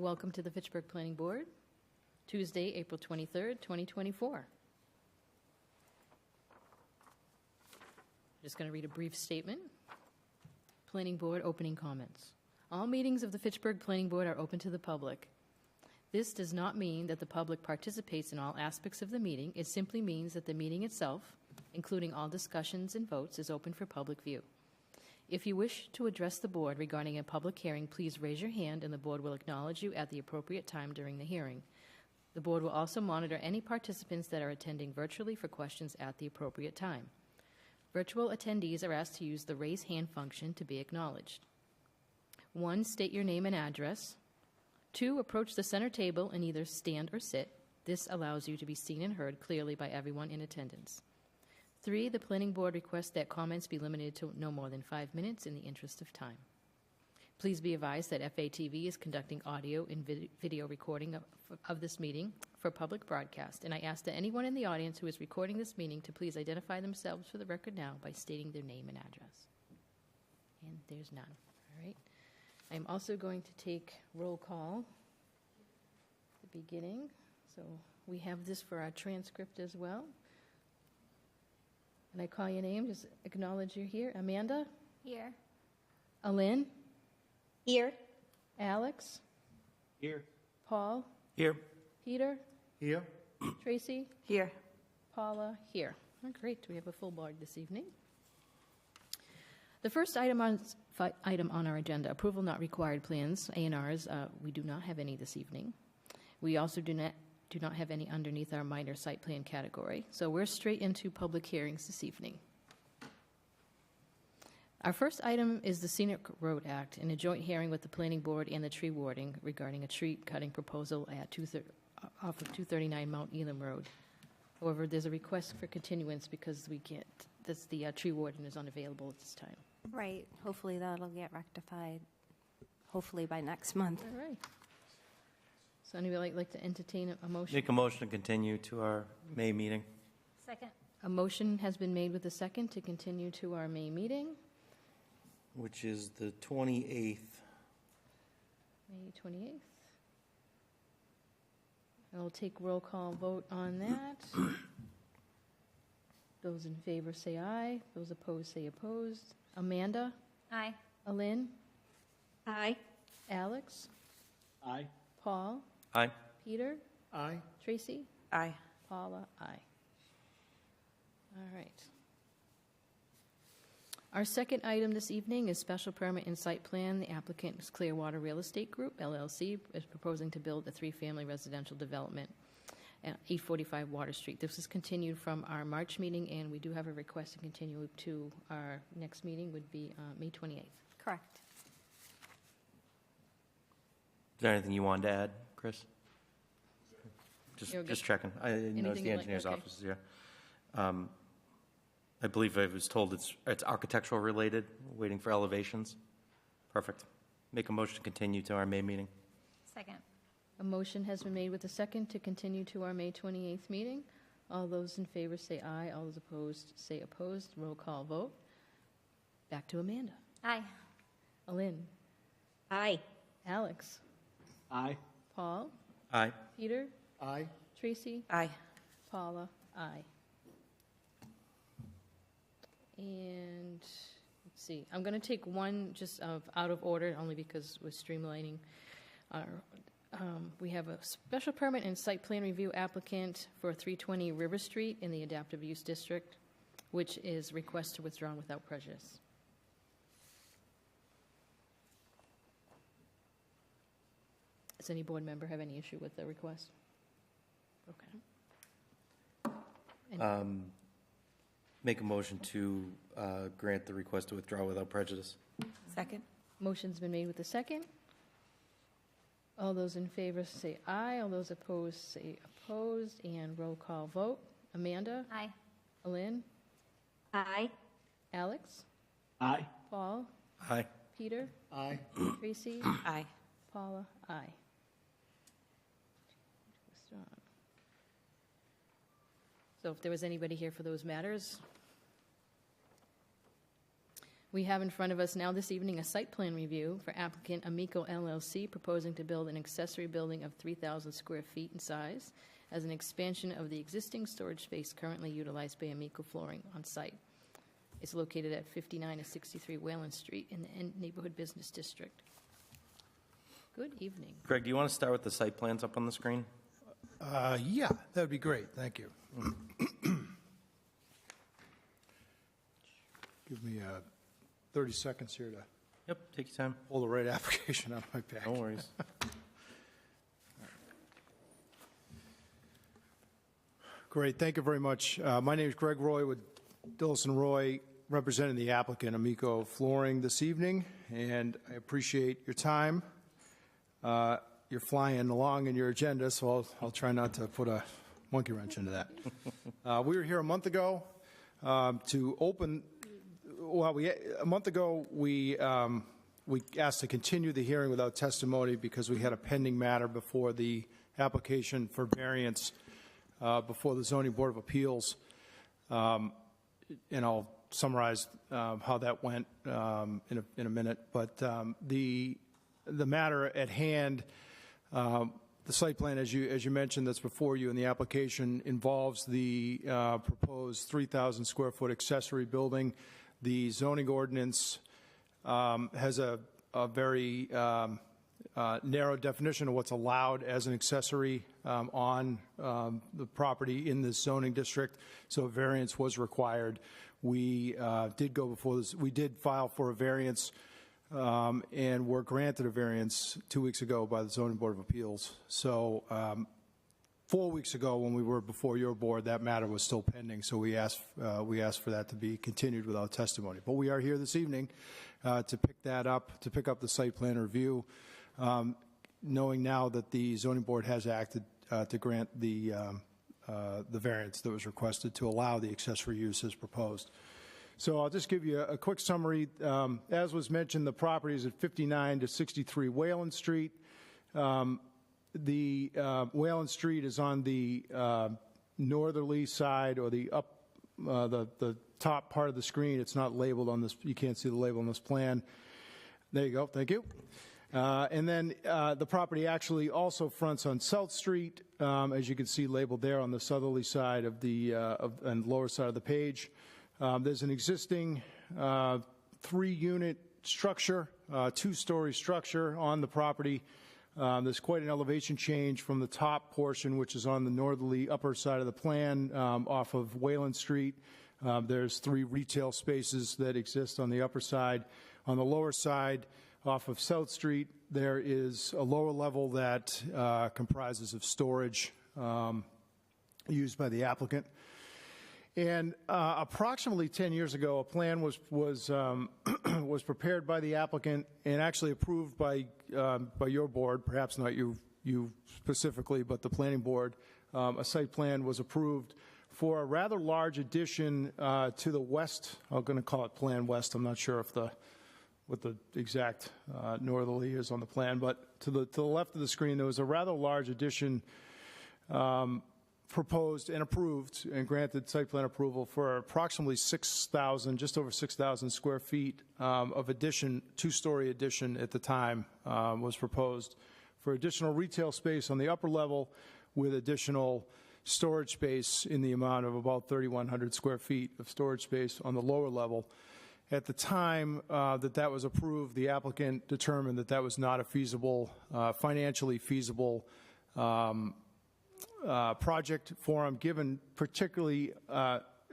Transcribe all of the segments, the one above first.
Welcome to the Fitchburg Planning Board, Tuesday, April 23rd, 2024. Just going to read a brief statement. Planning Board opening comments. All meetings of the Fitchburg Planning Board are open to the public. This does not mean that the public participates in all aspects of the meeting. It simply means that the meeting itself, including all discussions and votes, is open for public view. If you wish to address the board regarding a public hearing, please raise your hand and the board will acknowledge you at the appropriate time during the hearing. The board will also monitor any participants that are attending virtually for questions at the appropriate time. Virtual attendees are asked to use the raise hand function to be acknowledged. 1, state your name and address. 2, approach the center table and either stand or sit. This allows you to be seen and heard clearly by everyone in attendance. 3, the planning board requests that comments be limited to no more than 5 minutes in the interest of time. Please be advised that FATV is conducting audio and video recording of this meeting for public broadcast, and I ask that anyone in the audience who is recording this meeting to please identify themselves for the record now by stating their name and address. And there's none. All right. I'm also going to take roll call at the beginning. So we have this for our transcript as well. And I call your name, just acknowledge you're here. Amanda? Here. Alin? Here. Alex? Here. Paul? Here. Peter? Here. Tracy? Here. Paula? Here. Oh, great, we have a full board this evening. The first item on our agenda, approval not required plans, A&Rs. We do not have any this evening. We also do not have any underneath our minor site plan category. So we're straight into public hearings this evening. Our first item is the Scenic Road Act in a joint hearing with the Planning Board and the tree warding regarding a tree cutting proposal at off of 239 Mount Elam Road. However, there's a request for continuance because we can't, the tree warden is unavailable at this time. Right. Hopefully that'll get rectified, hopefully by next month. All right. So anybody like to entertain a motion? Make a motion to continue to our May meeting. Second. A motion has been made with a second to continue to our May meeting, Which is the 28th. May 28th. I'll take roll call vote on that. Those in favor say aye. Those opposed say opposed. Amanda? Aye. Alin? Aye. Alex? Aye. Paul? Aye. Peter? Aye. Tracy? Aye. Paula? Aye. All right. Our second item this evening is special permit and site plan. The applicant is Clearwater Real Estate Group, LLC, is proposing to build a 3-family residential development at 845 Water Street. This is continued from our March meeting, and we do have a request to continue to our next meeting would be May 28th. Correct. Is there anything you wanted to add, Chris? You're good. Just checking. I noticed Anything the you'd like- engineer's okay. office is here. I believe I was told it's architectural related, waiting for elevations. Perfect. Make a motion to continue to our May meeting. Second. A motion has been made with a second to continue to our May 28th meeting. All those in favor say aye. All those opposed say opposed. Roll call vote. Back to Amanda. Aye. Alin. Aye. Alex. Aye. Paul. Aye. Peter. Aye. Tracy. Aye. Paula. Aye. And let's see. I'm going to take one just out of order only because we're streamlining our. We have a special permit and site plan review applicant for 320 River Street in the Adaptive Use District, which is request to withdraw without prejudice. Does any board member have any issue with the request? Okay. Make a motion to grant the request to withdraw without prejudice. Second. Motion's been made with the second. All those in favor say aye. All those opposed say opposed. And roll call vote. Amanda? Aye. Alin? Aye. Alex? Aye. Paul? Aye. Peter? Aye. Tracy? Aye. Paula? Aye. So if there was anybody here for those matters. We have in front of us now this evening a site plan review for applicant Amico LLC, proposing to build an accessory building of 3,000 square feet in size as an expansion of the existing storage space currently utilized by Amico Flooring on site. It's located at 59 to 63 Wayland Street in the Neighborhood Business District. Good evening. Greg, do you want to start with the site plans up on the screen? Yeah, that would be great. Thank you. Give me 30 seconds here to Yep, take your time. pull the right application out of my bag. No worries. Great, thank you very much. My name is Greg Roy with Dillison Roy, representing the applicant Amico Flooring this evening, and I appreciate your time. You're flying along in your agenda, so I'll try not to put a monkey wrench into that. We were here a month ago to open. Well, a month ago we asked to continue the hearing without testimony because we had a pending matter before the application for variance before the Zoning Board of Appeals, and I'll summarize how that went in a minute. But the matter at hand, the site plan, as you mentioned, that's before you in the application, involves the proposed 3,000 square foot accessory building. The zoning ordinance has a very narrow definition of what's allowed as an accessory on the property in this zoning district, so a variance was required. We did go before this. We did file for a variance and were granted a variance 2 weeks ago by the Zoning Board of Appeals. So 4 weeks ago, when we were before your board, that matter was still pending, so we asked for that to be continued without testimony. But we are here this evening to pick up the site plan review, knowing now that the zoning board has acted to grant the variance that was requested to allow the accessory use as proposed. So I'll just give you a quick summary. As was mentioned, the property is at 59 to 63 Wayland Street. The Wayland Street is on the northerly side, or the top part of the screen. It's not labeled on this. You can't see the label on this plan. There you go. Thank you. And then the property actually also fronts on South Street, as you can see labeled there on the southerly side of the and lower side of the page. There's an existing 3-unit structure, 2-story structure on the property. There's quite an elevation change from the top portion, which is on the northerly upper side of the plan off of Wayland Street. There's 3 retail spaces that exist on the upper side. On the lower side, off of South Street, there is a lower level that comprises of storage used by the applicant. And approximately 10 years ago, a plan was prepared by the applicant and actually approved by your board, perhaps not you specifically, but the planning board. A site plan was approved for a rather large addition to the west. I'm going to call it Plan West. I'm not sure if what the exact northerly is on the plan, but to the left of the screen, there was a rather large addition proposed and approved and granted site plan approval for approximately 6,000, just over 6,000 square feet of addition, 2-story addition at the time was proposed for additional retail space on the upper level with additional storage space in the amount of about 3,100 square feet of storage space on the lower level. At the time that was approved, the applicant determined that that was not a feasible, financially feasible project for them, given particularly,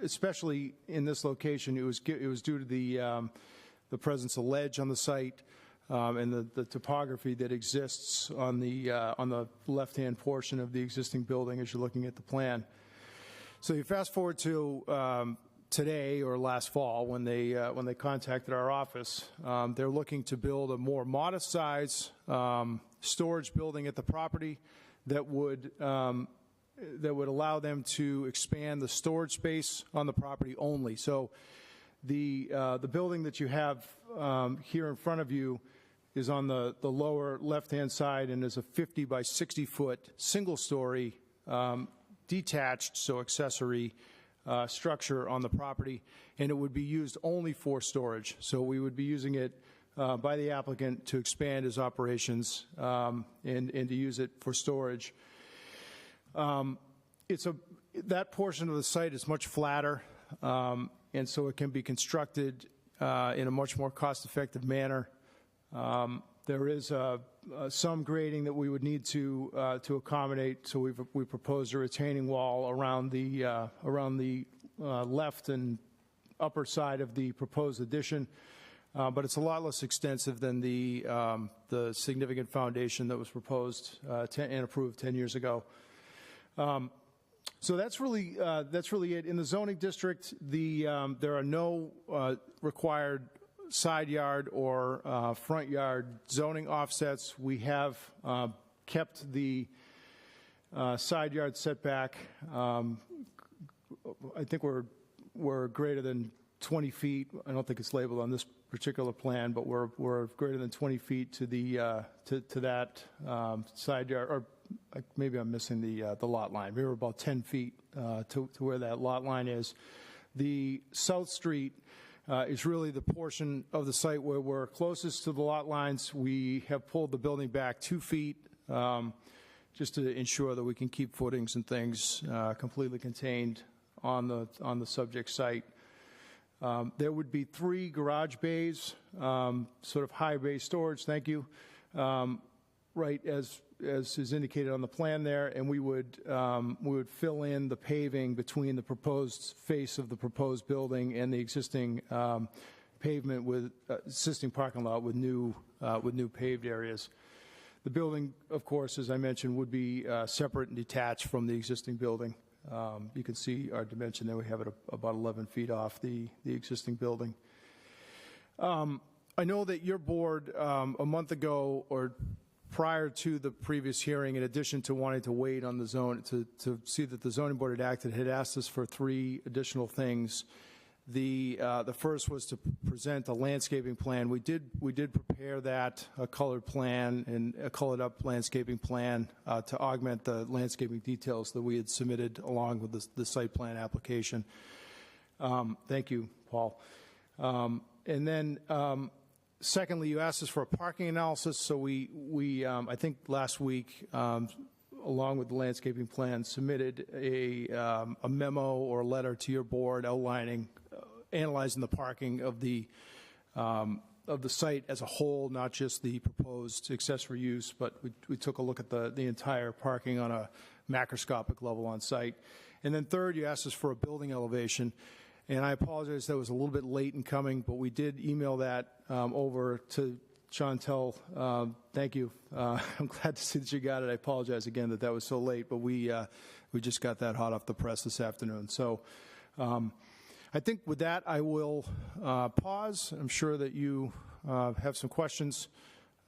especially in this location, it was due to the presence of ledge on the site and the topography that exists on the left-hand portion of the existing building as you're looking at the plan. So you fast forward to today or last fall when they contacted our office. They're looking to build a more modest size storage building at the property that would allow them to expand the storage space on the property only. So the building that you have here in front of you is on the lower left-hand side and is a 50 by 60 foot single story detached, so accessory structure on the property, and it would be used only for storage. So we would be using it by the applicant to expand his operations and to use it for storage. That portion of the site is much flatter, and so it can be constructed in a much more cost-effective manner. There is some grading that we would need to accommodate, so we proposed a retaining wall around the left and upper side of the proposed addition, but it's a lot less extensive than the significant foundation that was proposed and approved 10 years ago. So that's really it. In the zoning district, there are no required side yard or front yard zoning offsets. We have kept the side yard setback. I think we're greater than 20 feet. I don't think it's labeled on this particular plan, but we're greater than 20 feet to that side yard, or maybe I'm missing the lot line. We were about 10 feet to where that lot line is. The South Street is really the portion of the site where we're closest to the lot lines. We have pulled the building back 2 feet just to ensure that we can keep footings and things completely contained on the subject site. There would be 3 garage bays, sort of high bay storage, thank you, right as is indicated on the plan there, and we would fill in the paving between the proposed face of the proposed building and the existing pavement with existing parking lot with new paved areas. The building, of course, as I mentioned, would be separate and detached from the existing building. You can see our dimension there. We have it about 11 feet off the existing building. I know that your board a month ago or prior to the previous hearing, in addition to wanting to wait on the zone to see that the zoning board had asked us for 3 additional things. The first was to present a landscaping plan. We did prepare that, a colored plan and a colored up landscaping plan to augment the landscaping details that we had submitted along with the site plan application. Thank you, Paul. And then secondly, you asked us for a parking analysis, so we I think last week, along with the landscaping plan, submitted a memo or a letter to your board outlining, analyzing the parking of the site as a whole, not just the proposed accessory use, but we took a look at the entire parking on a macroscopic level on site. And then third, you asked us for a building elevation. And I apologize that was a little bit late in coming, but we did email that over to Chantel. Thank you. I'm glad to see that you got it. I apologize again that was so late, but we just got that hot off the press this afternoon. So I think with that, I will pause. I'm sure that you have some questions.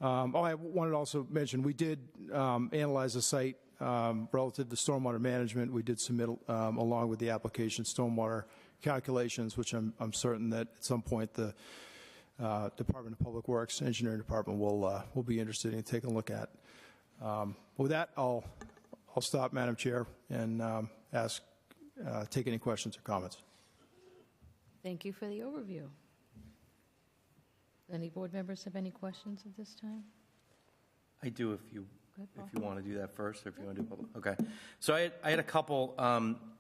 I wanted to also mention, we did analyze the site relative to stormwater management. We did submit, along with the application, stormwater calculations, which I'm certain that at some point the Department of Public Works Engineering Department will be interested in taking a look at. With that, I'll stop, Madam Chair, and take any questions or comments. Thank you for the overview. Any board members have any questions at this time? I do, if you Paul. want to do that first, or if you want to do public. Okay. So I had a couple.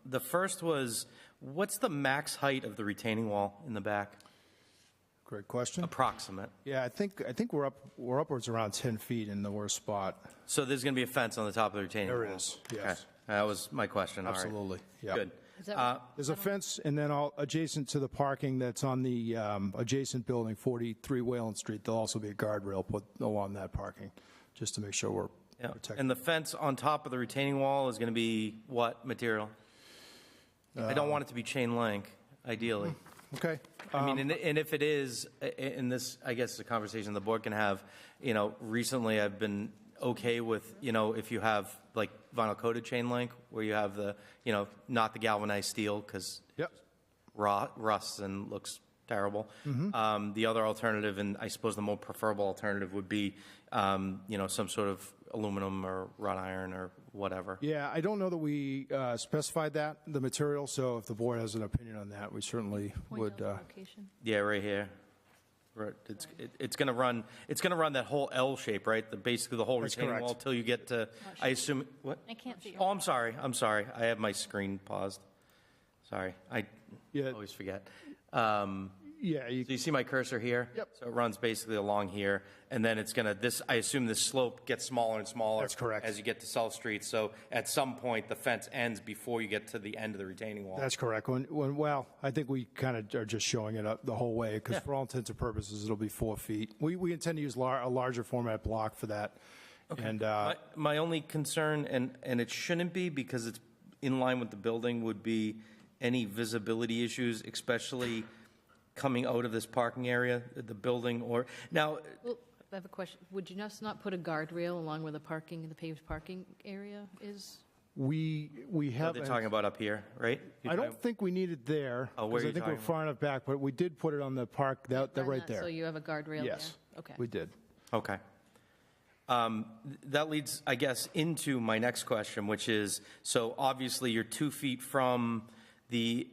The first was, what's the max height of the retaining wall in the back? Great question. Approximate. Yeah, I think we're upwards around 10 feet in the worst spot. So there's going to be a fence on the top of the retaining wall? There is, yes. Okay. That was my question. All right. Absolutely. Yeah. Good. Is that There's a fence, and then adjacent to the parking that's on the adjacent building, 43 Wayland Street, there'll also be a guardrail put along that parking, just to make sure we're protected. And the fence on top of the retaining wall is going to be what material? I don't want it to be chain link, ideally. Okay. I mean, and if it is, and this, I guess, is a conversation the board can have. Recently I've been okay with, if you have like vinyl coated chain link, where you have the, not the galvanized steel, because Yep. rusts and looks terrible. The other alternative, and I suppose the more preferable alternative, would be, some sort of aluminum or wrought iron or whatever. Yeah, I don't know that we specified that, the material, so if the board has an opinion on that, we certainly Point would. out the location. Yeah, right here. Right, it's going to run that whole L shape, right? Basically the whole That's retaining correct. wall till you get to, I assume, what? I can't see. Oh, I'm sorry. I have my screen paused. Sorry, I Yeah. always forget. Yeah, you So you see my cursor here? Yep. So it runs basically along here, and then it's gonna, I assume this slope gets smaller and smaller. That's correct. As you get to South Street, so at some point, the fence ends before you get to the end of the retaining wall. That's correct. Well, I think we kind of are just showing it up the whole way, because for all intents and purposes, it'll be 4 feet. We intend to use a larger format block for that. And, My only concern, and it shouldn't be because it's in line with the building, would be any visibility issues, especially coming out of this parking area, the building, or, now, Well, I have a question. Would you just not put a guardrail along where the parking, the paved parking area is? we have. they're talking about up here, right? I don't think we need it there. Oh, where are because I you think we're talking far enough back, but we did put it on the park, that Done right that, So there. you have a guardrail there? Yes, Okay. we did. Okay. That leads, I guess, into my next question, which is, so obviously you're 2 feet from the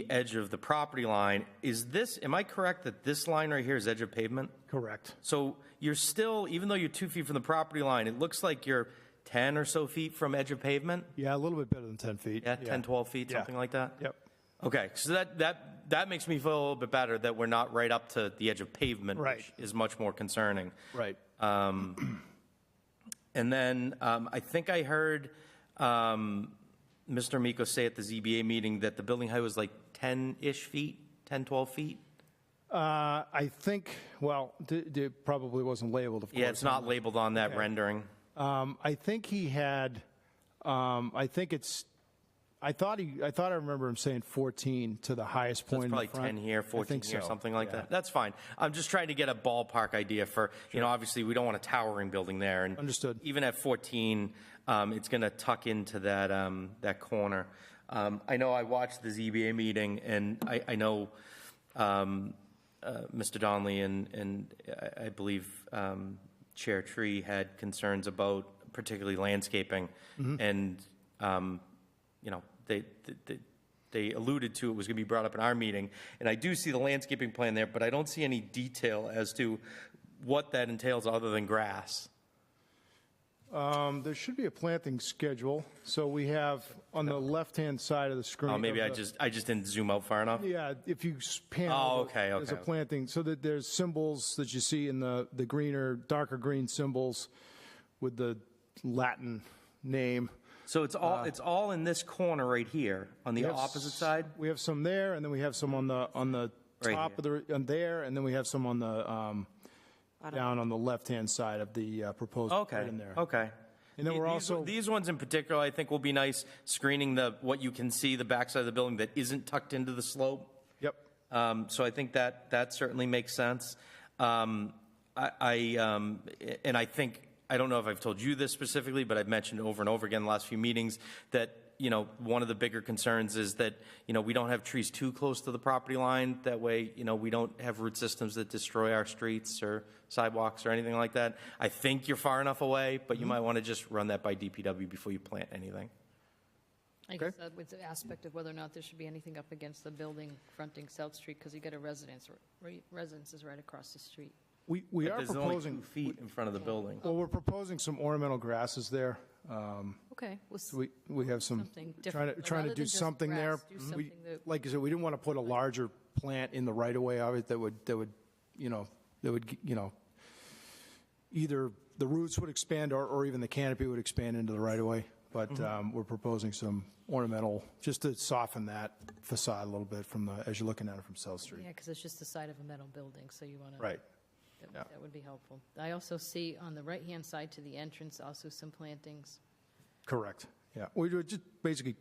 edge of the property line. Am I correct that this line right here is edge of pavement? Correct. So you're still, even though you're 2 feet from the property line, it looks like you're 10 or so feet from edge of pavement? Yeah, a little bit better than 10 feet. Yeah, 10, 12 feet, Yeah. something like that? Yep. Okay, so that makes me feel a little bit better that we're not right up to the edge of pavement, Right. which is much more concerning. Right. And then I think I heard Mr. Miko say at the ZBA meeting that the building height was like 10-ish feet, 10, 12 feet? I think, well, it probably wasn't labeled, of course. Yeah, it's not labeled on that rendering. I think he had, I thought I remember him saying 14 to the highest So point it's in probably the front. 10 here, I 14 think here, so, something like yeah. that. That's fine. I'm just trying to get a ballpark idea for, obviously, we don't want a towering building there. And Understood. even at 14, it's going to tuck into that corner. I know I watched the ZBA meeting, and I know Mr. Donnelly and I believe Chair Tree had concerns about particularly landscaping. Mm-hmm. And, they alluded to it was going to be brought up in our meeting. And I do see the landscaping plan there, but I don't see any detail as to what that entails other than grass. There should be a planting schedule. So we have on the left-hand side of the screen. Oh, maybe of I just didn't zoom out far enough. Yeah, if you pan Oh, over, okay, there's a okay. planting, so that there's symbols that you see in the greener, darker green symbols with the Latin name. So it's all in this corner right here on the We have opposite side. We have some there, and then we have some on the Right top of on there, and then we have some on the down on the left-hand side of the proposed right Okay. in there. Okay. And then we're also These ones in particular, I think, will be nice, screening what you can see, the backside of the building that isn't tucked into the slope. Yep. So I think that certainly makes sense. And I think, I don't know if I've told you this specifically, but I've mentioned over and over again in the last few meetings that, one of the bigger concerns is that, we don't have trees too close to the property line. That way, we don't have root systems that destroy our streets or sidewalks or anything like that. I think you're far enough away, but you might want to just run that by DPW before you plant anything. I guess that was the aspect of whether or not there should be anything up against the building fronting South Street, because you got a residences right across the street. We But are there's only proposing. 2 feet in front of the building. Well, we're proposing some ornamental grasses there. Okay. Well, We have some, Something different. trying Rather to do than just something there. grass, do We- something that- Like I said, we didn't want to put a larger plant in the right of way of it that would, either the roots would expand or even the canopy would expand into the right of way. But we're proposing some ornamental, just to soften that facade a little bit as you're looking at it from South Street. Yeah, because it's just the side of a metal building, so you want to. Right. yeah. That would be helpful. I also see on the right-hand side to the entrance also some plantings. Correct, yeah. We do just basically,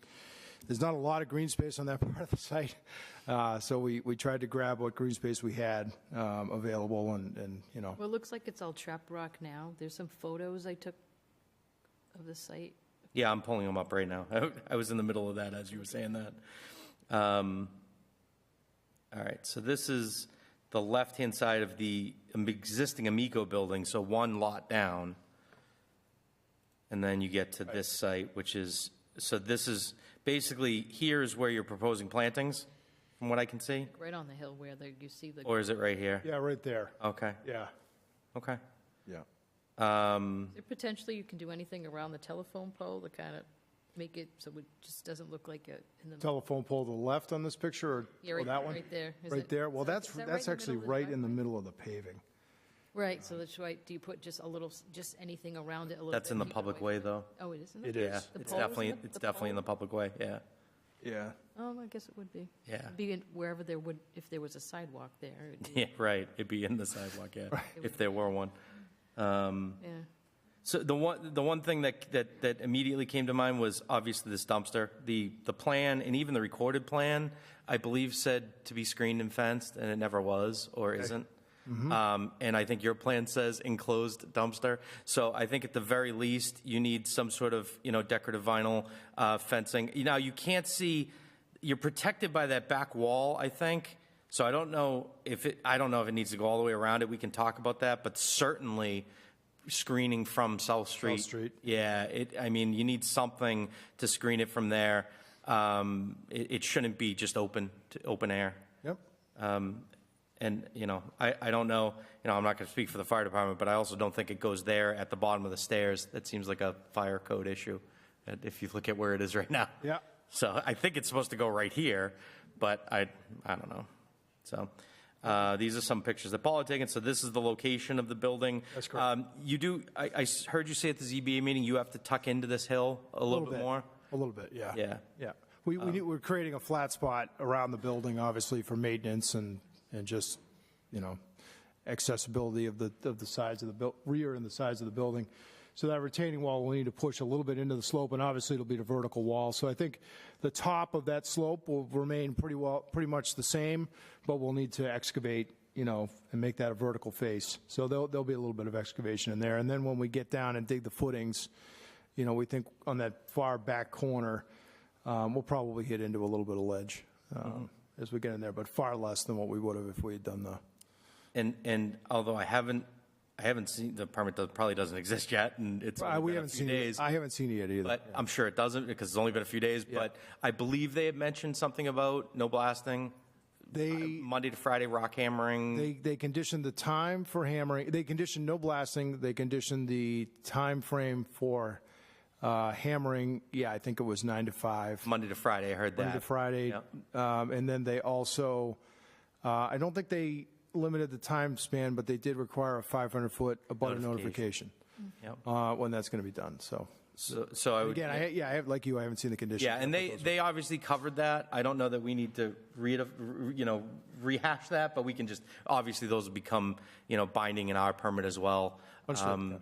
there's not a lot of green space on that part of the site, so we tried to grab what green space we had available and. Well, it looks like it's all trap rock now. There's some photos I took of the site. Yeah, I'm pulling them up right now. I was in the middle of that as you were saying that. All right, so this is the left-hand side of the existing Amico building, so one lot down. and then you get to this site, which is, so this is, basically, here's where you're proposing plantings, from what I can see? Right on the hill where you see the, Or is it right here? Yeah, right there. Okay, Yeah, okay. yeah. there potentially you can do anything around the telephone pole to kind of make it so it just doesn't look like it in the. Telephone pole to the left on this picture, or Yeah, or right- that one? right there. Is Right it- there? Well, is that- that's, is that right that's in the actually middle of the right in the driveway? middle of the paving. Right, so that's right, do you put just a little, just anything around it a little bit? That's in the keep it public away way, from- though. Oh, it is in It the- is. Yeah, The it's pole's in definitely, the- it's the definitely in the pole? public way, yeah. Yeah. Oh, I guess it would be. Yeah. It'd be wherever there would, if there was a sidewalk there. It'd be- Yeah, right, it'd be in the sidewalk, yeah, if there were one. Yeah. So the one thing that immediately came to mind was obviously this dumpster. The plan and even the recorded plan, I believe, said to be screened and fenced, and it never was or isn't. And I think your plan says enclosed dumpster. So I think at the very least, you need some sort of, decorative vinyl fencing. Now, you can't see, you're protected by that back wall, I think. So I don't know if it needs to go all the way around it. We can talk about that, but certainly screening from South Street. Street. Yeah, you need something to screen it from there. It shouldn't be just open air. Yep. And, I don't know, I'm not going to speak for the fire department, but I also don't think it goes there at the bottom of the stairs. That seems like a fire code issue, if you look at where it is right now. Yeah. So I think it's supposed to go right here, but I don't know. So these are some pictures that Paul had taken. So this is the location of the building. That's correct. I heard you say at the ZBA meeting, you have to tuck into this hill a little bit more? A little bit, yeah. Yeah. Yeah. We're creating a flat spot around the building, obviously, for maintenance and just, accessibility of the sides of the rear and the sides of the building. So that retaining wall will need to push a little bit into the slope, and obviously it'll be the vertical wall. So I think the top of that slope will remain pretty much the same, but we'll need to excavate, and make that a vertical face. So there'll be a little bit of excavation in there. And then when we get down and dig the footings, we think on that far back corner, we'll probably hit into a little bit of ledge as we get in there, but far less than what we would have if we had done the. And although I haven't seen, the permit probably doesn't exist yet, and it's only We been a haven't few seen days. it. I haven't seen it yet either. But I'm sure it doesn't, because it's only been a few days. Yeah. But I believe they had mentioned something about no blasting, Monday to Friday rock hammering. They conditioned the time for hammering. They conditioned no blasting. They conditioned the time frame for hammering. Yeah, I think it was 9 to 5. Monday to Friday, I heard that. Monday to Friday. Yeah. And then they also, I don't think they limited the time span, but they did require a 500-foot abutter notification Yep. when that's going to be done. So So I would. again, I have, like you, I haven't seen the conditions. Yeah, and they obviously covered that. I don't know that we need to rehash that, but we can just, obviously those will become, binding in our permit as well. Understood.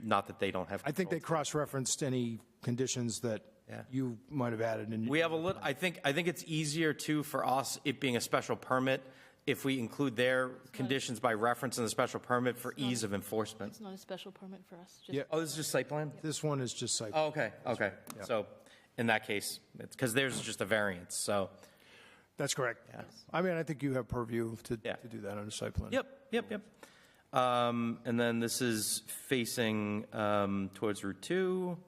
Not that they don't have. I think they control. cross-referenced any conditions that Yeah. you might have added. In We have a little, I think it's easier too for us, it being a special permit, if we include their conditions by reference in the special permit for ease of enforcement. It's not a special permit for us. Just- Yeah. Oh, this is just site plan? This one is just site. Oh, okay. So in that case, it's because theirs is just a variance, so. That's correct. Yeah. I mean, I think you have purview to Yeah. do that under site plan. Yep. And then this is facing towards Route 2,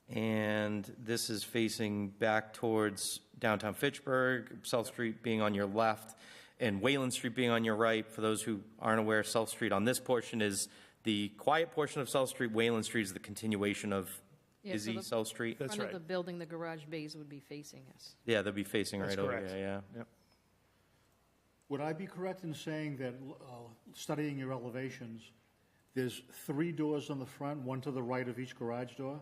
and this is facing back towards downtown Fitchburg, South Street being on your left, and Wayland Street being on your right. For those who aren't aware, South Street on this portion is the quiet portion of South Street. Wayland Street is the continuation of Yeah, so busy the South Street. That's Front of right. the building, the garage bays would be facing us. Yeah, they'll be facing That's right over correct. here, yeah. Yep. Would I be correct in saying that, studying your elevations, there's 3 doors on the front, one to the right of each garage door?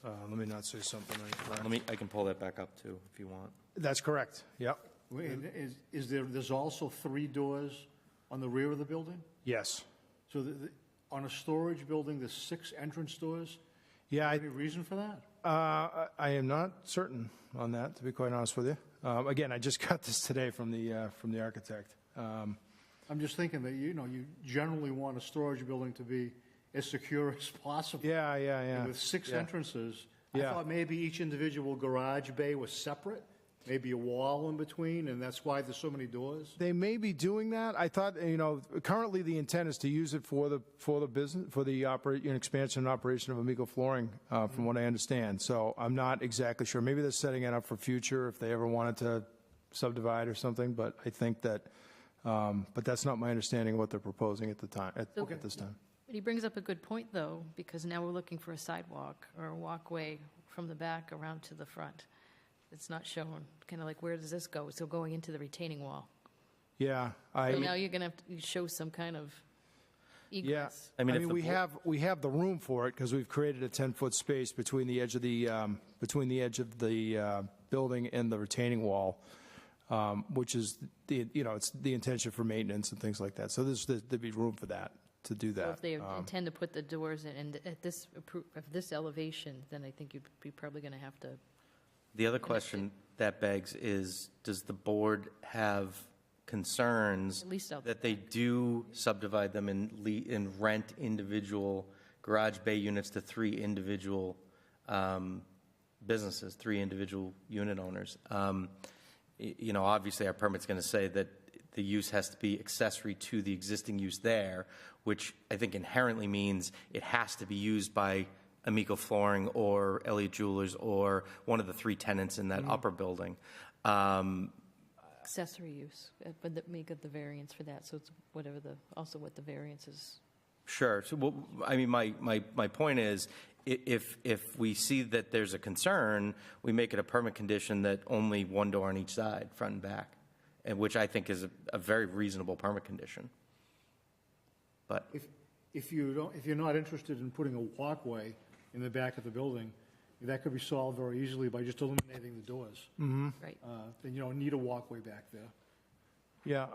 Let me not say something incorrect. I can pull that back up too, if you want. That's correct. Yep. There's also 3 doors on the rear of the building? Yes. So on a storage building, there's 6 entrance doors? Yeah, Any reason for that? I am not certain on that, to be quite honest with you. Again, I just got this today from the architect. I'm just thinking that, you generally want a storage building to be as secure as possible. Yeah. With 6 Yeah. entrances, I Yeah. thought maybe each individual garage bay was separate. maybe a wall in between, and that's why there's so many doors? They may be doing that. I thought, currently the intent is to use it for the business, for the expansion and operation of Amico Flooring, from what I understand. So I'm not exactly sure. Maybe they're setting it up for future if they ever wanted to subdivide or something, but I think that, but that's not my understanding of what they're proposing at the time, at this time. But he brings up a good point, though, because now we're looking for a sidewalk or a walkway from the back around to the front. It's not shown, kind of like, where does this go? So going into the retaining wall. Yeah, So now you're going to have to show some kind of egress. I mean, if the we have the room for it because we've created a 10-foot space between the edge of the building and the retaining wall, which is it's the intention for maintenance and things like that. So there'd be room for that, to do So that. if they intend to put the doors in, and at this elevation, then I think you'd be probably going to have to. The other question that begs is, does the board have concerns At least out that they do subdivide them and rent individual garage bay units to 3 individual businesses, 3 individual unit owners? Obviously, our permit's going to say that the use has to be accessory to the existing use there, which I think inherently means it has to be used by Amico Flooring or Elliott Jewelers or one of the 3 tenants in that upper building. Accessory use, but make it the variance for that, so it's whatever also what the variance is. Sure. So, my point is, if we see that there's a concern, we make it a permit condition that only 1 door on each side, front and back, and which I think is a very reasonable permit condition. But If you're not interested in putting a walkway in the back of the building, that could be solved very easily by just eliminating the doors. Right. Then you don't need a walkway back there. Yeah,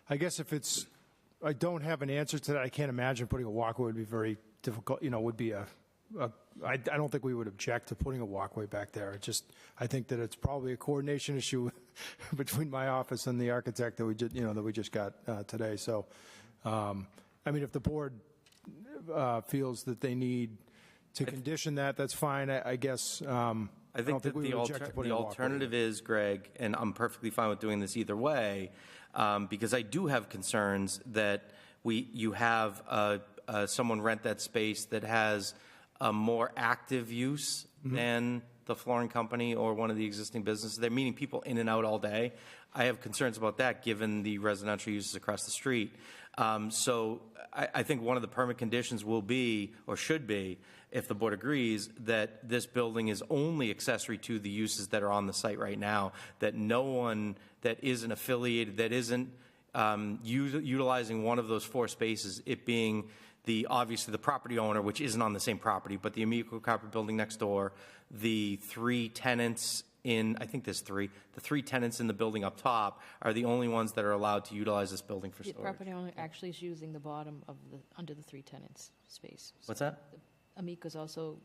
I guess I don't have an answer to that. I can't imagine putting a walkway would be very difficult, would be I don't think we would object to putting a walkway back there. I think that it's probably a coordination issue between my office and the architect that we just got today. So, if the board feels that they need to condition that, that's fine. I guess. I think that the alternative is, Greg, and I'm perfectly fine with doing this either way, because I do have concerns that you have someone rent that space that has a more active use than the flooring company or one of the existing businesses. They're meeting people in and out all day. I have concerns about that given the residential uses across the street. So I think one of the permit conditions will be, or should be, if the board agrees, that this building is only accessory to the uses that are on the site right now, that no one that isn't affiliated, that isn't utilizing one of those 4 spaces, it being obviously the property owner, which isn't on the same property, but the Amico Carpet building next door, the 3 tenants I think there's 3, the 3 tenants in the building up top are the only ones that are allowed to utilize this building for The storage. property owner actually is using the bottom of under the 3 tenants space. What's that? Amico's also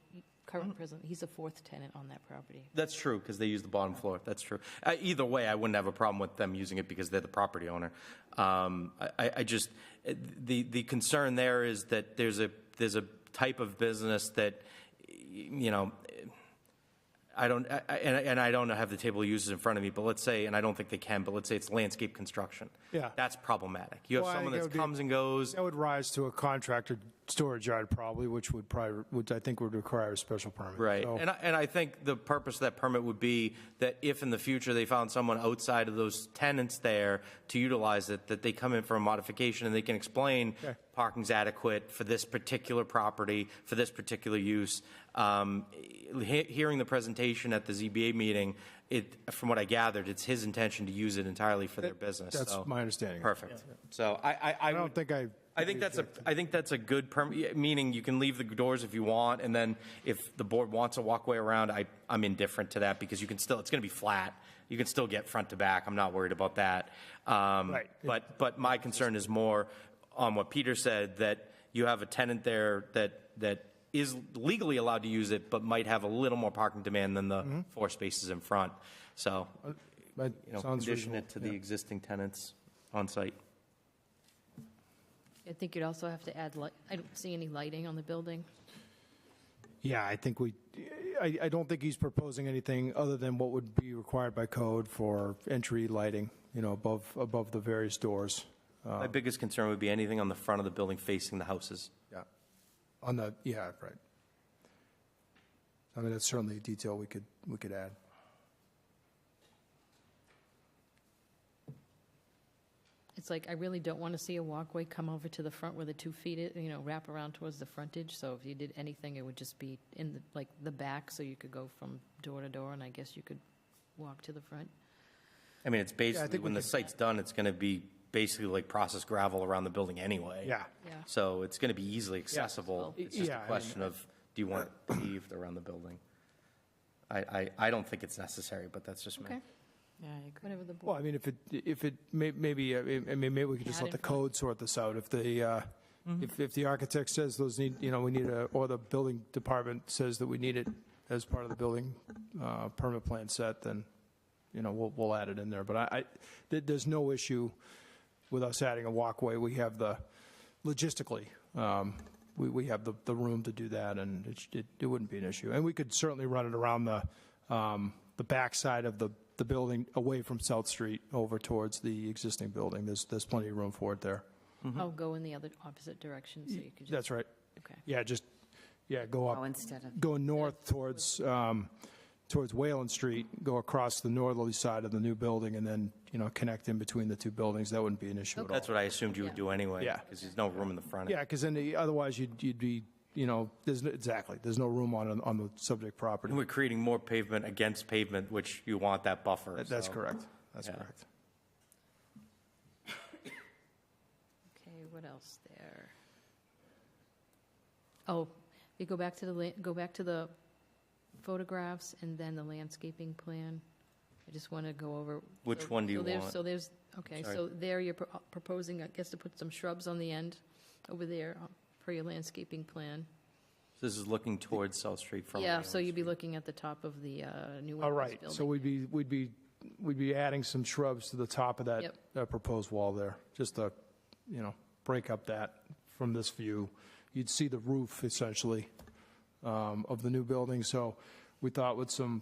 current president. He's the 4th tenant on that property. That's true, because they use the bottom floor. That's true. Either way, I wouldn't have a problem with them using it because they're the property owner. I just, the concern there is that there's a type of business that, I don't have the table of uses in front of me, but let's say, and I don't think they can, but let's say it's landscape construction. Yeah. That's problematic. You have Well, I someone think that that would comes and goes. That would rise to a contractor storage yard probably, which I think would require a special permit. Right. So- And I think the purpose of that permit would be that if in the future they found someone outside of those tenants there to utilize it, that they come in for a modification and they can explain Okay. parking's adequate for this particular property, for this particular use. Hearing the presentation at the ZBA meeting, from what I gathered, it's his intention to use it entirely for their business. That's So- my understanding. Perfect. So I don't would- think I think that's a good permit, meaning you can leave the doors if you want, and then if the board wants a walkway around, I'm indifferent to that because it's going to be flat. You can still get front to back. I'm not worried about that. Right. But my concern is more on what Peter said, that you have a tenant there that is legally allowed to use it, but might have a little more parking demand than the 4 spaces in front. So, That sounds condition reasonable. it to the existing tenants on site. I think you'd also have to add light. I don't see any lighting on the building. Yeah, I think I don't think he's proposing anything other than what would be required by code for entry lighting, above the various doors. My biggest concern would be anything on the front of the building facing the houses. Yeah. Yeah, right. I mean, that's certainly a detail we could add. It's like, I really don't want to see a walkway come over to the front where the 2 feet, wrap around towards the frontage. So if you did anything, it would just be in the back, so you could go from door to door, and I guess you could walk to the front. I mean, it's basically, think we when the could- site's done, it's going to be basically like processed gravel around the building anyway. Yeah. Yeah. So it's going to be easily accessible. Yeah. It's just Yeah, a I mean- question of, do you want it paved around the building? I don't think it's necessary, but that's just me. Okay. Yeah, I agree. Whatever the Well, board. I mean, maybe we could just let the code sort this out. If the, if the architect says those need, we need or the building department says that we need it as part of the building permit plan set, then, we'll add it in there. But there's no issue with us adding a walkway. We have logistically, we have the room to do that, and it wouldn't be an issue. And we could certainly run it around the backside of the building, away from South Street, over towards the existing building. There's plenty of room for it there. I'll go in the other opposite direction, so you could just. That's right. Okay. Yeah, go Oh, up, instead of, go north towards Wayland Street, go across the northerly side of the new building, and then, connect in between the two buildings. That wouldn't be an issue at all. That's what I assumed you would do anyway. Yeah. Because there's no room in the front. Yeah, because then otherwise you'd be, there's no room on the subject property. And we're creating more pavement against pavement, which you want that buffer. That's so. correct. That's Yeah. correct. Okay, what else there? Oh, you go back to the photographs and then the landscaping plan. I just want to go over. Which so- one do you so there's- want? So there's, okay, Sorry. so there you're proposing, I guess, to put some shrubs on the end over there for your landscaping plan. This is looking towards South Street from. Yeah, Wayland so you'd be Street. looking at the top of the new All office right, so building. we'd be adding some shrubs to the top of that Yep. proposed wall there, just to, break up that from this view. You'd see the roof essentially of the new building, so we thought with some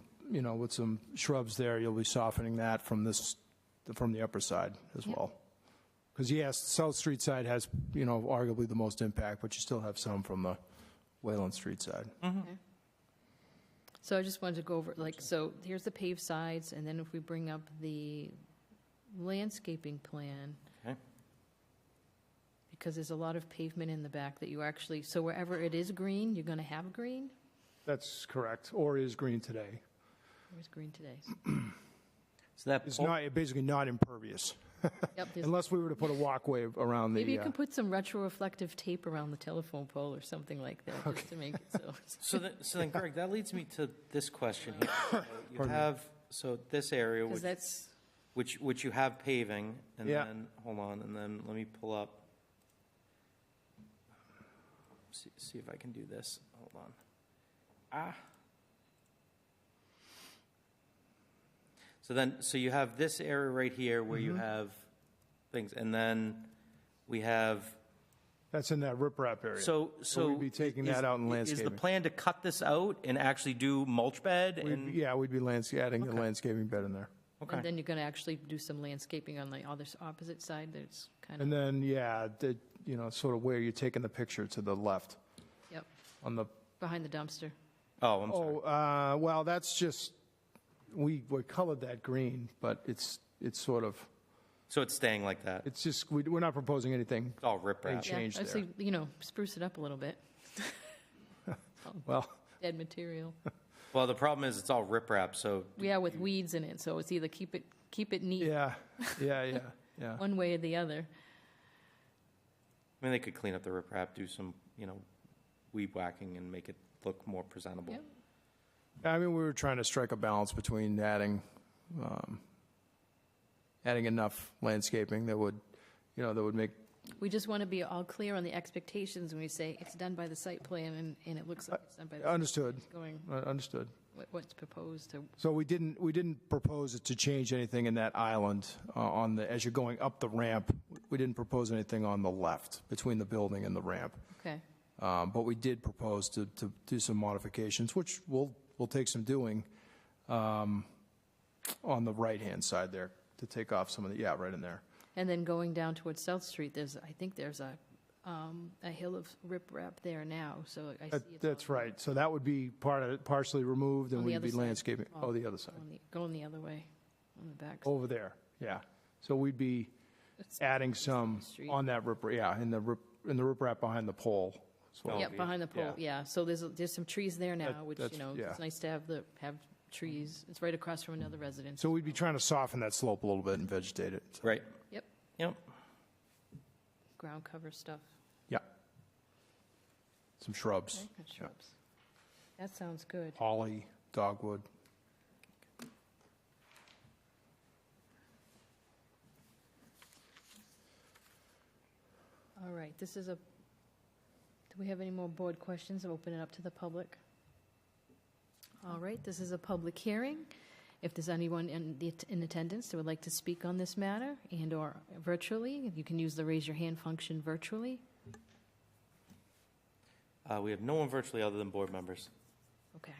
shrubs there, you'll be softening that from the upper side as Yep. well. Because yes, the South Street side has, arguably the most impact, but you still have some from the Wayland Street side. Okay. So I just wanted to go over, so here's the paved sides, and then if we bring up the landscaping plan, Okay. because there's a lot of pavement in the back that you actually, so wherever it is green, you're going to have green? That's correct, or is green today. Where's green today? So that. It's not, basically not impervious, Yep, there's, unless we were to put a walkway around the. maybe you can put some retroreflective tape around the telephone pole or something like that, just to make it so. So then, Greg, that leads me to this question here. You have, so this area, Because that's, which you have paving, and Yeah. then, hold on, and then let me pull up. See if I can do this. Hold on. So you have this area right here where you have things, and then we have, That's in that riprap area. so. we'd be taking that out in Is the landscaping. plan to cut this out and actually do mulch bed? And Yeah, we'd be adding the landscaping bed in there. and Okay. then you're going to actually do some landscaping on the other opposite side, that's kind And of, then, sort of where you're taking the picture to the left yep, on the, behind the dumpster. Oh, I'm sorry. well, that's just, we colored that green, but it's sort of, So it's staying like that? it's just, we're not proposing anything. It's all riprap. Yeah. Change I'd there. say, spruce it up a little bit. Well, Dead material. Well, the problem is it's all riprap, so Yeah, with weeds in it, so it's either keep it neat yeah. one way or the other. I mean, they could clean up the riprap, do some, weed whacking and make it look more presentable. Yep. I mean, we were trying to strike a balance between adding enough landscaping that would make, We just want to be all clear on the expectations when we say it's done by the site plan and it looks like it's done by the. understood, Going, understood. what's proposed to, So we didn't propose it to change anything in that island as you're going up the ramp. We didn't propose anything on the left between the building and the ramp. okay. But we did propose to do some modifications, which will take some doing on the right-hand side there, to take off some of the, yeah, right in there. And then going down towards South Street, I think there's a hill of riprap there now, so I see it's. That's all right. So that would be partially removed, and On the we'd other be side. landscaping. Oh, the other side. Going the other way, on the back. Over there, yeah. So we'd be It's- adding some Street. on that yeah, in the riprap behind the pole. So Yeah, behind the pole, yeah. So there's some trees there now, That- which, that's- yeah. it's nice to have trees. It's right across from another residence. So we'd be trying to soften that slope a little bit and vegetate it. So, Right. Yep, Yep. ground cover stuff. yeah. Some shrubs, Okay, good shrubs. That sounds good. holly, dogwood. All right, do we have any more board questions? Open it up to the public. All right, this is a public hearing. If there's anyone in attendance that would like to speak on this matter and/or virtually, you can use the raise your hand function virtually. We have no one virtually other than board members. Okay.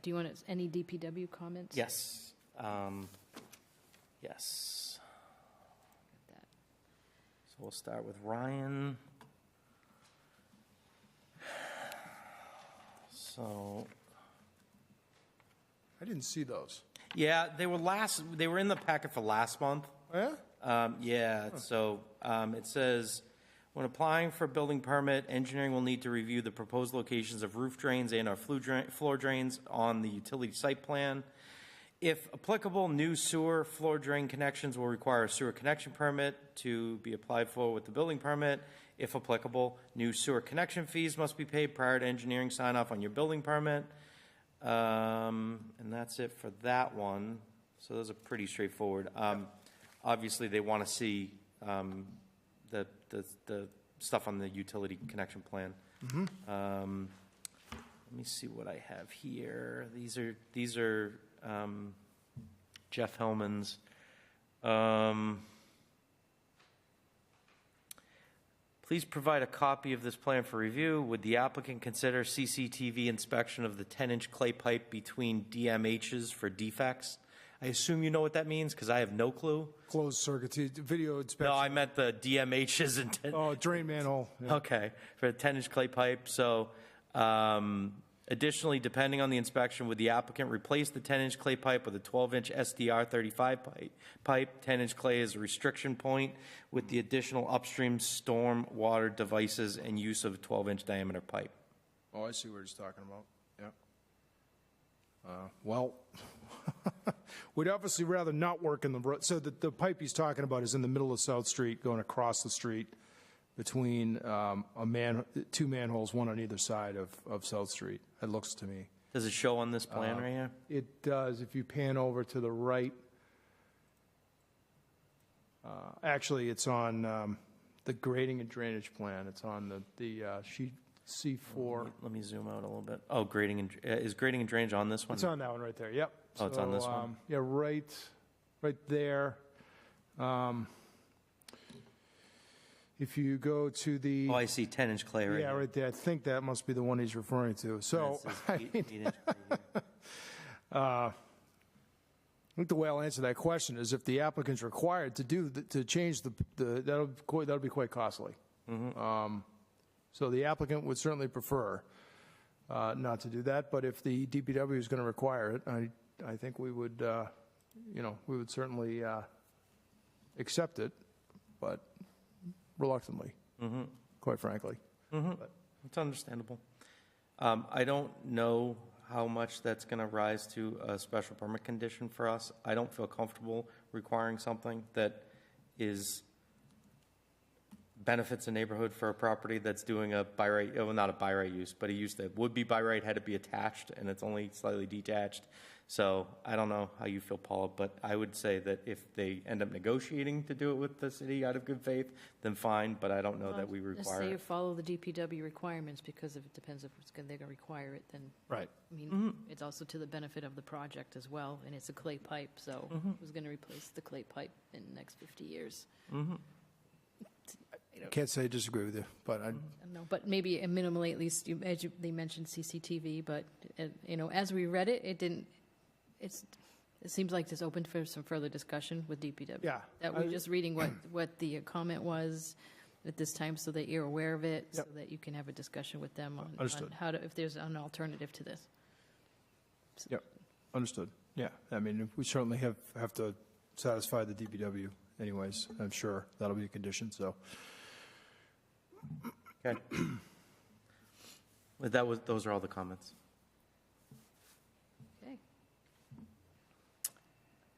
Do you want any DPW comments? Yes. Yes. That. So we'll start with Ryan. So, I didn't see those. yeah, they were in the packet for last month. Oh, yeah? Yeah, so it says, when applying for a building permit, engineering will need to review the proposed locations of roof drains and/or floor drains on the utility site plan. If applicable, new sewer floor drain connections will require a sewer connection permit to be applied for with the building permit. If applicable, new sewer connection fees must be paid prior to engineering sign-off on your building permit. And that's it for that one. So those are pretty straightforward. Obviously, they want to see the stuff on the utility connection plan. Let me see what I have here. These are Jeff Hellman's. Please provide a copy of this plan for review. Would the applicant consider CCTV inspection of the 10-inch clay pipe between DMHs for defects? I assume you know what that means, because I have no clue. Closed circuit, video inspection. No, I meant the DMHs and Oh, drain manhole. Yeah. Okay, for a 10-inch clay pipe. So additionally, depending on the inspection, would the applicant replace the 10-inch clay pipe with a 12-inch SDR 35 pipe? 10-inch clay is a restriction point with the additional upstream storm water devices and use of a 12-inch diameter pipe. Oh, I see what he's talking about. Yeah. Well, we'd obviously rather not work in the road. So the pipe he's talking about is in the middle of South Street, going across the street between two manholes, one on either side of South Street, it looks to me. Does it show on this plan right here? It does. If you pan over to the right, actually, it's on the grading and drainage plan. It's on the sheet C4. Let me zoom out a little bit. Oh, grading and is grading and drainage on this one? It's on that one right there, yep. Oh, it's on this So, one? Yeah, right there. If you go to the, Oh, I see 10-inch clay right yeah, here. right there, I think that must be the one he's referring to. So, It says I eight- mean, 8-inch clay here. I think the way I'll answer that question is if the applicant's required to change that'll be quite costly. So the applicant would certainly prefer not to do that, but if the DPW is going to require it, I think we would, we would certainly accept it, but reluctantly, quite frankly. It's understandable. I don't know how much that's going to rise to a special permit condition for us. I don't feel comfortable requiring something that benefits a neighborhood for a property that's doing a by right, well, not a by right use, but a use that would be by right had to be attached, and it's only slightly detached. So I don't know how you feel, Paula, but I would say that if they end up negotiating to do it with the city out of good faith, then fine, but I don't know that we Just require say you it. follow the DPW requirements, because if it depends if they're going to require it, then, Right. I mean, it's also to the benefit of the project as well, and it's a clay pipe, so who's going to replace the clay pipe in the next 50 years? Can't say I disagree with you, but I, No, but maybe minimally, at least, they mentioned CCTV, but, as we read it, it seems like it's open for some further discussion with DPW. Yeah. That we're just reading what the comment was at this time, so that you're aware of it, so Yep. that you can have a discussion with them on Understood. how to, if there's an alternative to this. yep, understood. Yeah, I mean, we certainly have to satisfy the DPW anyways. I'm sure that'll be a condition, so. Okay. Those are all the comments. Okay.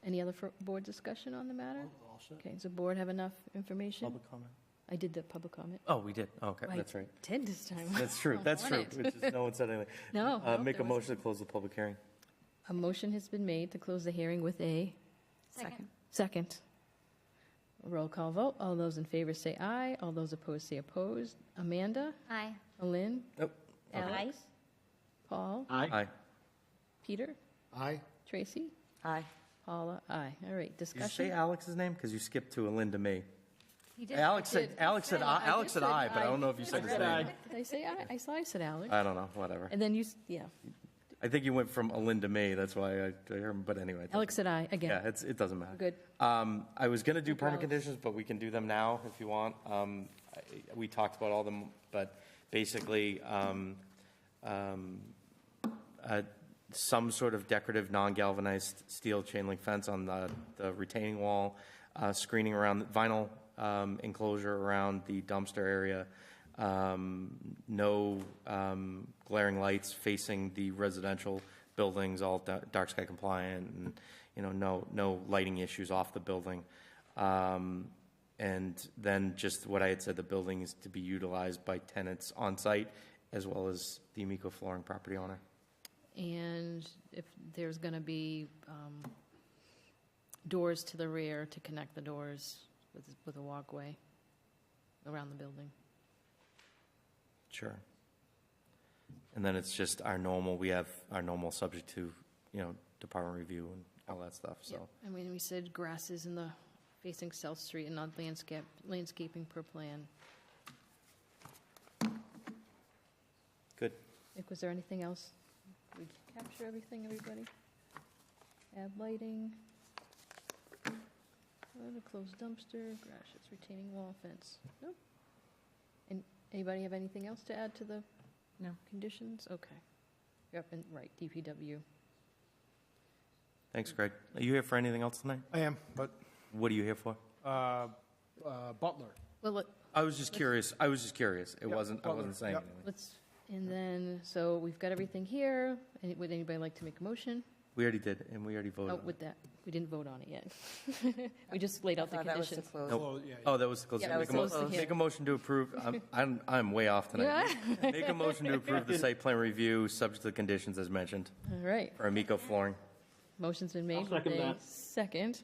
Any other board discussion on the matter? All set. Okay, does the board have enough information? Public comment? I did the public comment. Oh, we did. Okay, I that's right. did this time. That's true. I'm That's on true. it. Which is, no one said anything. No, no, Make a there wasn't. motion to close the public hearing. A motion has been made to close the hearing with a second. Roll call vote. All those in favor say aye. All those opposed say opposed. Amanda? Aye. Lynn? Nope. Alex? Paul? Aye. Peter? Aye. Tracy? Aye. Paula? Aye. All right, Did you say discussion? Alex's name? Because you skipped to a Linda May. You did. Alex said I aye, did but I don't know if you said his name. Did I say aye? I saw I said Alex. I don't know, whatever. And then yeah. I think you went from a Linda May, that's why I heard him, but anyway. Alex said aye again. Yeah, it doesn't matter. Good. I was going to do permit Alex. conditions, but we can do them now if you want. We talked about all of them, but basically, some sort of decorative, non-galvanized steel chain link fence on the retaining wall, screening around, vinyl enclosure around the dumpster area, no glaring lights facing the residential buildings, all dark sky compliant, and no lighting issues off the building. And then just what I had said, the building is to be utilized by tenants on site as well as the Amico Flooring property owner. And if there's going to be doors to the rear to connect the doors with a walkway around the building. Sure. And then it's just we have our normal subject to, department review and all that stuff, so. Yep. I mean, we said grasses in the facing South Street and not landscaping per plan. Good. Nick, was there anything else? Did we capture everything, everybody? Add lighting. A closed dumpster, grasses, retaining wall, fence. Nope. And anybody have anything else to add to the conditions? Okay. You're up and, right, DPW. Thanks, Greg. Are you here for anything else tonight? I am, but What are you here for? Butler. Well, I was just curious. It Yep, wasn't, I Butler, wasn't saying yep. anything. and then, so we've got everything here. Would anybody like to make a motion? We already did, and we already voted Oh, on it. with that, we didn't vote on it yet. We just laid out the That was to conditions. close. Nope. Oh, that was close. Yeah, that was Make a mo- close to Make a motion to approve, I'm way off tonight. Yeah. Make a motion to approve the site plan review, subject to the conditions as mentioned, All right. for Amico Flooring. Motion's been made with a second.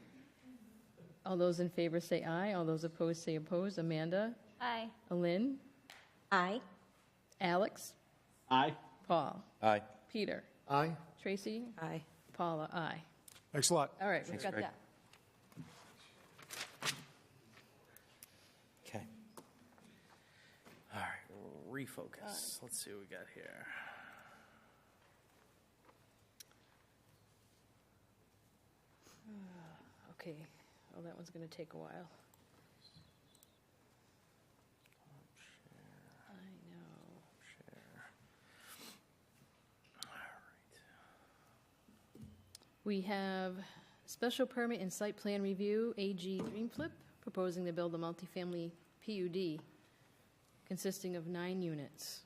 All those in favor say aye. All those opposed say opposed. Amanda? Aye. Lynn? Aye. Alex? Aye. Paul? Aye. Peter? Aye. Tracy? Aye. Paula? Aye. Thanks a lot. All right, we've Thanks, got Greg. that. Okay. All right, refocus. Let's see what we got here. Okay. Oh, that one's going to take a while. I know. We have special permit and site plan review, AG Dream Flip, proposing to build a multifamily PUD consisting of 9 units,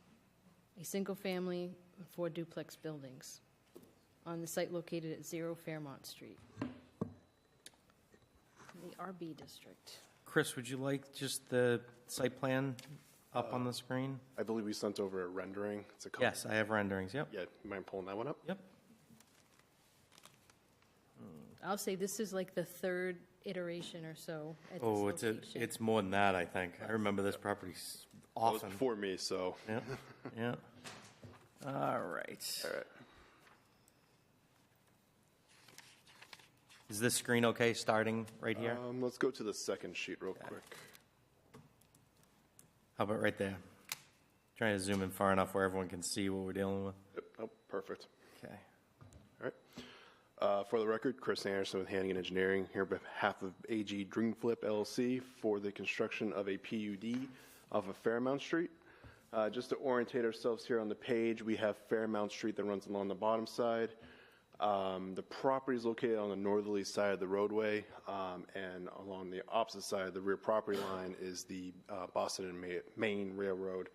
a single-family and 4 duplex buildings on the site located at 0 Fairmont Street, in the RB district. Chris, would you like just the site plan up on the screen? I believe we sent over a rendering. It's a couple. Yes, I have renderings, yep. Yeah, you mind pulling that one up? Yep. I'll say this is like the third iteration or so at this Oh, location. it's more than that, I think. I remember this property That was often. before me, so. Yeah, yeah. All right. All right. Is this screen okay, starting right here? Let's go to the second sheet real quick. How about right there? Trying to zoom in far enough where everyone can see what we're dealing with. Yep. Oh, perfect. Okay. All right. For the record, Chris Anderson with Hannigan Engineering here on behalf of AG Dreamflip LLC for the construction of a PUD off of Fairmount Street. Just to orientate ourselves here on the page, we have Fairmount Street that runs along the bottom side. The property is located on the northerly side of the roadway, and along the opposite side of the rear property line is the Boston and Maine Railroad,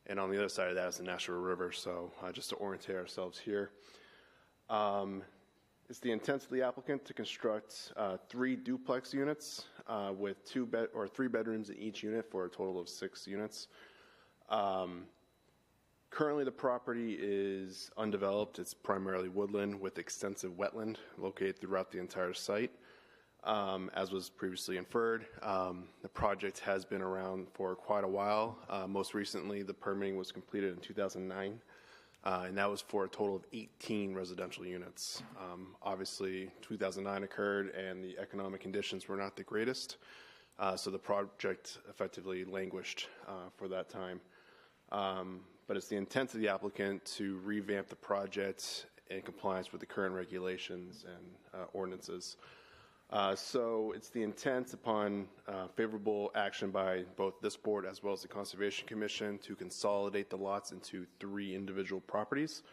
and on the other side of that is the Nashua River. So just to orientate ourselves here. It's the intent of the applicant to construct 3 duplex units with 3 bedrooms in each unit for a total of 6 units. Currently, the property is undeveloped. It's primarily woodland with extensive wetland located throughout the entire site. As was previously inferred, the project has been around for quite a while. Most recently, the permitting was completed in 2009, and that was for a total of 18 residential units. Obviously, 2009 occurred, and the economic conditions were not the greatest, so the project effectively languished for that time. But it's the intent of the applicant to revamp the project in compliance with the current regulations and ordinances. So it's the intent upon favorable action by both this board as well as the Conservation Commission to consolidate the lots into 3 individual properties.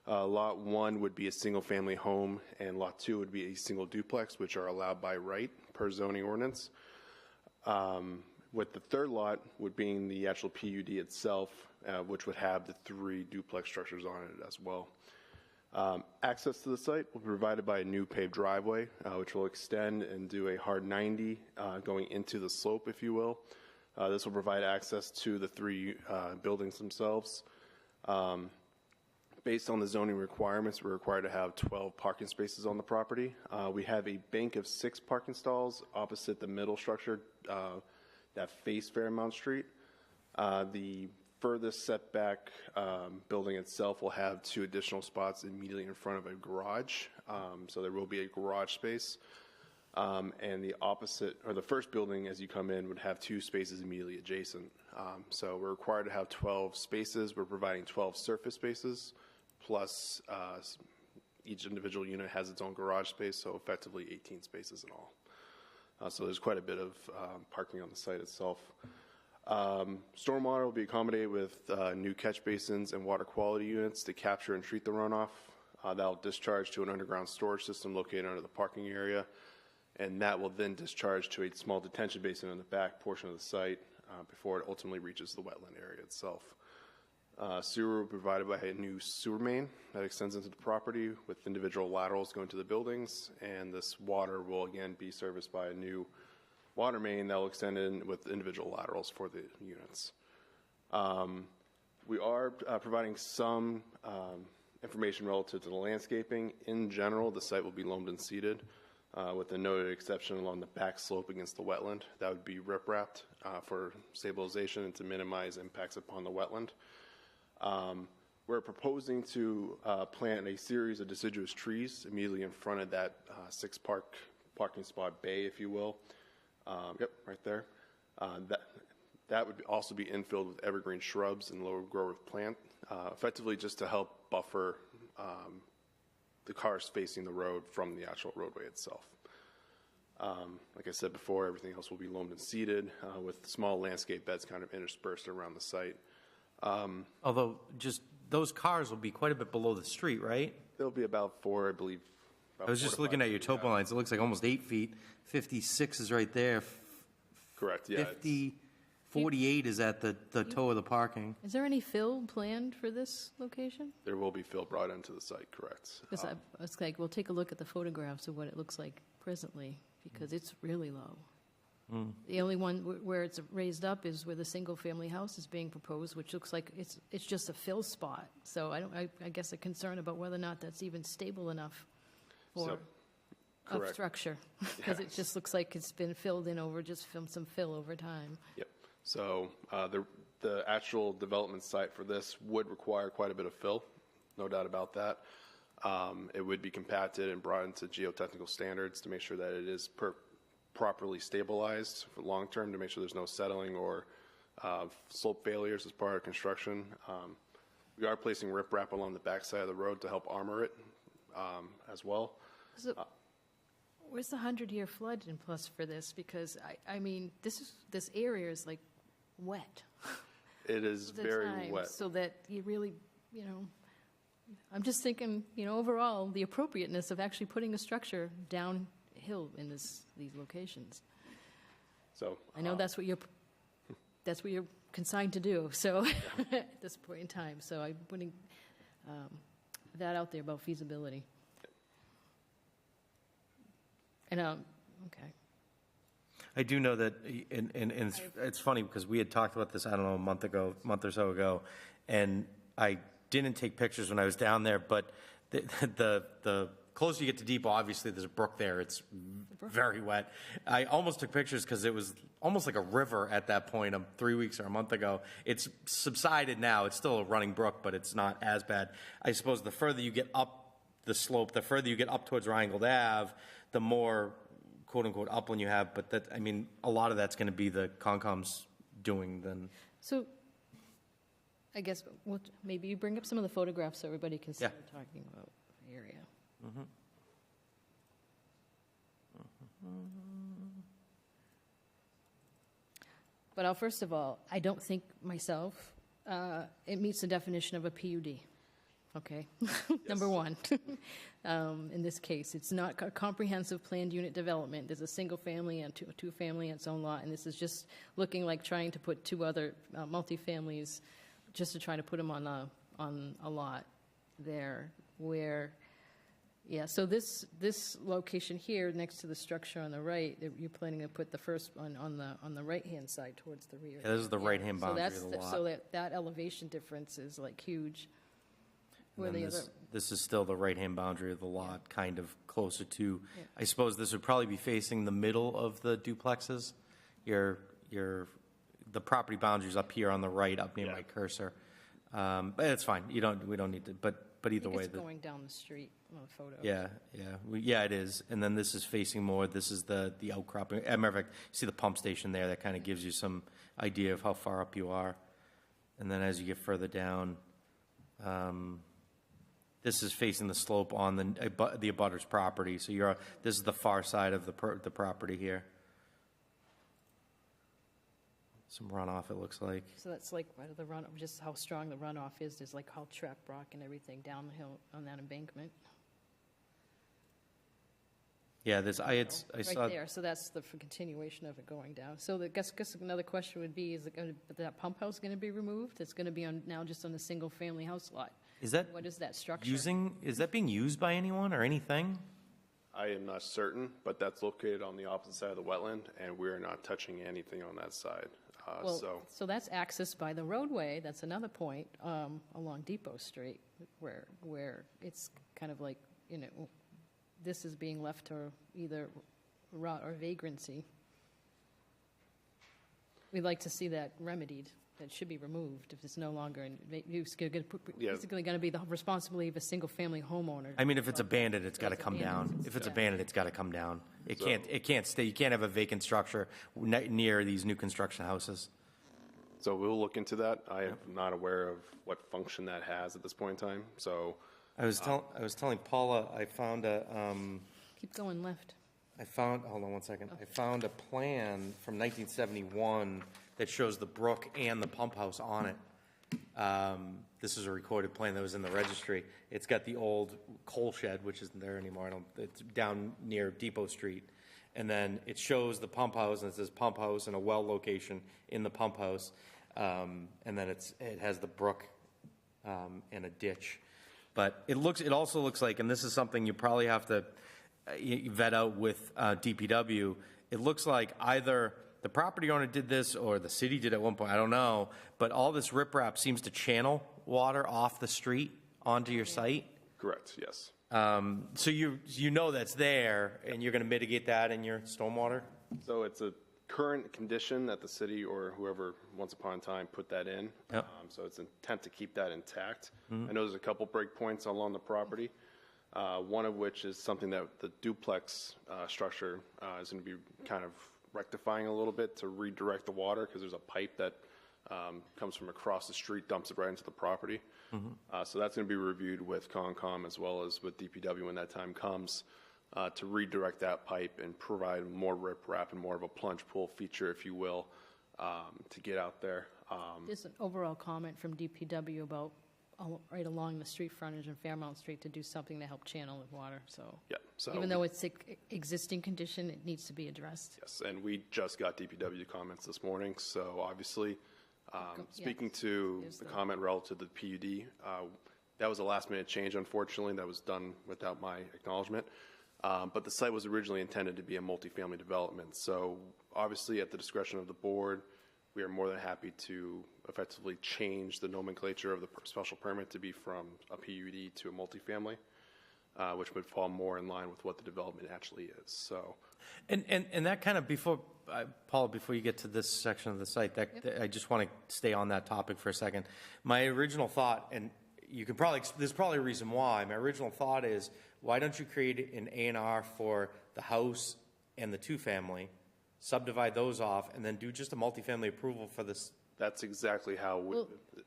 Lot 1 would be a single-family home, and Lot 2 would be a single duplex, which are allowed by right per zoning ordinance. With the third lot would being the actual PUD itself, which would have the 3 duplex structures on it as well. Access to the site will be provided by a new paved driveway, which will extend and do a hard 90 going into the slope, if you will. This will provide access to the 3 buildings themselves. Based on the zoning requirements, we're required to have 12 parking spaces on the property. We have a bank of 6 parking stalls opposite the middle structure that face Fairmount Street. The furthest setback building itself will have 2 additional spots immediately in front of a garage. So there will be a garage space. And the opposite, or the first building as you come in, would have 2 spaces immediately adjacent. So we're required to have 12 spaces. We're providing 12 surface spaces, plus each individual unit has its own garage space, so effectively 18 spaces in all. So there's quite a bit of parking on the site itself. Stormwater will be accommodated with new catch basins and water quality units to capture and treat the runoff. That'll discharge to an underground storage system located under the parking area, and that will then discharge to a small detention basin in the back portion of the site before it ultimately reaches the wetland area itself. Sewer will be provided by a new sewer main that extends into the property with individual laterals going to the buildings, and this water will again be serviced by a new water main that will extend in with individual laterals for the units. We are providing some information relative to the landscaping. In general, the site will be loamed and seeded, with a noted exception along the back slope against the wetland. That would be rip-wrapped for stabilization and to minimize impacts upon the wetland. We're proposing to plant a series of deciduous trees immediately in front of that 6 parking spot bay, if you will. Yep, right there. That would also be infilled with evergreen shrubs and low growth plant, effectively just to help buffer the cars facing the road from the actual roadway itself. Like I said before, everything else will be loamed and seeded with small landscape beds kind of interspersed around the site. Although, just those cars will be quite a bit below the street, right? There'll be about 4, I believe. I was just looking at your topo lines. It looks like almost 8 feet. 56 is right there. Correct, yeah. 48 is at the toe of the parking. Is there any fill planned for this location? There will be fill brought into the site, correct. Because I was like, we'll take a look at the photographs of what it looks like presently, because it's really low. The only one where it's raised up is where the single-family house is being proposed, which looks like it's just a fill spot. So I guess a concern about whether or not that's even stable enough for a correct. structure, because it just looks like it's been filled in over, just from some fill over time. Yep. So the actual development site for this would require quite a bit of fill, no doubt about that. It would be compacted and brought into geotechnical standards to make sure that it is properly stabilized for long term, to make sure there's no settling or slope failures as part of construction. We are placing riprap along the backside of the road to help armor it as well. So, where's the 100-year flood in plus for this? Because, I mean, this area is like wet. It is the very time, wet. So that you really, I'm just thinking, overall, the appropriateness of actually putting a structure downhill in these locations. So I know that's what you're consigned to do, so, at this point in time. So I'm putting that out there about feasibility. And, okay. I do know that, and it's funny because we had talked about this, I don't know, a month or so ago, and I didn't take pictures when I was down there, but the closer you get to Depot, obviously there's a brook there. It's very wet. I almost took pictures because it was almost like a river at that point 3 weeks or a month ago. It's subsided now. It's still a running brook, but it's not as bad. I suppose the further you get up the slope, the further you get up towards Rheingold Ave, the more quote-unquote upland you have, but that, I mean, a lot of that's going to be the Concom's doing then. So I guess maybe you bring up some of the photographs so everybody can see Yeah. what we're talking about the area. But first of all, I don't think myself it meets the definition of a PUD. Okay, number one. In this case, it's not a comprehensive planned unit development. There's a single family and two family on its own lot, and this is just looking like trying to put two other multifamilies, just to try to put them on a lot there. Where, yeah. So this location here, next to the structure on the right, you're planning to put the first one on the right hand side towards the rear. Yeah, this is the right-hand boundary of the lot. So that elevation difference is like huge. Where And the then other. this is still the right-hand boundary of the lot, kind of closer to, Yeah. I suppose this would probably be facing the middle of the duplexes. The property boundary's up here on the right, up near Yeah. my cursor. But it's fine, we don't need to, but either I think way. it's going down the street on the photo. Yeah, it is. And then this is facing more, this is the outcropping. As a matter of fact, you see the pump station there, that kind of gives you some idea of how far up you are. And then as you get further down, this is facing the slope on the abutter's property. So this is the far side of the property here. Some runoff, it looks like. So that's like the run, just how strong the runoff is. There's like all trap rock and everything down the hill on that embankment. Yeah, I Right saw. there. So that's the continuation of it going down. So I guess another question would be: is that pump house going to be removed? It's going to be now just on a single family house lot. Is that What is that structure? is that being used by anyone or anything? I am not certain, but that's located on the opposite side of the wetland, and we're not touching anything on that side. So that's accessed by the roadway. That's another point along Depot Street, where it's kind of like this is being left to either rot or vagrancy. We'd like to see that remedied. That should be removed if it's no longer in use. Basically, going to be the responsibility of a single-family homeowner. I mean, if it's abandoned, it's got to It's come abandoned, down. it's If it's correct. abandoned, it's got to come down. It can't stay. You can't have a vacant structure near these new construction houses. So we'll look into that. I am not aware of what function that has at this point in time. So I was telling Paula, I found Keep going left. hold on one second. I found a plan from 1971 that shows the brook and the pump house on it. This is a recorded plan that was in the registry. It's got the old coal shed, which isn't there anymore. It's down near Depot Street. And then it shows the pump house, and it says pump house and a well location in the pump house. And then it has the brook and a ditch. But it also looks like, and this is something you probably have to vet out with DPW, it looks like either the property owner did this or the city did at one point, I don't know, but all this riprap seems to channel water off the street onto your site. correct, yes. So you know that's there, and you're going to mitigate that in your stormwater? So it's a current condition that the city or whoever once upon a time put that in. Yep. So it's intent to keep that intact. I know there's a couple break points along the property, one of which is something that the duplex structure is going to be kind of rectifying a little bit to redirect the water because there's a pipe that comes from across the street, dumps it right into the property. So that's going to be reviewed with Concom as well as with DPW when that time comes to redirect that pipe and provide more riprap and more of a plunge pool feature, if you will, to get out there. There's an overall comment from DPW about right along the street frontage and Fairmount Street to do something to help channel the water, so. Yeah, so Even though it's existing condition, it needs to be addressed. yes, and we just got DPW comments this morning, so obviously, speaking to There's the the- comment relative to the PUD, that was a last-minute change, unfortunately, that was done without my acknowledgement. But the site was originally intended to be a multifamily development, so obviously, at the discretion of the board, we are more than happy to effectively change the nomenclature of the special permit to be from a PUD to a multifamily, which would fall more in line with what the development actually is, so. And that kind of, Paul, before you get to this section of the site, I just want to stay on that topic for a second. My original thought, and you can probably, there's probably a reason why, my original thought is, why don't you create an A&R for the house and the two-family, subdivide those off, and then do just a multifamily approval for this? That's exactly how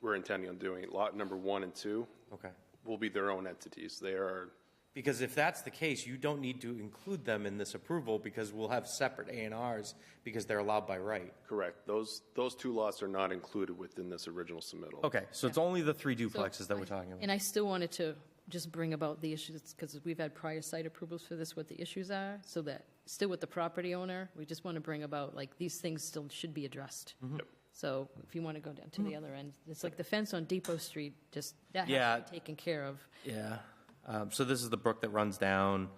we're intending on doing it. Lot number 1 and 2 Okay. will be their own entities. They are, Because if that's the case, you don't need to include them in this approval because we'll have separate A&Rs because they're allowed by right. correct. Those 2 lots are not included within this original submittal. Okay, so it's only the 3 So duplexes that we're talking about. And I still wanted to just bring about the issues, because we've had prior site approvals for this, what the issues are, so that, still with the property owner, we just want to bring about, like, these things still should be addressed. Mm-hmm. Yep. So if you want to go down to the other end, it's like the fence on Depot Street, just, that Yeah. has to be taken care of. Yeah. So this is the brook that runs down.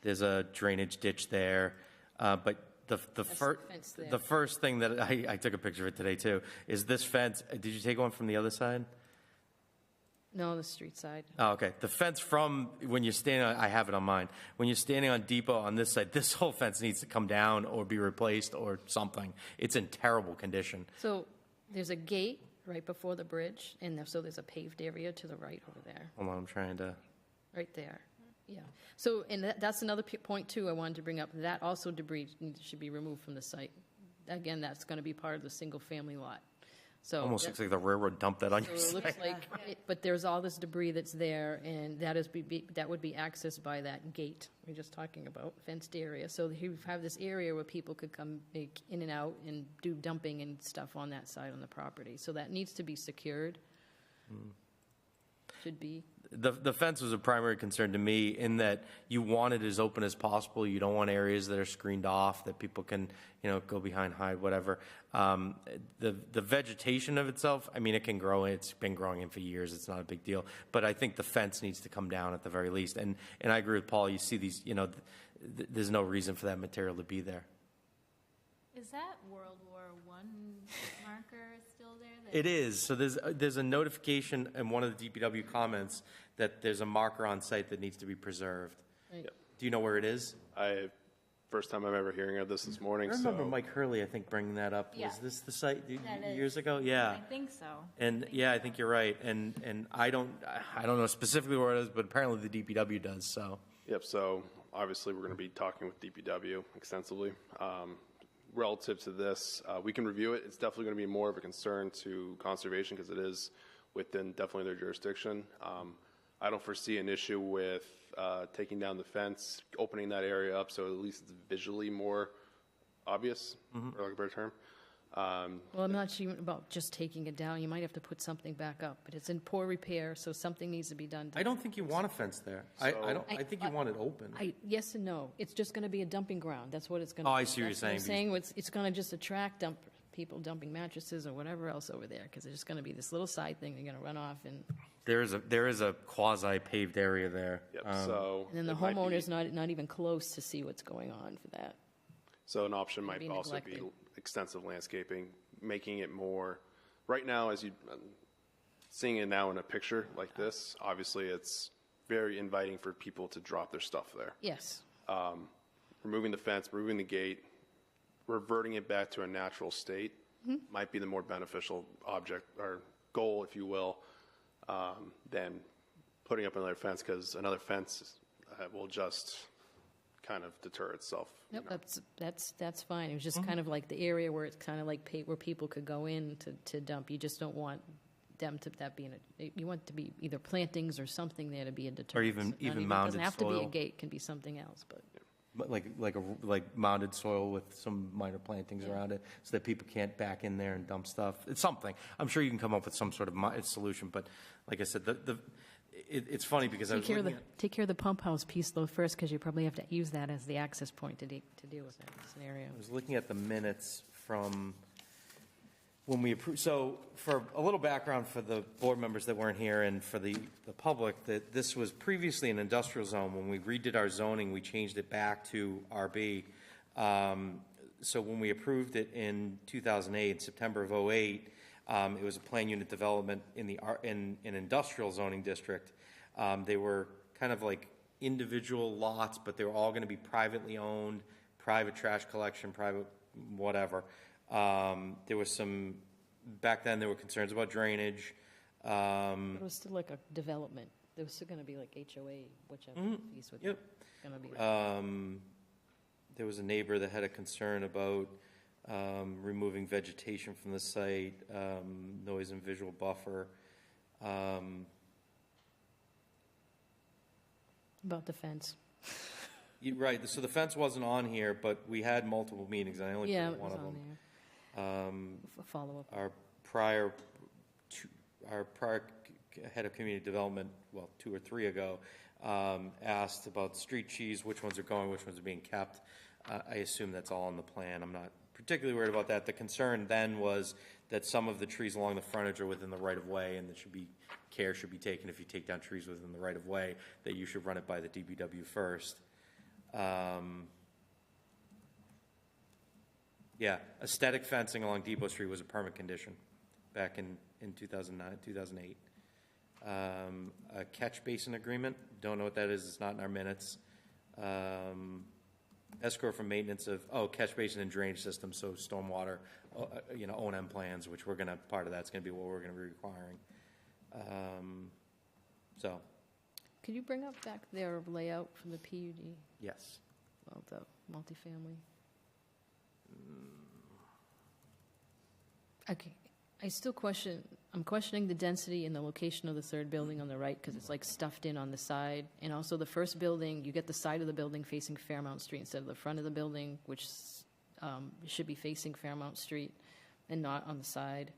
There's a drainage ditch there. But the fence there. the first thing that I took a picture of it today too is this fence. Did you take one from the other side? No, the street side. Oh, okay. The fence from when you're standing on, I have it on mine. When you're standing on Depot on this side, this whole fence needs to come down or be replaced or something. It's in terrible condition. So there's a gate right before the bridge, and so there's a paved area to the right over there. Hold on, I'm trying to. Right there, yeah. So, and that's another point, too, I wanted to bring up. That also debris should be removed from the site. Again, that's going to be part of the single-family lot. So Almost that- looks like the railroad dumped that on so your it side. looks like, but there's all this debris that's there, and that would be accessed by that gate we're just talking about, fenced area. So you have this area where people could come make in and out and do dumping and stuff on that side on the property. So that needs to be secured. Should be. The fence was a primary concern to me in that you want it as open as possible. You don't want areas that are screened off that people can, go behind, hide, whatever. The vegetation of itself, I mean, it can grow. It's been growing in for years. It's not a big deal. But I think the fence needs to come down at the very least. And I agree with Paul. You see these, there's no reason for that material to be there. Is that World War I marker still there? That- It is. So there's a notification in one of the DPW comments that there's a marker on site that needs to be preserved. Right. Do you know where it is? First time I'm ever hearing of this morning, I remember so. Mike Hurley, I think, bringing that up. Yeah. Was this the site That is. years ago? Yeah. I think so. And yeah, I think you're right. And I don't know specifically where it is, but apparently the DPW does. So Yep, so obviously we're going to be talking with DPW extensively. Relative to this, we can review it. It's definitely going to be more of a concern to conservation because it is within definitely their jurisdiction. I don't foresee an issue with taking down the fence, opening that area up so at least it's visually more obvious, for lack of a better term. Well, I'm not sure about just taking it down. You might have to put something back up, but it's in poor repair, so something needs to be done. I don't think you want a fence there. I think you want it open. Yes and no. It's just going to be a dumping ground. That's what it's going to be. Oh, I see what you're That's I'm saying. saying it's going to just attract people dumping mattresses or whatever else over there, because it's just going to be this little side thing. They're going to run off, and There is a quasi paved area there. Yep, so. then the it might be- homeowner's not even close to see what's going on for that. So an option might be also be neglected. extensive landscaping, making it more, right now, as you, seeing it now in a picture like this, obviously it's very inviting for people to drop their stuff there. Yes. Removing the fence, removing the gate, reverting it back to a natural state might be the more beneficial object or goal, if you will, than putting up another fence, because another fence will just kind of deter itself. you Nope, know. that's fine. It was just kind of like the area where it's kind of like where people could go in to dump. You just don't want them to, that being you want it to be either plantings or something there to be a deterrent. even- Not even It mounded doesn't have to be a soil. gate, it can be something else, but. But like mounded soil with some minor plantings around it, so that people can't back in there and dump stuff. It's something. I'm sure you can come up with some sort of solution, but like I said, it's funny because I was looking at. Take care of the pump house piece though first, because you probably have to use that as the access point to deal with that scenario. I was looking at the minutes from when we approved, so for a little background for the board members that weren't here and for the public, that this was previously an industrial zone. When we redid our zoning, we changed it back to RB. So when we approved it in 2008, September of '08, it was a plan unit development in an industrial zoning district. They were kind of like individual lots, but they were all going to be privately owned, private trash collection, private whatever. There was back then there were concerns about drainage. But it was still like a development. There was still going to be like HOA, whichever piece was Yep. going to be. There was a neighbor that had a concern about removing vegetation from the site, noise and visual buffer. About the fence. Right, so the fence wasn't on here, but we had multiple meetings, and I only Yeah, put it one was of on them. there. Follow-up. Our prior head of community development, well, 2 or 3 ago, asked about street trees, which ones are going, which ones are being kept. I assume that's all on the plan. I'm not particularly worried about that. The concern then was that some of the trees along the frontage are within the right-of-way, and care should be taken if you take down trees within the right-of-way, that you should run it by the DPW first. Yeah, aesthetic fencing along Depot Street was a permit condition back in 2009, 2008. A catch basin agreement, don't know what that is, it's not in our minutes. Escrow for maintenance of, catch basin and drainage system, so stormwater, O&M plans, which part of that's gonna be what we're gonna be requiring. So, Could you bring up back their layout from the PUD, yes. well, the multifamily? Okay, I'm questioning the density and the location of the third building on the right, because it's like stuffed in on the side. And also the first building, you get the side of the building facing Fairmount Street instead of the front of the building, which should be facing Fairmount Street and not on the side.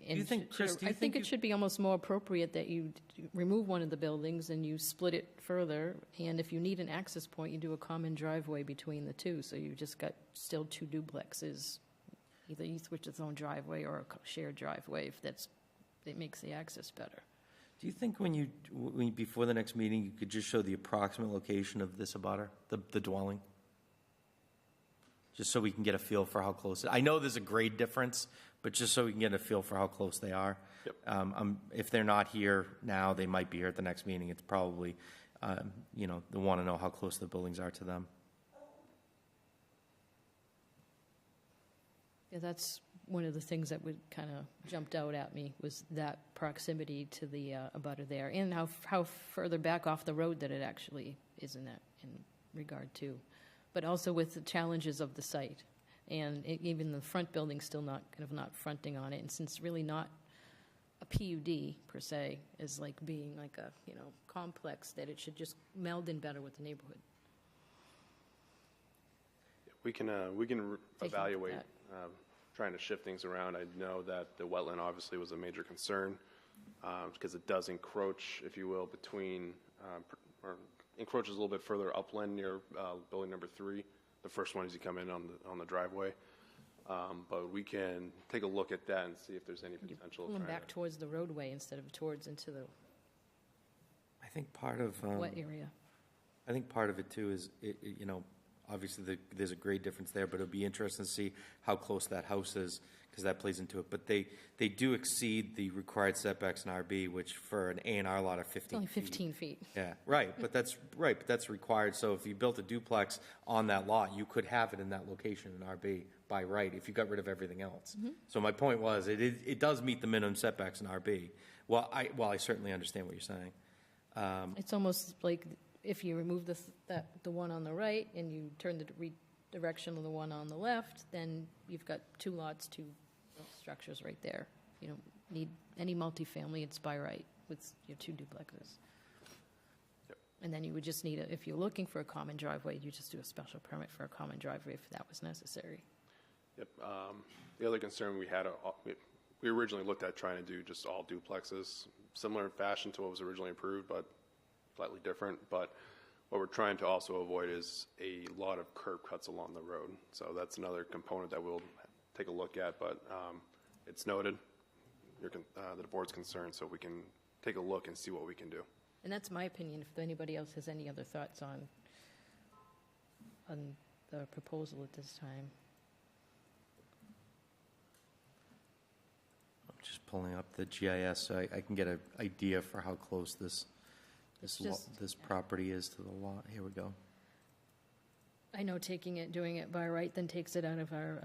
And you think, Chris, do you I think think it should be almost more appropriate that you remove one of the buildings and you split it further, and if you need an access point, you do a common driveway between the two, so you've just got still 2 duplexes. Either you switch its own driveway or a shared driveway, if it makes the access better. Do you think when before the next meeting, you could just show the approximate location of this abutter, the dwelling? Just so we can get a feel for how close, I know there's a grade difference, but just so we can get a feel for how close they are. Yep. If they're not here now, they might be here at the next meeting. It's probably, they want to know how close the buildings are to them. Yeah, that's one of the things that would kind of jumped out at me, was that proximity to the abutter there, and how further back off the road that it actually is in regard to, but also with the challenges of the site, and even the front building still not fronting on it, and since really not a PUD per se, is like being like a complex, that it should just meld in better with the neighborhood. We can Take a look at evaluate that. trying to shift things around. I know that the wetland obviously was a major concern because it does encroach, if you will, or encroaches a little bit further upland near building number 3. The first one as you come in on the driveway. But we can take a look at that and see if there's any potential. Pull them trying back to- towards the roadway instead of towards into the I think part of, wet area. I think part of it too is, obviously there's a grade difference there, but it'll be interesting to see how close that house is, because that plays into it. But they do exceed the required setbacks in RB, which for an A&R lot are 15 It's only feet. 15 feet. Yeah, right, but that's required. So if you built a duplex on that lot, you could have it in that location in RB by right if you got rid of everything else. So my point was, it does meet the minimum setbacks in RB. Well, I certainly understand what you're saying. It's almost like if you remove the one on the right and you turn the redirection of the one on the left, then you've got 2 lots, 2 structures right there. You don't need any multifamily, it's by right with your 2 duplexes. Yep. And then you would just need, if you're looking for a common driveway, you just do a special permit for a common driveway if that was necessary. Yep. The other concern we had, we originally looked at trying to do just all duplexes, similar in fashion to what was originally approved, but slightly different. But what we're trying to also avoid is a lot of curb cuts along the road. So that's another component that we'll take a look at, but it's noted, the board's concerned, so we can take a look and see what we can do. And that's my opinion. If anybody else has any other thoughts on the proposal at this time. I'm just pulling up the GIS so I can get an idea for how close this property is to the lot. Here we go. I know doing it by right then takes it out of our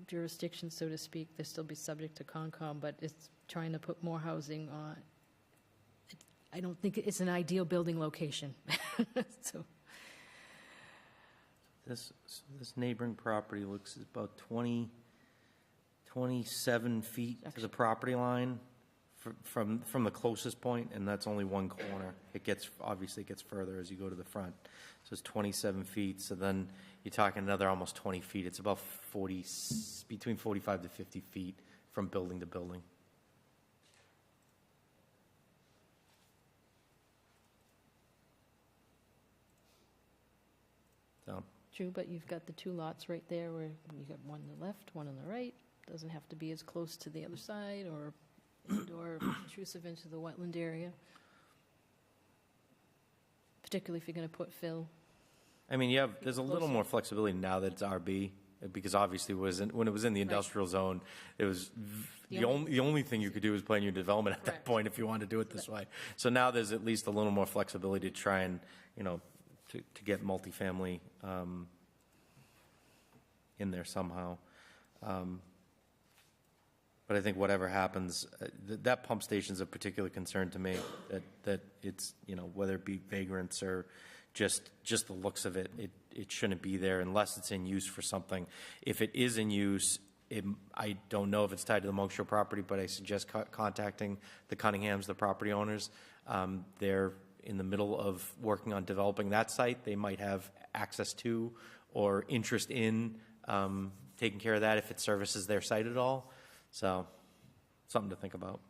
jurisdiction, so to speak. They'll still be subject to Concom, but it's trying to put more housing on. I don't think it's an ideal building location. So This neighboring property looks about 27 feet to the property line from the closest point, and that's only one corner. Obviously it gets further as you go to the front. So it's 27 feet, so then you're talking another almost 20 feet. It's about between 45 to 50 feet from building to building. So, true, but you've got the 2 lots right there where you got one on the left, one on the right. Doesn't have to be as close to the other side or intrusive into the wetland area. Particularly if you're going to put fill. I mean, there's a little more flexibility now that it's RB, because obviously when it was in the industrial zone, it was the only thing you could do was plan your development at that point if you wanted to do it this way. So now there's at least a little more flexibility to try and, to get multifamily in there somehow. But I think whatever happens, that pump station's a particular concern to me, that it's, whether it be vagrants or just the looks of it, it shouldn't be there unless it's in use for something. If it is in use, I don't know if it's tied to the Monkshore property, but I suggest contacting the Cunninghams, the property owners. They're in the middle of working on developing that site. They might have access to or interest in taking care of that if it services their site at all. So, something to think about.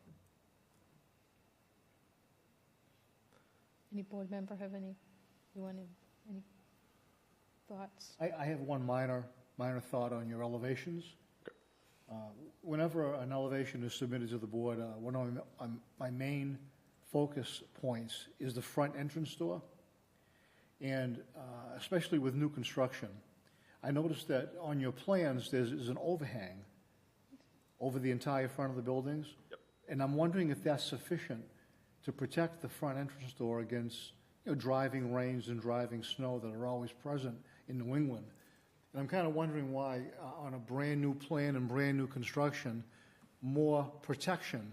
Any board member have any thoughts? I have one minor thought on your elevations. Whenever an elevation is submitted to the board, one of my main focus points is the front entrance door. And especially with new construction, I noticed that on your plans, there's an overhang over the entire front of the buildings. Yep. And I'm wondering if that's sufficient to protect the front entrance door against driving rains and driving snow that are always present in New England. And I'm kind of wondering why on a brand new plan and brand new construction, more protection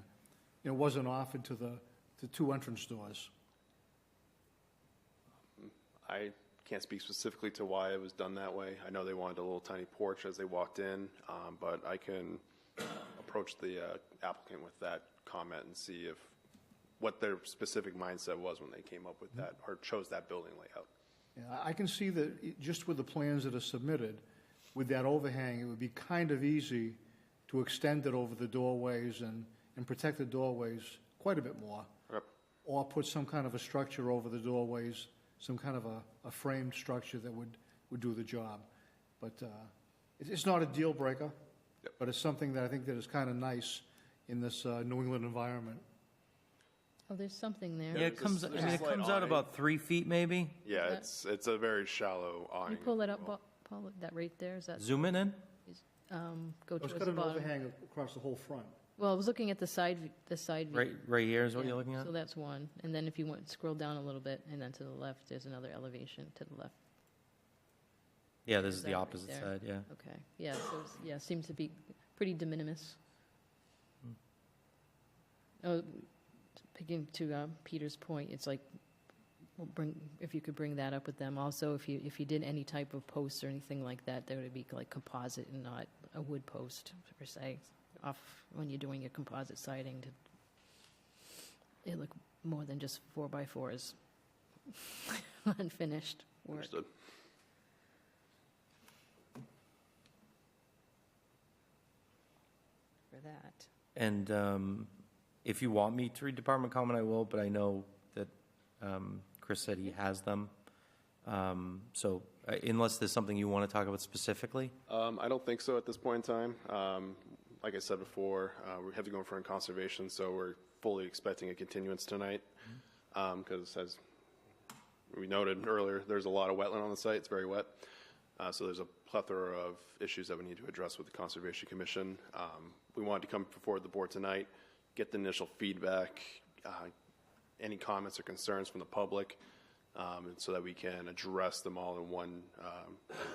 wasn't offered to the 2 entrance doors. I can't speak specifically to why it was done that way. I know they wanted a little tiny porch as they walked in, but I can approach the applicant with that comment and see what their specific mindset was when they came up with that or chose that building layout. Yeah, I can see that just with the plans that are submitted, with that overhang, it would be kind of easy to extend it over the doorways and protect the doorways quite a bit more. Yep. Or put some kind of a structure over the doorways, some kind of a framed structure that would do the job. But it's not a deal breaker, Yep. but it's something that I think that is kind of nice in this New England environment. Oh, there's something there. Yeah, it comes there's a slight out awning. about 3 feet maybe. Yeah, Okay. it's a very shallow Can awning. you pull it up, Paul, that right there? Is that, Zoom it in. go It's towards got the an bottom? overhang across the whole front. Well, I was looking at the side view. Right here is what Yeah, you're looking at? So that's one. And then if you scroll down a little bit, and then to the left, there's another elevation to the left. Yeah, this Is is that the right opposite there? side, yeah. Okay, yeah, so seems to be pretty de minimis. Oh, picking to Peter's point, it's like if you could bring that up with them. Also, if you did any type of posts or anything like that, that would be like composite and not a wood post per se, off when you're doing your composite siding to it look more than just 4x4s unfinished work. Understood. For that. And if you want me to read department comment, I will, but I know that Chris said he has them. So unless there's something you want to talk about specifically? I don't think so at this point in time. Like I said before, we have to go in front of conservation, so we're fully expecting a continuance tonight. Because as we noted earlier, there's a lot of wetland on the site. It's very wet. So there's a plethora of issues that we need to address with the Conservation Commission. We wanted to come before the board tonight, get the initial feedback, any comments or concerns from the public, and so that we can address them all in one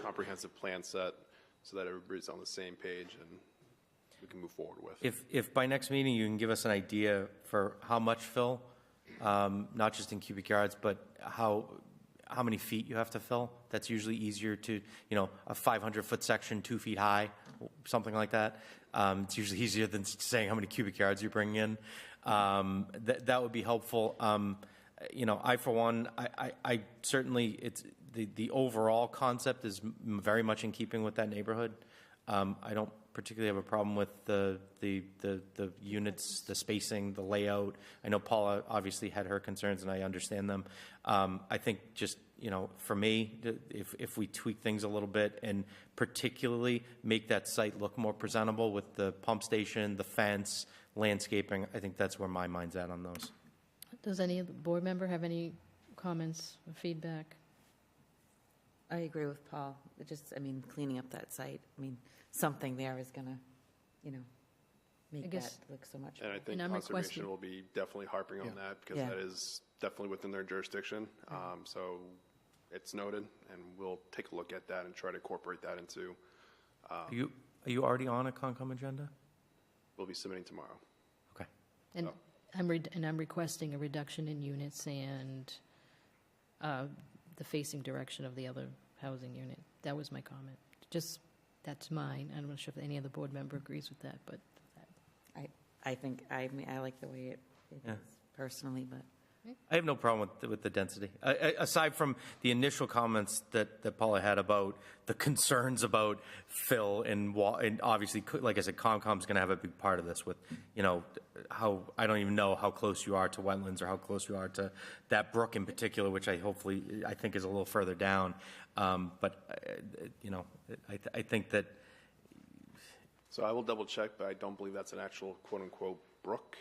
comprehensive plan set so that everybody's on the same page and we can move forward with. If by next meeting you can give us an idea for how much fill, not just in cubic yards, but how many feet you have to fill, that's usually easier to, a 500-foot section, 2 feet high, something like that. It's usually easier than saying how many cubic yards you bring in. That would be helpful. I, for one, I certainly, it's the overall concept is very much in keeping with that neighborhood. I don't particularly have a problem with the units, the spacing, the layout. I know Paula obviously had her concerns, and I understand them. I think just, for me, if we tweak things a little bit and particularly make that site look more presentable with the pump station, the fence, landscaping, I think that's where my mind's at on those. Does any board member have any comments or feedback? I agree with Paul. Cleaning up that site, something there is going to, make that look so much And I better. think And I'm conservation requesting- will be definitely harping on that because Yeah. that is definitely within their jurisdiction. So it's noted, and we'll take a look at that and try to incorporate that into, Are you already on a Concom agenda? we'll be submitting tomorrow. Okay. And I'm requesting a reduction in units and the facing direction of the other housing unit. That was my comment. Just, that's mine. I'm not sure if any other board member agrees with that, but I think, I like the way it Yeah. is personally, but I have no problem with the density. Aside from the initial comments that Paula had about the concerns about fill and obviously, like I said, Concom's going to have a big part of this with, how, I don't even know how close you are to wetlands or how close you are to that brook in particular, which I think is a little further down. But I think that, So I will double check, but I don't believe that's an actual quote-unquote brook.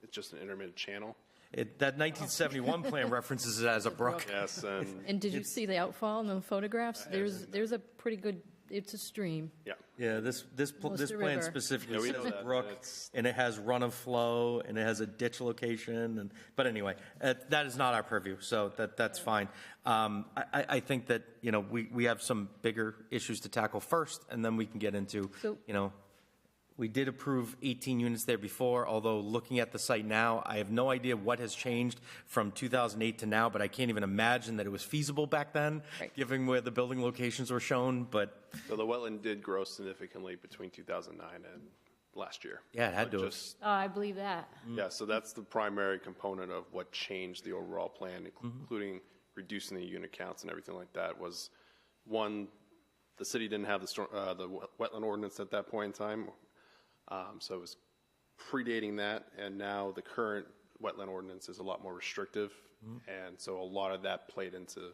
It's just an intermittent channel. that 1971 plan references it as a brook. Yes, and And did you see the outfall in the photographs? There's a pretty good, it's a stream. yeah. Yeah, this Almost a plan river. specifically Yeah, we says know a that. brook, It's- and it has run of flow, and it has a ditch location, but anyway, that is not our purview, so that's fine. I think that, we have some bigger issues to tackle first, and then we can get into, So- we did approve 18 units there before, although looking at the site now, I have no idea what has changed from 2008 to now, but I can't even imagine that it was feasible back then, Right. given where the building locations were shown, but So the wetland did grow significantly between 2009 and last year. yeah, it had to have. Just- Oh, I believe that. Yeah, so that's the primary component of what changed the overall plan, including reducing the unit counts and everything like that, was, one, the city didn't have the wetland ordinance at that point in time, so it was predating that, and now the current wetland ordinance is a lot more restrictive, and so a lot of that played into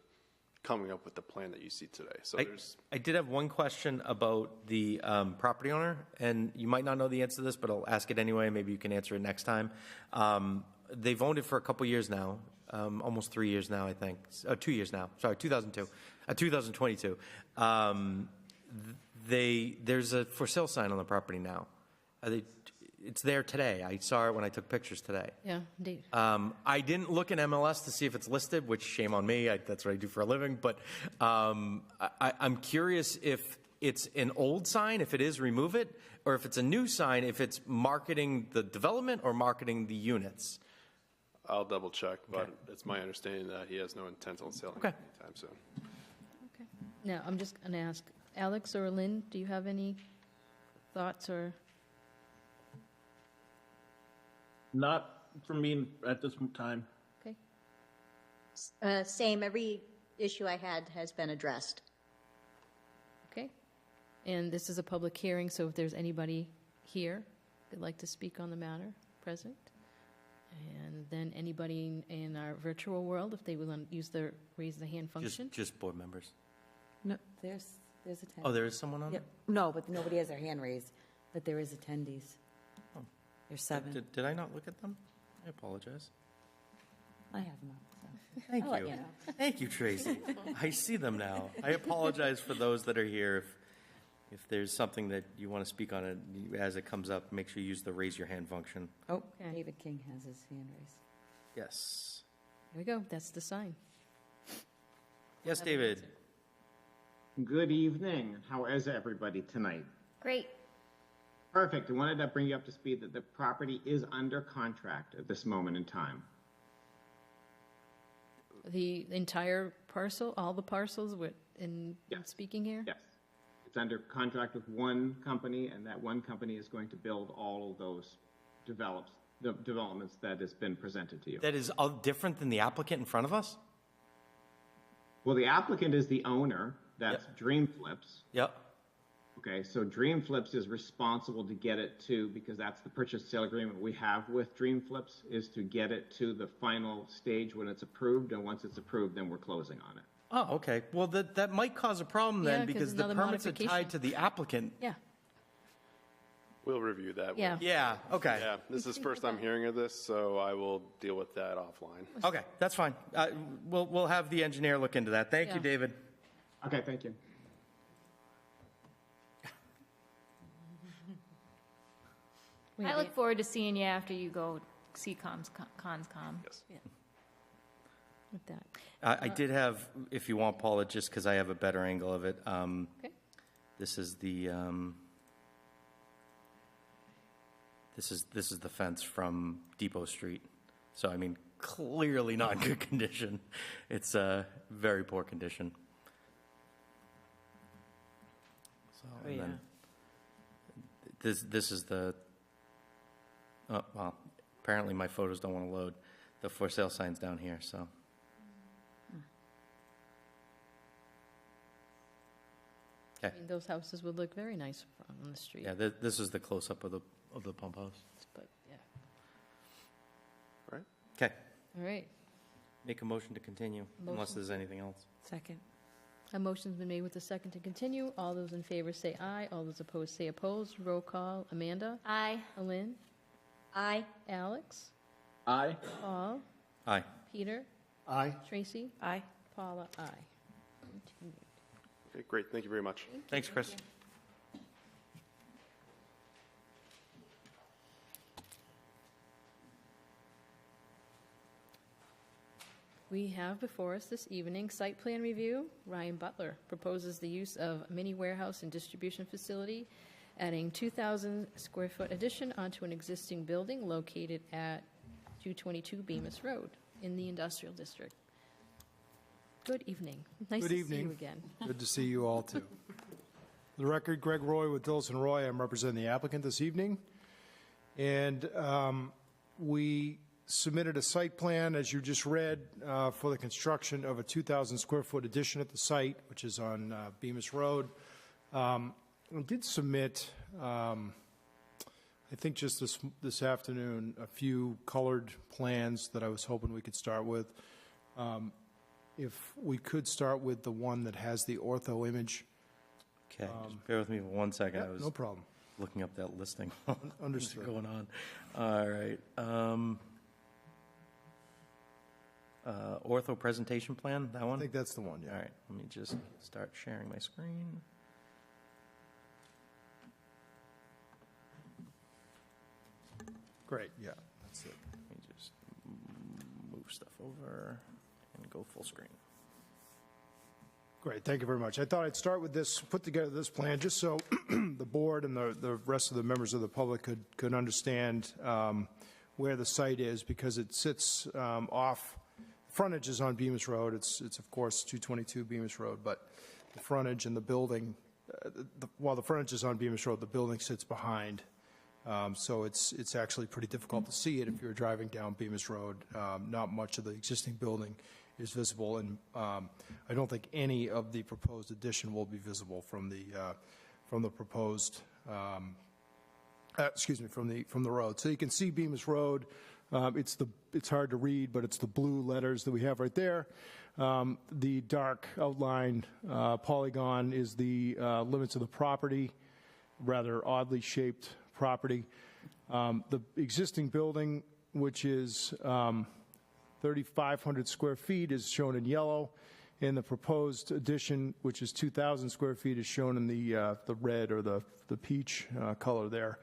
coming up with the plan that you see today. So there's, I did have one question about the property owner, and you might not know the answer to this, but I'll ask it anyway. Maybe you can answer it next time. They've owned it for a couple years now, almost 3 years now, I think. 2 years now. Sorry, 2022. There's a for sale sign on the property now. It's there today. I saw it when I took pictures today. Yeah, indeed. I didn't look in MLS to see if it's listed, which shame on me. That's what I do for a living. But I'm curious if it's an old sign, if it is, remove it, or if it's a new sign, if it's marketing the development or marketing the units. I'll double check, but it's my understanding that he has no intent on selling Okay. anytime soon. Okay. Now, I'm just going to ask, Alex or Lynn, do you have any thoughts or? Not for me at this time. Okay. Same, every issue I had has been addressed. Okay. And this is a public hearing, so if there's anybody here that'd like to speak on the matter, present. And then anybody in our virtual world, if they will use the raise the hand function. Just board members. No, there's attendees. Oh, there is someone on Yep. there? No, but nobody has their hand raised, but there is attendees. Oh. There's 7. Did I not look at them? I apologize. I have them up, so. Thank I'll let you. you know. Thank you, Tracy. I see them now. I apologize for those that are here. If there's something that you want to speak on it, as it comes up, make sure you use the raise your hand function. Oh, Okay. David King has his hand raised. Yes. Here we go. That's the sign. Yes, David. Good evening. How is everybody tonight? Great. Perfect. I wanted to bring you up to speed that the property is under contract at this moment in time. The entire parcel, all the parcels in Yes. speaking here? Yes. It's under contract with one company, and that one company is going to build all of those developments that has been presented to you. That is different than the applicant in front of us? Well, the applicant is the owner. That's Dream Flips. Yep. Okay, so Dream Flips is responsible to get it to, because that's the purchase sale agreement we have with Dream Flips, is to get it to the final stage when it's approved, and once it's approved, then we're closing on it. Oh, okay. Well, that might cause a problem then, Yeah, 'cause because the another permits are modification. tied to the applicant. Yeah. We'll review that. Yeah. Yeah, okay. Yeah, this is first I'm hearing of this, so I will deal with that offline. Okay, that's fine. We'll have the engineer look into that. Thank Yeah. you, David. Okay, thank you. I look forward to seeing you after you go see ConsCom. Yes. With that. I did have, if you want, Paula, just because I have a better angle of it. Okay. This is the this is the fence from Depot Street. So I mean, clearly not in good condition. It's very poor condition. So Oh, and yeah. then this is the. Oh, well, apparently my photos don't want to load. The for sale sign's down here, so. I mean, those houses would look very nice on the street. Yeah, this is the close-up of the pump house. But, yeah. Right? Okay, All right. make a motion to continue, unless Motion. there's anything else. Second. A motion's been made with a second to continue. All those in favor say aye. All those opposed say opposed. Roll call. Amanda? Aye. Lynn? Aye. Alex? Aye. Paul? Aye. Peter? Aye. Tracy? Aye. Paula? Aye. Continued. Okay, great. Thank you very much. Thanks, Chris. We have before us this evening site plan review. Ryan Butler proposes the use of mini warehouse and distribution facility, adding 2,000 square foot addition onto an existing building located at 222 Bemis Road in the industrial district. Good evening. Nice Good to see evening. you again. Good to see you all, too. For the record, Greg Roy with Dilson Roy. I'm representing the applicant this evening. And we submitted a site plan, as you just read, for the construction of a 2,000 square foot addition at the site, which is on Bemis Road. We did submit, I think just this afternoon, a few colored plans that I was hoping we could start with. If we could start with the one that has the ortho image. Okay, just bear with me for 1 second. Yeah, I was no problem. looking up that listing. Understood. What's going on? All right. Ortho presentation plan, that I one? think that's the one, All yeah. right, let me just start sharing my screen. Great, yeah, that's it. Let me just move stuff over and go full screen. Great, thank you very much. I thought I'd start with this, put together this plan, just so the board and the rest of the members of the public could understand where the site is because it sits off, frontage is on Bemis Road. It's of course 222 Bemis Road, but the frontage and the building, while the frontage is on Bemis Road, the building sits behind. So it's actually pretty difficult to see it if you're driving down Bemis Road. Not much of the existing building is visible, and I don't think any of the proposed addition will be visible from the proposed, from the road. So you can see Bemis Road. It's hard to read, but it's the blue letters that we have right there. The dark outline polygon is the limits of the property, rather oddly shaped property. The existing building, which is 3,500 square feet, is shown in yellow, and the proposed addition, which is 2,000 square feet, is shown in the red or the peach color there.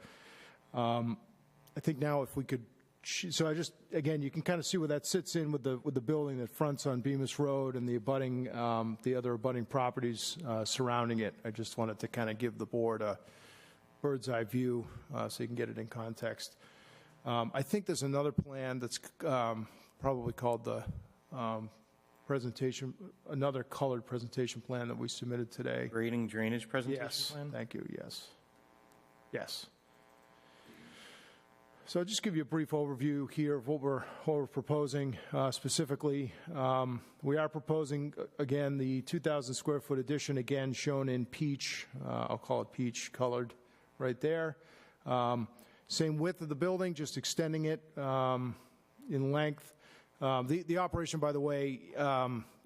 I think now if we could, so I just, again, you can kind of see where that sits in with the building that fronts on Bemis Road and the abutting, the other abutting properties surrounding it. I just wanted to kind of give the board a bird's eye view so you can get it in context. I think there's another plan that's probably called the presentation, another colored presentation plan that we submitted today. Grading drainage presentation plan? Yes, thank you, yes. Yes. So I'll just give you a brief overview here of what we're proposing specifically. We are proposing, again, the 2,000 square foot addition, again, shown in peach. I'll call it peach colored right there. Same width of the building, just extending it in length. The operation, by the way,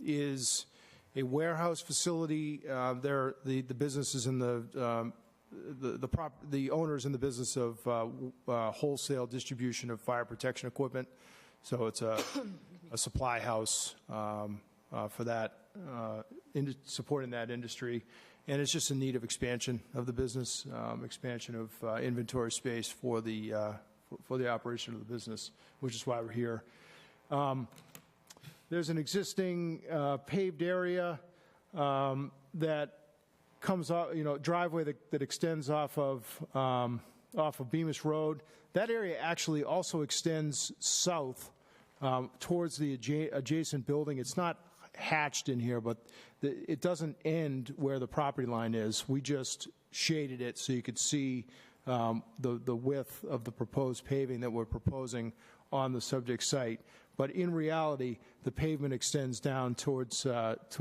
is a warehouse facility. The business is in the owners in the business of wholesale distribution of fire protection equipment. So it's a supply house for that, supporting that industry. And it's just in need of expansion of the business, expansion of inventory space for the operation of the business, which is why we're here. There's an existing paved area that comes off, driveway that extends off of Bemis Road. That area actually also extends south towards the adjacent building. It's not hatched in here, but it doesn't end where the property line is. We just shaded it so you could see the width of the proposed paving that we're proposing on the subject site. But in reality, the pavement extends down towards,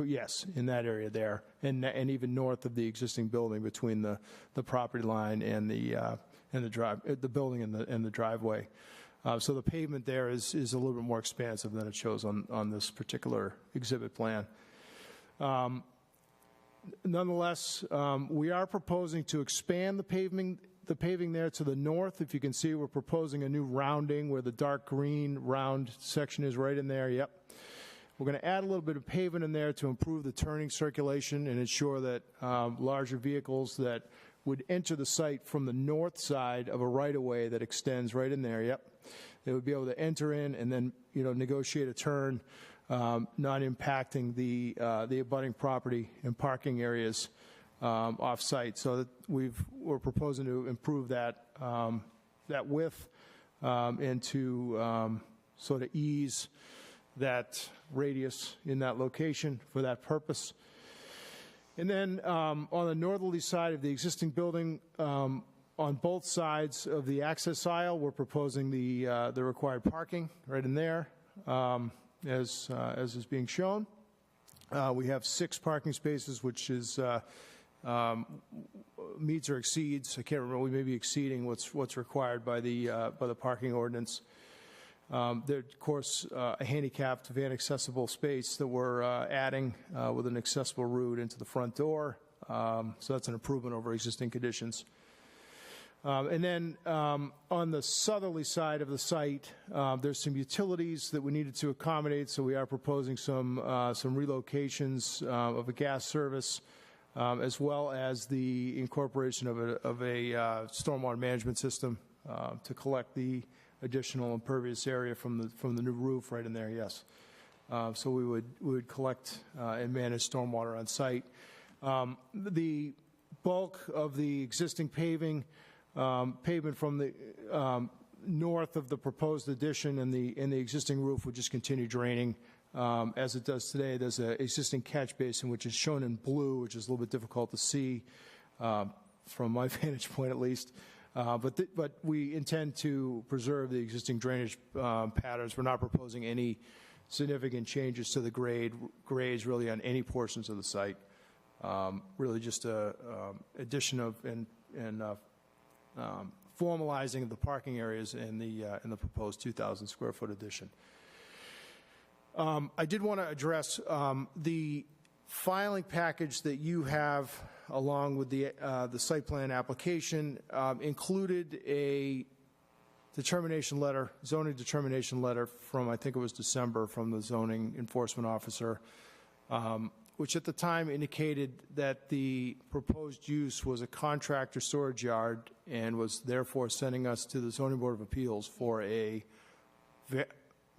yes, in that area there, and even north of the existing building between the property line and the building and the driveway. So the pavement there is a little bit more expansive than it shows on this particular exhibit plan. Nonetheless, we are proposing to expand the paving there to the north. If you can see, we're proposing a new rounding where the dark green round section is right in there. Yep. We're going to add a little bit of pavement in there to improve the turning circulation and ensure that larger vehicles that would enter the site from the north side of a right-of-way that extends right in there, yep, they would be able to enter in and then negotiate a turn, not impacting the abutting property and parking areas off-site. So that we're proposing to improve that width and to sort of ease that radius in that location for that purpose. And then on the northerly side of the existing building, on both sides of the access aisle, we're proposing the required parking right in there, as is being shown. We have 6 parking spaces, which is meets or exceeds. I can't remember. We may be exceeding what's required by the parking ordinance. There, of course, a handicapped van accessible space that we're adding with an accessible route into the front door. So that's an improvement over existing conditions. And then on the southerly side of the site, there's some utilities that we needed to accommodate. So we are proposing some relocations of a gas service, as well as the incorporation of a stormwater management system to collect the additional impervious area from the new roof right in there. Yes, so we would collect and manage stormwater on site. The bulk of the existing pavement from the north of the proposed addition, and the existing roof would just continue draining as it does today. There's an existing catch basin, which is shown in blue, which is a little bit difficult to see from my vantage point at least. But we intend to preserve the existing drainage patterns. We're not proposing any significant changes to the grades really on any portions of the site. Really just a addition of and formalizing the parking areas in the proposed 2,000 square foot addition. I did want to address the filing package that you have along with the site plan application included a determination letter, zoning determination letter from, I think it was December, from the zoning enforcement officer, which at the time indicated that the proposed use was a contractor storage yard and was therefore sending us to the Zoning Board of Appeals for a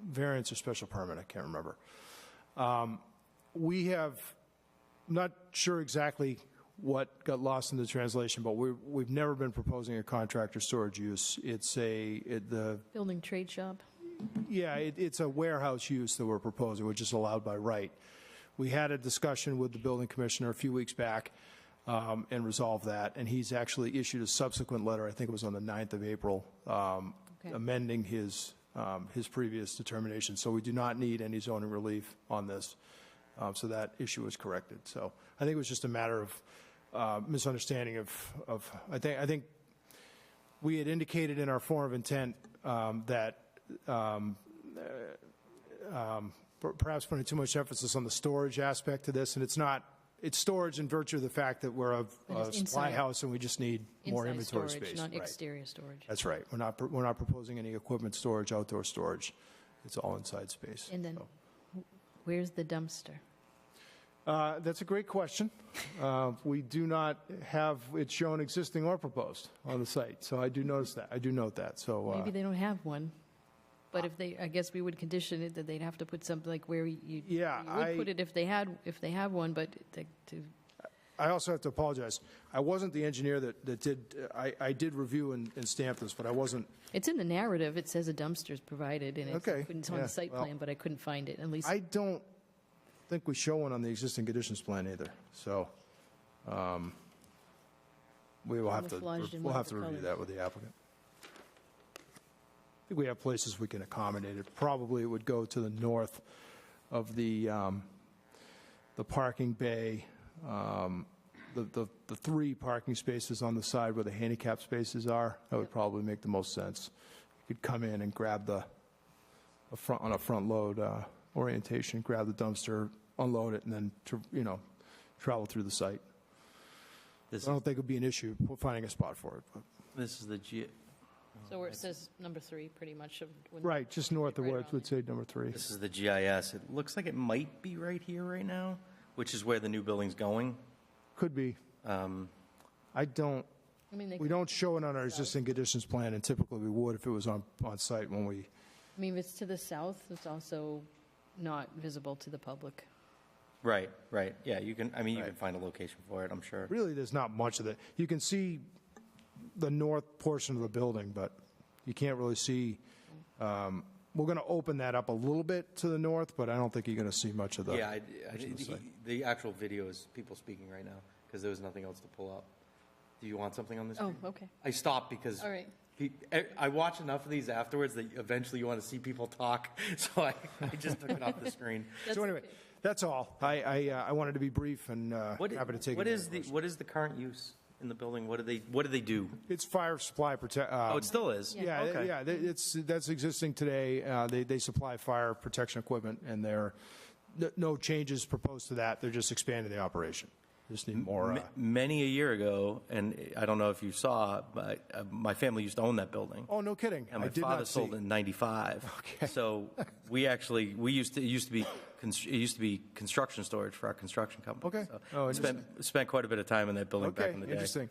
variance or special permit. I can't remember. We have, not sure exactly what got lost in the translation, but we've never been proposing a contractor storage use. It's the Building trade shop. yeah, it's a warehouse use that we're proposing, which is allowed by right. We had a discussion with the building commissioner a few weeks back and resolved that, and he's actually issued a subsequent letter, I think it was on the 9th of April, amending his previous determination. So we do not need any zoning relief on this. So that issue was corrected. So I think it was just a matter of misunderstanding of I think we had indicated in our form of intent that perhaps putting too much emphasis on the storage aspect to this, and it's storage in virtue of the fact that we're a supply house and we just need more inventory storage, space. not Right. exterior storage. That's right. We're not proposing any equipment storage, outdoor storage. It's all inside space. And then, So. where's the dumpster? That's a great question. We do not have it shown existing or proposed on the site, so I do notice that. I do note that. So Maybe they don't have one. But if they, I guess we would condition it that they'd have to put something like where you would put it if they have one, but to I also have to apologize. I wasn't the engineer that did. I did review and stamp this, but I wasn't. It's in the narrative. It says a dumpster is provided, and it's on yeah, the site well, plan, but I couldn't find it. At least I don't think we show one on the existing conditions plan either. So we will have to Camouflaged in we'll one have of to the review colors. that with the applicant. I think we have places we can accommodate it. Probably it would go to the north of the parking bay, the 3 parking spaces on the side where the handicap spaces are. That would probably make the most sense. You could come in and grab on a front load orientation, grab the dumpster, unload it, and then travel through the site. I don't think it would be an issue finding a spot for it. But. This is the so where it says number 3, pretty much. Right, just north of right where it around would say number 3. This is the GIS. It looks like it might be right here right now, which is where the new building's going. Could be. I don't. I mean, We don't show it on our existing conditions plan, and typically we would if it was on site when we. I mean, if it's to the south, it's also not visible to the public. Right. Yeah, you can. I mean, you can find a location for it, I'm sure. Really, there's not much of it. You can see the north portion of the building, but you can't really see. We're going to open that up a little bit to the north, but I don't think you're going to see much of the. Yeah, the actual video is people speaking right now because there was nothing else to pull up. Do you want something on this? Oh, okay. I stopped because All right. I watch enough of these afterwards that eventually you want to see people talk, so I just took it off the screen. So anyway, that's all. I wanted to be brief and happy to take. What is the current use in the building? What do they do? It's fire supply protection. Oh, it still is. Yeah, Okay. yeah. That's existing today. They supply fire protection equipment, and there are no changes proposed to that. They're just expanding the operation. Just need more. Many a year ago, and I don't know if you saw, but my family used to own that building. Oh, no kidding! And my father sold it in '95. Okay. So it used to be construction storage for our construction company. Okay. So Oh, spent quite a bit of time in that building back Okay, in the day. interesting.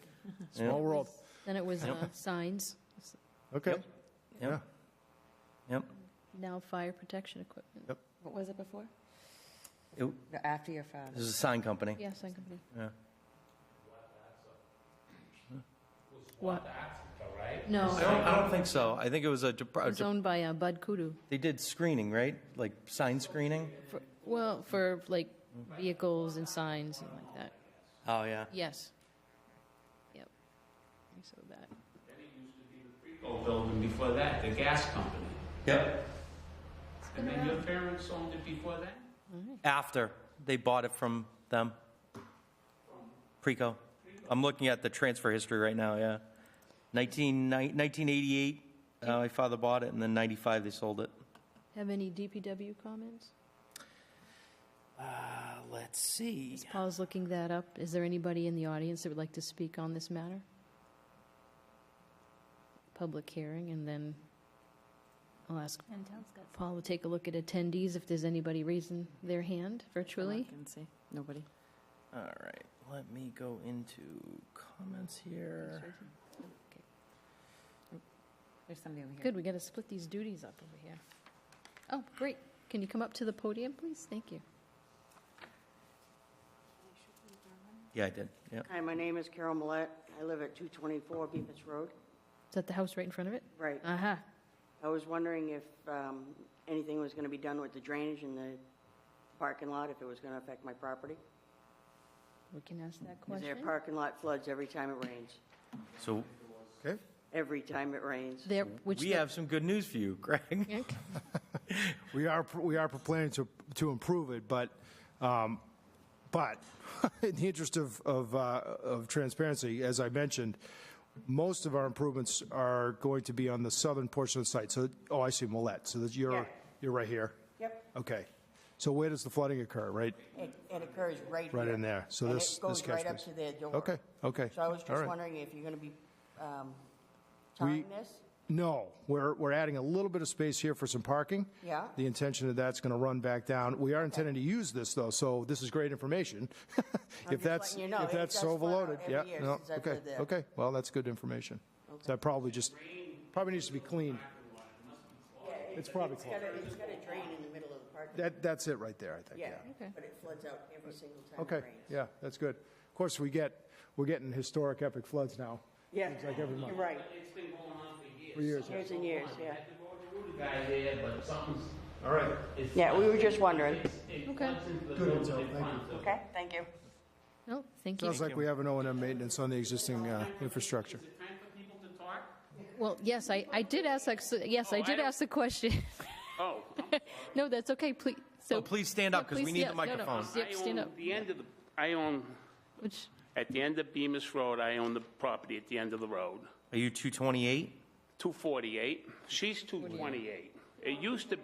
Small world. Then it was signs, Okay. Yep. Yep. now fire protection equipment. Yep. What was it before? It- After your father? This is a sign company. Yeah, sign company. Yeah. What? right? No, I don't think so. I think it was it's owned by Bud Kudu. they did screening, right? Like sign screening? For like vehicles and signs and like that. Oh, yeah. Yes. Yep. So that. Then it used to be the Preco building before that, the gas company. Yep. And then your parents owned it before that? After they bought it from them. Preco. I'm looking at the transfer history right now, yeah. 1988, my father bought it, and then 95 they sold it. Have any DPW comments? Let's see. As Paul's looking that up, is there anybody in the audience that would like to speak on this matter? Public hearing, and then I'll ask Paul to take a look at attendees if there's anybody raising their hand virtually. I can see. Nobody. All right, let me go into comments here. There's somebody over here. Good, we got to split these duties up over here. Oh, great. Can you come up to the podium, please? Thank you. Yeah, I did, yeah. Hi, my name is Carol Millette. I live at 224 Bemis Road. Is that the house right in front of it? Right. Aha. I was wondering if anything was going to be done with the drainage in the parking lot, if it was going to affect my property. We can ask that Because question. their parking lot floods every time it rains. So Okay. Every time it rains. There, which we have some good news for you, Greg. We are planning to improve it, but in the interest of transparency, as I mentioned, most of our improvements are going to be on the southern portion of the site. So, I see Millette. So that you're right here. Yep. Okay. So where does the flooding occur? Right. It occurs right Right here. in there. So And this it goes this right catch up to basin. their door. Okay. Okay. So I was All just right. wondering if you're going to be tying this? No, we're adding a little bit of space here for some parking. Yeah. The intention of that's going to run back down. We are intending to use this though, so this is great information. I'm just letting you know. If It that's does flood out overloaded, every yeah, year no, since I've okay, lived there. okay. Well, that's good information. So that probably needs to be cleaned. It's probably It's clean. got a drain in the middle of the parking lot. That's it right there, I think. Yeah, Okay. but it floods out every single time Okay. it rains. Yeah, that's good. Of course, we're getting historic epic floods now. Yeah, Seems like every month. you're right. It's been going on for years. For years. Years and years, yeah. I had to go to the guy there, but something's. All right. it's- Yeah, we were just wondering. It Okay. floods into the Good building intel, in thank front of it. Okay, thank you. No, thank you. Sounds like we have an O&M maintenance on the existing infrastructure. Is it time for people to talk? Well, yes, I did ask, I did ask the question. Oh. No, that's okay, please. So, Oh, please stand up, 'cause we please, need yeah, the no, no, microphone. Yep, stand up. Which, At the end of Bemis Road, I own the property at the end of the road. Are you 228? 248. She's 228. It used to,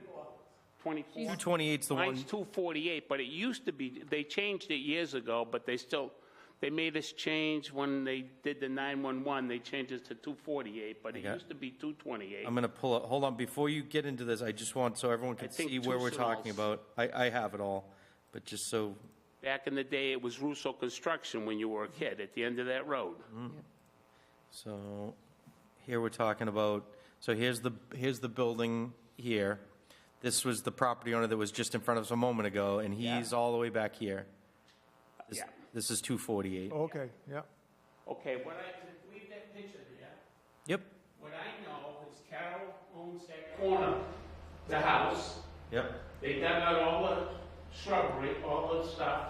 24. 228's the one. Mine's 248, but it used to be, they changed it years ago, but they made us change when they did the 911, they changed it to 248, but it Okay. used to be 228. I'm going to pull it. Hold on. Before you get into this, I just want so everyone can think see where we're talking Tucson about. I have it all, but just so. Back in the day, it was Russo Construction when you were a kid at the end of that road. So here we're talking about, so here's the building here. This was the property owner that was just in front of us a moment ago, and he's all the way back here. Yeah. This is 248. Okay, yeah. Okay, leave that picture there. Yep, What I know is Carol owns that corner, the house. yep. They dug out all the shrubbery, all the stuff,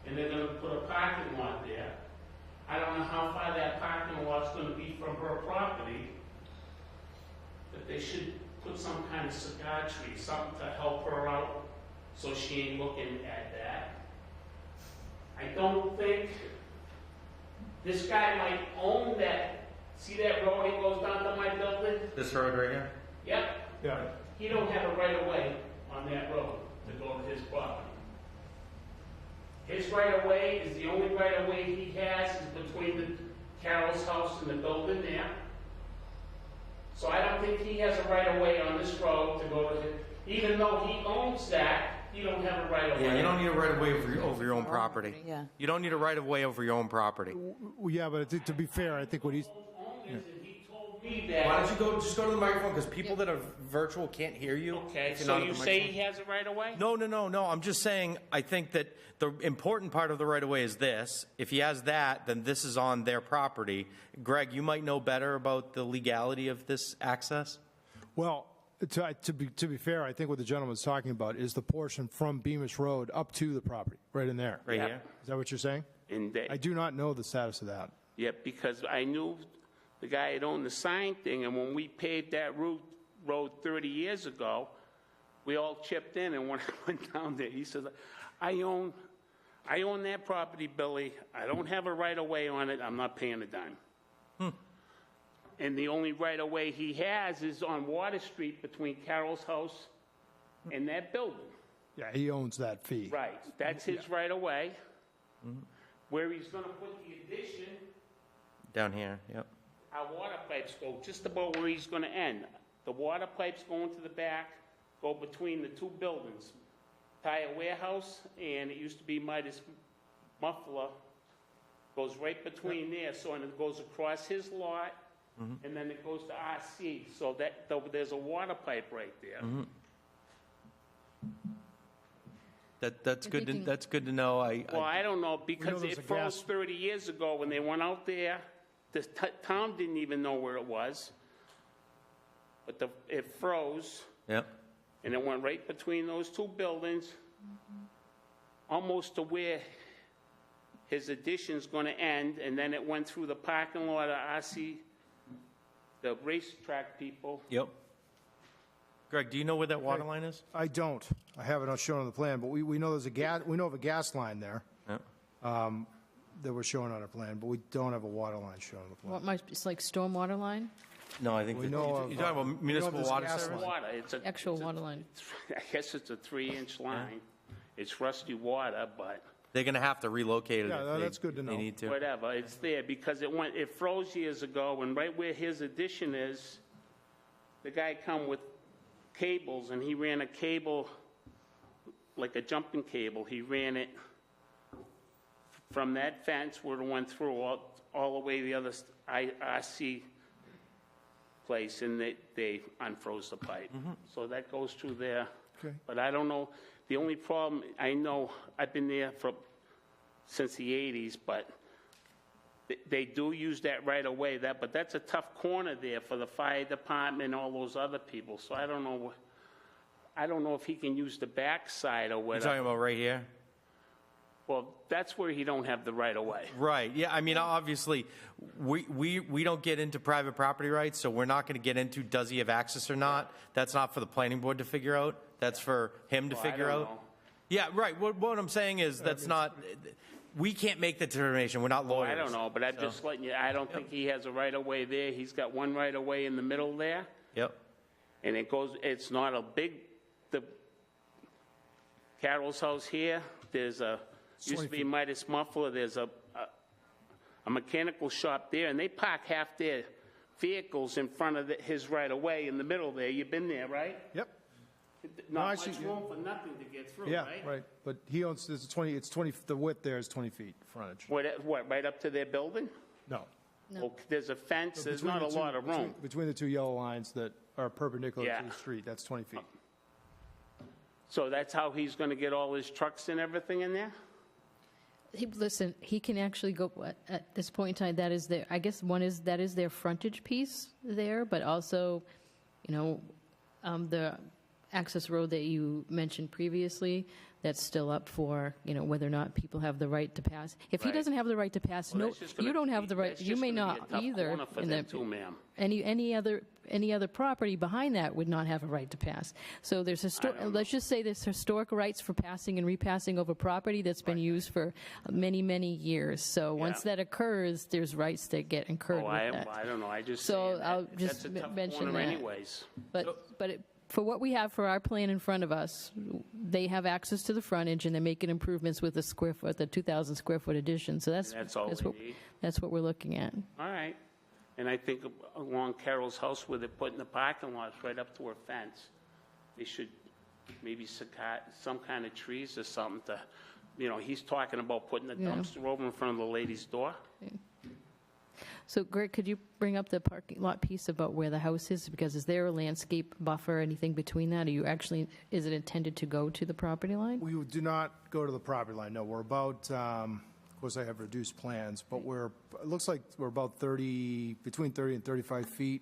and they're gonna put a parking lot there. I don't know how far that parking lot's gonna be from her property, but they should put some kind of cigar tree, something to help her out, so she ain't looking at that. I don't think this guy might own that, see that road that goes down to my building? This road right here? Yep. Yeah. He don't have a right of way on that road to go to his property. His right of way is the only right of way he has is between the Carol's house and the building there. So I don't think he has a right of way on this road to go to his, even though he owns that, he don't have a right of way. Yeah, you don't need a right of way over your own property. Yeah. You don't need a right of way over your own property. Yeah, but to be fair, I think what he's, Owners, and he told Read that. Why don't you just go to the microphone, because people that are virtual can't hear you. Okay, if you're so not at you the say microphone. he has it right away? No. I'm just saying, I think that the important part of the right-of-way is this. If he has that, then this is on their property. Greg, you might know better about the legality of this access? Well, to be fair, I think what the gentleman's talking about is the portion from Bemis Road up to the property, right in there. Right Yep. here? Is that what you're saying? And I do not know the status of that. yeah, because I knew the guy had owned the sign thing, and when we paved that road 30 years ago, we all chipped in, and when I went down there, he says, I own that property, Billy. I don't have a right-of-way on it. I'm not paying a dime. And the only right-of-way he has is on Water Street between Carol's house and that building. Yeah, he owns that fee. Right, that's his right-of-way. Where he's gonna put the addition, Down here, yep. our water pipes go just about where he's gonna end. The water pipes go into the back, go between the two buildings. Tire warehouse, and it used to be Midas Muffler, goes right between there, so, and it goes across his lot, and then it goes to RC, so there's a water pipe right there. That's If good. you To, can- that's good to know. Well, I don't know, because there's it a froze gas- 30 years ago when they went out there. The town didn't even know where it was. But it froze, Yep. and it went right between those two buildings, almost to where his addition's gonna end, and then it went through the parking lot of RC, the racetrack people. Yep. Greg, do you know where that water line is? I don't. I have it shown on the plan, but we know there's a gas, we know of a gas line there Yep. that we're showing on our plan, but we don't have a water line shown on the plan. What might, it's like stormwater line, No, I think We that, know you're of, talking about we know municipal there's water gas service? line. Water, it's a. actual it's a- water line. I guess it's a 3-inch line. It's rusty water, but They're going to have to relocate it. Yeah, if they- that's good to if They know. need to. whatever, it's there, because it froze years ago, and right where his addition is, the guy come with cables, and he ran a cable, like a jumping cable, he ran it from that fence where it went through all the way to the other IRC place, and they unfroze the pipe. So that goes through there. Okay. But I don't know, the only problem, I know, I've been there since the 80s, but they do use that right away, but that's a tough corner there for the fire department and all those other people, so I don't know if he can use the backside or You're whatever. talking about right here? Well, that's where he don't have the right of way. Right, yeah, I mean, obviously, we don't get into private property rights, so we're not going to get into does he have access or not. That's not for the planning board to figure out, that's for him to Well, I figure don't out. know. Yeah, right, what I'm saying is, that's not, we can't make the determination, we're not Well, lawyers. I don't know, but I'm so- just letting you, I don't think he has a right of way there. He's got one right of way in the middle there, Yep, and it's not a big, the Carol's house here, there's used to be Midas Muffler, there's a mechanical shop there, and they park half their vehicles in front of his right of way in the middle there. You've been there, right? Yep. Not I much see, yeah. room for nothing to get through, Yeah, right? right. But he owns, it's 20, the width there is 20 feet frontage. What, right up to their building? No. Well, there's a fence, there's Between not a the two- lot of room. Between the two yellow lines that are perpendicular Yeah. to the street, that's 20 feet. So that's how he's gonna get all his trucks and everything in there? Listen, he can actually go, at this point in time, that is their, I guess that is their frontage piece there, but also, the access road that you mentioned previously, that's still up for, whether or not people have the right to pass. If he Right. doesn't have the right to pass, Well, no, that's just gonna you don't have be- the right, that's you just may gonna be a not tough either. corner for in them the- too, ma'am. Any other property behind that would not have a right to pass. So there's let's just say there's historic rights for passing and repassing over property that's been used for many, many years. So once Yeah. that occurs, there's rights that get incurred Oh, with that. I don't know, I just So saying I'll that, just that's a tough mention corner that. anyways. But for what we have for our plan in front of us, they have access to the frontage, and they're making improvements with the 2,000 square foot addition. So That's all we need. that's what we're looking at. All right. And I think along Carol's house where they're putting the parking lots right up to her fence, they should maybe some kind of trees or something to, he's talking about putting the Yeah. dumpster over in front of the lady's door. So Greg, could you bring up the parking lot piece about where the house is? Because is there a landscape buffer, anything between that? Are you actually, is it intended to go to the property line? We do not go to the property line, no. We're about, of course, I have reduced plans, but it looks like we're about between 30 and 35 feet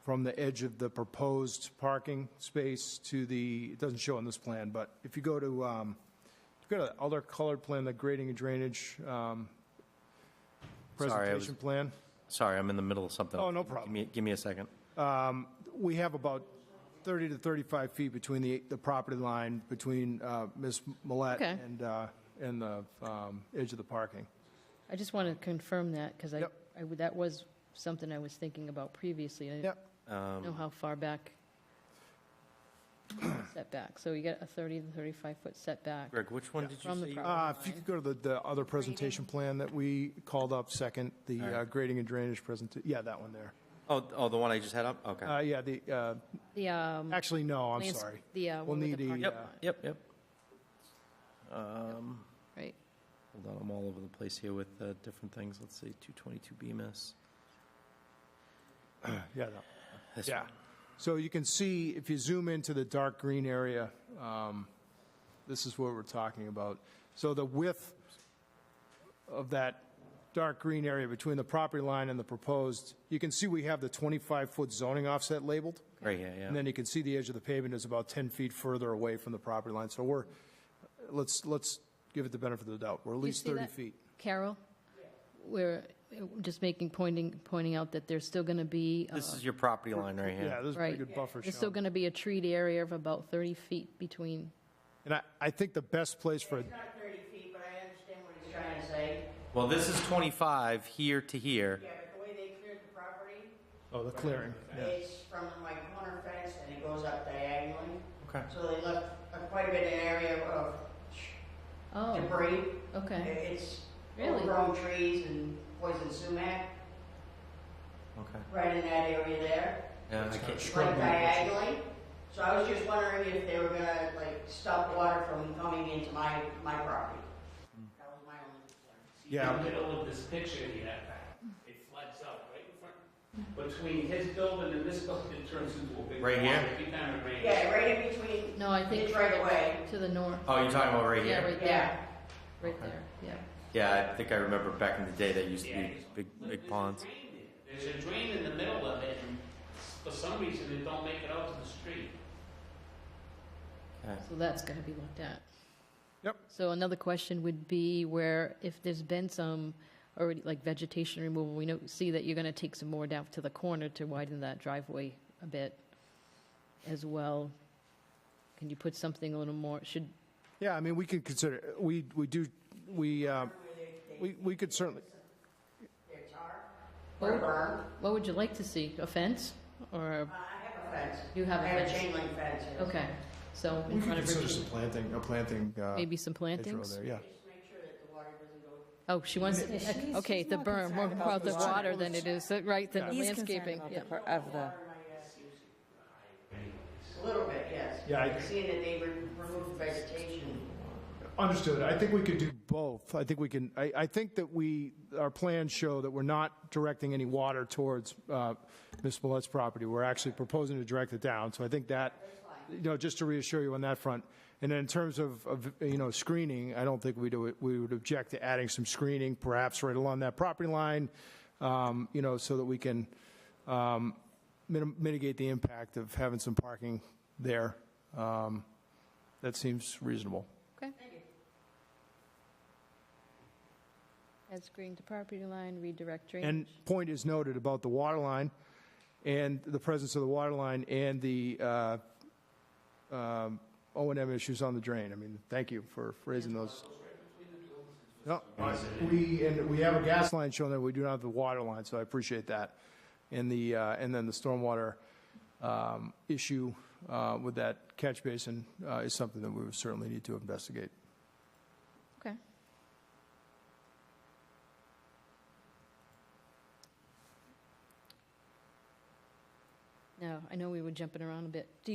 from the edge of the proposed parking space to it doesn't show on this plan, but if you go to, the other colored plan, the grading and drainage presentation plan. Sorry, I'm in the middle of something. Oh, no problem. Give me a second. We have about 30 to 35 feet between the property line, between Ms. Millette Okay. and the edge of the parking. I just want to confirm that, because Yep. that was something I was thinking about previously. I didn't know how far back setback. So you get a 30 to 35-foot setback. Greg, which one did you From the say? property If you could go to the other presentation plan that we called up second, the grading and drainage presentation. Yeah, that one there. Oh, the one I just had up? Okay. Yeah, The, actually, no, I'm lands- sorry. the, We'll one with need the a, parking lot. Yep. Right. Hold on, I'm all over the place here with different things. Let's see, 222 Bemis. Yeah, This yeah. one. So you can see, if you zoom into the dark green area, this is what we're talking about. So the width of that dark green area between the property line and the proposed, you can see we have the 25-foot zoning offset labeled. Right here, yeah. And then you can see the edge of the pavement is about 10 feet further away from the property line. So let's give it the benefit of the doubt. We're at Do you least see 30 that? feet. Carol? We're just pointing out that there's still going to be. This is your property line right here. Yeah, there's a Right. pretty good buffer There's still shown. going to be a treed area of about 30 feet between. And I think the best place for, It's not 30 feet, but I understand what he's trying to say. Well, this is 25 here to here. Yeah, but the way they cleared the property the clearing. Yeah. is from my corner fence and it goes up diagonally. Okay. So they left quite a bit of area of Oh, debris. okay. It's Really? overgrown trees and poison sumac Okay. right in that area there. Yeah, I can't. Like diagonally. So I was just wondering if they were gonna stop water from coming into my property. That was my only concern. Yeah. In the middle of this picture here, it floods out right in front. Between his building and this building, it turns into a big. Right pond here? every time it rains. Yeah, right in between. No, I think It's right further away. to the north. Oh, you're talking about right Yeah, here? right Yeah. there. Right there, yeah. Yeah, I think I remember back in the day that used to Yeah, be big ponds. There's a drain in the middle of it, and for some reason, it don't make it out to the street. Okay. So that's going to be looked at. Yep. So another question would be where, if there's been some already, like vegetation removal, we see that you're going to take some more down to the corner to widen that driveway a bit as well. Can you put something a little more, Yeah, I mean, we could consider, we could certainly, Their tar or berm. what would you like to see? A fence? Or, I have a fence. You have a I have fence. a chain link fence. yes. okay, so we in could front of consider Virginia, some planting. maybe some hedgerow plantings? there, yeah. Just make sure that the water doesn't go. Oh, she wants, okay, the berm, more about the water than it is, right, than the He's concerned landscaping. about Yeah. of the, A little bit, yes. Yeah, Seeing that they removed vegetation. Understood. I think we could do both. I think we can, I think that our plans show that we're not directing any water towards Ms. Millette's property. We're actually proposing to direct it down. So I think that, just to reassure you on that front. And then in terms of screening, I don't think we would object to adding some screening, perhaps right along that property line, so that we can mitigate the impact of having some parking there. That seems reasonable. Okay. Add screening to property line, redirect drainage. And point is noted about the water line and the presence of the water line and the O&M issues on the drain. I mean, thank you for raising those. No, we have a gas line showing that we do not have the water line, so I appreciate that. And then the stormwater issue with that catch basin is something that we would certainly need to investigate. Okay. Now, I know we were jumping around a bit. Did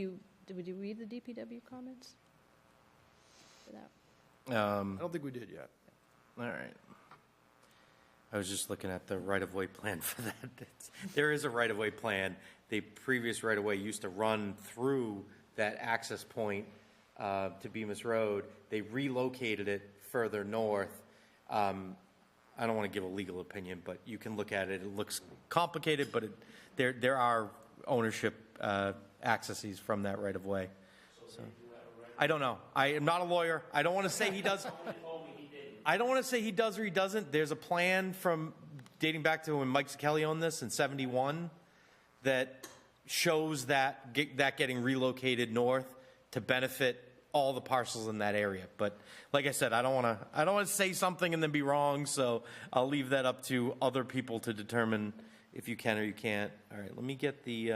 you read the DPW comments? For that? I don't think we did yet. All right. I was just looking at the right-of-way plan for that. There is a right-of-way plan. The previous right-of-way used to run through that access point to Bemis Road. They relocated it further north. I don't want to give a legal opinion, but you can look at it. It looks complicated, but there are ownership accesses from that right-of-way. So, I don't know. I am not a lawyer. I don't want to say he does. I don't want to say he does or he doesn't. There's a plan from dating back to when Mike Kelly owned this in '71 that shows that getting relocated north to benefit all the parcels in that area. But like I said, I don't want to say something and then be wrong. So I'll leave that up to other people to determine if you can or you can't. All right, let me get the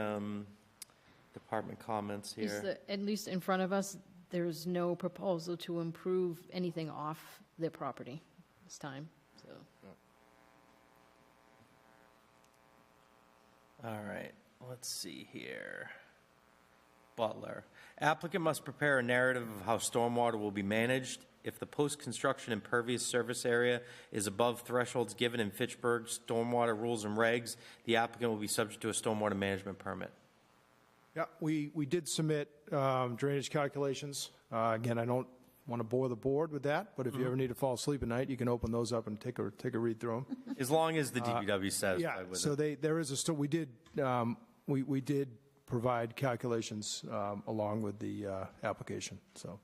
department comments here. At least in front of us, there's no proposal to improve anything off their property this time, so. All right, let's see here. Butler. Applicant must prepare a narrative of how stormwater will be managed. If the post-construction impervious surface area is above thresholds given in Fitchburg stormwater rules and regs, the applicant will be subject to a stormwater management permit. Yeah, we did submit drainage calculations. Again, I don't want to bore the board with that, but if you ever need to fall asleep at night, you can open those up and take a read through them. As long as the DPW says. Yeah, so there is we did provide calculations along with the application, so.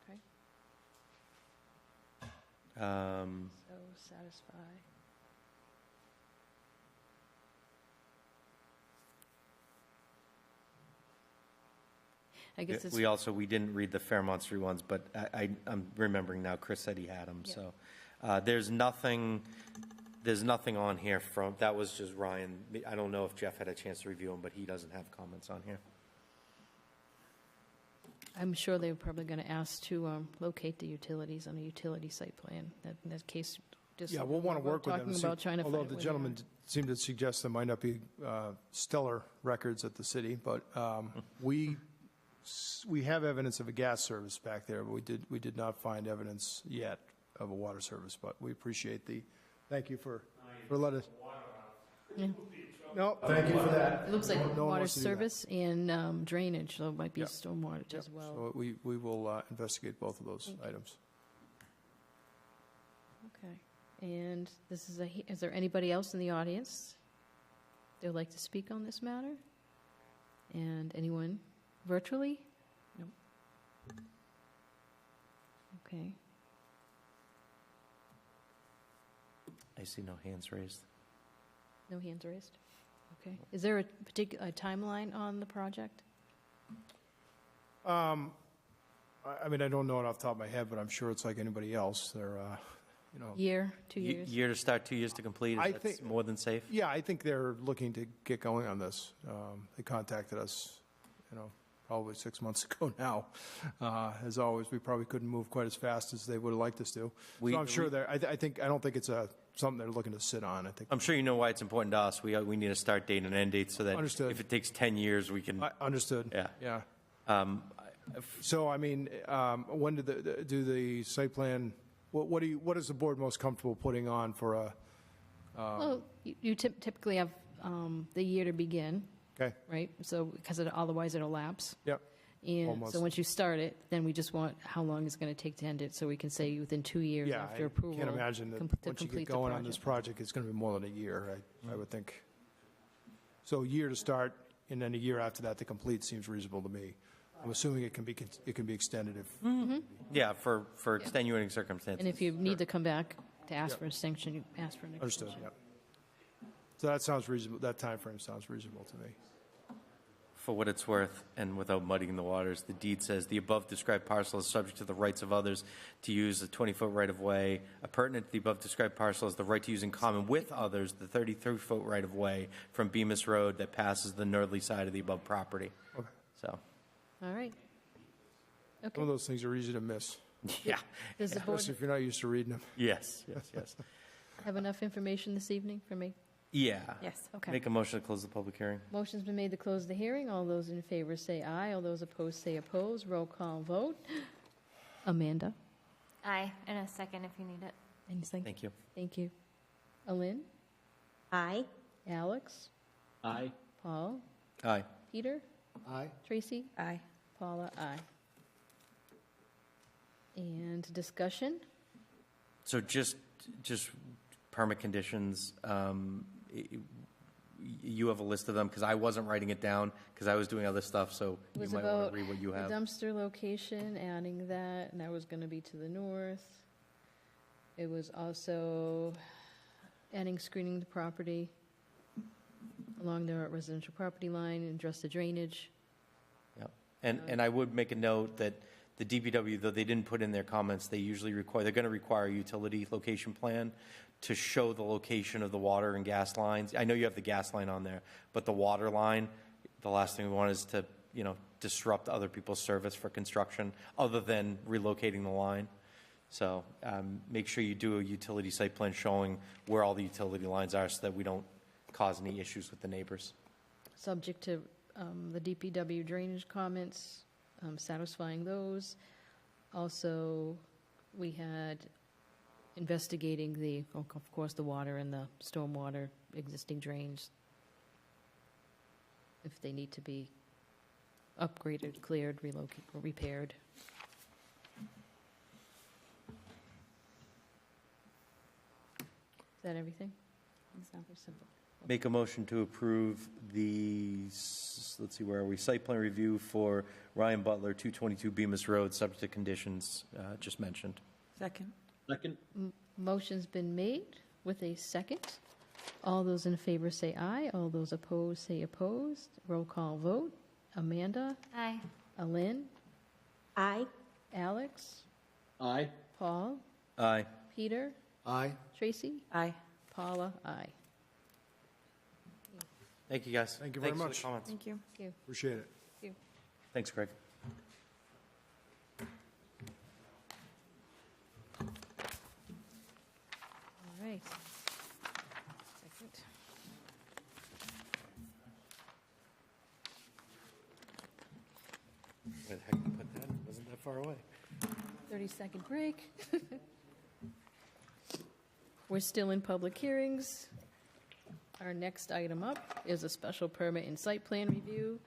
Okay. So satisfy. I guess it's. We didn't read the Fairmont Street ones, but I'm remembering now, Chris said he had them, Yeah. so. There's nothing on here from, that was just Ryan. I don't know if Jeff had a chance to review them, but he doesn't have comments on here. I'm sure they were probably going to ask to locate the utilities on a utility site plan. In that case, just. Yeah, we'll want to work with them. Talking about trying to Although find the where they gentleman seemed to suggest there might not be stellar records at the city, but we have evidence of a gas service back there, but we did not find evidence yet of a water service, but we appreciate thank you for letting us. Yeah. No, thank you for that. It looks like No one water wants to do that. service and drainage, so it might be Yeah. stormwater Yep, as well. So we will investigate both of those items. Okay. And is there anybody else in the audience that would like to speak on this matter? And anyone virtually? No. Okay. I see no hands raised. No hands raised? Okay. Is there a particular timeline on the project? I mean, I don't know it off the top of my head, but I'm sure it's like anybody else. They're, Year, 2 years? Year to start, 2 years to complete. I That's think- more than safe. Yeah, I think they're looking to get going on this. They contacted us, probably 6 months ago now. As always, we probably couldn't move quite as fast as they would have liked us to. So I'm sure I don't think it's something they're looking to sit on. I think. I'm sure you know why it's important to us. We need a start date and an end date so that Understood. if it takes 10 years, we can. Understood. Yeah. Yeah. So, I mean, when do the site plan, what is the board most comfortable putting on for a? Well, you typically have the year to begin, Okay, right? So, because otherwise it'll lapse. yep. And Almost. so once you start it, then we just want how long it's going to take to end it, so we can say within 2 years Yeah, after I approval. can't imagine that to once you complete get the going on this project, it's going to be more than a year, I would think. So a year to start, and then a year after that to complete seems reasonable to me. I'm assuming it can be extended if. Yeah, for extenuating circumstances. And if you need to come back to ask for an extension, you ask for an extension. Understood, yeah. So that sounds reasonable, that timeframe sounds reasonable to me. For what it's worth, and without muddying the waters, the deed says the above described parcel is subject to the rights of others to use the 20-foot right-of-way. Pertinent to the above described parcel is the right to use in common with others the 33-foot right-of-way from Bemis Road that passes the northerly side of the above property. Okay. So, All right. Some Okay. of those things are easy to miss, yeah. Does the board especially if you're not used to reading them. Yes. have enough information this evening for me? Yeah. Yes. Okay. Make a motion to close the public hearing. Motion's been made to close the hearing. All those in favor say aye. All those opposed say oppose. Roll call vote. Amanda? Aye, and a second if you need it. Anything? Thank you. Thank you. Alin? Aye. Alex? Aye. Paul? Aye. Peter? Aye. Tracy? Aye. Paula? Aye. And discussion? So just permit conditions, you have a list of them, because I wasn't writing it down, because I was doing other stuff, so It you was might want about to read what you the have. dumpster location, adding that, and that was going to be to the north. It was also adding screening the property along the residential property line and address the drainage. Yep. And I would make a note that the DPW, though they didn't put in their comments, they're going to require a utility location plan to show the location of the water and gas lines. I know you have the gas line on there, but the water line, the last thing we want is to, disrupt other people's service for construction, other than relocating the line. So make sure you do a utility site plan showing where all the utility lines are, so that we don't cause any issues with the neighbors. Subject to the DPW drainage comments, satisfying those. Also, we had investigating of course, the water and the stormwater existing drains, if they need to be upgraded, cleared, relocated, or repaired. Is that everything? Very simple. Make a motion to approve the, let's see, where are we? Site plan review for Ryan Butler, 222 Bemis Road, subject to conditions just mentioned. Second. Second. Motion's been made with a second. All those in favor say aye. All those opposed say opposed. Roll call vote. Amanda? Aye. Alin? Aye. Alex? Aye. Paul? Aye. Peter? Aye. Tracy? Aye. Paula? Aye. Thank you, guys. Thank you very Thanks for much. the comments. Thank you. Thank you. Appreciate it. Thank you. Thanks, Greg. All right. Second. Where the heck did I put that? Wasn't that far away. 30-second break. We're still in public hearings. Our next item up is a special permit and site plan review.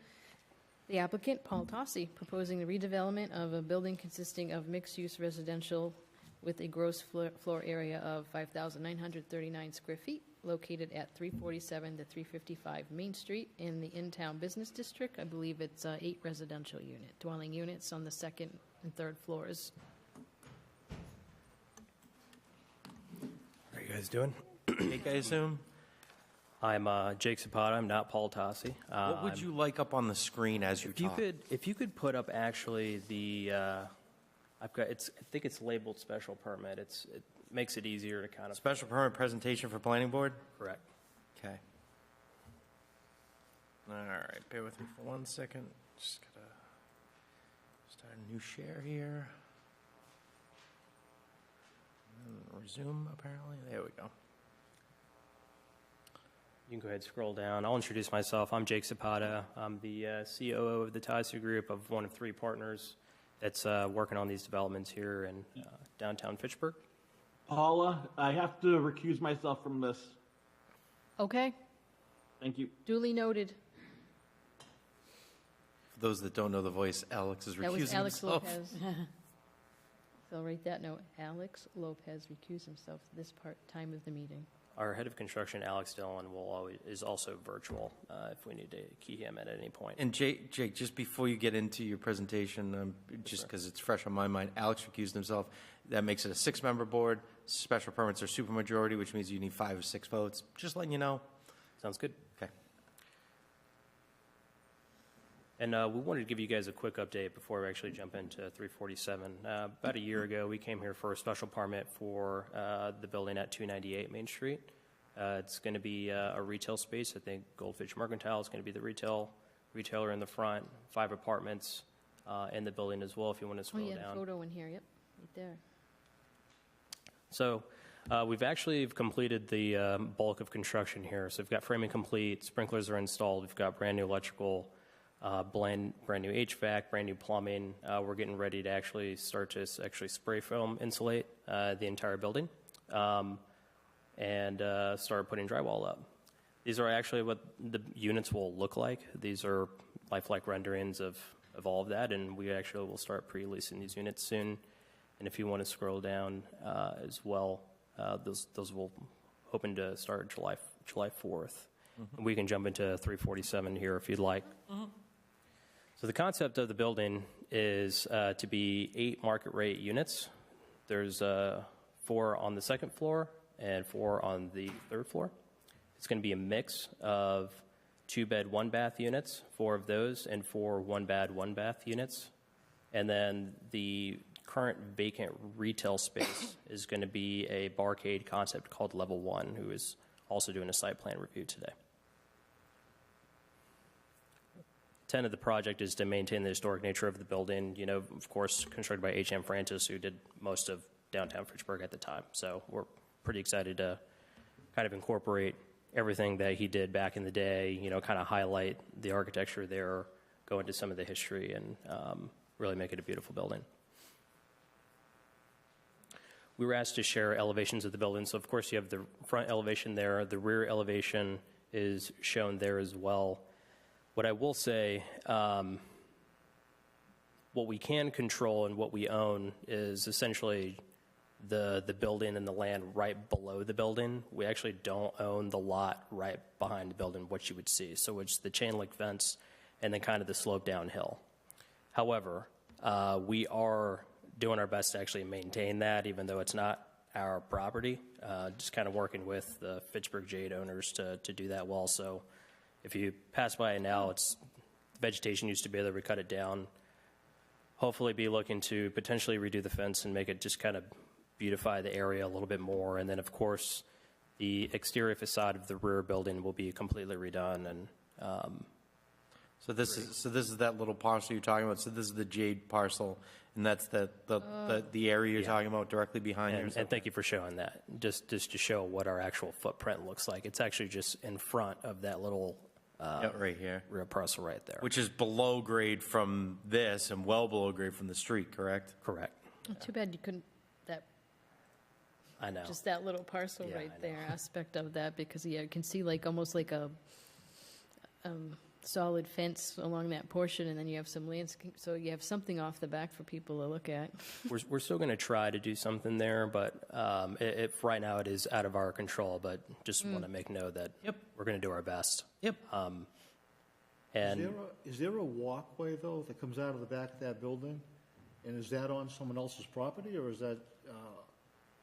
The applicant, Paul Tossi, proposing the redevelopment of a building consisting of mixed-use residential with a gross floor area of 5,939 square feet, located at 347 to 355 Main Street in the in-town business district. I believe it's 8 residential dwelling units on the second and third floors. How are you guys doing? Jake, I assume? I'm Jake Zapata. I'm not Paul Tossi. What would you like up on the screen as you talk? If you could put up actually the, I think it's labeled special permit. It makes it easier to kind of. Special permit presentation for planning board? Correct. Okay. All right, bear with me for 1 second. Just gotta start a new share here. And resume, apparently. There we go. You can go ahead and scroll down. I'll introduce myself. I'm Jake Zapata. I'm the COO of the Tyser Group, of one of 3 partners that's working on these developments here in downtown Fitchburg. Paula, I have to recuse myself from this. Okay, Thank you. duly noted. For those that don't know the voice, Alex is That recusing was Alex himself. Lopez. So I'll write that note. Alex Lopez recused himself this time of the meeting. Our head of construction, Alex Dillon, is also virtual if we need to key him at any point. And Jake, just before you get into your presentation, just because it's fresh on my mind, Alex recused himself. That makes it a 6-member board. Special permits are supermajority, which means you need 5 or 6 votes. Just letting you know. Sounds good. Okay. And we wanted to give you guys a quick update before we actually jump into 347. About a year ago, we came here for a special permit for the building at 298 Main Street. It's going to be a retail space. I think Goldfish Mercantile is going to be the retailer in the front, 5 apartments in the building as well, if you want to scroll down. Photo in here, yep, right there. So we've actually completed the bulk of construction here. So we've got framing complete, sprinklers are installed, we've got brand new electrical, brand new HVAC, brand new plumbing. We're getting ready to actually start to spray foam insulate the entire building. and started putting drywall up. These are actually what the units will look like. These are lifelike renderings of all of that, and we actually will start pre-leasing these units soon. And if you want to scroll down as well, those will hoping to start July 4th. And we can jump into 347 here if you'd like. So the concept of the building is to be 8 market rate units. There's 4 on the second floor and 4 on the third floor. It's going to be a mix of 2-bed, 1-bath units, 4 of those, and 4 1-bed, 1-bath units. And then the current vacant retail space is going to be a barcade concept called Level 1, who is also doing a site plan review today. Intent of the project is to maintain the historic nature of the building, you know, of course, constructed by H.M. Francis, who did most of downtown Fitchburg at the time. So we're pretty excited to kind of incorporate everything that he did back in the day, you know, kind of highlight the architecture there, go into some of the history, and really make it a beautiful building. We were asked to share elevations of the building. So, of course, you have the front elevation there. The rear elevation is shown there as well. What I will say, what we can control and what we own is essentially the building and the land right below the building. We actually don't own the lot right behind the building, what you would see. So it's the chain link fence and then kind of the slope downhill. However, we are doing our best to actually maintain that, even though it's not our property. Just kind of working with the Fitchburg Jade owners to do that well. So if you pass by it now, it's vegetation used to be there. We cut it down. Hopefully be looking to potentially redo the fence and make it just kind of beautify the area a little bit more. And then, of course, the exterior facade of the rear building will be completely redone. And So this is that little parcel you're talking about. So this is the Jade parcel, and that's the area you're talking about directly behind you. and thank you for showing that. Just to show what our actual footprint looks like. It's actually just in front of that little right here, rear parcel right there. which is below grade from this and well below grade from the street. Correct. Correct. Too bad you couldn't, I know. just that little parcel Yeah, right I know. there, aspect of that, because you can see like almost like a solid fence along that portion, and then you have some landscape, so you have something off the back for people to look at. We're still going to try to do something there, but right now it is out of our control. But just want to make note that we're going to do our best. Yep. And Is there a walkway, though, that comes out of the back of that building? And is that on someone else's property, or is that,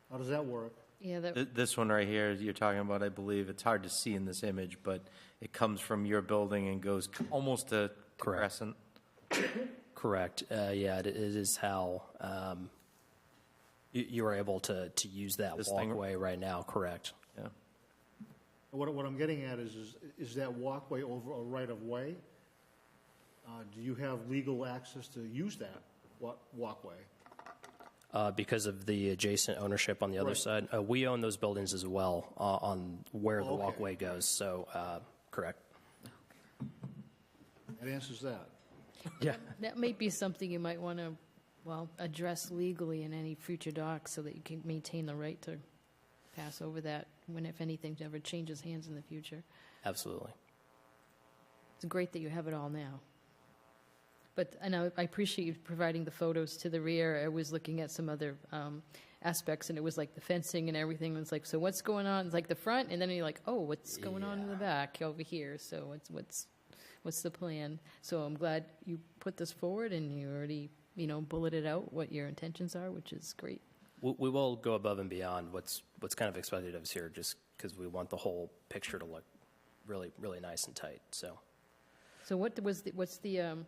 how does that work? Yeah, This one right here you're talking about, I believe. It's hard to see in this image, but it comes from your building and goes almost to Crescent. correct. Yeah, it is how you are able to use that This thing? walkway right now. Correct. Yeah. What I'm getting at is that walkway over a right-of-way? Do you have legal access to use that walkway? Because of the adjacent ownership on the other Right. side, we own those buildings as well on where the Okay. walkway goes. So, correct. That answers that. Yeah. that may be something you might want to, address legally in any future docs so that you can maintain the right to pass over that if anything ever changes hands in the future. Absolutely. It's great that you have it all now. But I know I appreciate you providing the photos to the rear. I was looking at some other aspects, and it was like the fencing and everything. It's like, so what's going on? It's like the front, and then you're like, oh, what's going on in the back over here? So what's the plan? So I'm glad you put this forward, and you already bulleted out what your intentions are, which is great. We will go above and beyond what's kind of expected of us here, just because we want the whole picture to look really, really nice and tight. So what's the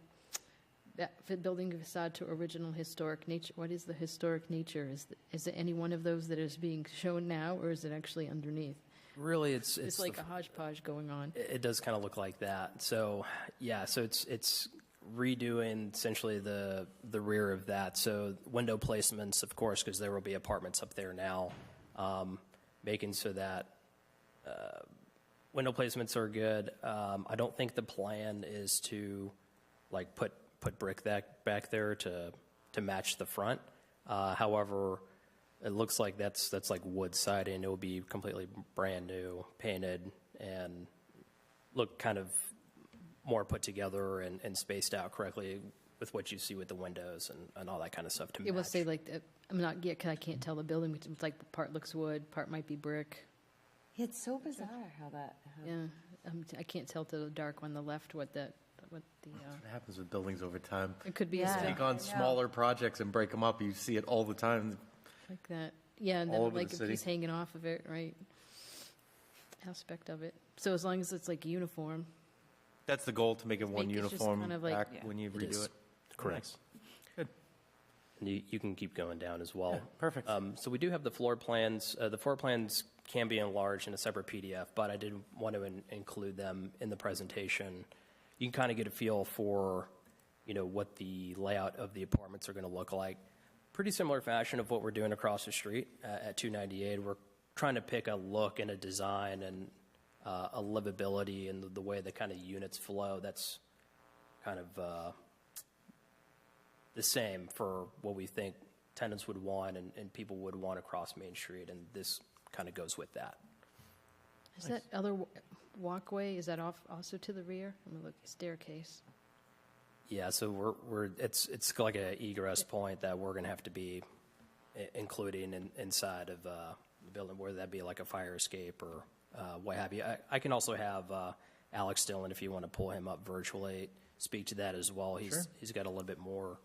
that building facade to original historic nature? What is the historic nature? Is it any one of those that is being shown now, or is it actually underneath? really, it's like a hodgepodge going on. It does kind of look like that. So yeah, so it's redoing essentially the rear of that. So window placements, of course, because there will be apartments up there now, making so that window placements are good. I don't think the plan is to like put brick back there to match the front. However, It looks like that's like wood siding. It will be completely brand new, painted, and look kind of more put together and spaced out correctly with what you see with the windows and all that kind of stuff to It will match. say like, I'm not, yeah, 'cause I can't tell the building, it's like part looks wood, part might be brick. It's so bizarre how that. Yeah, I can't tell to the dark on the left what the, What happens with buildings over time? it could be a Yeah. Take on smaller projects and break them up. You see it all the time. like that. Yeah, and All then over like the a city. piece hanging off of it, right? Aspect of it. So as long as it's like uniform. That's the goal, to make it one Make it just uniform kind of like- back Yeah. when you It redo is. it. Correct. Nice. Good. And you can keep going down as well. Yeah, perfect. So we do have the floor plans. The floor plans can be enlarged in a separate PDF, but I did want to include them in the presentation. You can kind of get a feel for, what the layout of the apartments are going to look like. Pretty similar fashion of what we're doing across the street at 298. We're trying to pick a look and a design and a livability and the way the kind of units flow. That's kind of the same for what we think tenants would want and people would want across Main Street, and this kind of goes with that. Is that other walkway, is that off also to the rear? I'm gonna look, staircase. Yeah, so it's like an egress point that we're going to have to be including inside of the building, whether that be like a fire escape or what have you. I can also have Alex Dillon, if you want to pull him up virtually, speak to that as well. He's got a little bit more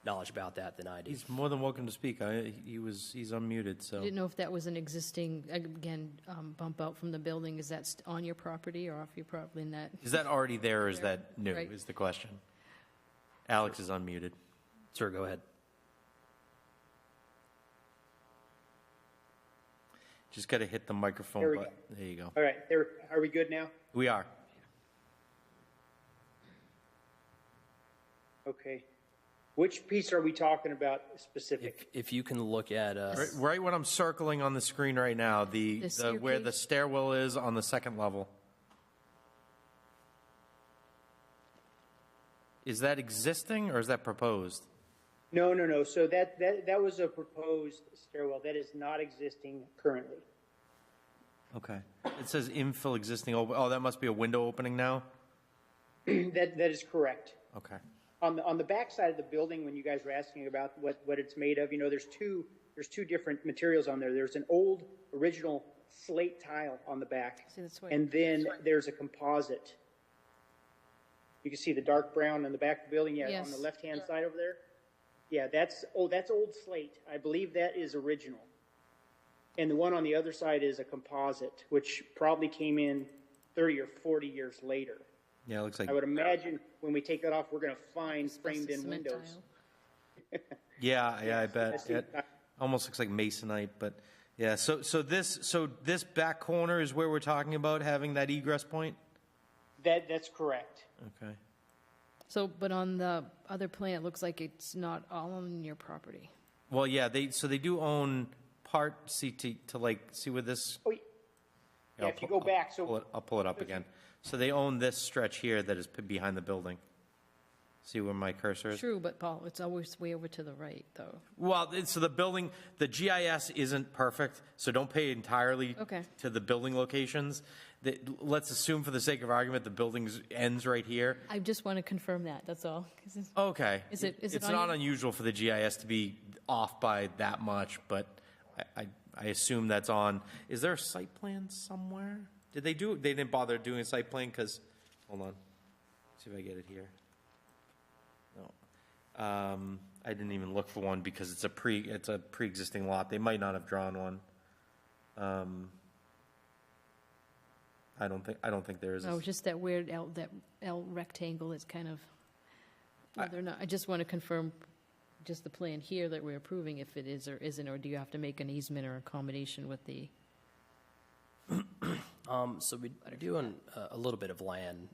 knowledge about that than I do. He's more than welcome to speak. He's unmuted, so. I didn't know if that was an existing, again, bump out from the building. Is that on your property or off your property in that? Is that already there, or is that new, Right. is the question? Alex is unmuted. Sir, go ahead. Just got to hit the microphone There we button. There you go. All right, are we good now? We are. Okay. Which piece are we talking about specific? If you can look at Right what I'm circling on the screen right now, the where the stairwell is on the second level. Is that existing or is that proposed? No. So that was a proposed stairwell. That is not existing currently. Okay. It says infill existing. Oh, that must be a window opening now? That is correct. Okay. On the back side of the building, when you guys were asking about what it's made of, there's two different materials on there. There's an old original slate tile on the back, and then there's a composite. You can see the dark brown on the back of the building, on the left-hand side over there. Yeah, that's old slate. I believe that is original. And the one on the other side is a composite, which probably came in 30 or 40 years later. Yeah, it looks like. I would imagine when we take that off, we're going to find framed-in windows. Yeah, I bet. It almost looks like masonite, but yeah. So this back corner is where we're talking about having that egress point? That's correct. Okay. So, but on the other plan, it looks like it's not all on your property. Well, yeah, they do own part, see where this. Oh, yeah, if you go back, I'll pull it up again. So they own this stretch here that is behind the building. See where my cursor is? True, but Paul, it's always way over to the right, though. Well, so the building, the GIS isn't perfect, so don't pay entirely to the building locations. Let's assume, for the sake of argument, the building ends right here. I just want to confirm that, that's all. Okay. Is it It's on not your- unusual for the GIS to be off by that much, but I assume that's on. Is there a site plan somewhere? They didn't bother doing a site plan because, hold on, see if I get it here. No. I didn't even look for one because it's a pre-existing lot. They might not have drawn one. I don't think there is. No, just that weird L rectangle is kind of, whether or not, I just want to confirm just the plan here that we're approving, if it is or isn't, or do you have to make an easement or accommodation with the? So we're doing a little bit of land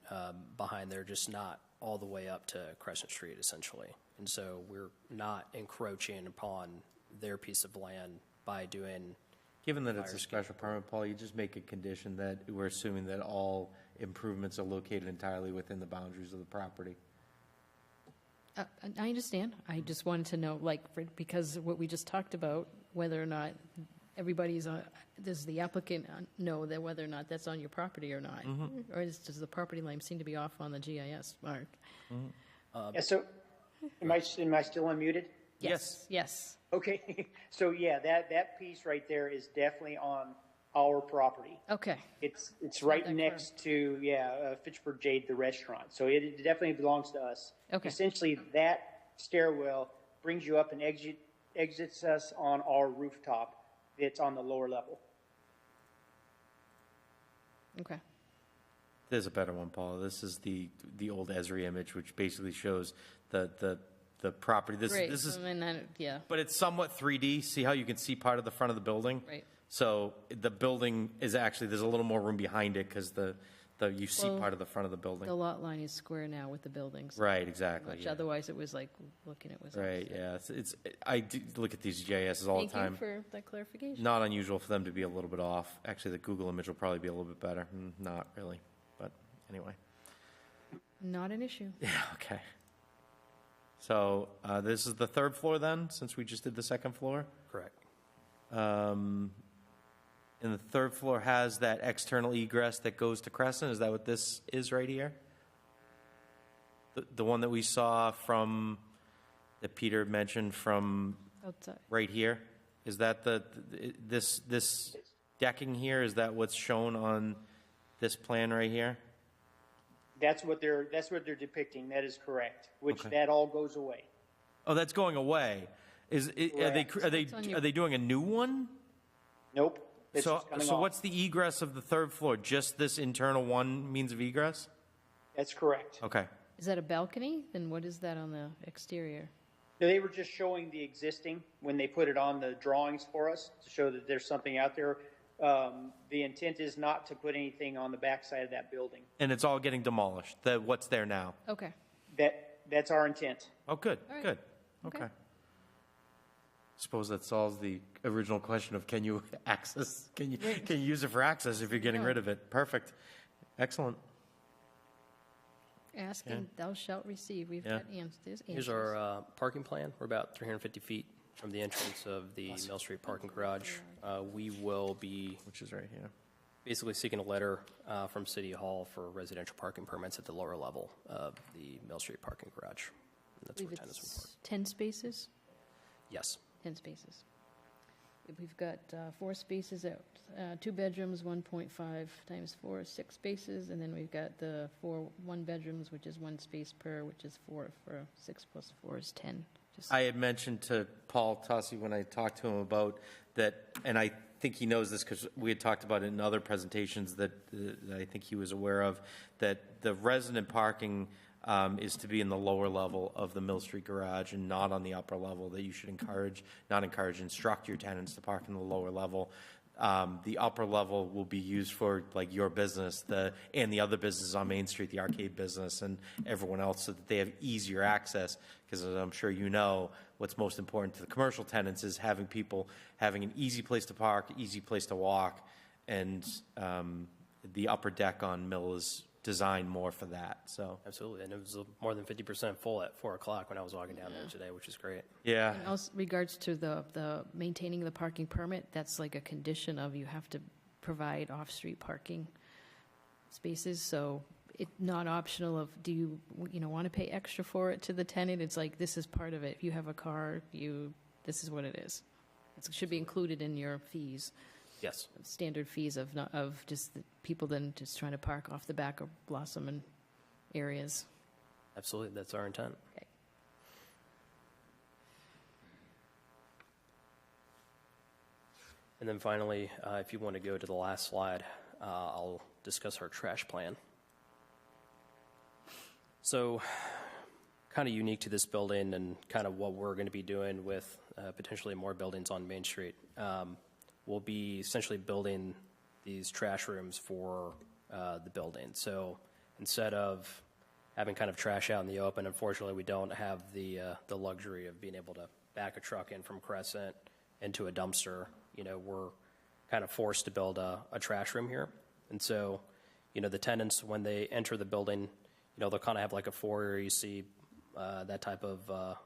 behind there, just not all the way up to Crescent Street, essentially. And so we're not encroaching upon their piece of land by doing. Given that it's a special permit, Paul, you just make a condition that we're assuming that all improvements are located entirely within the boundaries of the property. I understand. I just wanted to know, because what we just talked about, whether or not everybody's, does the applicant know that whether or not that's on your property or not? Or does the property line seem to be off on the GIS, Mark? Yeah, so, am I still unmuted? Yes. Yes. Okay, so yeah, that piece right there is definitely on our property. Okay. It's right next to, Fitchburg Jade, the restaurant. So it definitely belongs to us. Okay. Essentially, that stairwell brings you up and exits us on our rooftop. It's on the lower level. Okay. There's a better one, Paul. This is the old Esri image, which basically shows the property. This is, yeah. but it's somewhat 3D. See how you can see part of the front of the building? Right. So the building is actually, there's a little more room behind it because you see part of the front of the building. The lot line is square now with the buildings. Right, exactly. Which yeah. otherwise it was like looking at was Right, opposite. yeah. I do look at these GISs all the time. Thank you for that clarification. Not unusual for them to be a little bit off. Actually, the Google image will probably be a little bit better. Not really, but anyway. Not an issue. Yeah, okay. So this is the third floor then, since we just did the second floor? Correct. And the third floor has that external egress that goes to Crescent. Is that what this is right here? The one that we saw from, that Peter mentioned from outside right here? Is that this decking here? Is that what's shown on this plan right here? That's what they're depicting. That is correct. Which Okay. that all goes away. Oh, that's going away. Are they doing a new one? Nope. It's So just coming so off. what's the egress of the third floor? Just this internal one means of egress? That's correct. Okay. Is that a balcony? Then what is that on the exterior? They were just showing the existing when they put it on the drawings for us to show that there's something out there. The intent is not to put anything on the backside of that building. And it's all getting demolished, what's there now? Okay. That's our intent. Oh, good, All right. good. Okay. Okay. Suppose that solves the original question of can you access, can you use it for access if you're getting Yeah. rid of it? Perfect. Excellent. Asking, thou shalt receive. We've Yeah. got answers. Here's our parking plan. We're about 350 feet from the entrance of the Mill Street parking garage. We will be, which is right here, basically seeking a letter from City Hall for residential parking permits at the lower level of the Mill Street parking garage. And that's I believe where tenants will park. it's 10 spaces? Yes. 10 spaces. We've got 4 spaces at 2 bedrooms, 1.5 times 4 is 6 spaces, and then we've got the 4 one-bedrooms, which is 1 space per, which is 4 for 6 plus 4 is 10. I had mentioned to Paul Tossi when I talked to him about that, and I think he knows this because we had talked about it in other presentations that I think he was aware of, that the resident parking is to be in the lower level of the Mill Street garage and not on the upper level, that you should instruct your tenants to park in the lower level. The upper level will be used for like your business, and the other businesses on Main Street, the arcade business and everyone else, so that they have easier access. Because as I'm sure you know, what's most important to the commercial tenants is having people having an easy place to park, easy place to walk, and the upper deck on Mill is designed more for that. So absolutely, and it was more than 50% full at 4 o'clock when I was walking down there today, which is great. Yeah. And also regards to the maintaining the parking permit, that's like a condition of you have to provide off-street parking spaces. So it's not optional of do you want to pay extra for it to the tenant? It's like this is part of it. If you have a car, this is what it is. It should be included in your fees. Yes. Standard fees of just the people then just trying to park off the back of Blossom and areas. Absolutely, that's our intent. Okay. And then finally, if you want to go to the last slide, I'll discuss our trash plan. So kind of unique to this building and kind of what we're going to be doing with potentially more buildings on Main Street. We'll be essentially building these trash rooms for the building. So instead of having kind of trash out in the open, unfortunately, we don't have the luxury of being able to back a truck in from Crescent into a dumpster. We're kind of forced to build a trash room here. And so, the tenants, when they enter the building, they'll kind of have like a foyer. You see that type of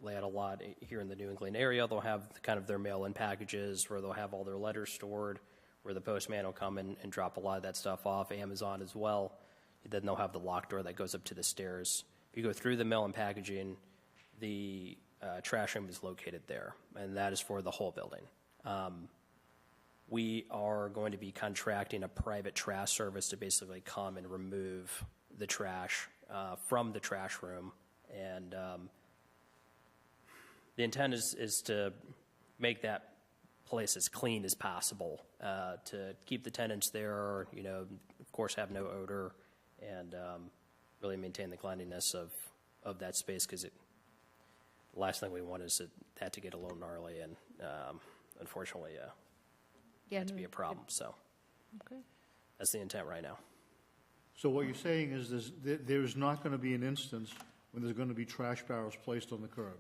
layout a lot here in the New England area. They'll have kind of their mail-in packages where they'll have all their letters stored, where the postman will come and drop a lot of that stuff off. Amazon as well. Then they'll have the locked door that goes up to the stairs. If you go through the mail and packaging, the trash room is located there, and that is for the whole building. We are going to be contracting a private trash service to basically come and remove the trash from the trash room. And the intent is to make that place as clean as possible, to keep the tenants there, of course have no odor, and really maintain the cleanliness of that space, because the last thing we want is that to get a little gnarly, and unfortunately that to be a problem. So that's the intent right now. So what you're saying is there's not going to be an instance when there's going to be trash barrels placed on the curb?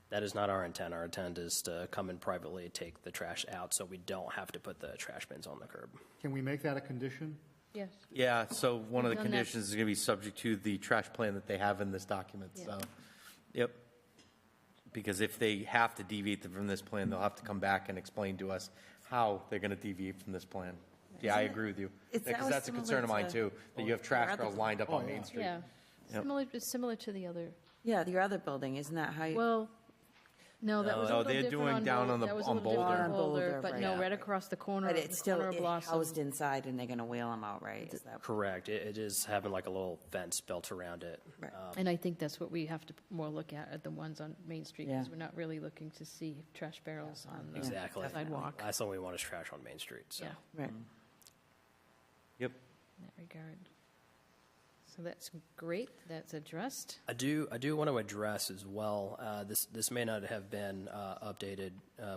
That is not our intent. Our intent is to come in privately, take the trash out, so we don't have to put the trash bins on the curb. Can we make that a condition? Yes. Yeah, so one of the Done that. conditions is going to be subject to the trash plan that they have in this document, Yeah. so, yep. Because if they have to deviate from this plan, they'll have to come back and explain to us how they're going to deviate from this plan. Yeah, I agree with you. Because that's a concern of mine, too, that you have trash barrels lined up on Main Street. Yeah, Yep. similar to the other. Yeah, your other building, isn't that how you? Well, no, that was a No, little they're different doing down on That was a on little different Boulder. on Boulder, but no, right. right across the corner. But it's the still corner of Blossom. housed inside, and they're going to wheel them out, right? Is that Correct. It is having like a little fence built around it. Right. And I think that's what we have to more look at the ones on Main Street, because Yeah. we're not really looking to see trash barrels on the Exactly. sidewalk. Last thing we want is trash on Main Street. So. Yeah, right? Yep. in that regard. So that's great, that's addressed. I do want to address as well, this may not have been updated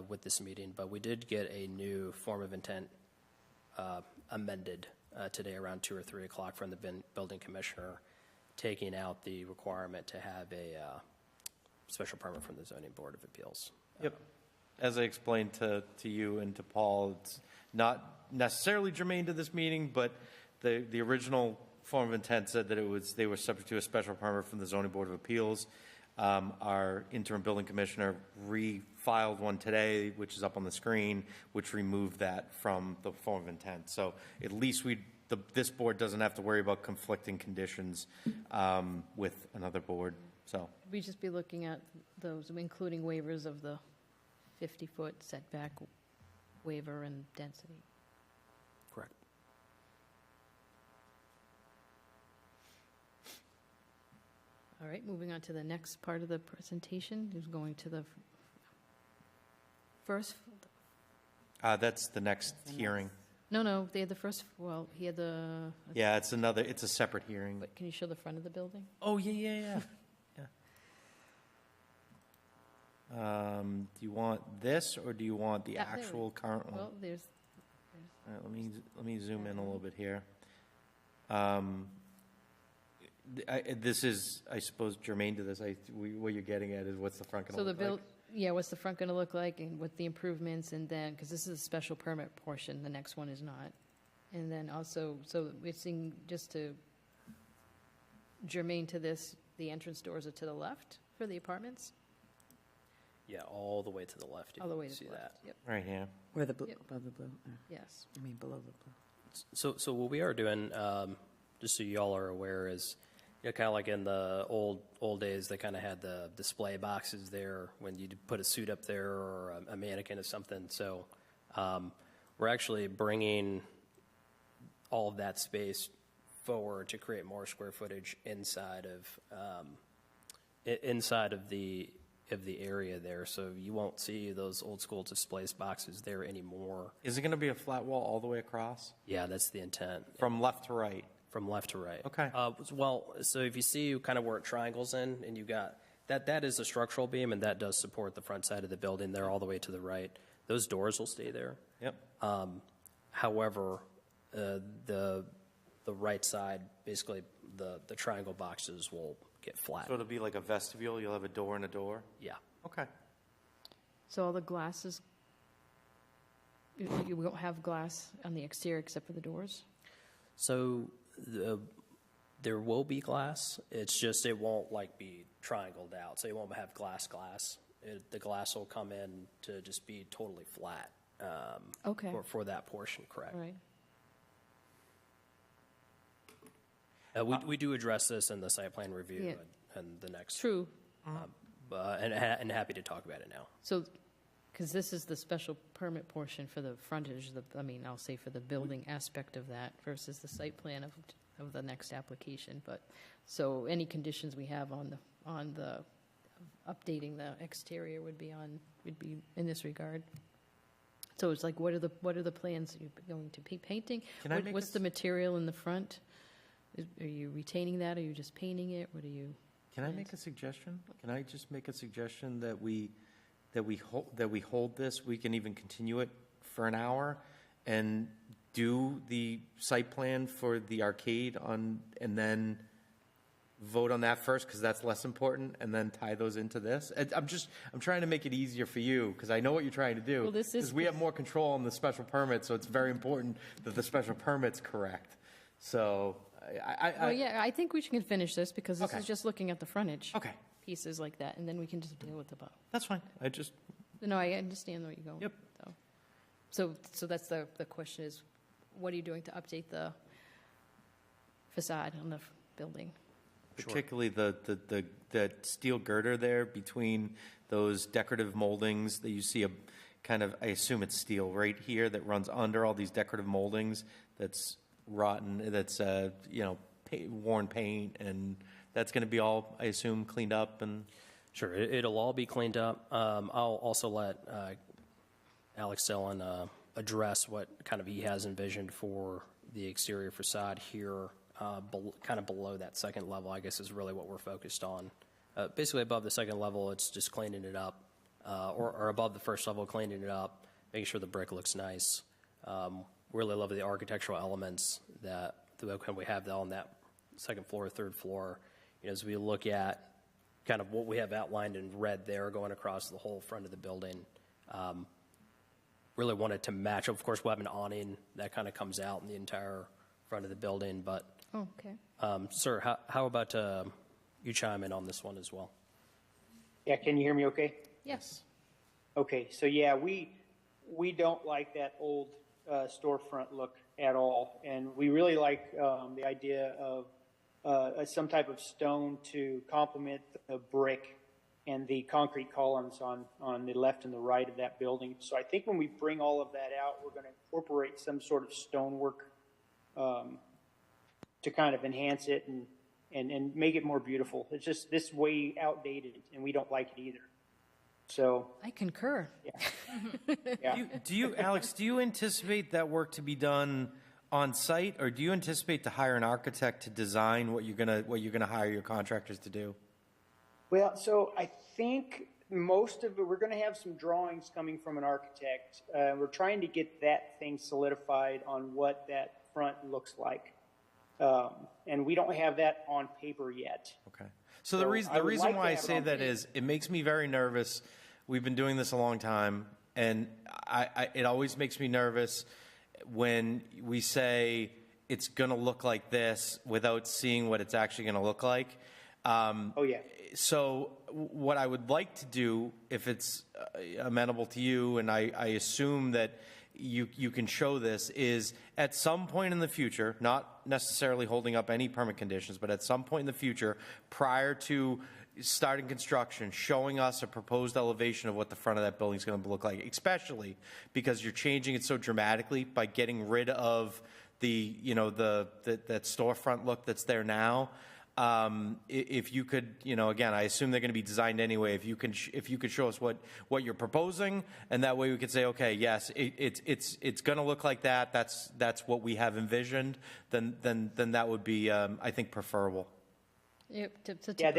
with this meeting, but we did get a new form of intent amended today around 2 or 3 o'clock from the building commissioner, taking out the requirement to have a special permit from the zoning board of appeals. Yep. As I explained to you and to Paul, it's not necessarily germane to this meeting, but the original form of intent said that they were subject to a special permit from the zoning board of appeals. Our interim building commissioner refiled one today, which is up on the screen, which removed that from the form of intent. So at least this board doesn't have to worry about conflicting conditions with another board. So We'd just be looking at those, including waivers of the 50-foot setback waiver and density. Correct. All right, moving on to the next part of the presentation, who's going to the first, that's the next hearing. no, they had the first, well, he had the, Yeah, it's a separate hearing. but can you show the front of the building? Oh, yeah. Do you want this, or do you want the Yeah, there we- actual current one? Well, there's, All right, let me zoom in a little bit here. This is, I suppose, germane to this. What you're getting at is what's the front so going to the look build, like? yeah, what's the front going to look like, and what the improvements, and then, because this is a special permit portion, the next one is not. And then also, so we're seeing, just to germane to this, the entrance doors are to the left for the apartments? Yeah, all the way to the left. You All the way can to see the that. left, yep, Right here. Where the blue, Yep. above the blue? yes. I mean, below the blue. So what we are doing, just so y'all are aware, is kind of like in the old days, they kind of had the display boxes there when you'd put a suit up there or a mannequin or something. So we're actually bringing all of that space forward to create more square footage inside of the area there. So you won't see those old school displays boxes there anymore. Is it going to be a flat wall all the way across? Yeah, that's the intent. From left to right? From left to right. Okay. Well, so if you see kind of where it triangles in, and you got that is a structural beam, and that does support the front side of the building there all the way to the right. Those doors will stay there. Yep. However, the right side, basically the triangle boxes will get flat. So it'll be like a vestibule. You'll have a door and a door. Yeah. Okay. So all the glasses, you won't have glass on the exterior except for the doors? So There will be glass. It's just it won't like be triangled out, so you won't have glass. The glass will come in to just be totally flat. Okay. For that portion, correct. Right. We do address this in the site plan review Yeah. and the next. True. And happy to talk about it now. So, because this is the special permit portion for the frontage, I'll say for the building aspect of that versus the site plan of the next application. But, so any conditions we have on the updating the exterior would be in this regard. So it's like, what are the plans you're going to be painting? Can I make What's the material in the front? Are you retaining that? Are you just painting it? What are you? Can I make a suggestion? Can I just make a suggestion that we hold this? We can even continue it for an hour and do the site plan for the arcade and then vote on that first because that's less important, and then tie those into this. I'm trying to make it easier for you because I know what you're trying to do. Well, this is because we have more control on the special permit, so it's very important that the special permit's correct. So I think we can finish this because this Okay. is just looking at the frontage. Okay. Pieces like that, and then we can just deal with the above. That's fine. No, I understand where you're going. Yep. So that's the question is, what are you doing to update the facade on the building? Particularly the steel girder there between those decorative moldings that you see I assume it's steel right here that runs under all these decorative moldings that's rotten, that's worn paint, and that's going to be all, I assume, cleaned up and. Sure, it'll all be cleaned up. I'll also let Alex Dillon address what kind of he has envisioned for the exterior facade here, kind of below that second level, I guess is really what we're focused on. Basically above the second level, it's just cleaning it up, or above the first level, cleaning it up, making sure the brick looks nice. Really love the architectural elements that we have on that second floor, third floor. As we look at kind of what we have outlined in red there going across the whole front of the building. Really wanted to match. Of course, we'll have an awning that kind of comes out in the entire front of the building. But, Oh, okay. Sir, how about you chime in on this one as well? Yeah, can you hear me okay? Yes. Okay, so yeah, we don't like that old storefront look at all. And we really like the idea of some type of stone to complement the brick and the concrete columns on the left and the right of that building. So I think when we bring all of that out, we're going to incorporate some sort of stonework to kind of enhance it and make it more beautiful. It's just this way outdated, and we don't like it either. So I concur. Yeah. Yeah. Do you, Alex, do you anticipate that work to be done on site, or do you anticipate to hire an architect to design what you're gonna hire your contractors to do? Well, so I think most of it, we're going to have some drawings coming from an architect. We're trying to get that thing solidified on what that front looks like. And we don't have that on paper yet. Okay. So the reason why I say that is it makes me very nervous. We've been doing this a long time, and it always makes me nervous when we say it's going to look like this without seeing what it's actually going to look like. Oh, yeah. So what I would like to do, if it's amenable to you, and I assume that you can show this, is at some point in the future, not necessarily holding up any permit conditions, but at some point in the future, prior to starting construction, showing us a proposed elevation of what the front of that building is going to look like, especially because you're changing it so dramatically by getting rid of the that storefront look that's there now. If you could, again, I assume they're going to be designed anyway. If you could show us what you're proposing, and that way we could say, okay, yes, it's going to look like that. That's what we have envisioned. Then that would be, I think, preferable. Yeah, that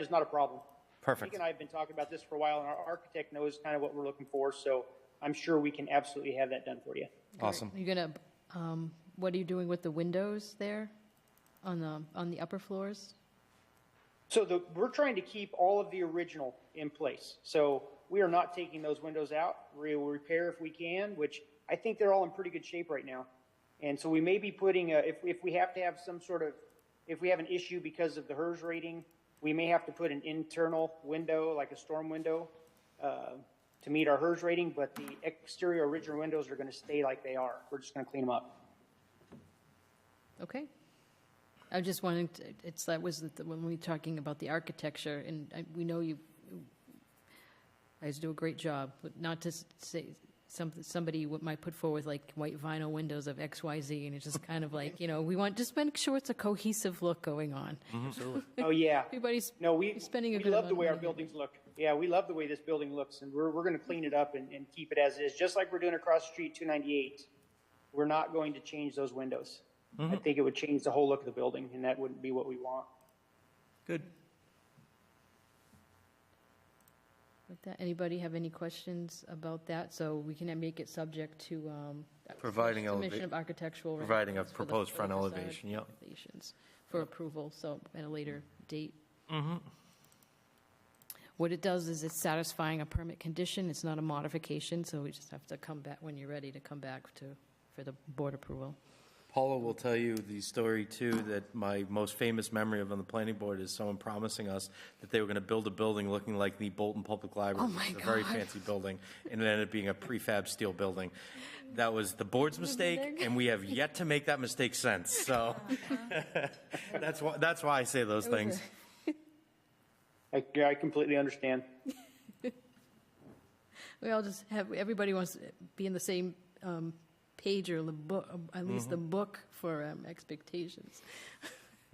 is not a problem. Perfect. Nick and I have been talking about this for a while, and our architect knows kind of what we're looking for. So I'm sure we can absolutely have that done for you. Awesome. You're gonna. What are you doing with the windows there? On the upper floors? So we're trying to keep all of the original in place. So we are not taking those windows out. We will repair if we can, which I think they're all in pretty good shape right now. And so we may be putting, if we have to have some sort of if we have an issue because of the HERS rating, we may have to put an internal window, like a storm window, to meet our HERS rating, but the exterior original windows are going to stay like they are. We're just going to clean them up. Okay. I just wanted to, that was when we were talking about the architecture, and we know you guys do a great job, but not to say somebody might put forward like white vinyl windows of XYZ, and it's just kind of like, we want just make sure it's a cohesive look going on. Absolutely. Oh, yeah. Everybody's spending a we good love the amount way of our money. buildings look. Yeah, we love the way this building looks, and we're going to clean it up and keep it as is, just like we're doing across the street, 298. We're not going to change those windows. I think it would change the whole look of the building, and that wouldn't be what we want. Good. With that, anybody have any questions about that? So we can make it subject to Providing submission of architectural providing a requirements for the proposed front facade elevation, yep. elevations for approval, so at a later date. What it does is it's satisfying a permit condition. It's not a modification, so we just have to come back when you're ready to come back for the board approval. Paula will tell you the story, too, that my most famous memory of on the planning board is someone promising us that they were going to build a building looking like the Bolton Public Library. Oh, my It's a very God. fancy building, and it ended up being a prefab steel building. That was the board's mistake, and we have yet to make that mistake since, so that's why I say those things. I completely understand. We all just have, everybody wants to be in the same page or the book, at least the book for expectations.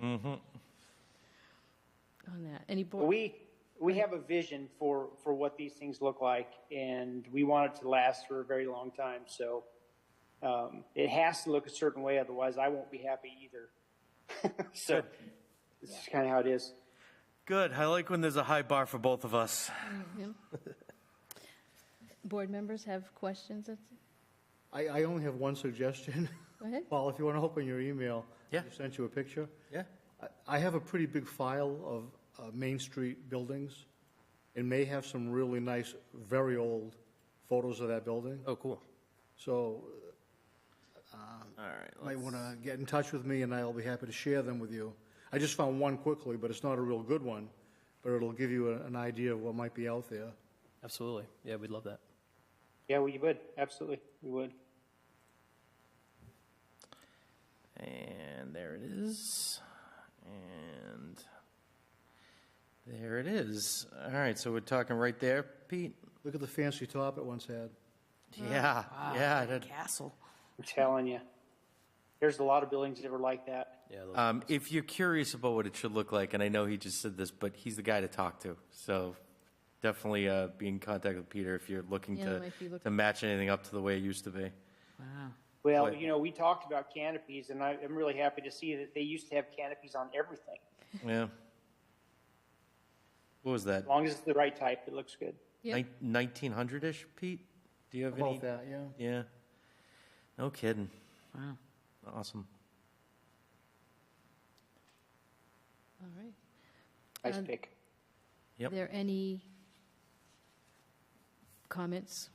On that. Any board? We have a vision for what these things look like, and we want it to last for a very long time. So it has to look a certain way, otherwise I won't be happy either. So this is kind of how it is. Good. I like when there's a high bar for both of us. Yeah. Board members have questions? I only have one suggestion. Go ahead. Paul, if you want to open your email, Yeah. I sent you a picture. Yeah. I have a pretty big file of Main Street buildings, and may have some really nice, very old photos of that building. Oh, cool. So All right. might want to get in touch with me, and I'll be happy to share them with you. I just found one quickly, but it's not a real good one, but it'll give you an idea of what might be out there. Absolutely. Yeah, we'd love that. Yeah, we would. Absolutely. We would. And there it is. And there it is. All right, so we're talking right there, Pete? Look at the fancy top it once had. Yeah, yeah. I did. Castle. I'm telling you. There's a lot of buildings that are like that. Yeah. If you're curious about what it should look like, and I know he just said this, but he's the guy to talk to. So definitely be in contact with Peter if you're looking to match anything up to the way it used to be. Wow. Well, we talked about canopies, and I'm really happy to see that they used to have canopies on everything. Yeah. What was that? As long as it's the right type, it looks good. 1900-ish, Pete? Do you have About any? that, yeah. Yeah. No kidding. Wow. Awesome. All right. Nice pick. Yep. Are there any comments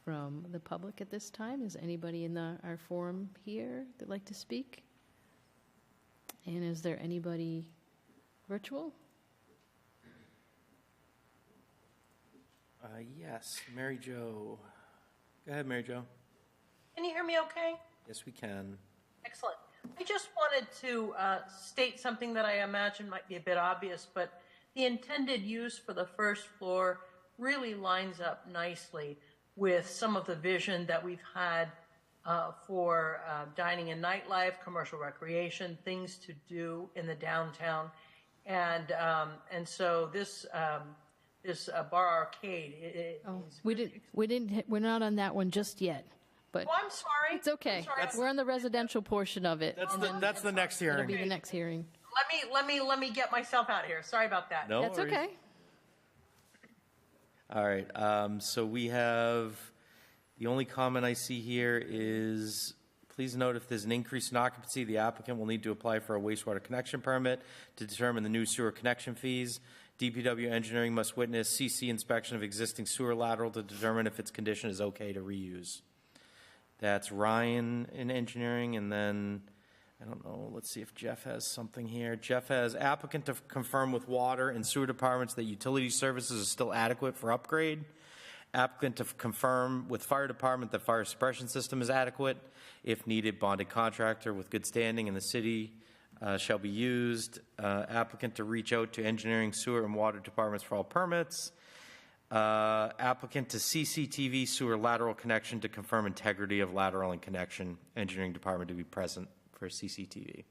from the public at this time? Is anybody in our forum here that'd like to speak? And is there anybody virtual? Yes, Mary Jo. Go ahead, Mary Jo. Can you hear me okay? Yes, we can. Excellent. I just wanted to state something that I imagine might be a bit obvious, but the intended use for the first floor really lines up nicely with some of the vision that we've had for dining and nightlife, commercial recreation, things to do in the downtown. And so this bar arcade. We're not on that one just yet. But I'm sorry. It's okay. Sorry. We're on the residential portion of it. That's the next It'll hearing. be the next hearing. Let me get myself out of here. Sorry about that. No That's worries. okay. All right. So we have, the only comment I see here is, please note if there's an increase in occupancy, the applicant will need to apply for a wastewater connection permit to determine the new sewer connection fees. DPW engineering must witness CC inspection of existing sewer lateral to determine if its condition is okay to reuse. That's Ryan in engineering, and then I don't know, let's see if Jeff has something here. Jeff has applicant to confirm with water and sewer departments that utility services are still adequate for upgrade. Applicant to confirm with fire department that fire suppression system is adequate. If needed, bonded contractor with good standing in the city shall be used. Applicant to reach out to engineering, sewer, and water departments for all permits. Applicant to CCTV sewer lateral connection to confirm integrity of lateral and connection. Engineering department to be present for CCTV.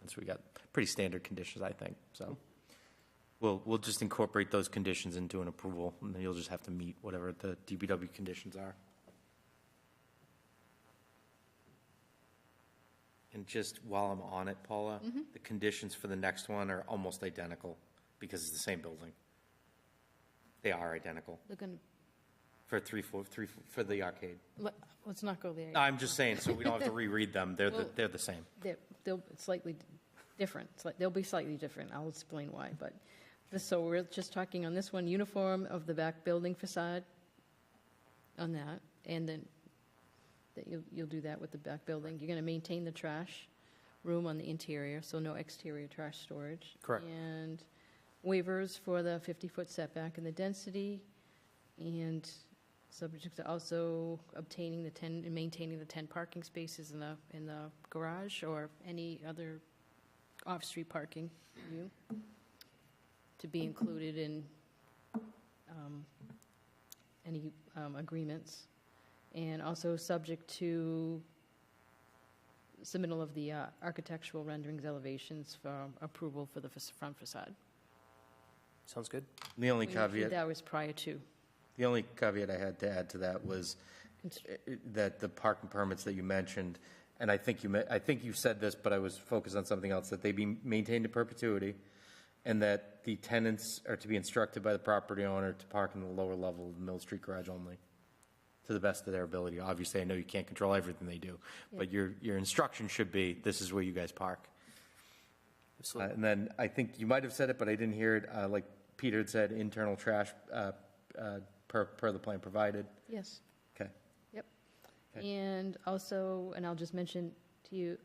And so we got pretty standard conditions, I think. So we'll just incorporate those conditions into an approval, and then you'll just have to meet whatever the DPW conditions are. And just while I'm on it, Paula, the conditions for the next one are almost identical because it's the same building. They are identical They're going for for the arcade. let's not go there. I'm just saying, so we don't have to reread them. They're the same. They'll slightly different. They'll be slightly different. I'll explain why. But so we're just talking on this one, uniform of the back building facade on that, and then that you'll do that with the back building. You're going to maintain the trash room on the interior, so no exterior trash storage. Correct. And waivers for the 50-foot setback and the density, and subject to also obtaining the 10 and maintaining the 10 parking spaces in the garage or any other off-street parking to be included in any agreements, and also subject to submittal of the architectural renderings elevations for approval for the front facade. Sounds good. The only caveat. That was prior to. The only caveat I had to add to that was that the parking permits that you mentioned, and I think you said this, but I was focused on something else, that they be maintained in perpetuity, and that the tenants are to be instructed by the property owner to park in the lower level of the Mill Street garage only, to the best of their ability. Obviously, I know you can't control everything they do, but your instruction should be, this is where you guys park. And then I think you might have said it, but I didn't hear it, like Peter had said, internal trash per the plan provided. Yes. Okay. Yep. Okay. And also, and I'll just mention to you,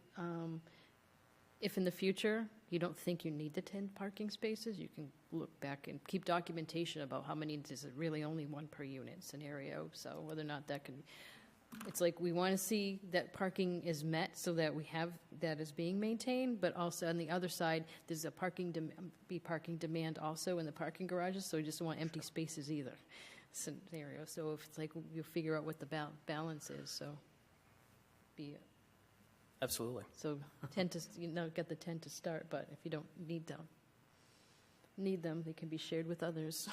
if in the future you don't think you need the 10 parking spaces, you can look back and keep documentation about how many, is it really only one per unit scenario, so whether or not that can, it's like we want to see that parking is met so that we have that is being maintained, but also on the other side, there's a parking demand also in the parking garages, so we just don't want empty spaces either scenario. So if it's like you figure out what the balance is, so be it. Absolutely. So 10 to, get the 10 to start, but if you don't need them, they can be shared with others.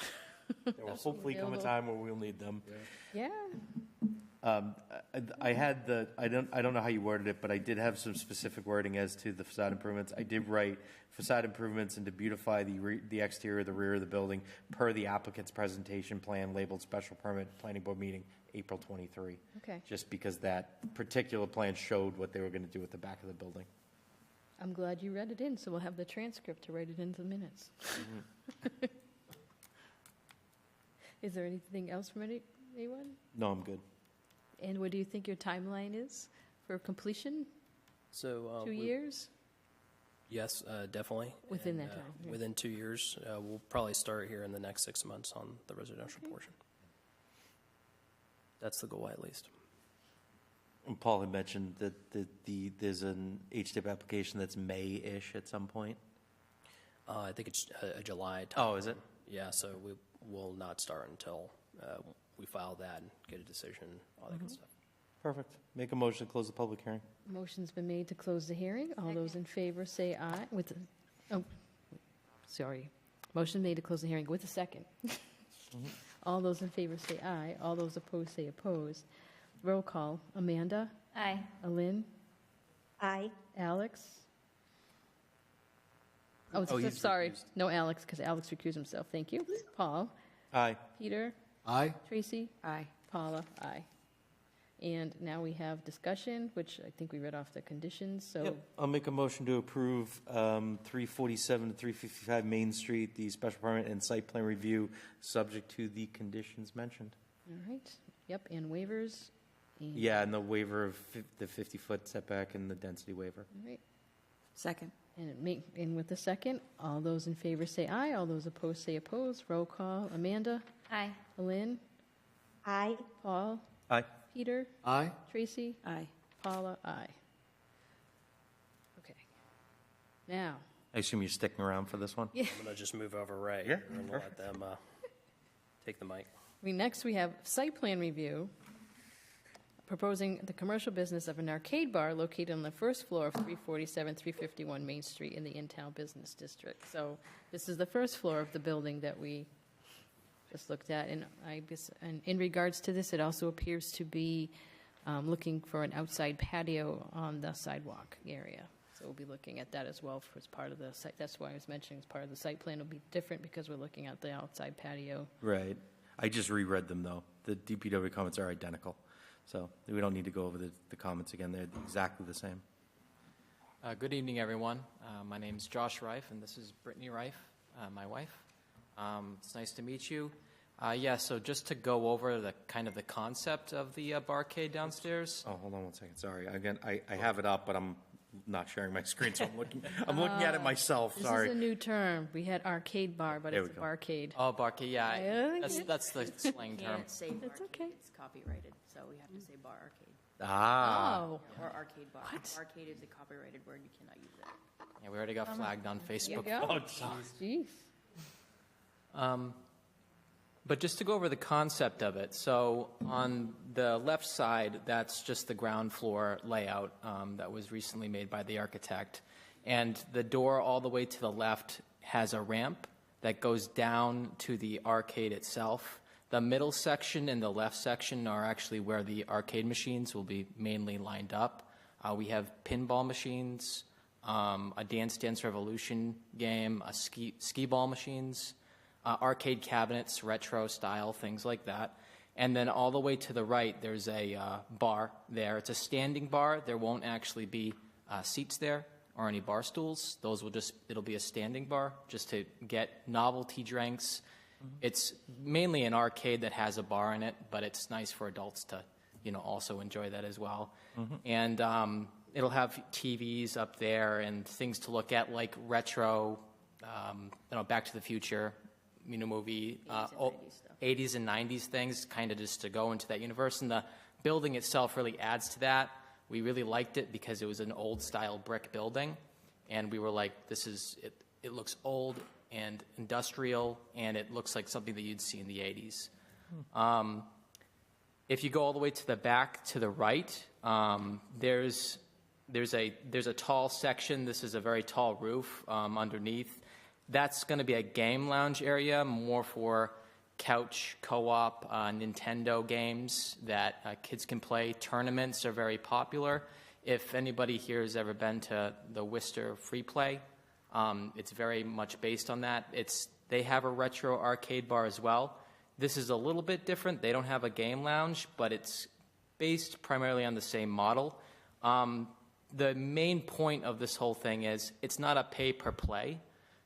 There will hopefully come a time where we'll need them. Yeah. I had I don't know how you worded it, but I did have some specific wording as to the facade improvements. I did write facade improvements and to beautify the exterior, the rear of the building per the applicant's presentation plan labeled special permit planning board meeting April 23. Okay. Just because that particular plan showed what they were going to do at the back of the building. I'm glad you read it in, so we'll have the transcript to write it into the minutes. Mm-hmm. Is there anything else from anyone? No, I'm good. And what do you think your timeline is for completion? So 2 years? Yes, definitely. Within that time? Yeah. Within 2 years. We'll probably start here in the next 6 months on the residential portion. That's the goal, at least. And Paul had mentioned that there's an HTIP application that's May-ish at some point. I think it's a July time. Oh, is it? Yeah, so we will not start until we file that and get a decision, all that good stuff. Perfect. Make a motion to close the public hearing. Motion's been made to close the hearing. All those in favor say aye. Motion made to close the hearing with a second. All those in favor say aye. All those opposed say opposed. Roll call. Amanda? Aye. Alin? Aye. Alex? Oh, sorry. recused. No Alex, because Alex recused himself. Thank you. Paul? Aye. Peter? Aye. Tracy? Aye. Paula? Aye. And now we have discussion, which I think we read off the conditions, so. Yep. I'll make a motion to approve 347 to 355 Main Street, the special permit and site plan review, subject to the conditions mentioned. All right. Yep, and waivers. Yeah, and the waiver of the 50-foot setback and the density waiver. All right. Second. And with the second, all those in favor say aye, all those opposed say oppose. Roll call. Amanda? Aye. Lynn? Aye. Paul? Aye. Peter? Aye? Tracy? Aye. Paula? Aye. Okay. Now, I assume you're sticking around for this one? Yeah. I'm going to just move over right Yeah, and let them take the mic. next we have site plan review, proposing the commercial business of an arcade bar located on the first floor of 347, 351 Main Street in the In-Town Business District. So this is the first floor of the building that we just looked at. And and in regards to this, it also appears to be looking for an outside patio on the sidewalk area. So we'll be looking at that as well as part of the site. That's why I was mentioning as part of the site plan will be different because we're looking at the outside patio. Right. I just reread them, though. The DPW comments are identical. So we don't need to go over the comments again. They're exactly the same. Good evening, everyone. My name is Josh Reif, and this is Brittany Reif, my wife. It's nice to meet you. So just to go over the kind of the concept of the barcade downstairs. Oh, hold on one second. Sorry. Again, I have it up, but I'm not sharing my screen, so I'm looking at it myself. Sorry. This is a new term. We had arcade bar, but it's a barcade. Oh, barcade, yeah. That's the slang term. Can't say barcade. It's okay. It's copyrighted, so we have to say bar arcade. Oh. Or arcade bar. What? Arcade is a copyrighted word. You cannot use it. Yeah, we already got flagged on Facebook. There you go. Oh, Jeez. But just to go over the concept of it, so on the left side, that's just the ground floor layout that was recently made by the architect. And the door all the way to the left has a ramp that goes down to the arcade itself. The middle section and the left section are actually where the arcade machines will be mainly lined up. We have pinball machines, a Dance Dance Revolution game, a skee ball machines, arcade cabinets, retro style, things like that. And then all the way to the right, there's a bar there. It's a standing bar. There won't actually be seats there or any bar stools. It'll be a standing bar just to get novelty drinks. Mm-hmm. It's mainly an arcade that has a bar in it, but it's nice for adults to, also enjoy that as well. Mm-hmm. And it'll have TVs up there and things to look at like retro, Back to the Future, movie, 80s and 90s things, kind of just to go into that universe. And the building itself really adds to that. We really liked it because it was an old-style brick building, and we were like, it looks old and industrial, and it looks like something that you'd see in the 80s. If you go all the way to the back to the right, there's a tall section. This is a very tall roof underneath. That's going to be a game lounge area, more for couch co-op Nintendo games that kids can play. Tournaments are very popular. If anybody here has ever been to the Worcester Free Play, it's very much based on that. They have a retro arcade bar as well. This is a little bit different. They don't have a game lounge, but it's based primarily on the same model. The main point of this whole thing is it's not a pay-per-play.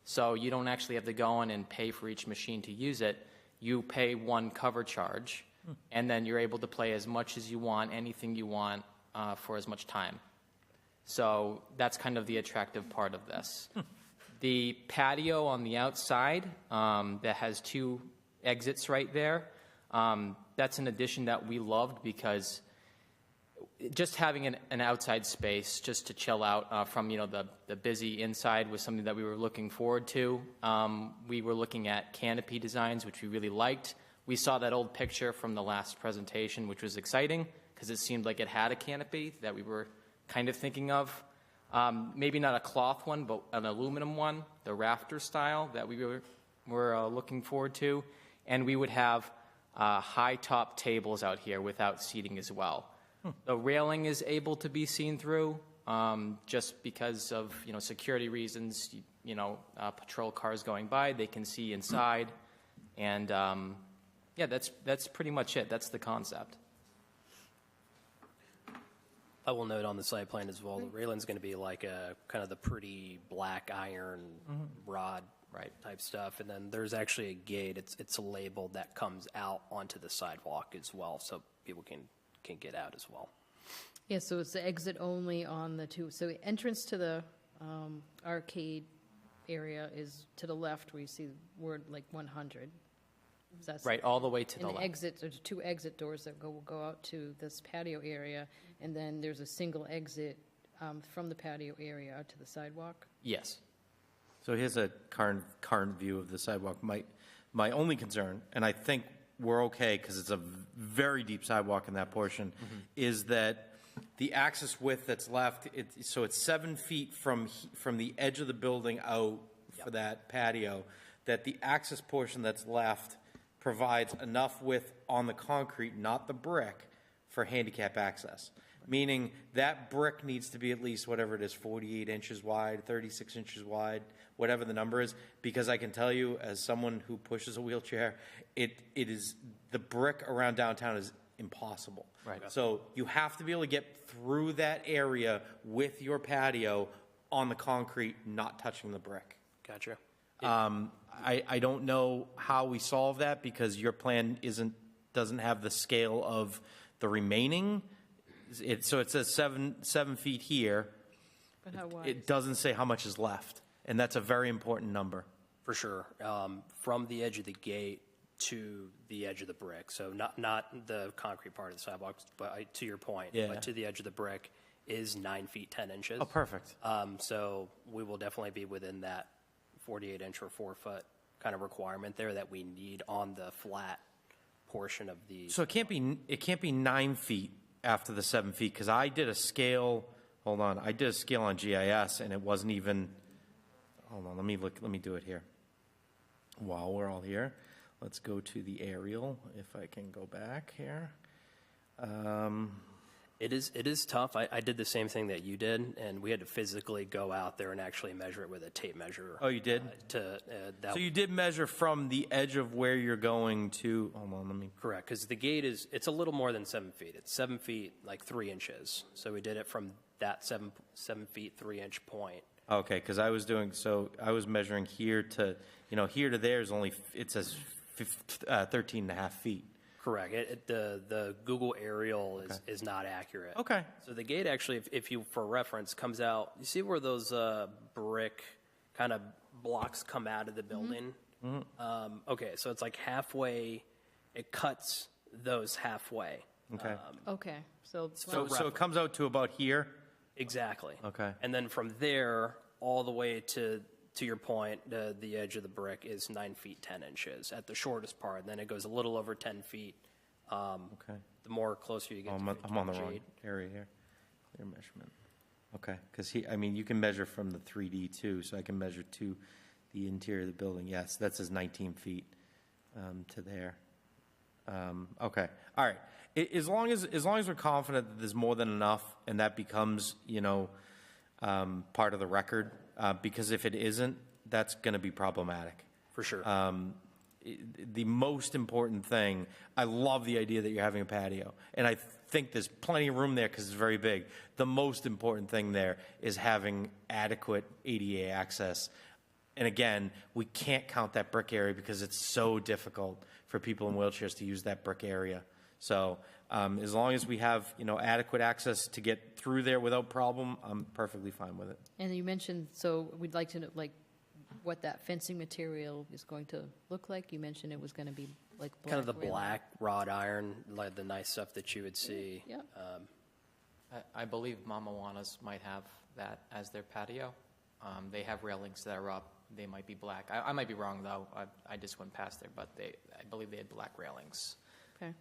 So you don't actually have to go in and pay for each machine to use it. You pay one cover charge, and then you're able to play as much as you want, anything you want, for as much time. So that's kind of the attractive part of this. The patio on the outside that has two exits right there, that's an addition that we loved because just having an outside space just to chill out from the busy inside was something that we were looking forward to. We were looking at canopy designs, which we really liked. We saw that old picture from the last presentation, which was exciting because it seemed like it had a canopy that we were kind of thinking of. Maybe not a cloth one, but an aluminum one, the rafter style that we were looking forward to. And we would have high top tables out here without seating as well. The railing is able to be seen through just because of security reasons. Patrol cars going by, they can see inside, and that's pretty much it. That's the concept. I will note on the site plan as well, the railing's going to be like a kind of the pretty black iron rod type stuff, and then there's actually a gate. It's a label that comes out onto the sidewalk as well, so people can can get out as well. Yeah, so it's the exit only on the two, so entrance to the arcade area is to the left where you see the word like 100. That's Right, all the way to the And the left. exit, there's two exit doors that will go out to this patio area, and then there's a single exit from the patio area out to the sidewalk. Yes. So here's a current view of the sidewalk. My only concern, and I think we're okay because it's a very deep sidewalk in that portion, is that the access width that's left, so it's 7 feet from the edge of the building out for that patio, that the access portion that's left provides enough width on the concrete, not the brick, for handicap access. Meaning that brick needs to be at least whatever it is, 48 inches wide, 36 inches wide, whatever the number is, because I can tell you, as someone who pushes a wheelchair, it is, the brick around downtown is impossible. Right. So you have to be able to get through that area with your patio on the concrete, not touching the brick. Gotcha. I don't know how we solve that because your plan doesn't have the scale of the remaining. So it says 7 feet here. But how wide? It doesn't say how much is left, and that's a very important number. For sure. From the edge of the gate to the edge of the brick. So not the concrete part of the sidewalk, but to your point, Yeah. but to the edge of the brick is 9 feet 10 inches. Oh, perfect. So we will definitely be within that 48 inch or 4 foot kind of requirement there that we need on the flat portion of the. So it can't be 9 feet after the 7 feet because I did a scale. Hold on, I did a scale on GIS and it wasn't even. Hold on, let me do it here. While we're all here, let's go to the aerial. If I can go back here. It is tough. I did the same thing that you did, and we had to physically go out there and actually measure it with a tape measure. Oh, you did? So you did measure from the edge of where you're going to. Hold on, let me. Correct, because the gate it's a little more than 7 feet. It's 7 feet, like 3 inches. So we did it from that 7 feet 3 inch point. Okay, because I was measuring here to here to there is only it says 13 and a half feet. Correct. The Google aerial is not accurate. Okay. So the gate actually, if you, for reference, comes out, you see where those brick kind of blocks come out of the building? Mm-hmm. Okay, so it's like halfway, it cuts those halfway. Okay. Okay, so So it comes out to about here? Exactly. Okay. And then from there, all the way to your point, the edge of the brick is 9 feet 10 inches at the shortest part. And then it goes a little over 10 feet. Okay. The more closer you get to I'm on the wrong shade. area here. Clear measurement. Okay, because you can measure from the 3D too, so I can measure to the interior of the building. Yes, that says 19 feet to there. Okay, all right. As long as we're confident that there's more than enough, and that becomes part of the record, because if it isn't, that's going to be problematic. For sure. The most important thing, I love the idea that you're having a patio, and I think there's plenty of room there because it's very big. The most important thing there is having adequate ADA access. And again, we can't count that brick area because it's so difficult for people in wheelchairs to use that brick area. So as long as we have adequate access to get through there without problem, I'm perfectly fine with it. And you mentioned, so we'd like to know, what that fencing material is going to look like. You mentioned it was going to be like black Kind of the railing. black wrought iron, like the nice stuff that you would see. Yeah. I believe Mama Juana's might have that as their patio. They have railings that are up. They might be black. I might be wrong, though. I just went past there, but I believe they had black railings. Okay.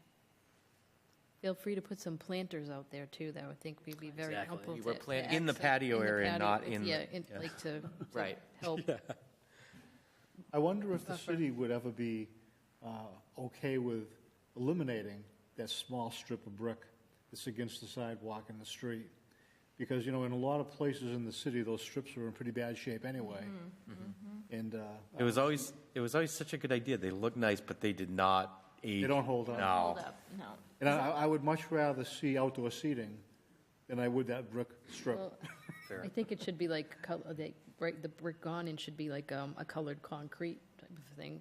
Feel free to put some planters out there too. That I would think would be very Exactly. helpful. You were to planting in the access- patio in the area, patio. not in the- Yeah, yeah. like to Right. help. I wonder if the city would ever be okay with eliminating that small strip of brick that's against the sidewalk and the street. Because, in a lot of places in the city, those strips are in pretty bad shape anyway. And It was always such a good idea. They look nice, but they did not age. they don't hold up. No. No. And I would much rather see outdoor seating than I would that brick strip. Well, I think it should be like the brick gone and should be like a colored concrete type of thing.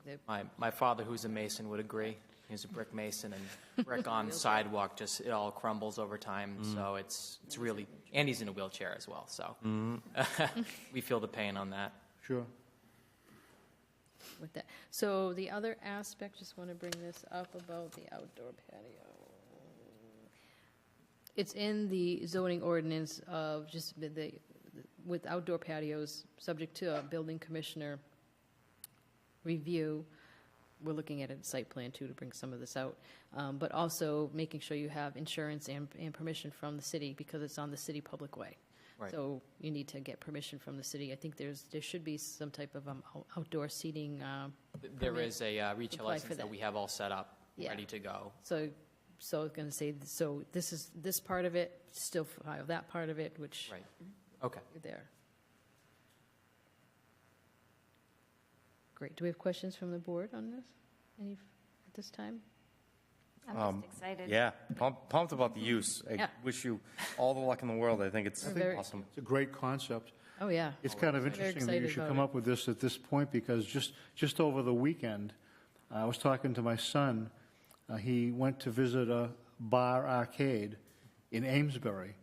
My father, who's a mason, would agree. He's a brick mason, and brick on sidewalk, just, it all crumbles over time, so it's really, and he's in a wheelchair as well, so we feel the pain on that. Sure. With that. So the other aspect, just want to bring this up about the outdoor patio. It's in the zoning ordinance of just with outdoor patios, subject to a building commissioner review. We're looking at a site plan too to bring some of this out, but also making sure you have insurance and permission from the city because it's on the city public way. Right. So you need to get permission from the city. I think there should be some type of outdoor seating. There permit is a retail apply for license that we have all set up, ready to go. So I was going to say, so this is this part of it, still file that part of it, which Right. Okay. there. Great. Do we have questions from the board on this? Any at this time? I'm just excited. Yeah, pumped about the use. I Yeah. wish you all the luck in the world. I think it's awesome. It's a great concept. Oh, yeah. It's kind of Very interesting that you excited should about come it. up with this at this point, because just over the weekend, I was talking to my son. He went to visit a bar arcade in Amesbury.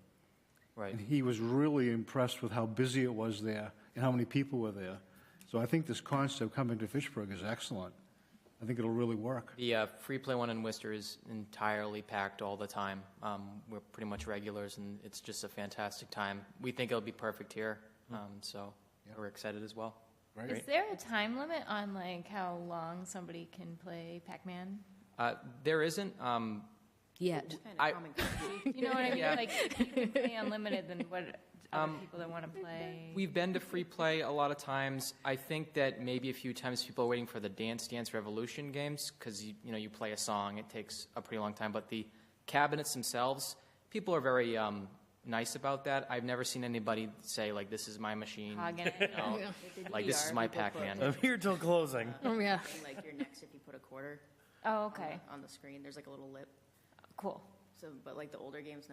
Right. And he was really impressed with how busy it was there and how many people were there. So I think this concept coming to Fitchburg is excellent. I think it'll really work. The free play one in Worcester is entirely packed all the time. We're pretty much regulars, and it's just a fantastic time. We think it'll be perfect here, so we're excited as well. Right. Is there a time limit on like how long somebody can play Pac-Man? There isn't. Yet. You know what I mean? Yeah. Like you can play unlimited than what other people that want to play. We've been to free play a lot of times. I think that maybe a few times people are waiting for the Dance Dance Revolution games because you play a song. It takes a pretty long time. But the cabinets themselves, people are very nice about that. I've never seen anybody say like, "This is my machine." Hogging it. No. Like, "This is my Pac-Man." I'm here till closing. Oh, yeah. And like your next, if you put a quarter Oh, okay. on the screen, there's like a little lip. Cool. So, but like the older games,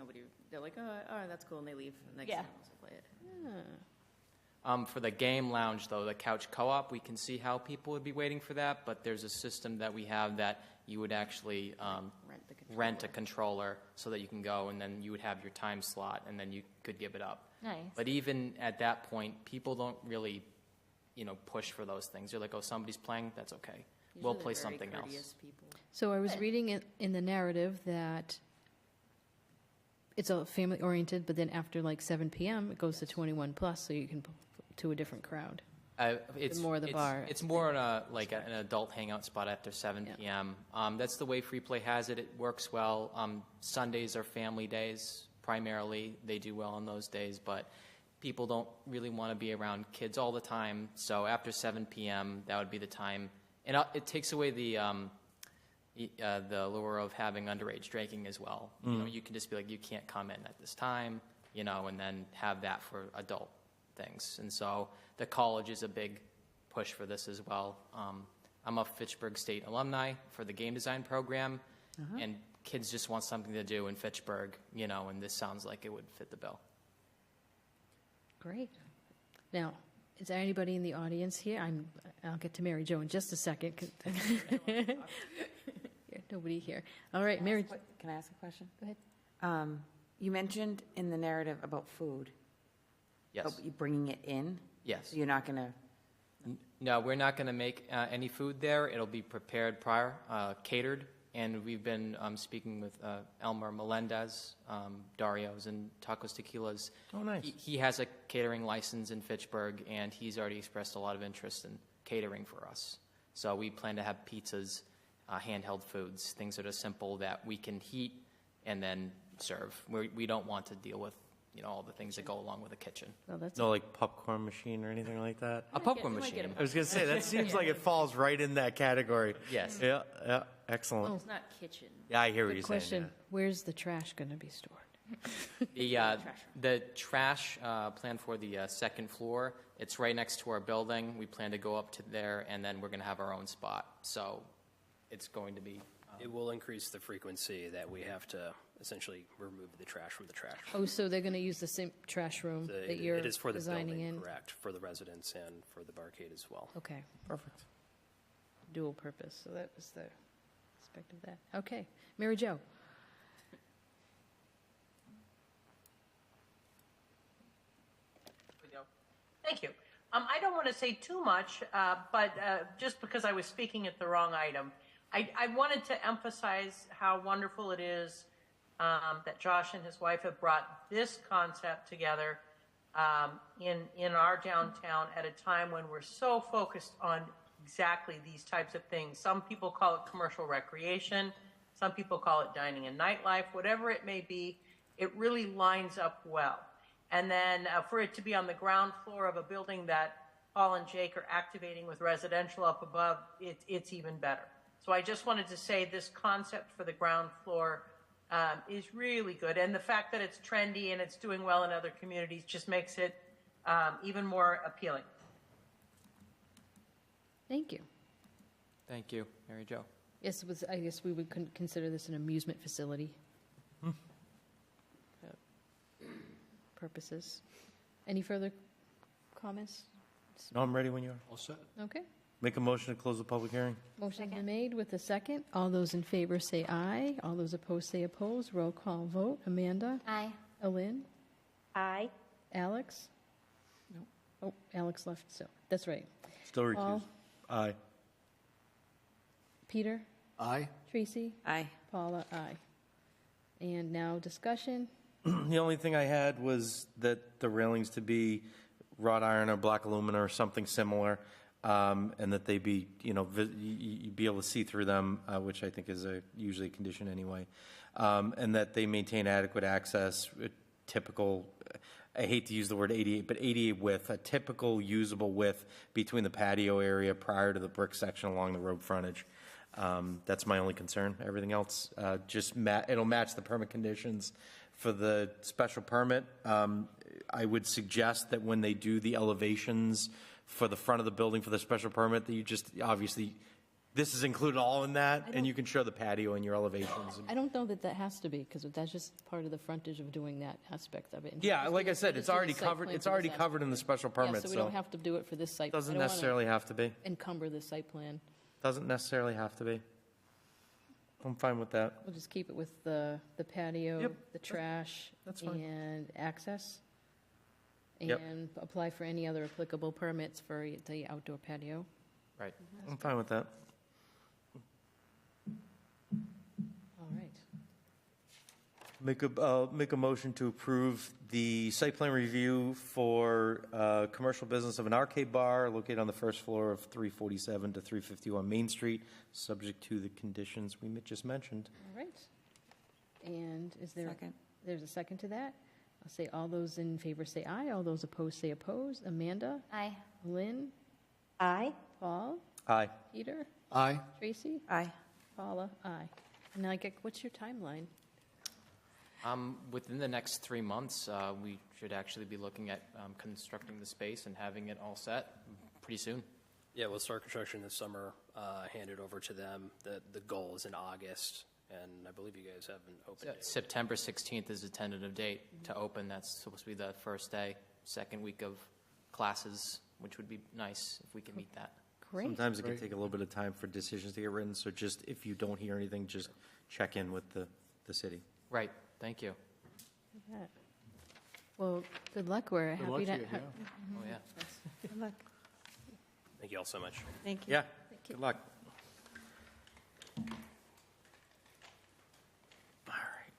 they're like, oh, that's cool, and they leave. And next Yeah. time else will play it. For the game lounge, though, the couch co-op, we can see how people would be waiting for that, but there's a system that we have that you would actually rent a controller so that you can go, and then you would have your time slot, and then you could give it up. Nice. But even at that point, people don't really, push for those things. They're like, oh, somebody's playing, that's okay. We'll Usually play they're very something else. courteous people. So I was reading in the narrative that it's a family-oriented, but then after like 7 p.m., it goes to 21 plus, so you can to a different crowd. It's more the bar. It's more an adult hangout spot after 7 p.m. That's the way Free Play has it. It works well. Sundays are family days primarily. They do well on those days, but people don't really want to be around kids all the time. So after 7 p.m., that would be the time, and it takes away the lure of having underage drinking as well. You can just be like, you can't come in at this time, and then have that for adult things. And so the college is a big push for this as well. I'm a Fitchburg State alumni for the game design program, and kids just want something to do in Fitchburg, and this sounds like it would fit the bill. Great. Now, is there anybody in the audience here? I'll get to Mary Jo in just a second. Nobody here. All right, Mary. Can I ask a question? Go ahead. You mentioned in the narrative about food. Yes. Oh, you bringing it in? Yes. So you're not going to... No, we're not going to make any food there. It'll be prepared prior, catered, and we've been speaking with Elmer Melendez, Dario's, and Tacos Tequilas. Oh, nice. He has a catering license in Fitchburg, and he's already expressed a lot of interest in catering for us. So we plan to have pizzas, handheld foods, things that are simple that we can heat and then serve. We don't want to deal with all the things that go along with a kitchen. Well, that's No, like popcorn machine or anything like that? A popcorn machine. I was going to say, that seems like it falls right in that category. Yes. Yeah, excellent. It's not kitchen. Yeah, I hear what Good you're question. saying. Where's the trash going to be stored? The trash plan for the second floor, it's right next to our building. We plan to go up to there, and then we're going to have our own spot. So it's going to be... It will increase the frequency that we have to essentially remove the trash from the trash. Oh, so they're going to use the same trash room that you're It is for the designing building, in? correct, for the residents and for the barcade as well. Okay. Perfect. Dual purpose, so that was the aspect of that. Okay, Mary Jo. Thank you. I don't want to say too much, but just because I was speaking at the wrong item, I wanted to emphasize how wonderful it is that Josh and his wife have brought this concept together in our downtown at a time when we're so focused on exactly these types of things. Some people call it commercial recreation. Some people call it dining and nightlife. Whatever it may be, it really lines up well. And then for it to be on the ground floor of a building that Paul and Jake are activating with residential up above, it's even better. So I just wanted to say this concept for the ground floor is really good. And the fact that it's trendy and it's doing well in other communities just makes it even more appealing. Thank you. Thank you, Mary Jo. Yes, I guess we would consider this an amusement facility. Purposes. Any further comments? No, I'm ready when you are. All set. Okay. Make a motion to close the public hearing. Motion's been made with a second. All those in favor say aye. All those opposed say oppose. Roll call vote. Amanda? Aye. Alin? Aye. Alex? No. Oh, Alex left, so that's right. Still recused. Paul? Aye. Peter? Aye. Tracy? Aye. Paula? Aye. And now discussion. The only thing I had was that the railings to be wrought iron or black aluminum or something similar, and that they be, you'd be able to see through them, which I think is usually a condition anyway, and that they maintain adequate access, typical, I hate to use the word ADA, but ADA width, a typical usable width between the patio area prior to the brick section along the road frontage. That's my only concern. Everything else, it'll match the permit conditions. For the special permit, I would suggest that when they do the elevations for the front of the building for the special permit, that you just, obviously, this is included all in that, and you can show the patio and your elevations. I don't know that has to be, because that's just part of the frontage of doing that aspect of it. Yeah, like I said, it's already covered. It's already covered in the special permit. Yeah, so we don't have to do it for this site. Doesn't necessarily have to be. Encumber the site plan. Doesn't necessarily have to be. I'm fine with that. We'll just keep it with the patio, Yep. the trash, That's fine. and access. Yep. And apply for any other applicable permits for the outdoor patio. Right. I'm fine with that. All right. Make a motion to approve the site plan review for commercial business of an arcade bar located on the first floor of 347 to 351 Main Street, subject to the conditions we just mentioned. All right. And is there? Second. There's a second to that? I'll say all those in favor say aye. All those opposed say oppose. Amanda? Aye. Lynn? Aye. Paul? Aye. Peter? Aye. Tracy? Aye. Paula? Aye. And now, what's your timeline? Within the next 3 months, we should actually be looking at constructing the space and having it all set pretty soon. Yeah, we'll start construction this summer, hand it over to them. The goal is in August, and I believe you guys have an open date. September 16th is the tentative date to open. That's supposed to be the first day, second week of classes, which would be nice if we can meet that. Great. Sometimes it can take a little bit of time for decisions to get written, so just if you don't hear anything, just check in with the city. Right. Thank you. Well, good luck. We're Good happy luck to. to you, yeah. Oh, yeah. Good luck. Thank you all so much. Thank you. Yeah, good luck. All right.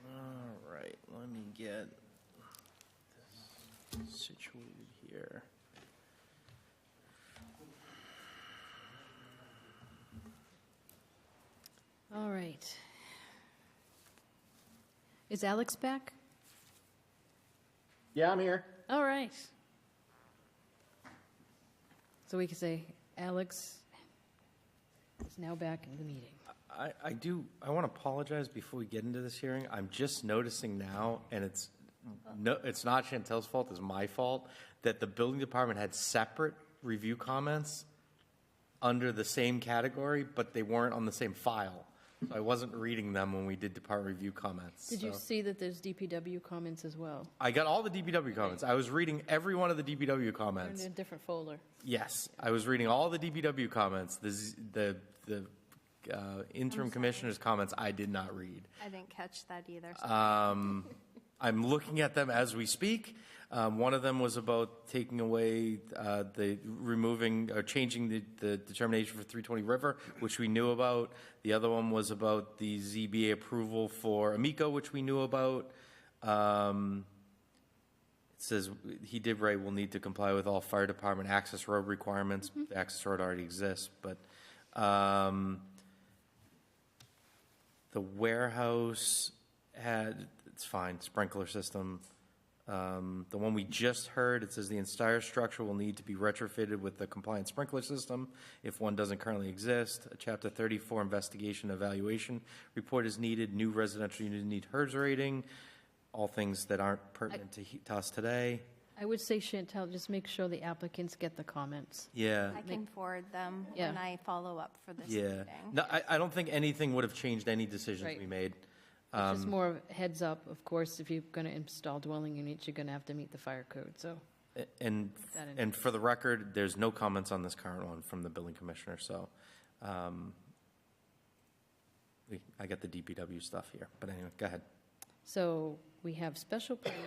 All right, let me get this situated here. All right. Is Alex back? Yeah, I'm here. All right. So we can say Alex is now back in the meeting. I want to apologize before we get into this hearing. I'm just noticing now, and it's not Chantel's fault, it's my fault, that the building department had separate review comments under the same category, but they weren't on the same file. So I wasn't reading them when we did department review comments. Did you so. see that there's DPW comments as well? I got all the DPW comments. I was reading every one of the DPW They're comments. in a different folder. Yes, I was reading all the DPW comments. The interim commissioner's comments I did not read. I didn't catch that either. So. I'm looking at them as we speak. One of them was about taking away changing the determination for 320 River, which we knew about. The other one was about the ZBA approval for Amico, which we knew about. It says he did write, we'll need to comply with all fire department access road requirements. The access road already exists, but the warehouse it's fine, sprinkler system. The one we just heard, it says the entire structure will need to be retrofitted with the compliant sprinkler system if one doesn't currently exist. A Chapter 34 investigation evaluation report is needed. New residential units need HERS rating. All things that aren't pertinent to us today. I would say, Chantel, just make sure the applicants get the comments. Yeah. I can forward them when I follow up for this Yeah. meeting. No, I don't think anything would have changed any decisions Right. we made. It's just more of a heads up. Of course, if you're going to install dwelling units, you're going to have to meet the fire code, so. And for the record, there's no comments on this current one from the building commissioner, so I got the DPW stuff here. But anyway, go ahead. So we have special permit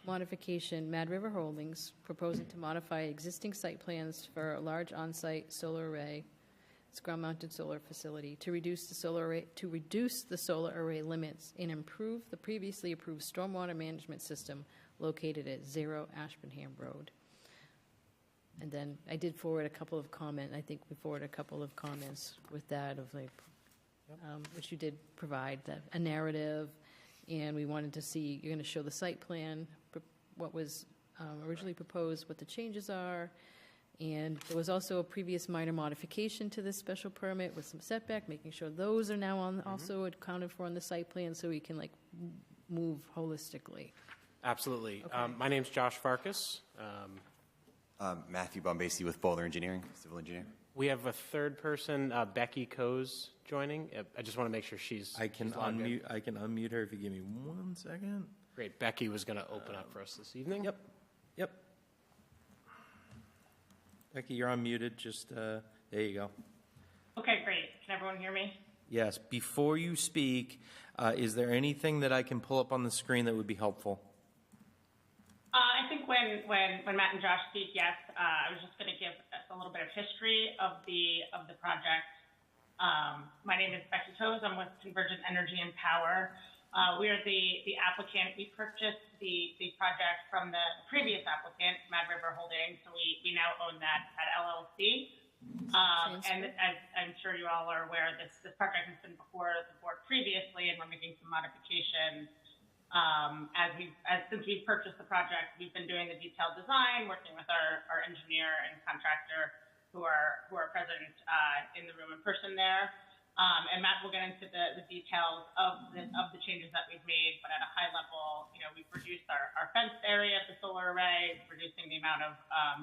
modification, Mad River Holdings, proposing to modify existing site plans for a large on-site solar array, it's ground-mounted solar facility, to reduce the solar array limits and improve the previously approved stormwater management system located at 0 Ashburnham Road. And then I did forward a couple of comments. I think we forwarded a couple of comments with that of like, which you did provide a narrative, and we wanted to see, you're going to show the site plan, what was originally proposed, what the changes are, and there was also a previous minor modification to this special permit with some setback, making sure those are now also accounted for on the site plan, so we can like move holistically. Absolutely. Okay. My name's Josh Farkas. Matthew Bombasi with Bowler Engineering, civil engineer. We have a third person, Becky Coase, joining. I just want to make sure she's. I can unmute her if you give me 1 second. Great. Becky was going to open up for us this evening. Yep. Becky, you're unmuted. Just there you go. Okay, great. Can everyone hear me? Yes. Before you speak, is there anything that I can pull up on the screen that would be helpful? I think when Matt and Josh speak, yes. I was just going to give us a little bit of history of the project. My name is Becky Coase. I'm with Convergent Energy and Power. We are the applicant. We purchased the project from the previous applicant, Mad River Holdings, so we now own that LLC. And as I'm sure you all are aware, this project has been before the board previously, and we're making some modifications. Since we've purchased the project, we've been doing the detailed design, working with our engineer and contractor who are present in the room in person there. And Matt will get into the details of the changes that we've made, but at a high level, we've reduced our fenced area of the solar array, reducing the amount of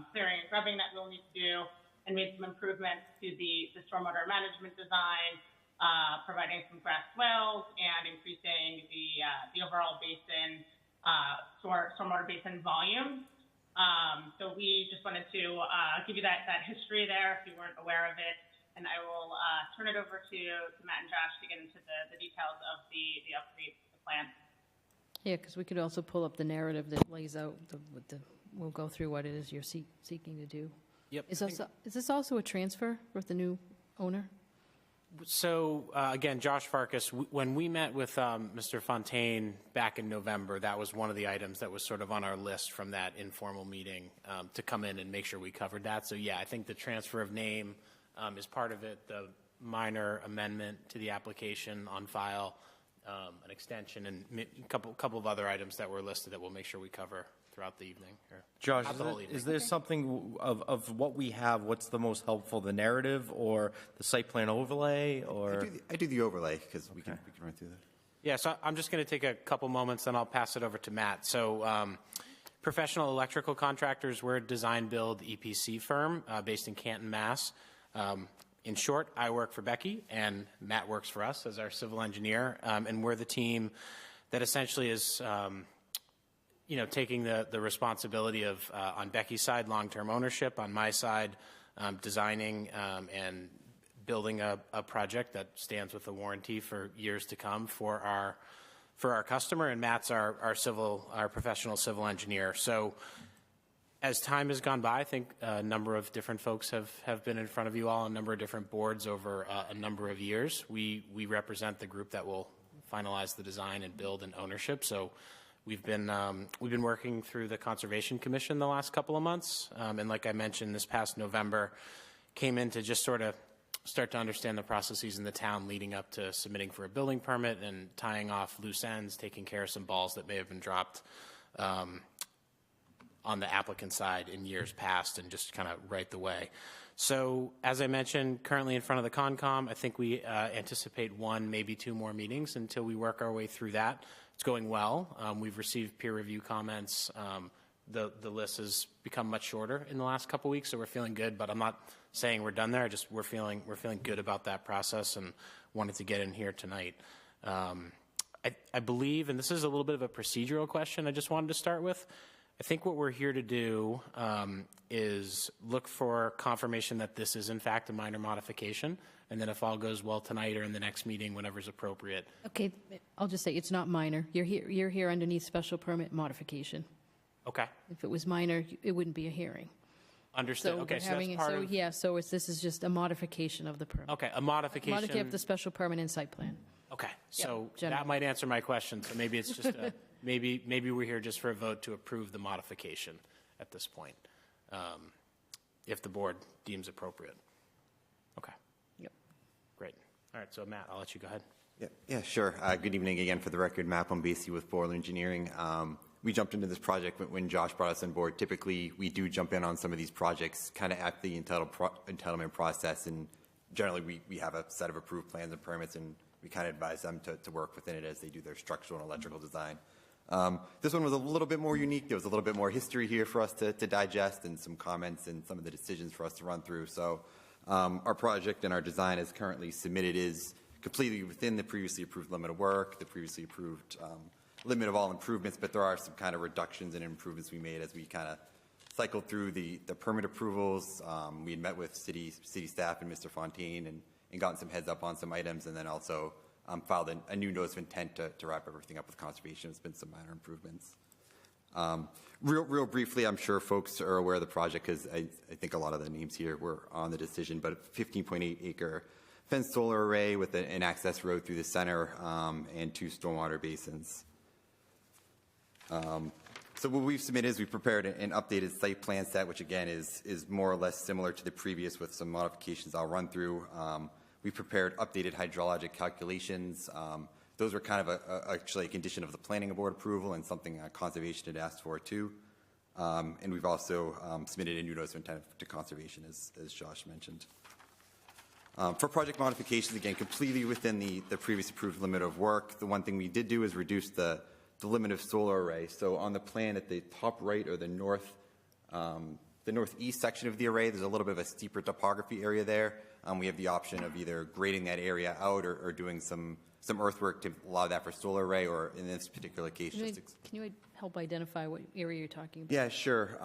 clearing and grubbing that we'll need to do, and made some improvements to the stormwater management design, providing some grass swales and increasing the overall basin, stormwater basin volume. So we just wanted to give you that history there if you weren't aware of it. And I will turn it over to Matt and Josh to get into the details of the update to the plan. Yeah, because we could also pull up the narrative that lays out we'll go through what it is you're seeking to do. Yep. Is this also a transfer with the new owner? So, again, Josh Farkas, when we met with Mr. Fontaine back in November, that was one of the items that was sort of on our list from that informal meeting to come in and make sure we covered that. So, yeah, I think the transfer of name is part of it, the minor amendment to the application on file, an extension, and a couple of other items that were listed that we'll make sure we cover throughout the evening. Josh, is there something of what we have, what's the most helpful, the narrative or the site plan overlay? Or I do the overlay because we can run through that. Yeah, so I'm just going to take a couple moments, and I'll pass it over to Matt. So Professional Electrical Contractors, we're a design-build EPC firm based in Canton, Mass. In short, I work for Becky, and Matt works for us as our civil engineer, and we're the team that essentially is, taking the responsibility of, on Becky's side, long-term ownership, on my side, designing and building a project that stands with a warranty for years to come for our customer, and Matt's our professional civil engineer. So as time has gone by, I think a number of different folks have been in front of you all, a number of different boards over a number of years. We represent the group that will finalize the design and build and ownership. So we've been working through the Conservation Commission the last couple of months, and like I mentioned, this past November came in to just sort of start to understand the processes in the town leading up to submitting for a building permit and tying off loose ends, taking care of some balls that may have been dropped on the applicant side in years past, and just kind of right the way. So as I mentioned, currently in front of the Concom, I think we anticipate 1, maybe 2 more meetings until we work our way through that. It's going well. We've received peer review comments. The list has become much shorter in the last couple weeks, so we're feeling good, but I'm not saying we're done there. We're feeling good about that process and wanted to get in here tonight. I believe, and this is a little bit of a procedural question I just wanted to start with, I think what we're here to do is look for confirmation that this is in fact a minor modification, and then if all goes well tonight or in the next meeting, whenever's appropriate. Okay, I'll just say it's not minor. You're here underneath special permit modification. Okay. If it was minor, it wouldn't be a hearing. Understood. So okay, so that's part of... Yeah, so this is just a modification of the permit. Okay, a modification... Modification of the special permit and site plan. Okay, Yep, so generally. that might answer my question. So maybe it's just a... Maybe we're here just for a vote to approve the modification at this point, if the board deems appropriate. Okay. Yep. Great. All right, so Matt, I'll let you go ahead. Yeah, sure. Good evening again. For the record, Matt Bombasi with Boiler Engineering. We jumped into this project when Josh brought us on board. Typically, we do jump in on some of these projects kind of at the entitlement process, and generally we have a set of approved plans and permits, and we kind of advise them to work within it as they do their structural and electrical design. This one was a little bit more unique. There was a little bit more history here for us to digest, and some comments and some of the decisions for us to run through. So our project and our design as currently submitted is completely within the previously approved limit of work, the previously approved limit of all improvements, but there are some kind of reductions and improvements we made as we kind of cycled through the permit approvals. We had met with city staff and Mr. Fontaine and gotten some heads up on some items, and then also filed a new notice of intent to wrap everything up with conservation. There's been some minor improvements. Real briefly, I'm sure folks are aware of the project because I think a lot of the names here were on the decision, but 15.8 acre fenced solar array with an access road through the center and 2 stormwater basins. So what we've submitted is we've prepared an updated site plan set, which again is more or less similar to the previous with some modifications I'll run through. We prepared updated hydrologic calculations. Those were kind of actually a condition of the planning board approval and something conservation had asked for too. And we've also submitted a new notice of intent to conservation, as Josh mentioned. For project modifications, again, completely within the previous approved limit of work. The one thing we did do is reduce the limit of solar array. So on the plan at the top right or the northeast section of the array, there's a little bit of a steeper topography area there. We have the option of either grading that area out or doing some earthwork to allow that for solar array, or in this particular case, Can you help identify what area you're talking about? Yeah, sure.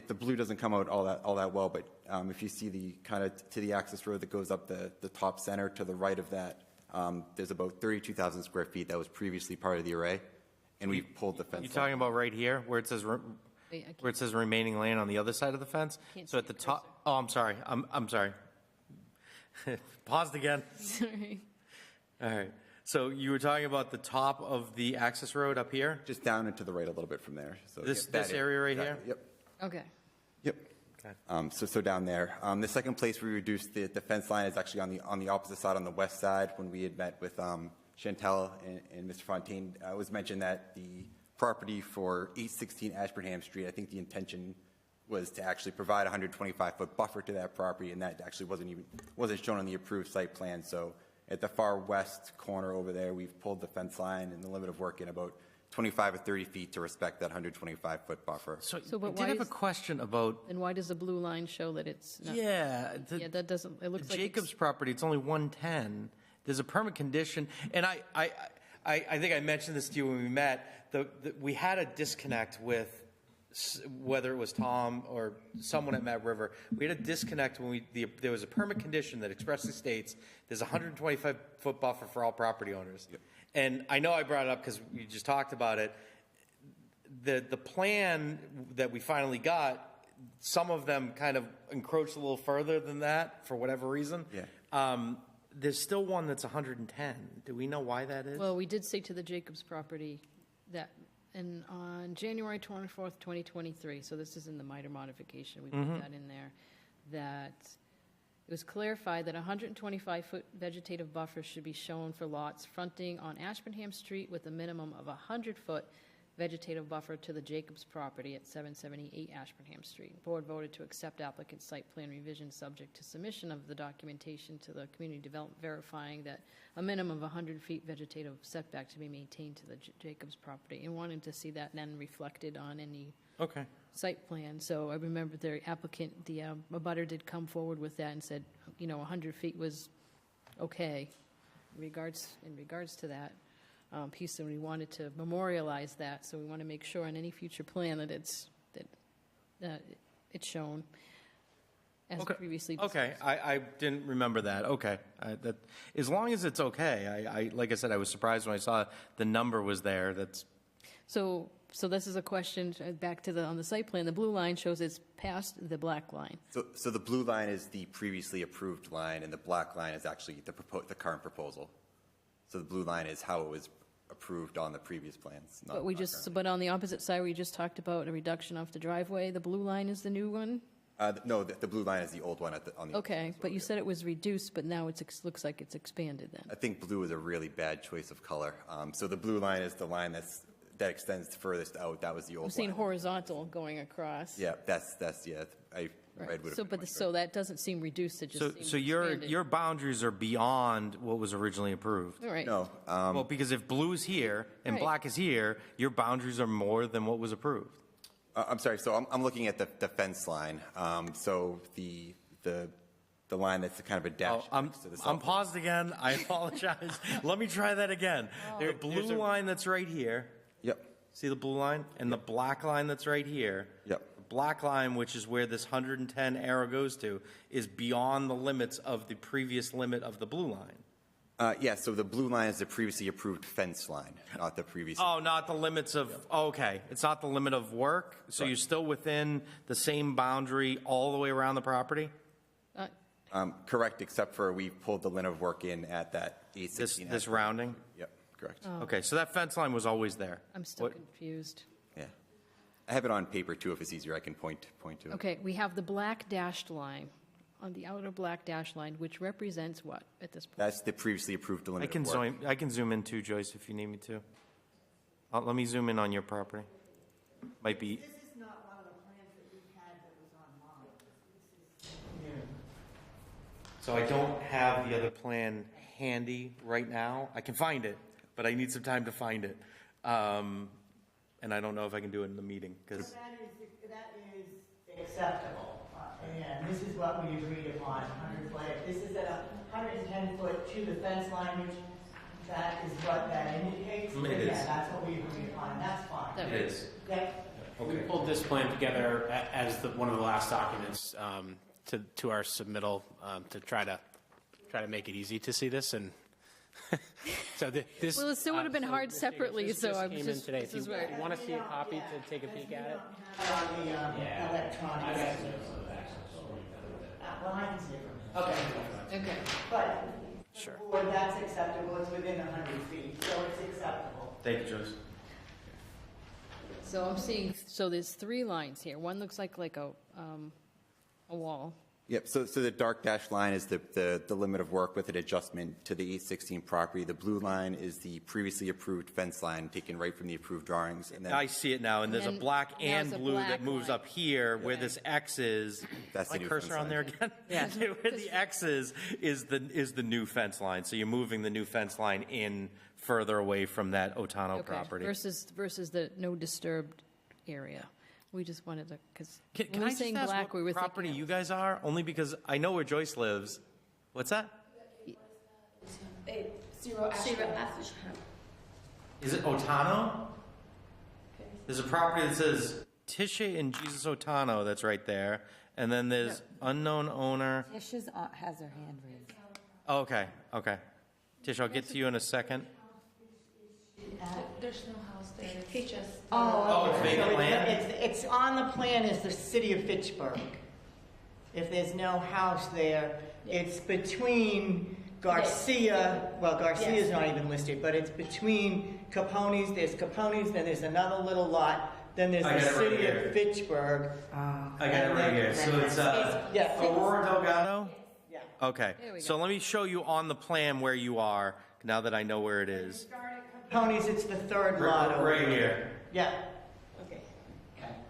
The blue doesn't come out all that well, but if you see the kind of to the access road that goes up the top center to the right of that, there's about 32,000 square feet that was previously part of the array, and we pulled the fence. You're talking about right here where it says remaining land on the other side of the fence? So at the top. Oh, I'm sorry. I'm sorry. Paused again. Sorry. All right. So you were talking about the top of the access road up here? Just down and to the right a little bit from there. So this area right here? Yep. Okay. Yep. Okay. So down there. The second place we reduced the fence line is actually on the opposite side, on the west side. When we had met with Chantel and Mr. Fontaine, it was mentioned that the property for 816 Ashburnham Street, I think the intention was to actually provide a 125-foot buffer to that property, and that actually wasn't shown on the approved site plan. So At the far west corner over there, we've pulled the fence line and the limit of work in about 25 or 30 feet to respect that 125-foot buffer. So but I why did have a is- question about, And why does the blue line show that it's not? yeah, Yeah, that doesn't, it looks the like. Jacobs property, it's only 110. There's a permit condition, and I think I mentioned this to you when we met. We had a disconnect with whether it was Tom or someone at Mad River. We had a disconnect when there was a permit condition that expressly states there's a 125-foot buffer for all property owners. Yep. And I know I brought it up because we just talked about it. The plan that we finally got, some of them kind of encroached a little further than that for whatever reason. Yeah. There's still one that's 110. Do we know why that is? Well, we did say to the Jacobs property that, and on January 24th, 2023, so this is in the minor modification, we put that in there, that it was clarified that a 125-foot vegetative buffer should be shown for lots fronting on Ashburnham Street with a minimum of a 100-foot vegetative buffer to the Jacobs property at 778 Ashburnham Street. Board voted to accept applicant's site plan revision subject to submission of the documentation to the community development verifying that a minimum of 100 feet vegetative setback to be maintained to the Jacobs property, and wanted to see that then reflected on any site plan. So I remember the applicant, the abutter did come forward with that and said, 100 feet was okay in regards to that piece, and we wanted to memorialize that. So we want to make sure on any future plan that it's shown as previously discussed. Okay, I didn't remember that. Okay, that as long as it's okay. I like I said, I was surprised when I saw the number was there. That's So this is a question back to on the site plan. The blue line shows it's past the black line. So the blue line is the previously approved line, and the black line is actually the current proposal. So the blue line is how it was approved on the previous plans. But on the opposite side, we just talked about a reduction off the driveway. The blue line is the new one. No, the blue line is the old one on the. Okay, but you said it was reduced, but now it looks like it's expanded. Then I think blue is a really bad choice of color. So the blue line is the line that extends furthest out. That was the old. I'm seeing line. horizontal going across. Yeah, that's red would have. So that doesn't seem reduced. It just seems so your boundaries are beyond what was originally approved. All right. No. Well, because if blue is here and black is here, your boundaries are more than what was approved. I'm sorry. So I'm looking at the fence line. So the line that's kind of a dash. I'm paused again. I apologize. Let me try that again. The blue line that's right here. Yep. See the blue line? And the black line that's right here. Yep. The black line, which is where this 110 arrow goes to, is beyond the limits of the previous limit of the blue line. Yeah, so the blue line is the previously approved fence line, not the previous. Oh, not the limits of, okay. It's not the limit of work? So Right. you're still within the same boundary all the way around the property? Correct, except for we pulled the limit of work in at that 816. This rounding? Yep, correct. Oh. Okay, so that fence line was always there. I'm still confused. Yeah. I have it on paper, too. If it's easier, I can point to it. Okay, we have the black dashed line on the outer black dashed line, which represents what at this point? That's the previously approved limit of work. I can zoom in too, Joyce, if you need me to. Let me zoom in on your property. Might be. This is not one of the plans that we had that was online. So I don't have the other plan handy right now. I can find it, but I need some time to find it. And I don't know if I can do it in the meeting. That is acceptable. And this is what we agreed upon, 100 foot. This is at 110 foot to the fence line, which that is what that indicates. It is. Yeah, that's what we agreed upon, and that's fine. It is. Yep. We pulled this plan together as one of the last documents to our submittal to try to make it easy to see this. And so this. Well, it still would have been hard separately. This So just I'm came just. in today. This If is you where. want to see a copy to take a peek at it. On the electronic. Well, I can see it from here. Okay. But Sure. for that's acceptable, it's within 100 feet, so it's acceptable. Thank you, Joyce. So I'm seeing. So there's three lines here. One looks like a wall, Yep, so the dark dashed line is the limit of work with an adjustment to the 816 property. The blue line is the previously approved fence line taken right from the approved drawings. And then I see it now, and there's a And black and there's a blue black that moves line. up here, where this X is. That's my the new cursor fence on there again? Yeah. Where the X is the new fence line. So you're moving the new fence line in further away from that Otano Okay, property. versus the no disturbed area. We just wanted to, because Can when I we were just saying ask black, we what were property thinking. you guys are? Only because I know where Joyce lives. What's that? Zero Ashland. Is it Otano? There's a property that says Tisha and Jesus Otano that's right there. And then there's unknown owner. Tisha's has her hand raised. Oh, okay. Tish, I'll get to you in a second. There's no house there. It's just. Oh, it's vacant land? It's on the plan as the city of Fitchburg. If there's no house there, it's between Garcia, well, Garcia's not even listed, but it's between Capone's, there's Capone's, then there's another little lot, then there's I the got it right city here. of Fitchburg. I got it right here. So it's Yeah. Aurora Delgado? Yeah. Okay. So let me show you on the plan where you are, now that I know where it is. Capone's, it's the third lot over Right here. Yeah. Okay.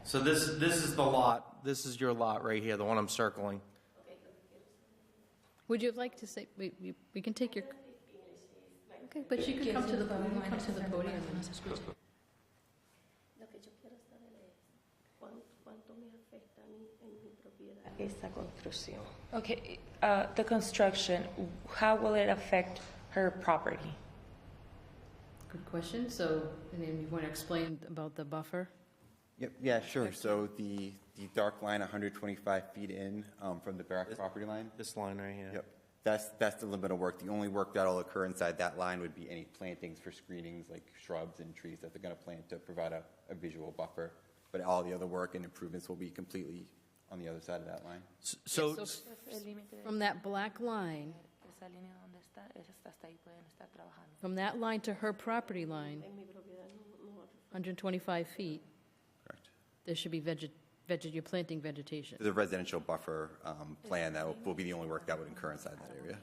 So this is the lot. This is your lot right here, the one I'm circling. Would you like to say, we can take your, okay, but you can come to the podium and speak. Okay, the construction, how will it affect her property? Good question. So, and then you want to explain about the buffer? Yep, yeah, sure. So the dark line, 125 feet in from the back property line. This line right here. Yep, that's the limit of work. The only work that'll occur inside that line would be any plantings for screenings, like shrubs and trees that they're going to plant to provide a visual buffer. But all the other work and improvements will be completely on the other side of that line. So From that black line, from that line to her property line, 125 feet. Correct. There should be you're planting vegetation. There's a residential buffer plan that will be the only work that would occur inside that area.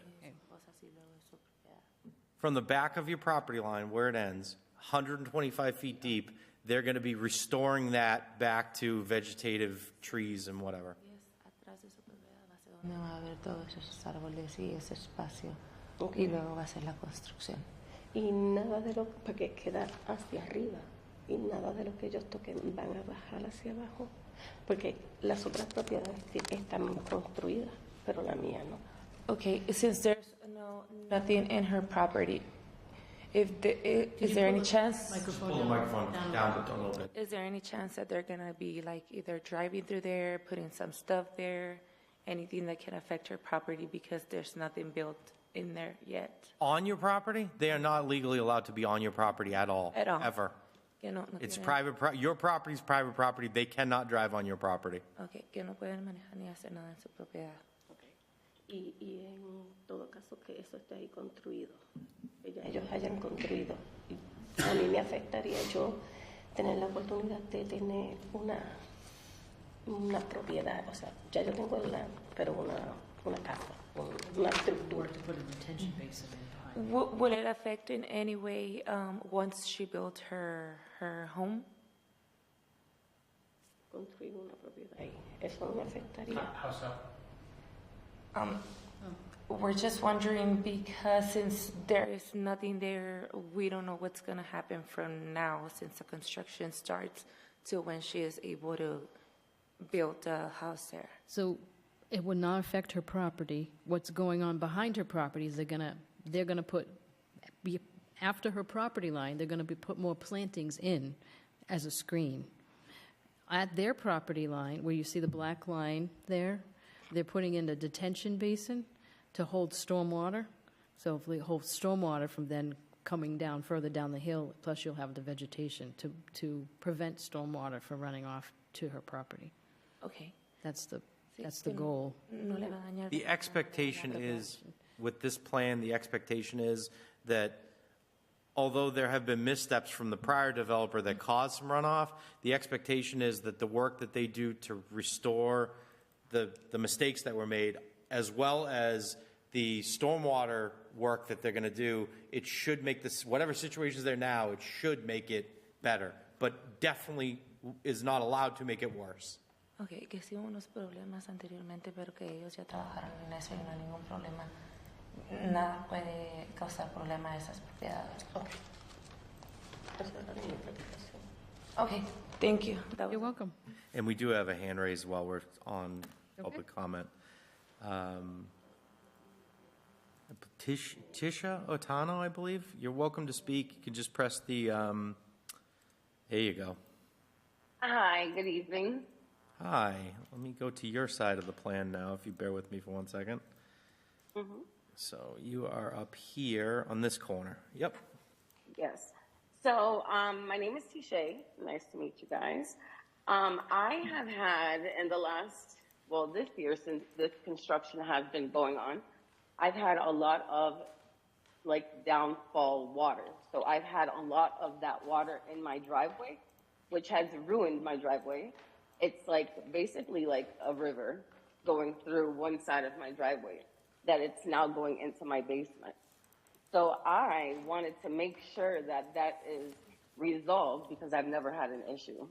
from the back of your property line, where it ends, 125 feet deep, they're going to be restoring that back to vegetative trees and whatever. No va a haber todos esos árboles y ese espacio. Y luego va a ser la construcción. Y nada de lo que queda hacia arriba y nada de lo que ellos toquen van a bajar hacia abajo, porque las otras propiedades están construidas, pero la mía no. Okay, since there's nothing in her property, is there any chance? Pull the microphone down but a little bit. Is there any chance that they're gonna be like either driving through there, putting some stuff there, anything that can affect her property because there's nothing built in there yet? On your property? They are not legally allowed to be on your property at all. At all. Ever. Que no It's tienen- private, your property's private property. They cannot drive on your property. Okay, que no pueden manejar ni hacer nada en su propiedad. Y en todo caso que eso esté ahí construido, que ya ellos hayan construido. Y a mí me afectaría yo tener la oportunidad de tener una propiedad, o sea, ya yo tengo el land, pero una casa, una estructura. Will it affect in any way once she built her home? Construir una propiedad ahí, eso me afectaría. How so? We're just wondering because since there is nothing there, we don't know what's going to happen from now since the construction starts to when she is able to build a house there. So it would not affect her property. What's going on behind her property is they're gonna put, after her property line, they're gonna put more plantings in as a screen. At their property line, where you see the black line there, they're putting in a detention basin to hold stormwater. So if we hold stormwater from then coming down further down the hill, plus you'll have the vegetation to prevent stormwater from running off to her property. Okay. That's the goal. No le va a dañar. The expectation is, with this plan, the expectation is that although there have been missteps from the prior developer that caused some runoff, the expectation is that the work that they do to restore the mistakes that were made, as well as the stormwater work that they're going to do, it should make this, whatever situation is there now, it should make it better, but definitely is not allowed to make it worse. Ok, que sí hubo unos problemas anteriormente, pero que ellos ya trabajaron en eso y no hay ningún problema. Nada puede causar problema a esas propiedades. Okay, thank you. You're welcome. And we do have a hand raised while we're on public comment. Tisha Otano, I believe. You're welcome to speak. You can just press the, there you go. Hi, good evening. Hi. Let me go to your side of the plan now, if you bear with me for 1 second. Mm-hmm. So you are up here on this corner. Yep. Yes. So my name is Tisha. Nice to meet you guys. I have had in the last, well, this year since this construction has been going on, I've had a lot of like downfall water. So I've had a lot of that water in my driveway, which has ruined my driveway. It's like basically like a river going through one side of my driveway that it's now going into my basement. So I wanted to make sure that that is resolved because I've never had an issue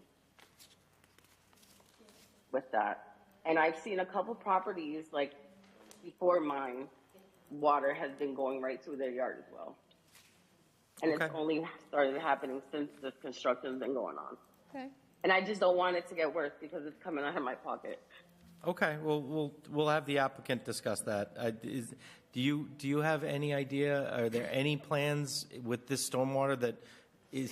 with that. And I've seen a couple properties like before mine, water has been going right through their yard as well. And Okay. it's only started happening since this construction has been going on. Okay. And I just don't want it to get worse because it's coming out of my pocket. Okay, well, we'll have the applicant discuss that. Do you have any idea, are there any plans with this stormwater that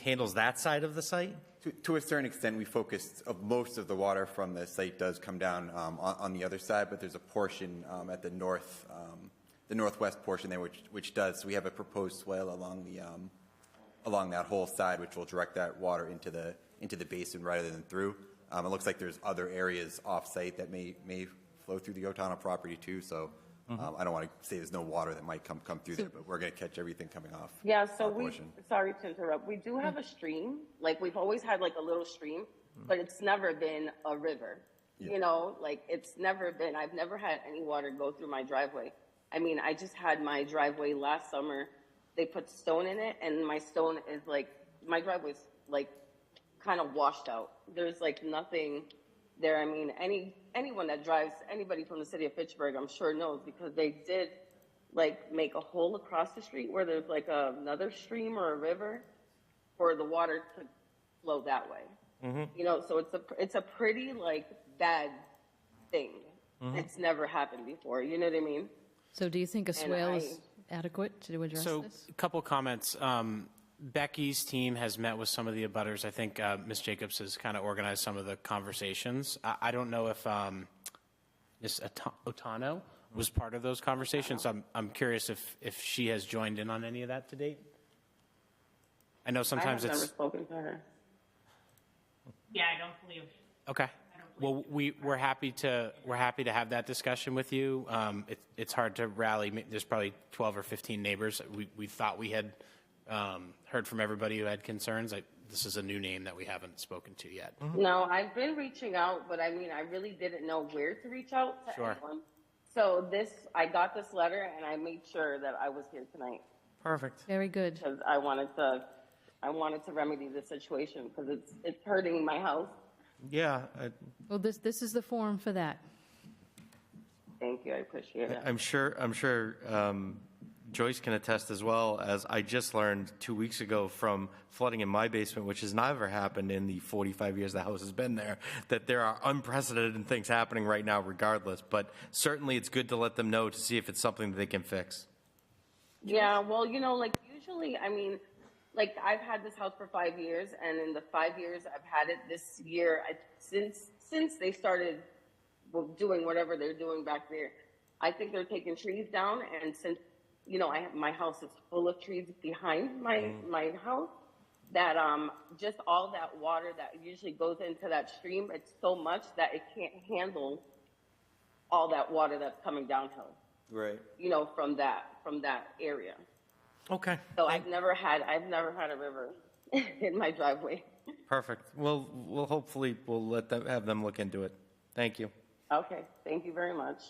handles that side of the site? To a certain extent, we focused of most of the water from the site does come down on the other side, but there's a portion at the northwest portion there which does. So we have a proposed swale along that whole side, which will direct that water into the basin rather than through. It looks like there's other areas off-site that may flow through the Otano property too. So I don't want to say there's no water that might come through there, but we're going to catch everything coming off. Yeah, so that portion. sorry to interrupt. We do have a stream. Like we've always had like a little stream, but it's never been a river. Yeah. You know, like it's never been, I've never had any water go through my driveway. I mean, I just had my driveway last summer. They put stone in it and my stone is like, my driveway's like kind of washed out. There's like nothing there. I mean, anyone that drives, anybody from the city of Fitchburg, I'm sure knows because they did like make a hole across the street where there's like another stream or a river for the water to flow that way. You know, so it's a pretty like bad thing. It's never happened before. You know what I mean? So do you think a swale is adequate to address So this? a couple comments. Becky's team has met with some of the abutters. I think Ms. Jacobs has kind of organized some of the conversations. I don't know if Ms. Otano was part of those conversations. I'm curious if she has joined in on any of that to date. I know sometimes I have it's... never spoken to her. Yeah, I don't believe. Okay. Well, we're happy to have that discussion with you. It's hard to rally. There's probably 12 or 15 neighbors. We thought we had heard from everybody who had concerns. This is a new name that we haven't spoken to yet. No, I've been reaching out, but I mean, I really didn't know where to reach out to Sure. anyone. So I got this letter and I made sure that I was here tonight Perfect. Very good. because I wanted to remedy the situation because it's hurting my house. Yeah, Well, this is the forum for that. Thank you, I appreciate it. I'm sure Joyce can attest as well, as I just learned 2 weeks ago from flooding in my basement, which has never happened in the 45 years the house has been there, that there are unprecedented things happening right now regardless. But certainly it's good to let them know to see if it's something that they can fix. Yeah, well, you know, like usually, I mean, like I've had this house for 5 years, and in the 5 years I've had it this year, since they started doing whatever they're doing back there, I think they're taking trees down, and since you know, my house is full of trees behind my house, that just all that water that usually goes into that stream, it's so much that it can't handle all that water that's coming downhill. Right. You know, from that area. Okay. So I've never had a river in my driveway. Perfect. Well, hopefully we'll have them look into it. Thank you. Okay, thank you very much.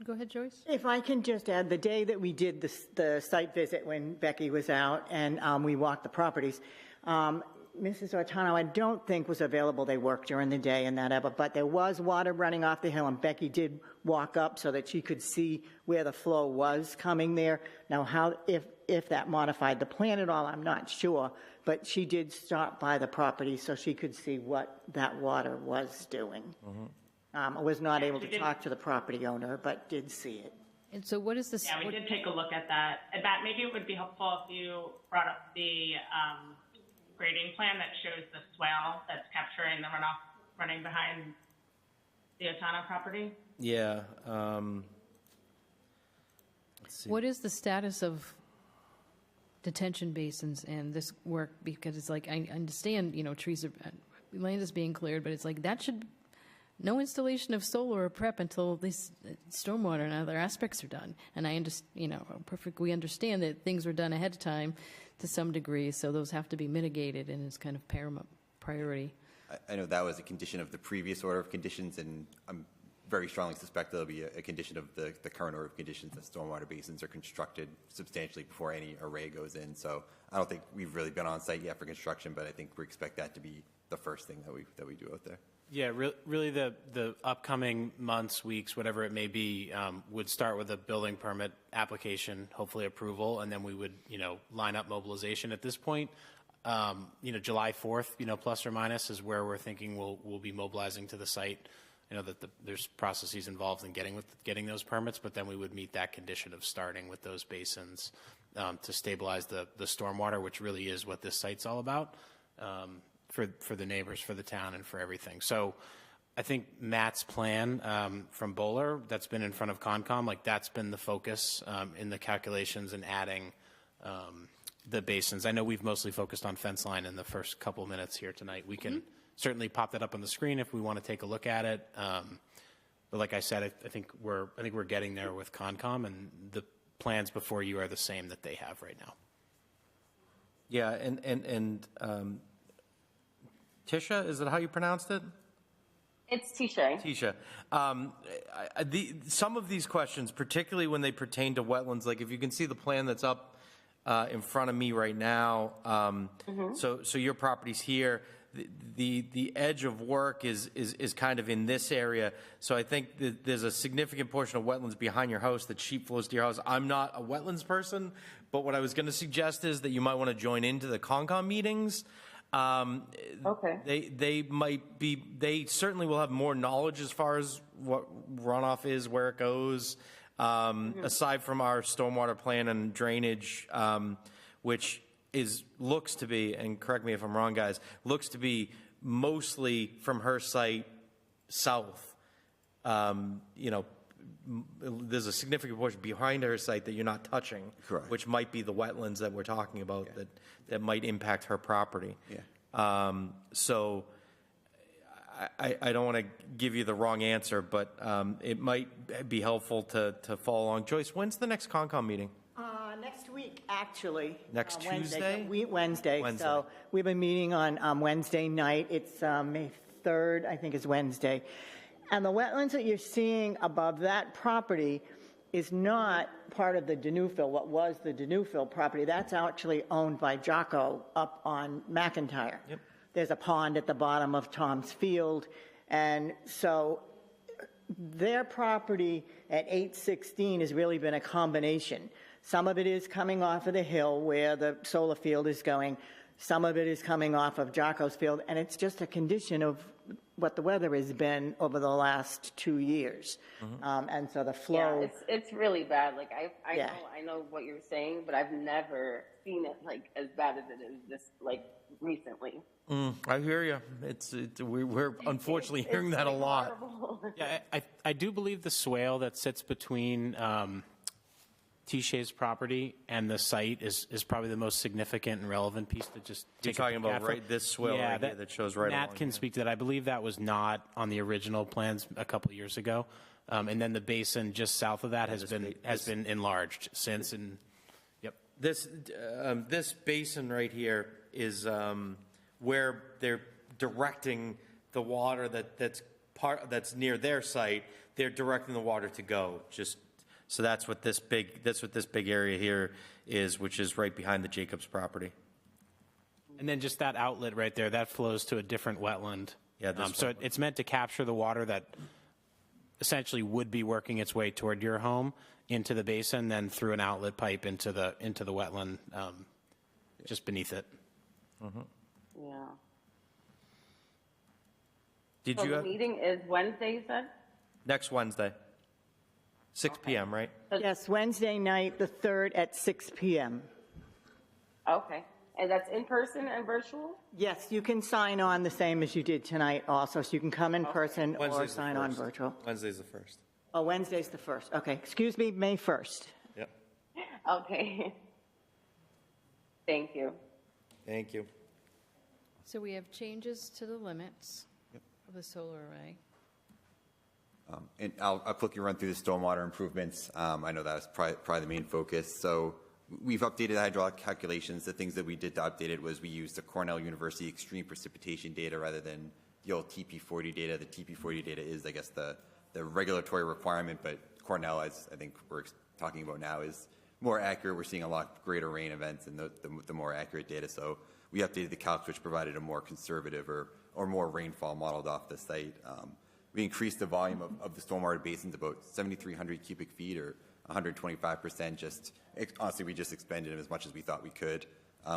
Go ahead, Joyce. If I can just add, the day that we did the site visit when Becky was out and we walked the properties, Mrs. Ortano, I don't think was available. They worked during the day and that ever, but there was water running off the hill, and Becky did walk up so that she could see where the flow was coming there. Now, if that modified the plan at all, I'm not sure, but she did stop by the property so she could see what that water was doing. I was not able to talk to the property owner, but did see it. And so what is this? Yeah, we did take a look at that. And Matt, maybe it would be helpful if you brought up the grading plan that shows the swale that's capturing the runoff running behind the Otana property. Yeah. Let's see. What is the status of detention basins and this work? Because it's like, I understand, trees are, land is being cleared, but it's like that should, no installation of solar or prep until this stormwater and other aspects are done. And I understand, we understand that things were done ahead of time to some degree, so those have to be mitigated, and it's kind of paramount priority. I know that was a condition of the previous order of conditions, and I'm very strongly suspect there'll be a condition of the current order of conditions that stormwater basins are constructed substantially before any array goes in. So I don't think we've really been on site yet for construction, but I think we expect that to be the first thing that we do out there. Yeah, really the upcoming months, weeks, whatever it may be, would start with a building permit application, hopefully approval, and then we would, line up mobilization. At this point, July 4th, plus or minus is where we're thinking we'll be mobilizing to the site. That there's processes involved in getting those permits, but then we would meet that condition of starting with those basins to stabilize the stormwater, which really is what this site's all about. For the neighbors, for the town, and for everything. So I think Matt's plan from Bowler, that's been in front of Concom, that's been the focus in the calculations and adding the basins. I know we've mostly focused on fence line in the first couple minutes here tonight. We can certainly pop that up on the screen if we want to take a look at it. But like I said, I think we're getting there with Concom, and the plans before you are the same that they have right now. Yeah, and Tisha, is that how you pronounced it? It's Tisha. Tisha. Some of these questions, particularly when they pertain to wetlands, like if you can see the plan that's up in front of me right now, so your property's here. The edge of work is kind of in this area. So I think that there's a significant portion of wetlands behind your house that sheet flows to your house. I'm not a wetlands person, but what I was going to suggest is that you might want to join into the Concom meetings. Okay. They certainly will have more knowledge as far as what runoff is, where it goes, aside from our stormwater plan and drainage, which looks to be, and correct me if I'm wrong, guys, looks to be mostly from her site south. There's a significant portion behind her site that you're not touching, correct, which might be the wetlands that we're talking about that might impact her property. Yeah. So I don't want to give you the wrong answer, but it might be helpful to follow along. Joyce, when's the next Concom meeting? Next week, actually. Next Wednesday? Tuesday? Wednesday. So we've been meeting on Wednesday night. It's May 3rd, I think is Wednesday. And the wetlands that you're seeing above that property is not part of the Denewfield, what was the Denewfield property. That's actually owned by Jocko up on McIntyre. Yep. There's a pond at the bottom of Tom's Field. And so their property at 816 has really been a combination. Some of it is coming off of the hill where the solar field is going. Some of it is coming off of Jocko's field, and it's just a condition of what the weather has been over the last 2 years. And so the flow. Yeah, it's really bad. Like I know what you're saying, but I've never seen it like as bad as it is this recently. I hear you. We're unfortunately hearing that a lot. Horrible. Yeah, I do believe the swale that sits between T-Shay's property and the site is probably the most significant and relevant piece to just You're take talking a peek about at. right this swale right here that shows right Matt along can here. speak to that. I believe that was not on the original plans a couple years ago. And then the basin just south of that has been enlarged since. And yep. This basin right here is where they're directing the water that's part that's near their site, they're directing the water to go. So that's what this big area here is, which is right behind the Jacobs property. And then just that outlet right there, that flows to a different wetland. Yeah, so it's meant to capture the water that essentially would be working its way toward your home into the basin, then through an outlet pipe into the wetland just beneath it. Mm-hmm. Yeah. Did so you the have, meeting is Wednesday, you said? next Wednesday, 6 p.m., right? Yes, Wednesday night, the 3rd at 6 p.m. Okay. And that's in person and virtual? Yes, you can sign on the same as you did tonight also, so you can come in person or Wednesday's the sign on first. virtual. Wednesday's the 1st. Oh, Wednesday's the 1st. Okay, excuse me, May 1st. Yep. Okay. Thank you. Thank you. So we have changes to the limits of the solar array. And I'll quickly run through the stormwater improvements. I know that's probably the main focus. So we've updated the hydraulic calculations. The things that we did to update it was we used the Cornell University extreme precipitation data rather than the old TP40 data. The TP40 data is, I guess, the regulatory requirement, but Cornell, as I think we're talking about now, is more accurate. We're seeing a lot greater rain events and the more accurate data. So we updated the calcs, which provided a more conservative or more rainfall modeled off the site. We increased the volume of the stormwater basins about 7,300 cubic feet or 125%. Honestly, we just expended them as much as we thought we could.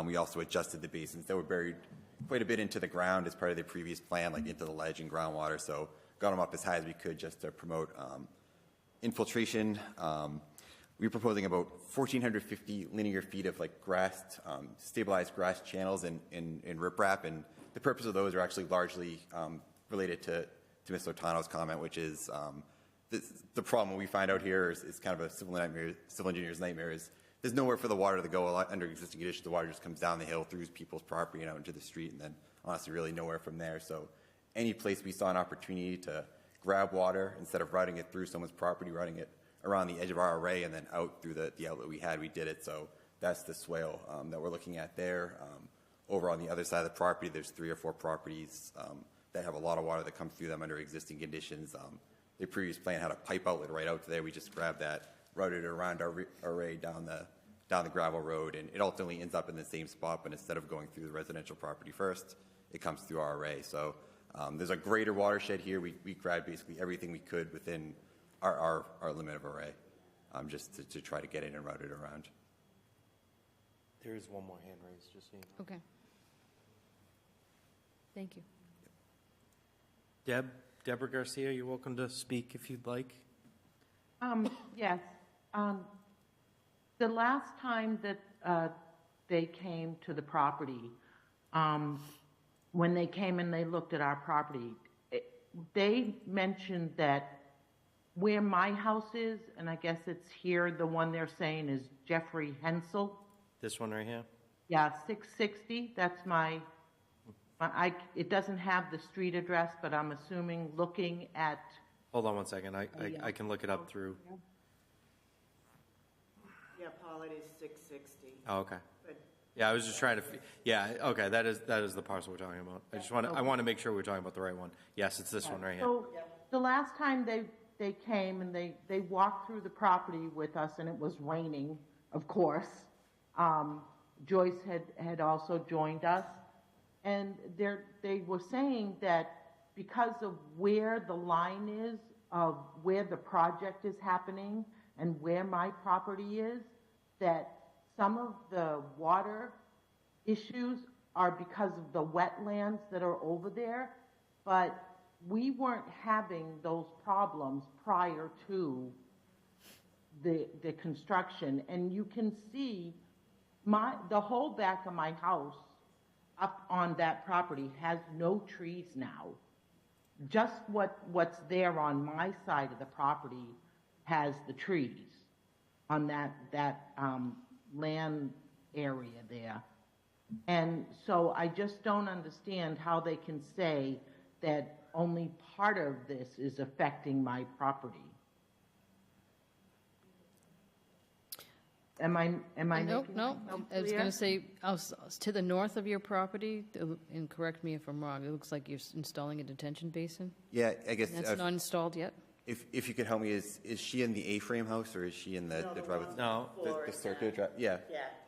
We also adjusted the basins that were buried quite a bit into the ground as part of the previous plan, like into the ledge and groundwater. So got them up as high as we could just to promote infiltration. We were proposing about 1,450 linear feet of like grassed, stabilized grass channels in riprap, and the purpose of those are actually largely related to Ms. Lotano's comment, which is the problem we find out here is kind of a civil engineer's nightmare. Is there's nowhere for the water to go under existing conditions. The water just comes down the hill through people's property and out into the street, and then honestly really nowhere from there. So any place we saw an opportunity to grab water, instead of routing it through someone's property, routing it around the edge of our array and then out through the outlet we had, we did it. So that's the swale that we're looking at there. Over on the other side of the property, there's 3 or 4 properties that have a lot of water that comes through them under existing conditions. The previous plan had a pipe outlet right out there. We just grabbed that, routed it around our array down the gravel road, and it ultimately ends up in the same spot, but instead of going through the residential property first, it comes through our array. So there's a greater watershed here. We grabbed basically everything we could within our limit of array, just to try to get in and route it around. There is one more hand raised, just so you know. Okay. Thank you. Deborah Garcia, you're welcome to speak if you'd like. Yes. The last time that they came to the property, when they came and they looked at our property, they mentioned that where my house is, and I guess it's here, the one they're saying is Jeffrey Hensel. This one right here? Yeah, 660, that's it doesn't have the street address, but I'm assuming looking at... Hold on one second. I can look it up through. Yeah, Paul, it is 660. Oh, okay. But Yeah, I was just trying to. Yeah, okay. That is the parcel we're talking about. I want to make sure we're talking about the right one. Yes, it's this one right here. So the last time they came and they walked through the property with us, and it was raining, of course. Joyce had also joined us, and they were saying that because of where the line is of where the project is happening and where my property is, that some of the water issues are because of the wetlands that are over there, but we weren't having those problems prior to the construction. And you can see the whole back of my house up on that property has no trees now. Just what's there on my side of the property has the trees on that land area there. And so I just don't understand how they can say that only part of this is affecting my property. am I No, making no, myself I was clear? going to say, to the north of your property, and correct me if I'm wrong, it looks like you're installing a detention basin? Yeah, I guess. That's not installed yet? If you could help me, is she in the A-frame house or is she in the driveway? No. The circular drive, yeah.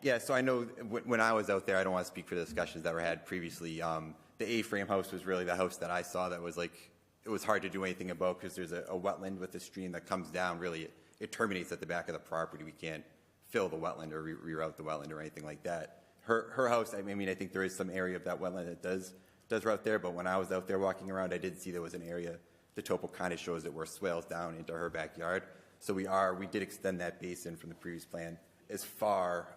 Yeah, so I know when I was out there, I don't want to speak for the discussions that were had previously. The A-frame house was really the house that I saw that was like, it was hard to do anything about because there's a wetland with a stream that comes down. Really, it terminates at the back of the property. We can't fill the wetland or reroute the wetland or anything like that. Her house, I mean, I think there is some area of that wetland that does route there, but when I was out there walking around, I did see there was an area. The topo kind of shows that where swales down into her backyard. So we did extend that basin from the previous plan as far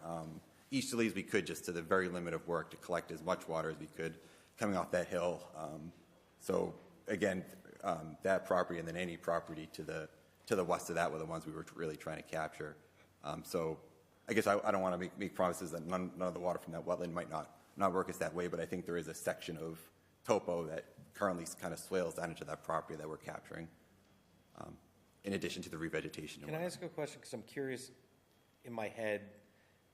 easterly as we could, just to the very limit of work to collect as much water as we could coming off that hill. So again, that property and then any property to the west of that were the ones we were really trying to capture. So I guess I don't want to make promises that none of the water from that wetland might not work as that way, but I think there is a section of topo that currently kind of swales down into that property that we're capturing, in addition to the revegetation. Can I ask a question? Because I'm curious, in my head,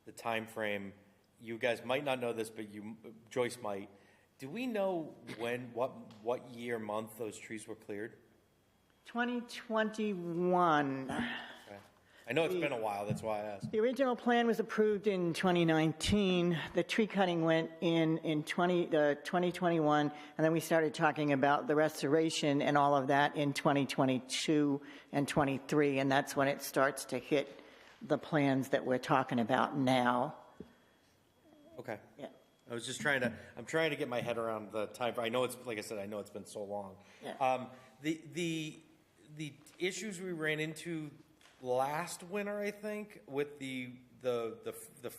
the time frame. You guys might not know this, but Joyce might. Do we know what year, month those trees were cleared? 2021. Okay. I know it's been a while. That's why I asked. The original plan was approved in 2019. The tree cutting went in 2021, and then we started talking about the restoration and all of that in 2022 and 23, and that's when it starts to hit the plans that we're talking about now. Okay. Yeah. I was just I'm trying to get my head around the time. I know it's, like I said, I know it's been so long. Yeah. The issues we ran into last winter, I think, with the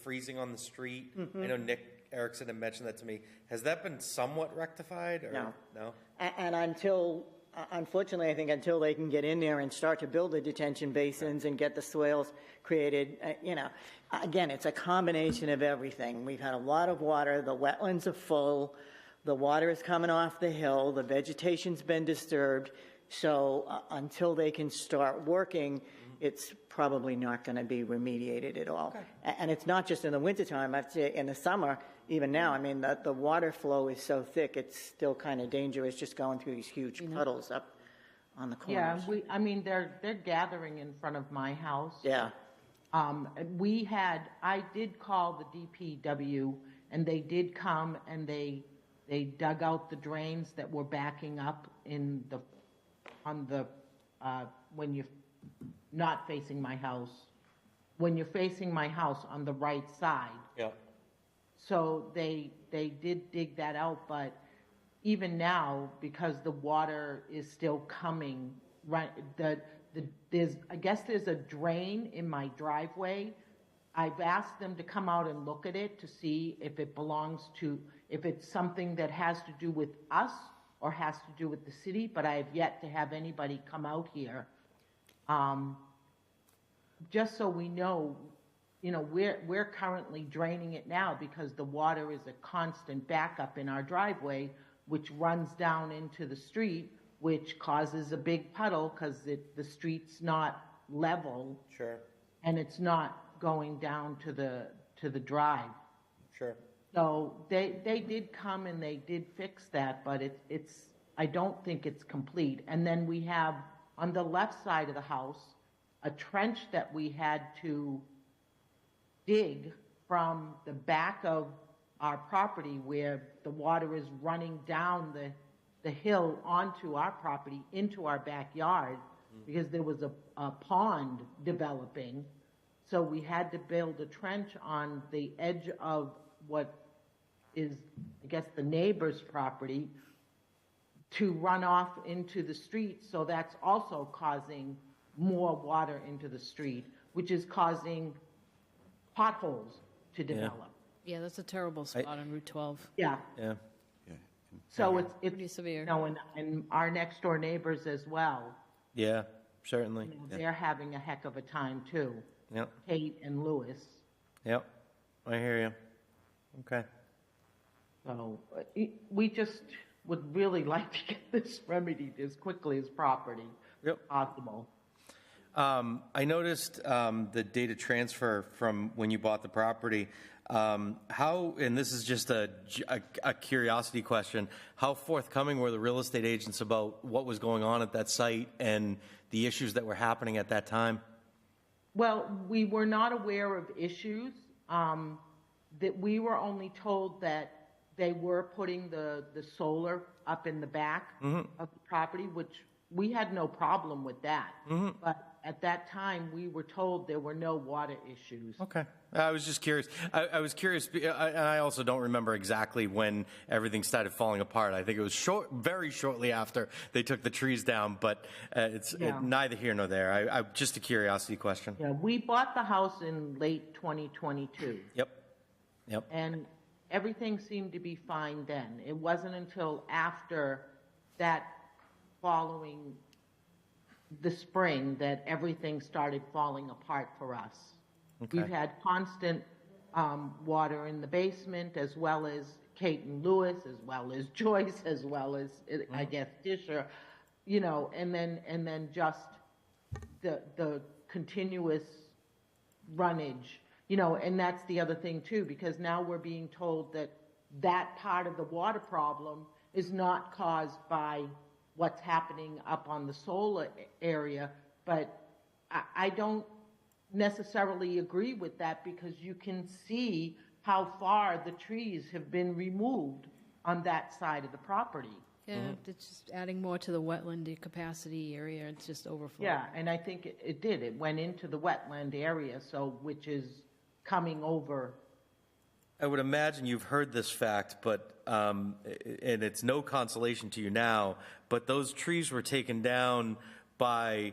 freezing on the street. Mm-hmm. I know Nick Erickson had mentioned that to me. Has that been somewhat rectified? Or No. And unfortunately, I think until they can get in there and start to build the detention basins and get the swales created, again, it's a combination of everything. We've had a lot of water. The wetlands are full. The water is coming off the hill. The vegetation's been disturbed. So until they can start working, it's probably not going to be remediated at all. Okay. And it's not just in the wintertime. I'd say in the summer, even now, I mean, the water flow is so thick, it's still kind of dangerous just going through these huge puddles up on the corners. Yeah, they're gathering in front of my house. Yeah. I did call the DPW, and they did come and they dug out the drains that were backing up when you're not facing my house, when you're facing my house on the right side. Yeah. So they did dig that out, but even now, because the water is still coming, right? I guess there's a drain in my driveway. I've asked them to come out and look at it to see if if it's something that has to do with us or has to do with the city, but I have yet to have anybody come out here. Just so we know, we're currently draining it now because the water is a constant backup in our driveway, which runs down into the street, which causes a big puddle because the street's not level. Sure. And it's not going down to the drive. Sure. So they did come and they did fix that, but I don't think it's complete. And then we have on the left side of the house a trench that we had to dig from the back of our property where the water is running down the hill onto our property into our backyard because there was a pond developing. So we had to build a trench on the edge of what is, I guess, the neighbor's property to run off into the street. So that's also causing more water into the street, which is causing potholes to develop. Yeah, that's a terrible spot on Route 12. Yeah. Yeah. So it's pretty severe. And our next door neighbors as well. Yeah, certainly. They're having a heck of a time too. Yep. Kate and Lewis. Yep. I hear you. Okay. So we just would really like to get this remedied as quickly as possible. I noticed the data transfer from when you bought the property. How, and this is just a curiosity question, how forthcoming were the real estate agents about what was going on at that site and the issues that were happening at that time? Well, we were not aware of issues. That we were only told that they were putting the solar up in the back of the property, which we had no problem with that. But at that time, we were told there were no water issues. Okay. I was just curious. I was curious, and I also don't remember exactly when everything started falling apart. I think it was very shortly after they took the trees down, but it's neither here nor there. Just a curiosity question. Yeah, we bought the house in late 2022. Yep. And everything seemed to be fine then. It wasn't until after that following the spring that everything started falling apart for us. Okay. We've had constant water in the basement, as well as Kate and Lewis, as well as Joyce, as well as, I guess, Disher, you know, and then just the continuous runnage, you know, and that's the other thing too, because now we're being told that that part of the water problem is not caused by what's happening up on the solar area, but I don't necessarily agree with that, because you can see how far the trees have been removed on that side of the property. Yeah, it's just adding more to the wetland capacity area. It's just overflowing. Yeah, and I think it did. It went into the wetland area, so which is coming over. I would imagine you've heard this fact, but and it's no consolation to you now, but those trees were taken down by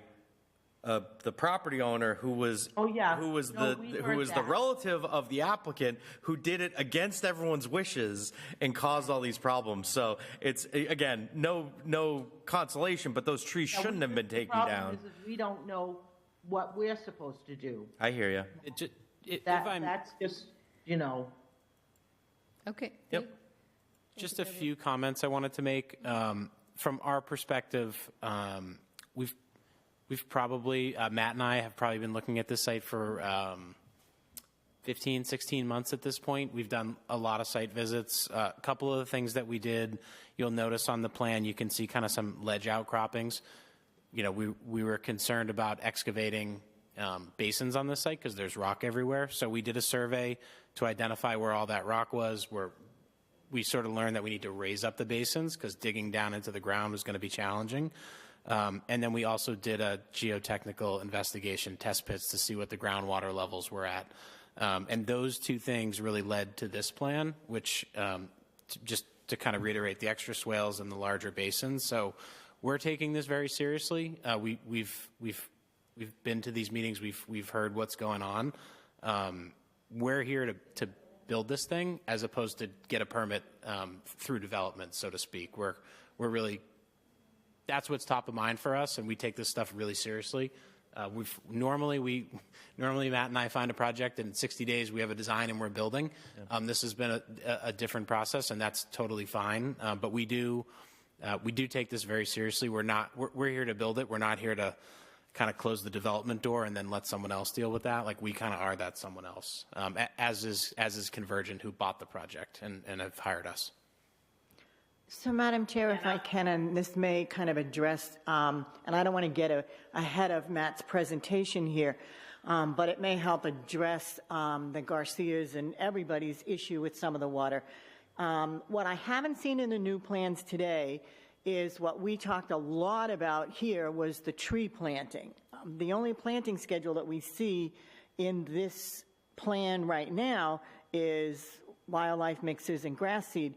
the property owner who was the relative of the applicant, who did it against everyone's wishes and caused all these problems. So it's, again, no consolation, but those trees shouldn't have been taken down. The problem is we don't know what we're supposed to do. I hear you. That's just, you know. Okay. Yep. Just a few comments I wanted to make. From our perspective, we've probably, Matt and I have probably been looking at this site for 15, 16 months at this point. We've done a lot of site visits. A couple of the things that we did, you'll notice on the plan, you can see kind of some ledge outcroppings. You know, we were concerned about excavating basins on this site because there's rock everywhere. So we did a survey to identify where all that rock was, where we sort of learned that we need to raise up the basins because digging down into the ground was going to be challenging. And then we also did a geotechnical investigation, test pits, to see what the groundwater levels were at. And those two things really led to this plan, which just to kind of reiterate, the extra swales and the larger basins. So we're taking this very seriously. We've been to these meetings. We've heard what's going on. We're here to build this thing as opposed to get a permit through development, so to speak. We're really, that's what's top of mind for us, and we take this stuff really seriously. Normally Matt and I find a project, and in 60 days we have a design and we're building. This has been a different process, and that's totally fine. But we do take this very seriously. We're here to build it. We're not here to kind of close the development door and then let someone else deal with that. Like, we kind of are that someone else, as is Convergent, who bought the project and have hired us. So, Madam Chair, if I can, and this may kind of address, and I don't want to get ahead of Matt's presentation here, but it may help address the Garcias and everybody's issue with some of the water. What I haven't seen in the new plans today is what we talked a lot about here was the tree planting. The only planting schedule that we see in this plan right now is wildlife mixes and grass seed.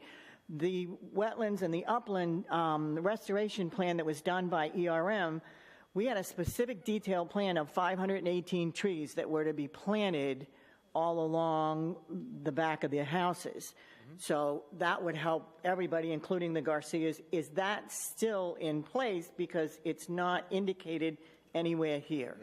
The wetlands and the upland restoration plan that was done by ERM, we had a specific detailed plan of 518 trees that were to be planted all along the back of the houses. So that would help everybody, including the Garcias. Is that still in place? Because it's not indicated anywhere here.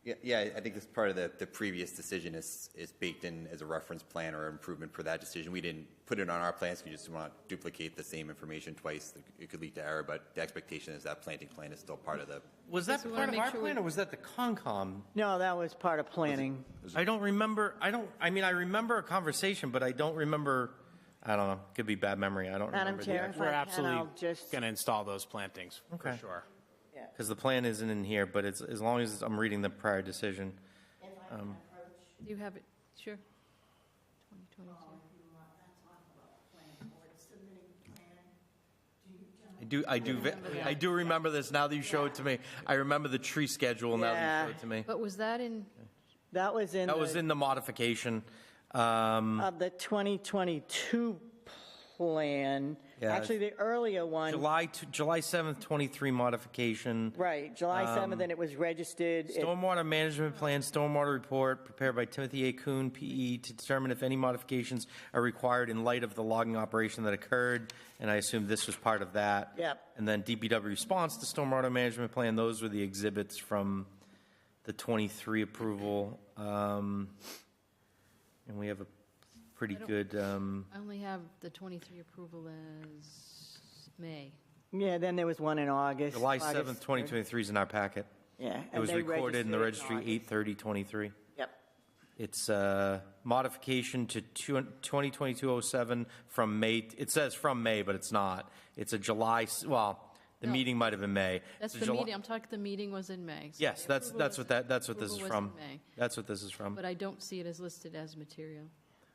Yeah, I think this part of the previous decision is baked in as a reference plan or improvement for that decision. We didn't put it on our plans. We just want to duplicate the same information twice. It could lead to error, but the expectation is that planting plan is still part of the. Was that part of our plan, or was that the Concom? No, that was part of planning. I don't remember. I remember a conversation, but I don't remember. I don't know. Could be bad memory. I don't Madam remember. Chair, if We're I can, absolutely I'll just, going to install those plantings, Okay. for sure. Because the plan isn't in here, but it's as long as I'm reading the prior decision. Do you have it? Sure. 2022. I do remember this now that you show it to me. I remember the tree schedule now that you show it to me. But was that in, that was in That was in the modification. of the 2022 plan. Yeah. Actually, the earlier one. July 7th, 23 modification. Right, July 7th, and it was registered. Stormwater management plan, stormwater report prepared by Timothy A. Kuhn, PE, to determine if any modifications are required in light of the logging operation that occurred. And I assume this was part of that. Yep. And then DPW response to stormwater management plan. Those were the exhibits from the 23 approval. And we have a pretty good. I only have the 23 approval as May. Yeah, then there was one in August. July August 7th, 2023 is in our packet. Yeah, It and was they recorded in the registered registry in 8/30/23. Yep. It's modification to 2022-07 from May. It says from May, but it's not. It's a July, the No. meeting might have been May. That's It's a the meeting, I'm talking, the meeting was in May. So Yes, the that's approval what this approval is was from. in May. That's what this is from. But I don't see it as listed as material.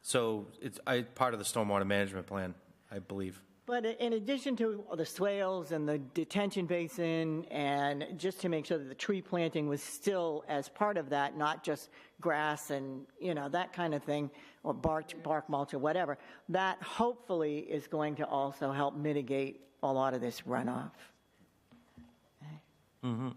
So it's part of the stormwater management plan, I believe. But in addition to the swales and the detention basin, and just to make sure that the tree planting was still as part of that, not just grass and, that kind of thing, or bark mulch or whatever, that hopefully is going to also help mitigate a lot of this runoff. Mm-hmm.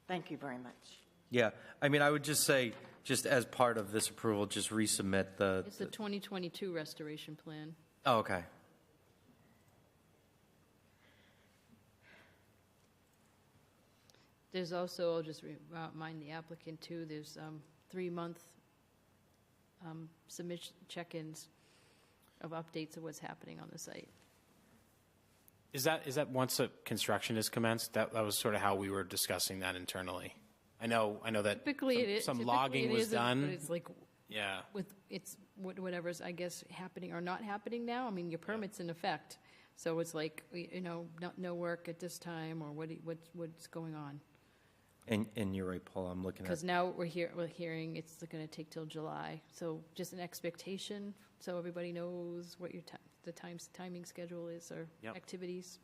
Thank you very much. Yeah, I would just say, just as part of this approval, just resubmit the. It's the 2022 restoration plan. Oh, okay. There's also, I'll just remind the applicant too, there's 3-month submission check-ins of updates of what's happening on the site. Is that once the construction is commenced? That was sort of how we were discussing that internally. I know that Typically it is. some typically logging it was isn't, done. But it's like, Yeah. it's whatever's, I guess, happening or not happening now. I mean, your permit's in effect. So it's like, no work at this time, or what's going on? And you're right, Paul, I'm looking at. Because now we're hearing it's going to take till July. So just an expectation, so everybody knows what your timing schedule is, or Yep. activities.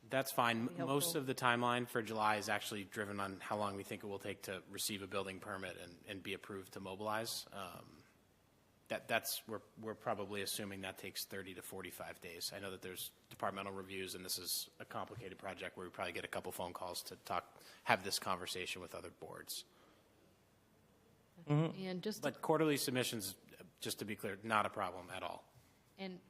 That's fine. Be helpful. Most of the timeline for July is actually driven on how long we think it will take to receive a building permit and be approved to mobilize. We're probably assuming that takes 30 to 45 days. I know that there's departmental reviews, and this is a complicated project where we probably get a couple phone calls to have this conversation with other boards. And But quarterly submissions, just to be clear, not a problem at all. And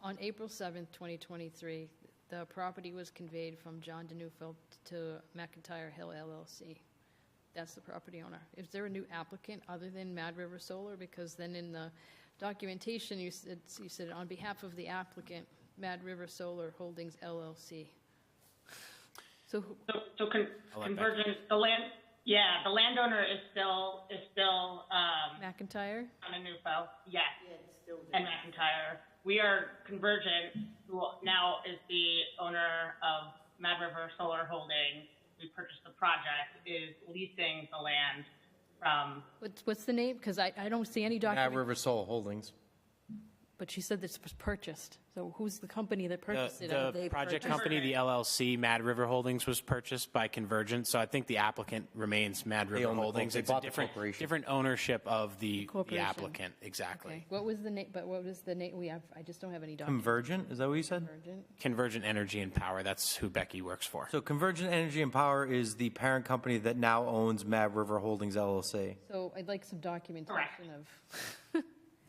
on April 7th, 2023, the property was conveyed from John DeNewfield to McIntyre Hill LLC. That's the property owner. Is there a new applicant other than Mad River Solar? Because then in the documentation, you said on behalf of the applicant, Mad River Solar Holdings LLC. So Convergence, the landowner is still McIntyre? on a new file. Yes, and McIntyre. We are Convergent, who now is the owner of Mad River Solar Holdings. We purchased the project, is leasing the land from. What's the name? Because I don't see any document. Mad River Solar Holdings. But she said this was purchased. So who's the company that purchased it? The project company, the LLC, Mad River Holdings, was purchased by Convergent. So I think the applicant remains Mad River own the Holdings. they It's a bought the corporation. different ownership of the Corporation. applicant. Exactly. Okay. What was the name? But what was the name? I just don't have any documents. Convergent, is that what you said? Convergent Energy and Power. That's who Becky works for. So Convergent Energy and Power is the parent company that now owns Mad River Holdings LLC. So I'd like some documentation of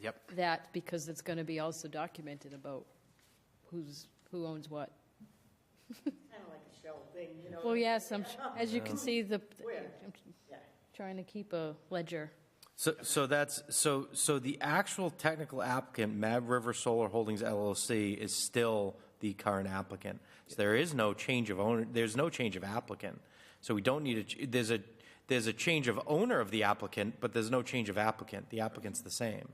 Yep. that, because it's going to be also documented about who owns what. Kind of like a shell thing, Well, yes, as you can see, trying to keep a ledger. So the actual technical applicant, Mad River Solar Holdings LLC, is still the current applicant. So there is no change of owner. There's no change of applicant. So we don't need there's a change of owner of the applicant, but there's no change of applicant. The applicant's the same.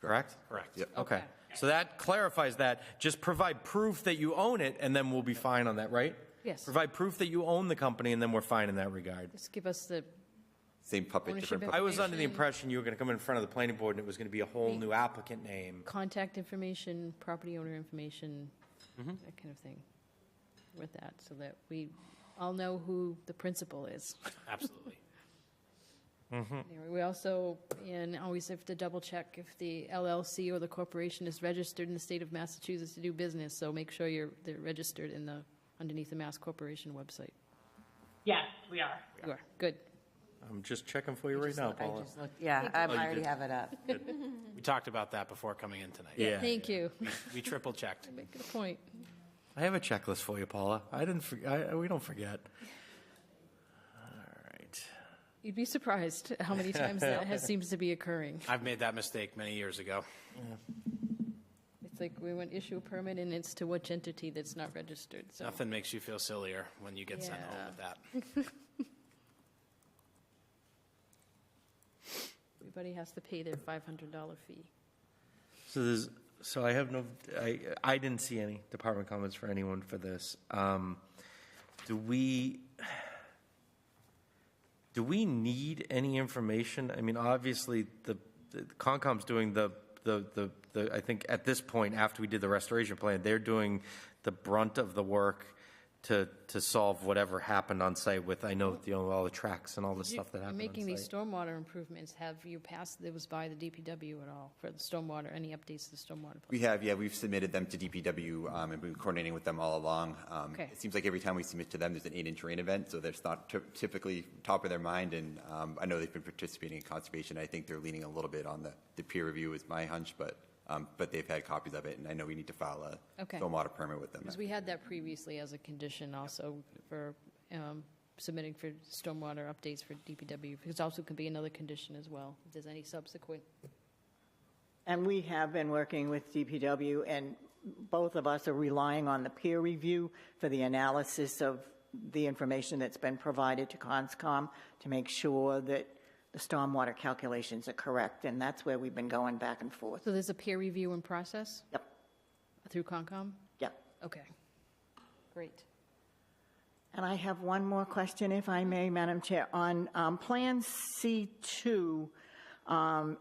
Correct? Correct. Yep. Okay. So that clarifies that. Just provide proof that you own it, and then we'll be fine on that, right? Yes. Provide proof that you own the company, and then we're fine in that regard. Just give us the Same puppet, ownership different puppet. I was under the impression you were going to come in front of the planning board, and it was going to be a whole new applicant name. contact information, property owner information, that kind of thing with that, so that we all know who the principal is. Absolutely. Anyway, we also, and always have to double check if the LLC or the corporation is registered in the state of Massachusetts to do business, so make sure they're registered underneath the Mass Corporation website. Yes, we are. You are, good. I'm just checking for you right now, Paula. Yeah, I Oh, you already did. have it up. We talked about that before coming in tonight. Yeah. Thank you. We triple checked. Make a point. I have a checklist for you, Paula. We don't forget. All right. You'd be surprised how many times that seems to be occurring. I've made that mistake many years ago. It's like we went issue a permit and it's to which entity that's not registered, so. Nothing makes you feel sillier when you get sent home with that. Everybody has to pay their $500 fee. So I have I didn't see any department comments for anyone for this. Do we need any information? I mean, obviously the Concom's doing the I think at this point, after we did the restoration plan, they're doing the brunt of the work to solve whatever happened on site with, I know, all the tracks and all the stuff that happened Making on these site. stormwater improvements, have you passed those by the DPW at all for the stormwater, any updates to the stormwater plan? We have, yeah, we've submitted them to DPW and been coordinating with them all along. Okay. It seems like every time we submit to them, there's an 8-inch rain event, so that's not typically top of their mind. And I know they've been participating in conservation. I think they're leaning a little bit on the peer review is my hunch, but they've had copies of it, and I know we need to file a Okay. stormwater permit with them. Because we had that previously as a condition also for submitting for stormwater updates for DPW, because also could be another condition as well, if there's any subsequent. And we have been working with DPW, and both of us are relying on the peer review for the analysis of the information that's been provided to Conscom to make sure that the stormwater calculations are correct, and that's where we've been going back and forth. So there's a peer review in process? Yep. Through Concom? Yep. Okay. Great. And I have one more question, if I may, Madam Chair. On Plan C2,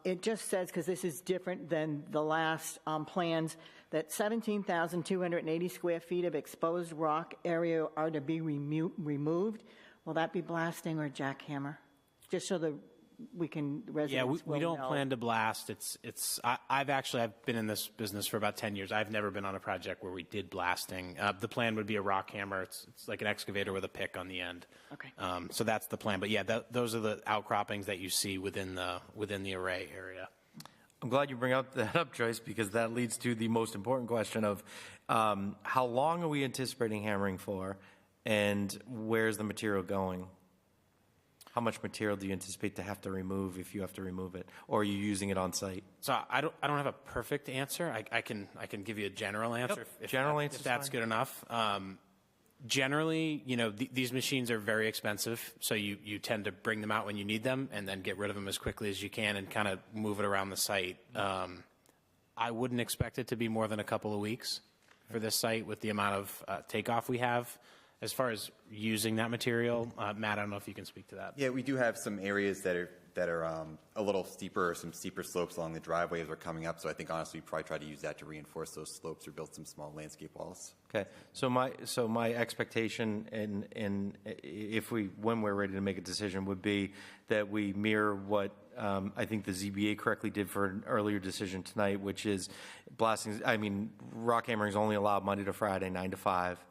it just says, because this is different than the last plans, that 17,280 square feet of exposed rock area are to be removed. Will that be blasting or jackhammer? Just so that we can, residents Yeah, we will don't know. plan to blast. I've been in this business for about 10 years. I've never been on a project where we did blasting. The plan would be a rock hammer. It's like an excavator with a pick on the end. Okay. So that's the plan. But yeah, those are the outcroppings that you see within the array area. I'm glad you bring that up, Joyce, because that leads to the most important question of how long are we anticipating hammering for, and where's the material going? How much material do you anticipate to have to remove if you have to remove it, or are you using it on site? So I don't have a perfect answer. I can give you a general answer. Yep. If General that- answer's if that's fine. good enough. Generally, these machines are very expensive, so you tend to bring them out when you need them and then get rid of them as quickly as you can and kind of move it around the site. I wouldn't expect it to be more than a couple of weeks for this site with the amount of takeoff we have. As far as using that material, Matt, I don't know if you can speak to that. Yeah, we do have some areas that are a little steeper, or some steeper slopes along the driveway as we're coming up. So I think honestly, we probably try to use that to reinforce those slopes or build some small landscape walls. Okay, so my expectation, when we're ready to make a decision, would be that we mirror what I think the ZBA correctly did for an earlier decision tonight, which is rock hammering is only allowed Monday to Friday, 9 to 5,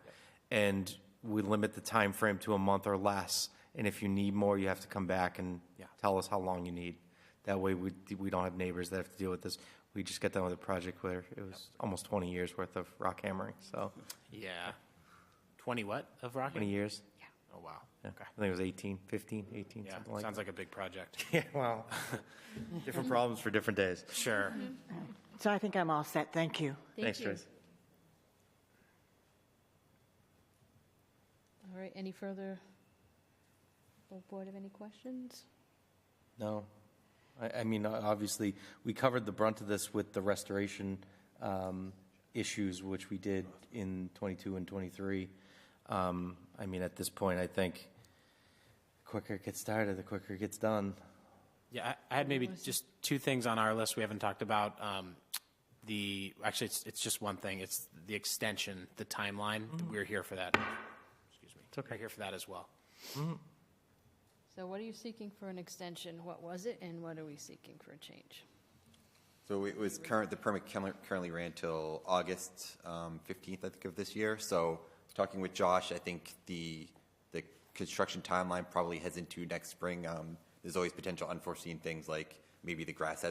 and we limit the time frame to a month or less. And if you need more, you have to come back and tell us how long you need. That way we don't have neighbors that have to deal with this. We just got done with a project where it was almost 20 years worth of rock hammering. So Yeah. 20 what of rock? 20 years. Yeah. Oh, wow. Yeah, Okay. I think it was 18, 15, 18, Yeah, something like sounds that. like a big project. Yeah, well, different problems for different days. Sure. So I think I'm all set. Thank you. Thanks, Trace. All right, any further? Board have any questions? No. I mean, obviously, we covered the brunt of this with the restoration issues, which we did in 22 and 23. I mean, at this point, I think the quicker it gets started, the quicker it gets done. Yeah, I had maybe just two things on our list we haven't talked about. Actually, it's just one thing. It's the extension, the timeline. We're here for that. Excuse me. It's okay. We're here for that as well. So what are you seeking for an extension? What was it, and what are we seeking for a change? So it was the permit currently ran till August 15th, I think, of this year. So talking with Josh, I think the construction timeline probably heads into next spring. There's always potential unforeseen things like maybe the grass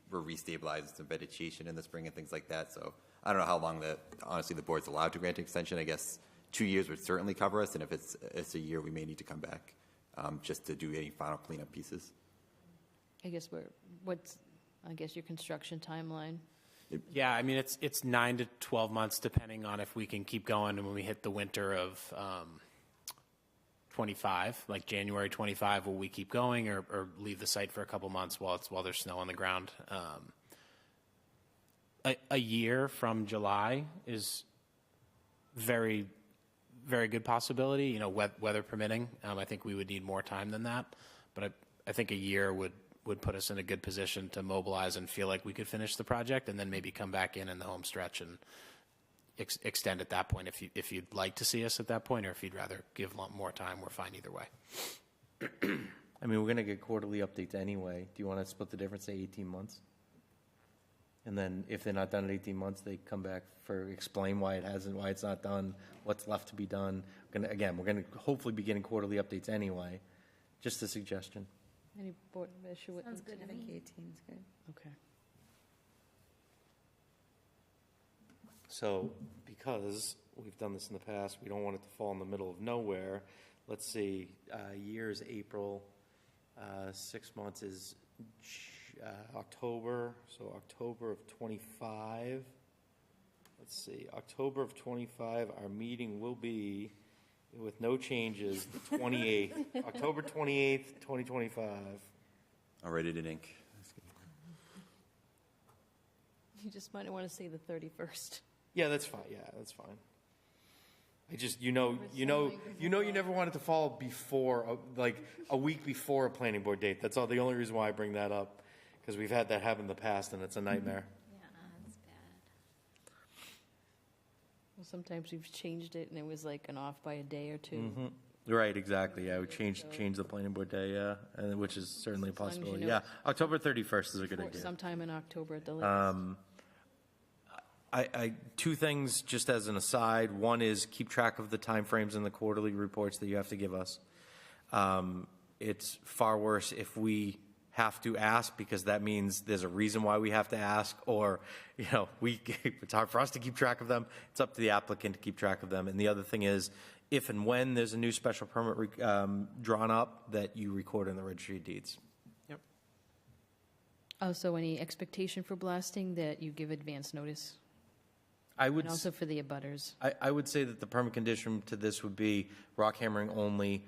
we're restabilized some vegetation in the spring and things like that. So I don't know how long honestly the board's allowed to grant an extension. I guess 2 years would certainly cover us, and if it's a year, we may need to come back just to do any final cleanup pieces. I guess what's your construction timeline? Yeah, I mean, it's 9 to 12 months, depending on if we can keep going, and when we hit the winter of 25, like January 25, will we keep going or leave the site for a couple months while there's snow on the ground? A year from July is very, very good possibility, you know, weather permitting. I think we would need more time than that, but I think a year would put us in a good position to mobilize and feel like we could finish the project, and then maybe come back in the home stretch and extend at that point. If you'd like to see us at that point, or if you'd rather give more time, we're fine either way. I mean, we're going to get quarterly updates anyway. Do you want to split the difference, say 18 months? And then if they're not done in 18 months, they come back explain why it's not done, what's left to be done. We're going to hopefully be getting quarterly updates anyway. Just a suggestion. Any board issue with? Sounds good to me. 18 is good. Okay. So, because we've done this in the past, we don't want it to fall in the middle of nowhere. Let's see, year is April, 6 months is October, so October of 25. Let's see, October of 25, our meeting will be, with no changes, the 28th, October 28th, 2025. I'll write it in ink. You just might want to say the 31st. Yeah, that's fine. Yeah, that's fine. I just, you never want it to fall before, like a week before a planning board date. That's all. The only reason why I bring that up, because we've had that happen in the past, and it's a nightmare. Yeah, that's bad. Well, sometimes we've changed it, and it was like an off by a day or two. Mm-hmm. Right, exactly. Yeah, we change the planning board day, yeah, and which is certainly a As long as you possibility. know Yeah, October 31st is a good idea. Sometime in October at the latest. Two things just as an aside. One is keep track of the timeframes in the quarterly reports that you have to give us. It's far worse if we have to ask, because that means there's a reason why we have to ask, or, it's hard for us to keep track of them. It's up to the applicant to keep track of them. And the other thing is, if and when there's a new special permit drawn up, that you record in the registry of deeds. Yep. Also, any expectation for blasting that you give advance notice? And also for the abutters. I would say that the permit condition to this would be rock hammering only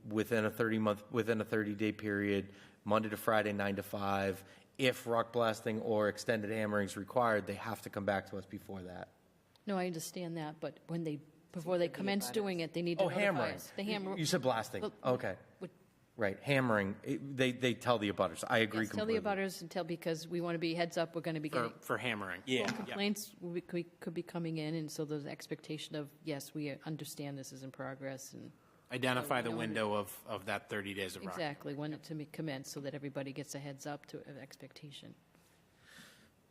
within a 30-day period, Monday to Friday, 9 to 5. If rock blasting or extended hammering is required, they have to come back to us before that. No, I understand that, but before they commence doing it, they need to notify hammering. us. The hammer. You said blasting. Well, Okay. Right, hammering. They tell the abutters. I agree completely. Tell the abutters because we want to be heads up. We're going to be getting For hammering. complaints. We could be coming in, and so there's expectation of, yes, we understand this is in progress, and Identify the window of that 30 days of rock. exactly when it to commence, so that everybody gets a heads up to an expectation.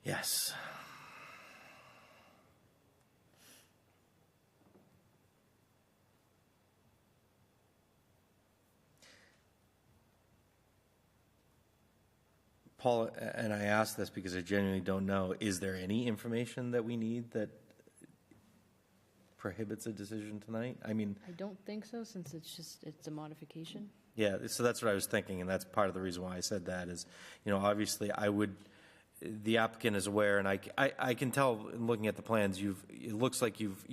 Yes. Paul, and I ask this because I genuinely don't know, is there any information that we need that prohibits a decision tonight? I mean, I don't think so, since it's a modification. yeah, so that's what I was thinking, and that's part of the reason why I said that is, obviously the applicant is aware, and I can tell in looking at the plans, it looks like you've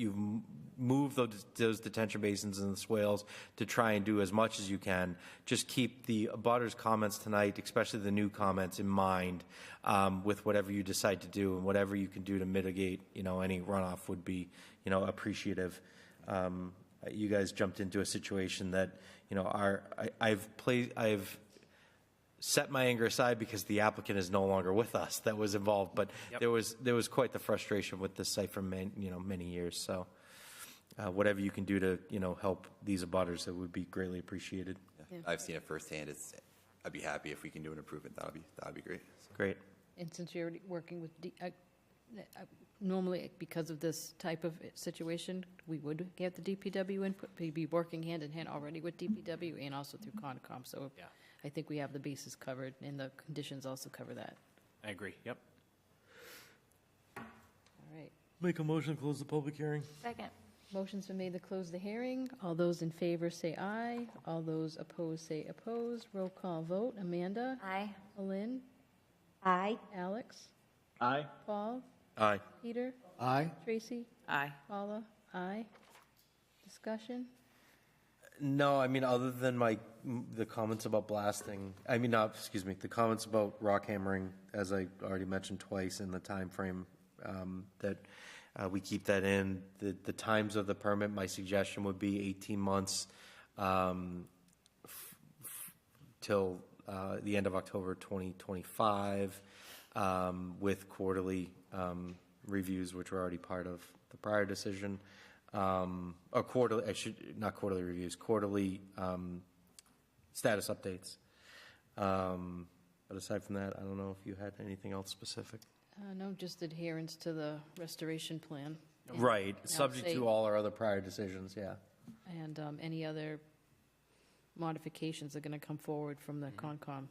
moved those detention basins and the swales to try and do as much as you can. Just keep the abutters' comments tonight, especially the new comments, in mind with whatever you decide to do, and whatever you can do to mitigate, any runoff would be, appreciative. You guys jumped into a situation that, I've set my anger aside because the applicant is no longer with us that was involved, but there was quite the frustration with this site for many years. So whatever you can do to help these abutters, it would be greatly appreciated. Yeah. I've seen it firsthand. I'd be happy if we can do an improvement. That'd be great. Great. And since you're already working with, normally because of this type of situation, we would get the DPW input. We'd be working hand in hand already with DPW and also through Concom. So yeah. I think we have the bases covered, and the conditions also cover that. I agree. Yep. All right. Make a motion to close the public hearing. Second. Motion's been made to close the hearing. All those in favor say aye. All those opposed say opposed. Roll call vote. Amanda? Aye. Lynn? Aye. Alex? Aye. Paul? Aye. Peter? Aye. Tracy? Aye. Paula? Aye. Discussion? No, I mean, other than the comments about blasting, the comments about rock hammering, as I already mentioned twice in the time frame, that we keep that in. The times of the permit, my suggestion would be 18 months till the end of October 2025, with quarterly reviews, which were already part of the prior decision. Or quarterly, not quarterly reviews, quarterly status updates. But aside from that, I don't know if you had anything else specific. No, just adherence to the restoration plan. And Right, I'll subject say- to all our other prior decisions, yeah. And any other modifications are going to come forward from the Concom.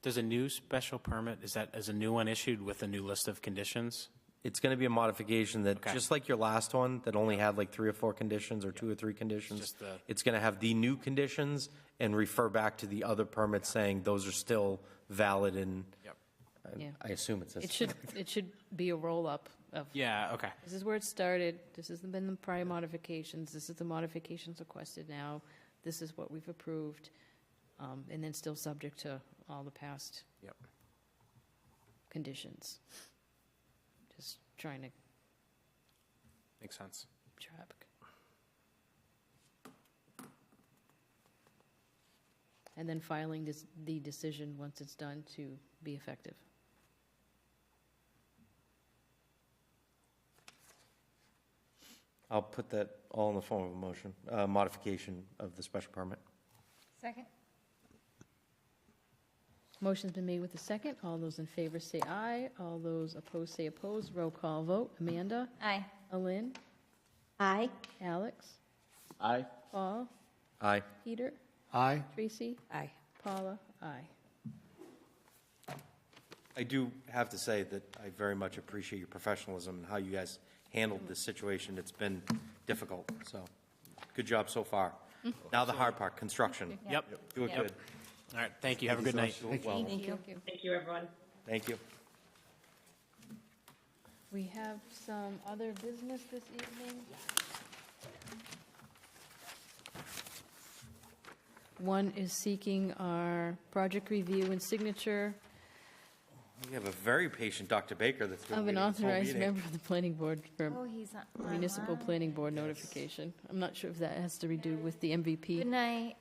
Does a new special permit, is a new one issued with a new list of conditions? It's going to be a modification that, Okay. just like your last one, that only had like 3 or 4 conditions or 2 or 3 conditions, Just the- it's going to have the new conditions and refer back to the other permits saying those are still valid and Yep. Yeah. I assume it says. It should be a roll-up of, Yeah, okay. this is where it started, this has been the prior modifications, this is the modifications requested now, this is what we've approved, and then still subject to all the past Yep. conditions. Just trying to Makes sense. track. And then filing the decision once it's done to be effective. I'll put that all in the form of a motion, modification of the special permit. Second. Motion's been made with a second. All those in favor say aye. All those opposed say opposed. Roll call vote. Amanda? Aye. Lynn? Aye. Alex? Aye. Paul? Aye. Peter? Aye. Tracy? Aye. Paula? Aye. I do have to say that I very much appreciate your professionalism and how you guys handled this situation. It's been difficult, so good job so far. Now the hard part, construction. Yep. Do it Yep. good. All right, thank you. Have a good night. Well, Thank you. Thank you, everyone. thank you. We have some other business this evening. One is seeking our project review and signature We have a very patient Dr. Baker that's been of an waiting this whole authorized meeting. member of the planning board for Oh, he's on. municipal planning board notification. I'm not sure if that has to do with the MVP. Good night.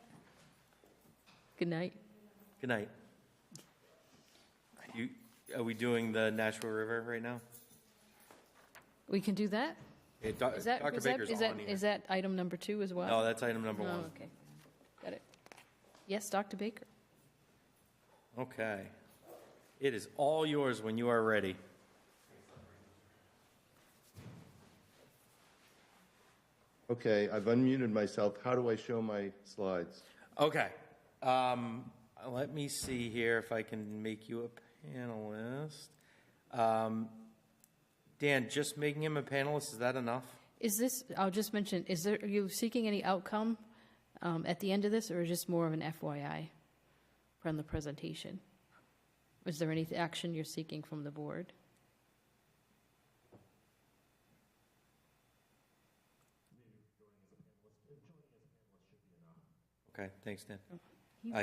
Good night. Good night. Are we doing the Nashua River right now? We can do that? Is that, Dr. is that, Baker's is that, on here. is that item number 2 as well? No, that's item number 1. Oh, okay. Got it. Yes, Dr. Baker. Okay. It is all yours when you are ready. Okay, I've unmuted myself. How do I show my slides? Okay. Let me see here if I can make you a panelist. Dan, just making him a panelist, is that enough? Is this, I'll just mention, are you seeking any outcome at the end of this, or just more of an FYI from the presentation? Is there any action you're seeking from the board? Okay, thanks, Dan.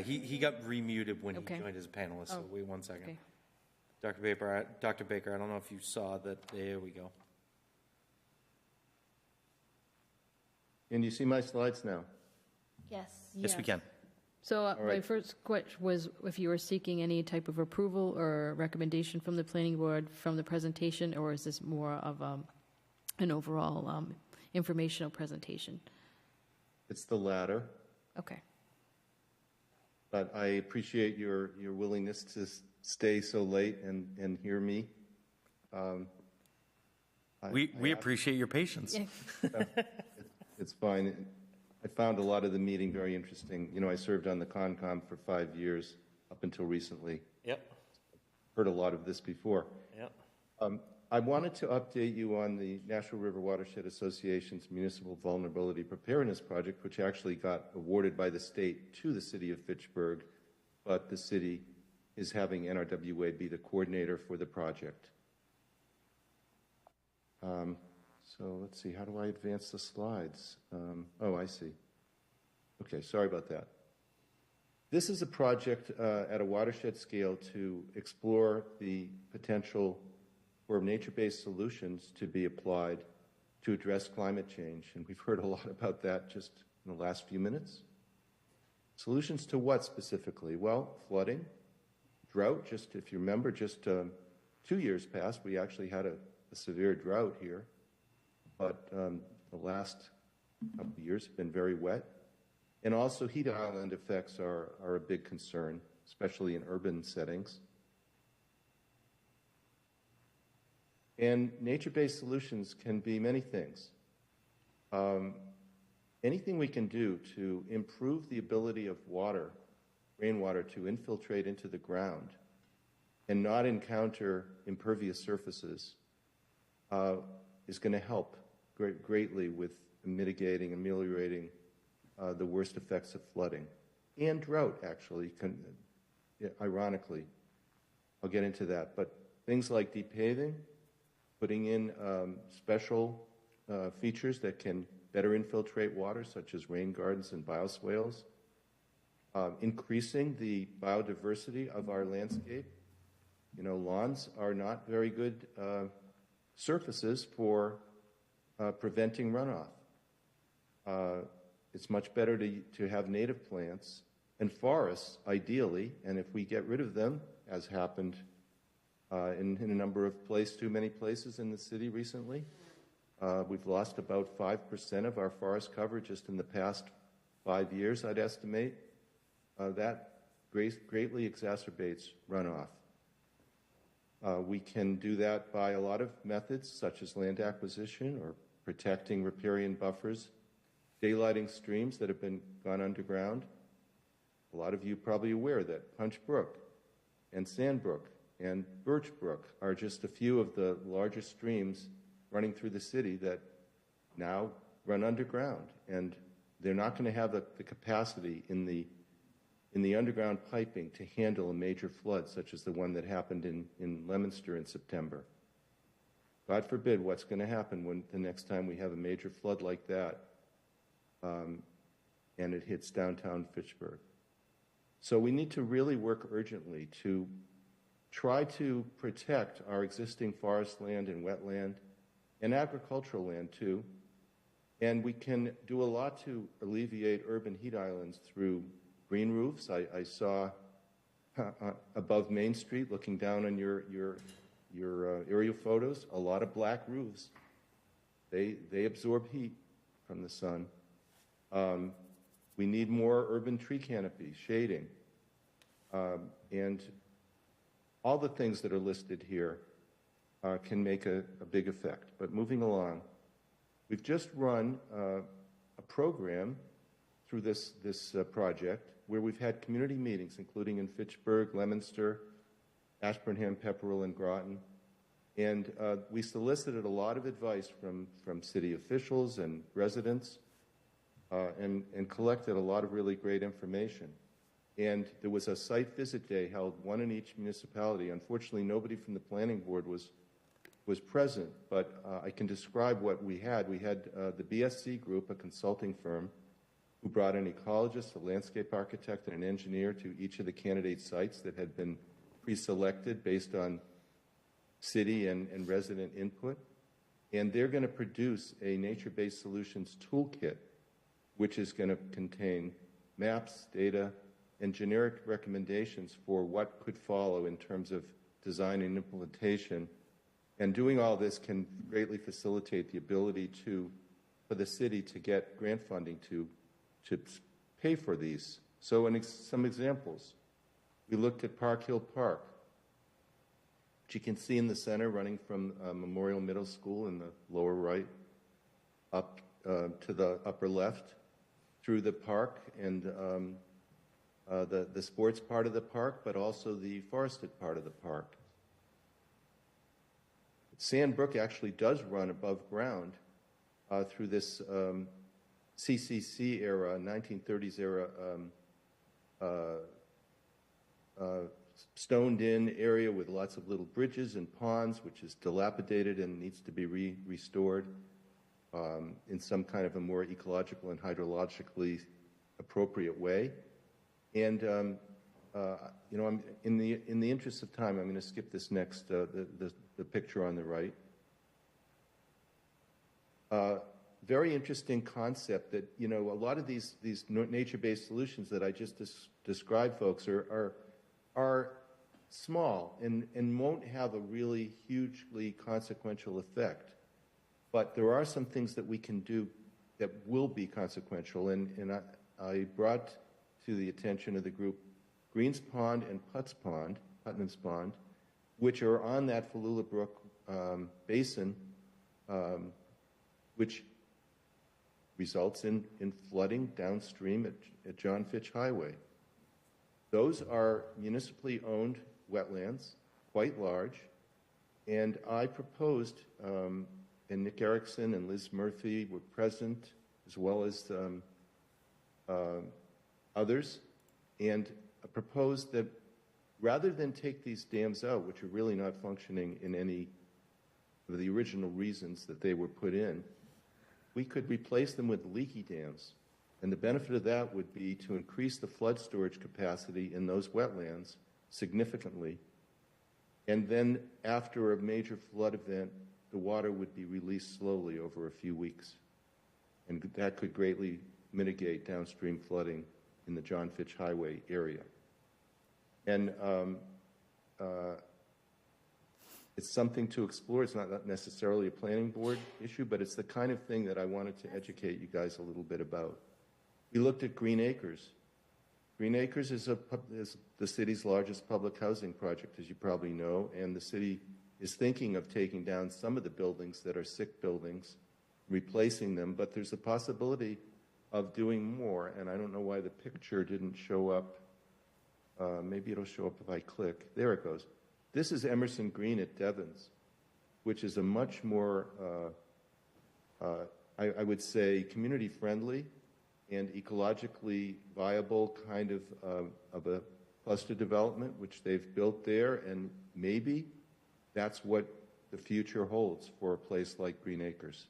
He got remuted when he joined as a panelist, so wait 1 second. Okay. Dr. Baker, I don't know if you saw that. There we go. Can you see my slides now? Yes. Yes, we can. So right. my first question was if you were seeking any type of approval or recommendation from the planning board from the presentation, or is this more of an overall informational presentation? It's the latter. Okay. But I appreciate your willingness to stay so late and hear me. We appreciate your patience. Yeah. It's fine. I found a lot of the meeting very interesting. You know, I served on the Concom for 5 years up until recently. Yep. Heard a lot of this before. Yep. I wanted to update you on the National River Watershed Association's Municipal Vulnerability Preparedness Project, which actually got awarded by the state to the city of Fitchburg, but the city is having NRWA be the coordinator for the project. So let's see, how do I advance the slides? Oh, I see. Okay, sorry about that. This is a project at a watershed scale to explore the potential for nature-based solutions to be applied to address climate change. And we've heard a lot about that just in the last few minutes. Solutions to what specifically? Well, flooding, drought. Just if you remember, just 2 years past, we actually had a severe drought here. But the last couple of years have been very wet. And also heat island effects are a big concern, especially in urban settings. And nature-based solutions can be many things. Anything we can do to improve the ability of water, rainwater, to infiltrate into the ground and not encounter impervious surfaces is going to help greatly with mitigating, ameliorating the worst effects of flooding and drought, actually, ironically. I'll get into that. But things like deep paving, putting in special features that can better infiltrate water, such as rain gardens and bioswales, increasing the biodiversity of our landscape. You know, lawns are not very good surfaces for preventing runoff. It's much better to have native plants and forests, ideally, and if we get rid of them, as happened in a number of too many places in the city recently, we've lost about 5% of our forest cover just in the past 5 years, I'd estimate. That greatly exacerbates runoff. We can do that by a lot of methods, such as land acquisition or protecting riparian buffers, daylighting streams that have gone underground. A lot of you probably aware that Punch Brook and Sand Brook and Birch Brook are just a few of the largest streams running through the city that now run underground, and they're not going to have the capacity in the underground piping to handle a major flood such as the one that happened in Leominster in September. God forbid what's going to happen when the next time we have a major flood like that and it hits downtown Fitchburg. So we need to really work urgently to try to protect our existing forest land and wetland and agricultural land too. And we can do a lot to alleviate urban heat islands through green roofs. I saw above Main Street, looking down on your aerial photos, a lot of black roofs. They absorb heat from the sun. We need more urban tree canopy, shading, and all the things that are listed here can make a big effect. But moving along, we've just run a program through this project where we've had community meetings, including in Fitchburg, Leominster, Ashburnham, Pepperell, and Groton. And we solicited a lot of advice from city officials and residents and collected a lot of really great information. And there was a site visit day held, one in each municipality. Unfortunately, nobody from the planning board was present, but I can describe what we had. We had the BSC group, a consulting firm, who brought an ecologist, a landscape architect, and an engineer to each of the candidate sites that had been pre-selected based on city and resident input. And they're going to produce a nature-based solutions toolkit, which is going to contain maps, data, and generic recommendations for what could follow in terms of design and implementation. And doing all this can greatly facilitate the ability for the city to get grant funding to pay for these. So some examples. We looked at Park Hill Park, which you can see in the center running from Memorial Middle School in the lower right up to the upper left through the park and the sports part of the park, but also the forested part of the park. Sand Brook actually does run above ground through this CCC era, 1930s era, stoned-in area with lots of little bridges and ponds, which is dilapidated and needs to be restored in some kind of a more ecological and hydrologically appropriate way. And I'm in the interest of time, I'm going to skip this next the picture on the right. Very interesting concept that, a lot of these nature-based solutions that I just described, folks, are small and won't have a really hugely consequential effect. But there are some things that we can do that will be consequential. And I brought to the attention of the group Greens Pond and Putnam's Pond, which are on that Falula Brook basin, which results in flooding downstream at John Fitch Highway. Those are municipally owned wetlands, quite large, and I proposed, and Nick Erickson and Liz Murphy were present, as well as others, and I proposed that rather than take these dams out, which are really not functioning in any of the original reasons that they were put in, we could replace them with leaky dams. And the benefit of that would be to increase the flood storage capacity in those wetlands significantly. And then after a major flood event, the water would be released slowly over a few weeks. And that could greatly mitigate downstream flooding in the John Fitch Highway area. And it's something to explore. It's not necessarily a planning board issue, but it's the kind of thing that I wanted to educate you guys a little bit about. We looked at Green Acres. Green Acres is the city's largest public housing project, as you probably know, and the city is thinking of taking down some of the buildings that are sick buildings, replacing them, but there's a possibility of doing more, and I don't know why the picture didn't show up. Maybe it'll show up if I click. There it goes. This is Emerson Green at Devens, which is a much more, I would say, community-friendly and ecologically viable kind of a cluster development, which they've built there, and maybe that's what the future holds for a place like Green Acres.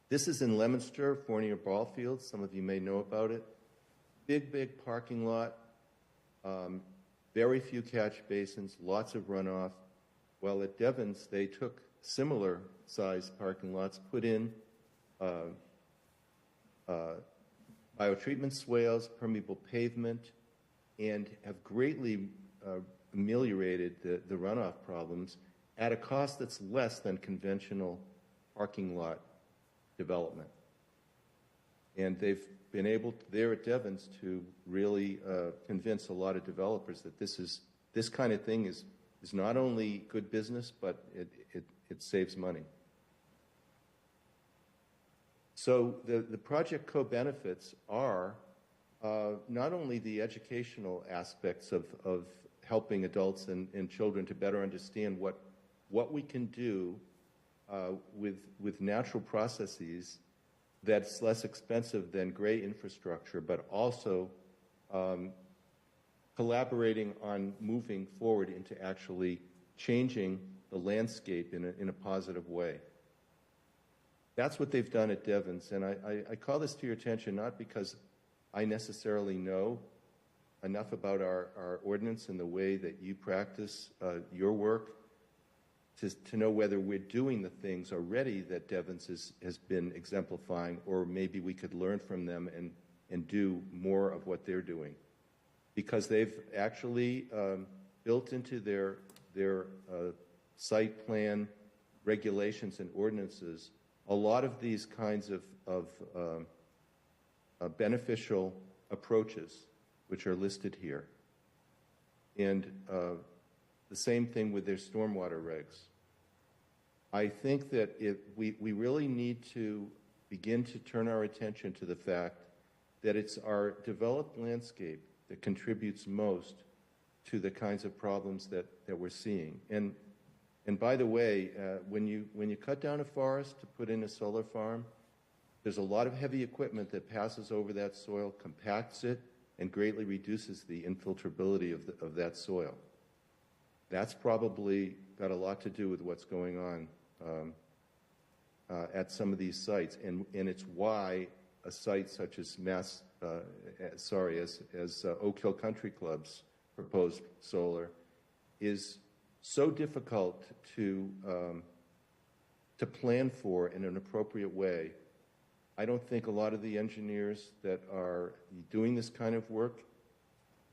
This is in Leominster, Fournier Ballfield. Some of you may know about it. Big parking lot, very few catch basins, lots of runoff. While at Devens, they took similar sized parking lots, put in biotreatment swales, permeable pavement, and have greatly ameliorated the runoff problems at a cost that's less than conventional parking lot development. And they've been able, there at Devens, to really convince a lot of developers that this kind of thing is not only good business, but it saves money. So the project co-benefits are not only the educational aspects of helping adults and children to better understand what we can do with natural processes that's less expensive than gray infrastructure, but also collaborating on moving forward into actually changing the landscape in a positive way. That's what they've done at Devens, and I call this to your attention not because I necessarily know enough about our ordinance and the way that you practice your work to know whether we're doing the things already that Devens has been exemplifying, or maybe we could learn from them and do more of what they're doing. Because they've actually built into their site plan regulations and ordinances a lot of these kinds of beneficial approaches, which are listed here. And the same thing with their stormwater regs. I think that we really need to begin to turn our attention to the fact that it's our developed landscape that contributes most to the kinds of problems that we're seeing. And by the way, when you cut down a forest to put in a solar farm, there's a lot of heavy equipment that passes over that soil, compacts it, and greatly reduces the infiltrability of that soil. That's probably got a lot to do with what's going on at some of these sites, and it's why a site such as Oak Hill Country Club's proposed solar is so difficult to plan for in an appropriate way. I don't think a lot of the engineers that are doing this kind of work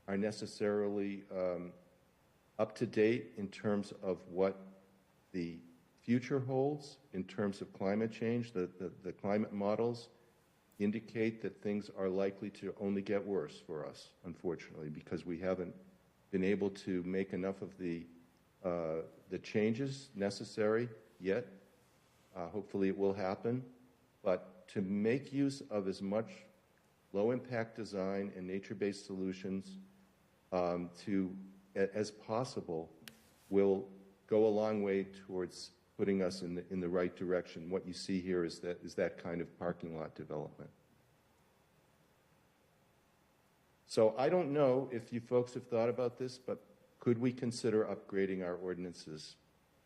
are necessarily up to date in terms of what the future holds in terms of climate change. The climate models indicate that things are likely to only get worse for us, unfortunately, because we haven't been able to make enough of the changes necessary yet. Hopefully it will happen. But to make use of as much low-impact design and nature-based solutions as possible will go a long way towards putting us in the right direction. What you see here is that kind of parking lot development. So I don't know if you folks have thought about this, but could we consider upgrading our ordinances?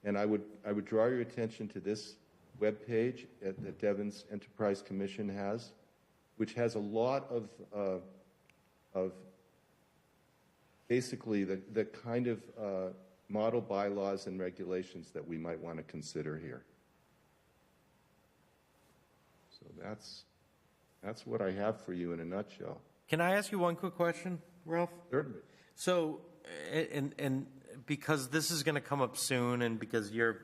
And I would draw your attention to this webpage that Devens Enterprise Commission has, which has a lot of basically the kind of model bylaws and regulations that we might want to consider here. So that's what I have for you in a nutshell. Can I ask you one quick question, Ralph? Certainly. So, and because this is going to come up soon, and because you're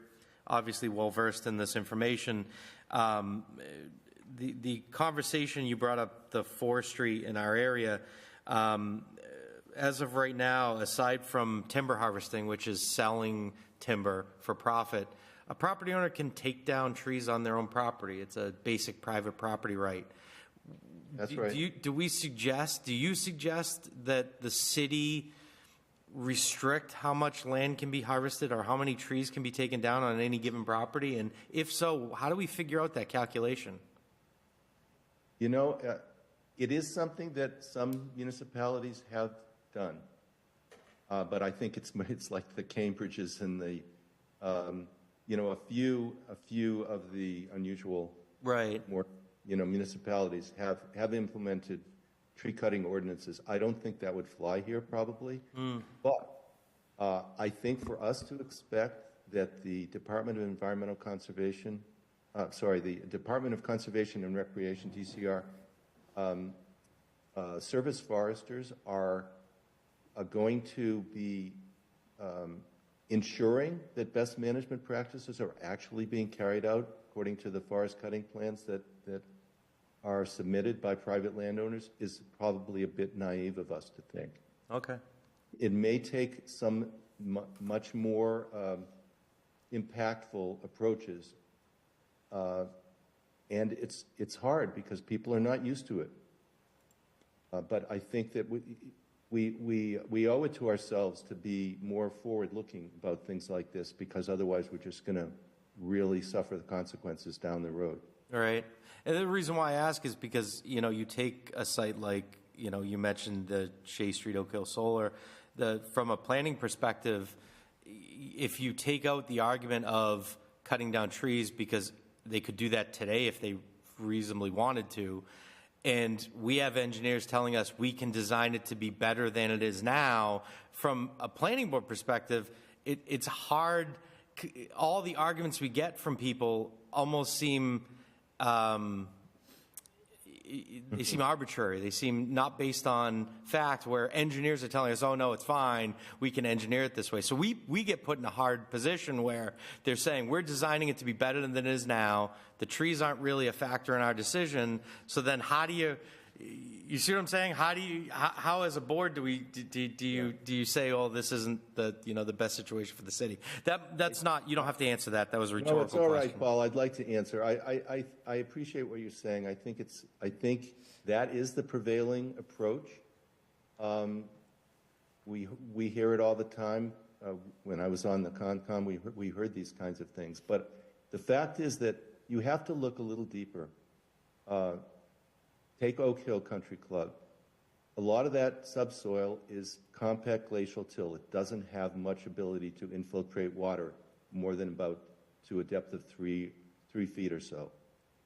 obviously well-versed in this information, the conversation you brought up, the forestry in our area, as of right now, aside from timber harvesting, which is selling timber for profit, a property owner can take down trees on their own property. It's a basic private property right. That's right. Do you suggest that the city restrict how much land can be harvested or how many trees can be taken down on any given property? And if so, how do we figure out that calculation? You know, it is something that some municipalities have done, but I think it's like the Cambridges and the, a few of the unusual, more, municipalities have implemented tree cutting ordinances. I don't think that would fly here probably, but I think for us to expect that the Department of Environmental Conservation, the Department of Conservation and Recreation, DCR, service foresters are going to be ensuring that best management practices are actually being carried out according to the forest cutting plans that are submitted by private landowners is probably a bit naive of us to think. Okay. It may take some much more impactful approaches, and it's hard because people are not used to it. But I think that we owe it to ourselves to be more forward-looking about things like this, because otherwise we're just going to really suffer the consequences down the road. All right. And the reason why I ask is because, you take a site like, you mentioned the Shea Street Oak Hill Solar. From a planning perspective, if you take out the argument of cutting down trees, because they could do that today if they reasonably wanted to, and we have engineers telling us we can design it to be better than it is now, from a planning board perspective, it's hard. All the arguments we get from people almost seem they seem arbitrary. They seem not based on fact, where engineers are telling us, oh, no, it's fine. We can engineer it this way. So we get put in a hard position where they're saying we're designing it to be better than it is now. The trees aren't really a factor in our decision. So then how do you see what I'm saying? How as a board do you say, oh, this isn't the best situation for the city? That's not, you don't have to answer that. That was a rhetorical question. No, it's all right, Paul. I'd like to answer. I appreciate what you're saying. I think that is the prevailing approach. We hear it all the time. When I was on the Concom, we heard these kinds of things. But the fact is that you have to look a little deeper. Take Oak Hill Country Club. A lot of that subsoil is compact glacial till. It doesn't have much ability to infiltrate water more than about to a depth of 3 feet or so.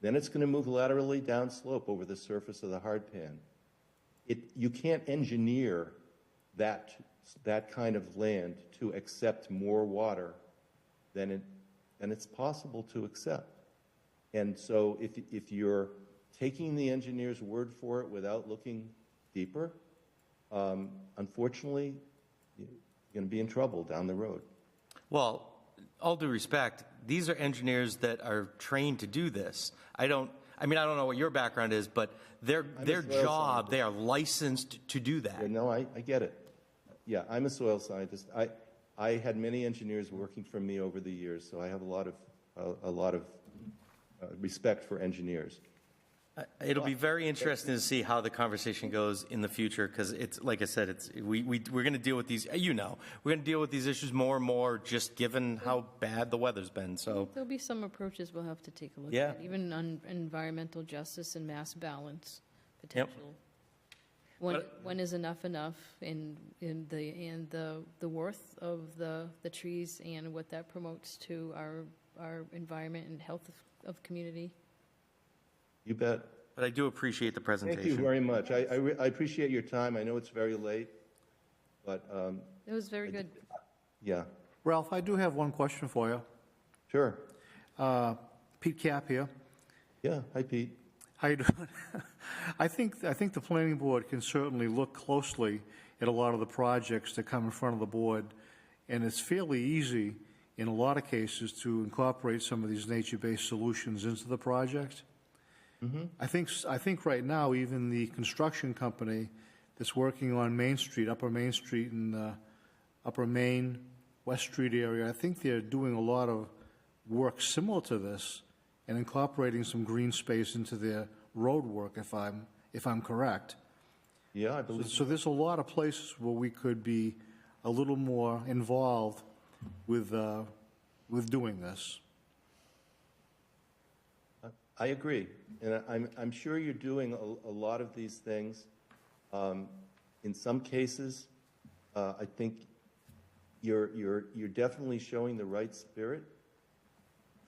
Then it's going to move laterally downslope over the surface of the hard pan. You can't engineer that kind of land to accept more water than it's possible to accept. And so if you're taking the engineer's word for it without looking deeper, unfortunately, you're going to be in trouble down the road. Well, all due respect, these are engineers that are trained to do this. I don't know what your background is, but their job, they are licensed to do that. Yeah, no, I get it. Yeah, I'm a soil scientist. I had many engineers working for me over the years, so I have a lot of respect for engineers. It'll be very interesting to see how the conversation goes in the future, because it's like I said, we're going to deal with these. We're going to deal with these issues more and more, just given how bad the weather's been. So there'll be some approaches we'll have to take a look Yeah. at, even on environmental justice and mass balance potential. When is enough, in the worth of the trees and what that promotes to our environment and health of community. You bet. But I do appreciate the presentation. Thank you very much. I appreciate your time. I know it's very late, but it was very good. Yeah. Ralph, I do have one question for you. Sure. Pete Cap here. Yeah. Hi, Pete. How you doing? I think the planning board can certainly look closely at a lot of the projects that come in front of the board, and it's fairly easy in a lot of cases to incorporate some of these nature-based solutions into the project. Mm-hmm. I think right now even the construction company that's working on Main Street, Upper Main Street and Upper Main, West Street area, I think they're doing a lot of work similar to this and incorporating some green space into their road work, if I'm correct. Yeah, I believe so. There's a lot of places where we could be a little more involved with doing this. I agree, and I'm sure you're doing a lot of these things. In some cases, I think you're definitely showing the right spirit.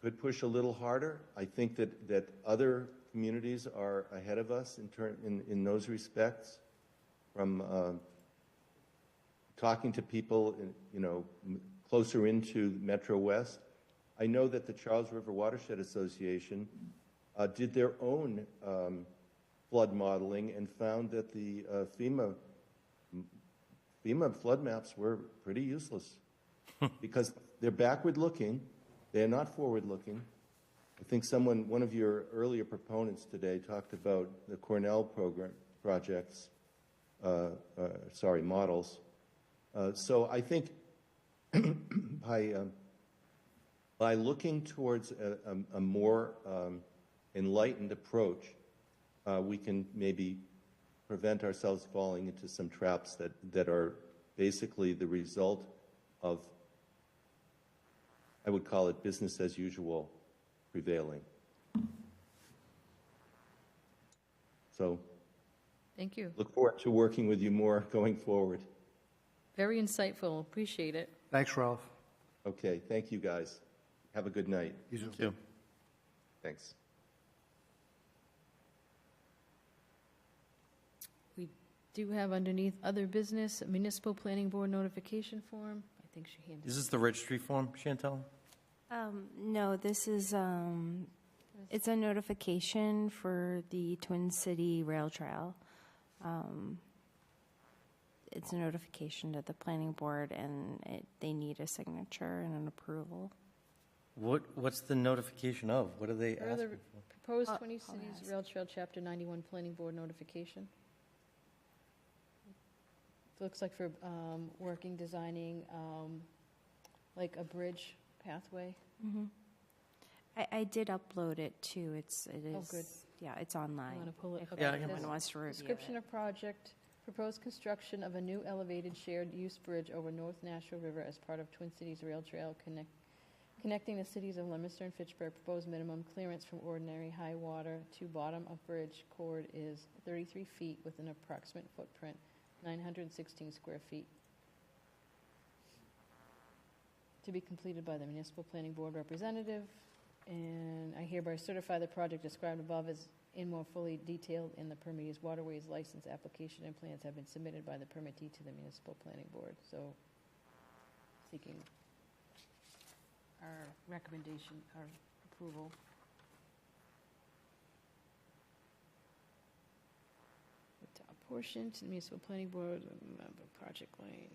Could push a little harder. I think that other communities are ahead of us in those respects. From talking to people, closer into Metro West, I know that the Charles River Watershed Association did their own flood modeling and found that the FEMA flood maps were pretty useless because they're backward-looking, they're not forward-looking. I think one of your earlier proponents today talked about the Cornell models. So I think by looking towards a more enlightened approach, we can maybe prevent ourselves falling into some traps that are basically the result of, I would call it business as usual prevailing. So Thank you. look forward to working with you more going forward. Very insightful. Appreciate it. Thanks, Ralph. Okay, thank you, guys. Have a good night. You too. Thanks. We do have underneath other business, municipal planning board notification form. I think she handed. Is this the registry form, Chantel? No, this is, it's a notification for the Twin City Rail Trail. It's a notification to the planning board, and they need a signature and an approval. What's the notification of? What are they For the asking for? proposed I'll 20 Cities ask. Rail Trail Chapter 91 Planning Board notification. It looks like for working, designing, like a bridge pathway. I did upload it too. It is. Oh, good. Yeah, it's online. You want to pull it? If Okay. Yeah, I anyone can- wants to review Description it. of project, proposed construction of a new elevated shared use bridge over North Nashua River as part of Twin Cities Rail Trail connecting the cities of Leominster and Fitchburg. Proposed minimum clearance from ordinary high water to bottom of bridge chord is 33 feet with an approximate footprint 916 square feet. To be completed by the municipal planning board representative, and I hereby certify the project described above is in more fully detailed in the permittee's waterways license application, and plans have been submitted by the permittee to the municipal planning board. So seeking our recommendation, our approval. The top portion to the municipal planning board, project lane.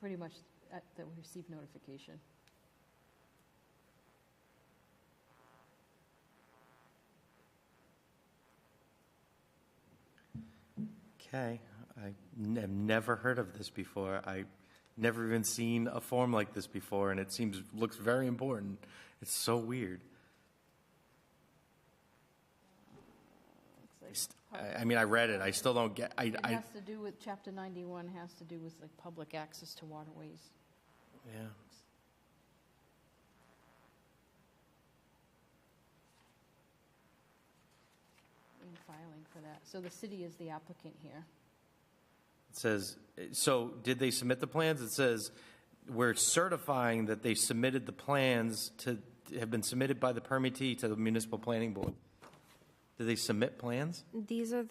Pretty much that we received notification. Okay, I've never heard of this before. I never even seen a form like this before, and it looks very important. It's so weird. I mean, I read it. I still don't get. It has to do with Chapter 91. Has to do with like public access to waterways. Yeah. In filing for that. So the city is the applicant here. It says, so did they submit the plans? It says, we're certifying that they submitted the plans have been submitted by the permittee to the municipal planning board. Did they submit plans? These are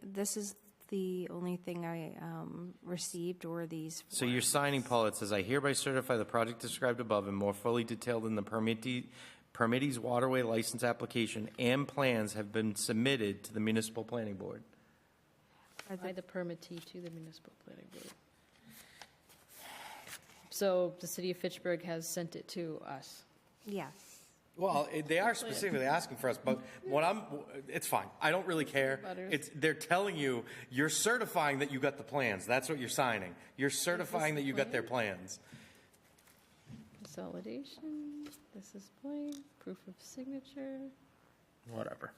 this is the only thing I received, or these. So you're signing, Paul, it says, I hereby certify the project described above and more fully detailed in the permittee's waterway license application and plans have been submitted to the municipal planning board. By the permittee to the municipal planning board. So the city of Fitchburg has sent it to us. Yes. Well, they are specifically asking for us, but it's fine. I don't really care. They're telling you, you're certifying that you got the plans. That's what you're signing. You're certifying that you got their plans. Consolidation, this is plain, proof of signature. Whatever.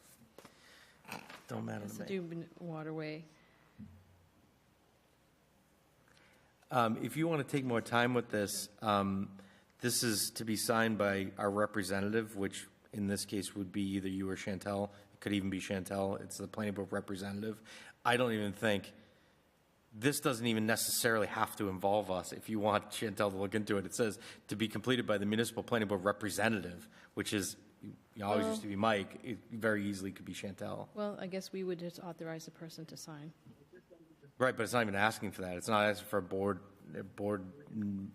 Don't matter Has to to me. do waterway. If you want to take more time with this, this is to be signed by our representative, which in this case would be either you or Chantel. It could even be Chantel. It's the planning board representative. I don't even think, this doesn't even necessarily have to involve us. If you want Chantel to look into it, it says to be completed by the municipal planning board representative, which is, you always used to be Mike. It very easily could be Chantel. Well, I guess we would just authorize the person to sign. Right, but it's not even asking for that. It's not asking for a board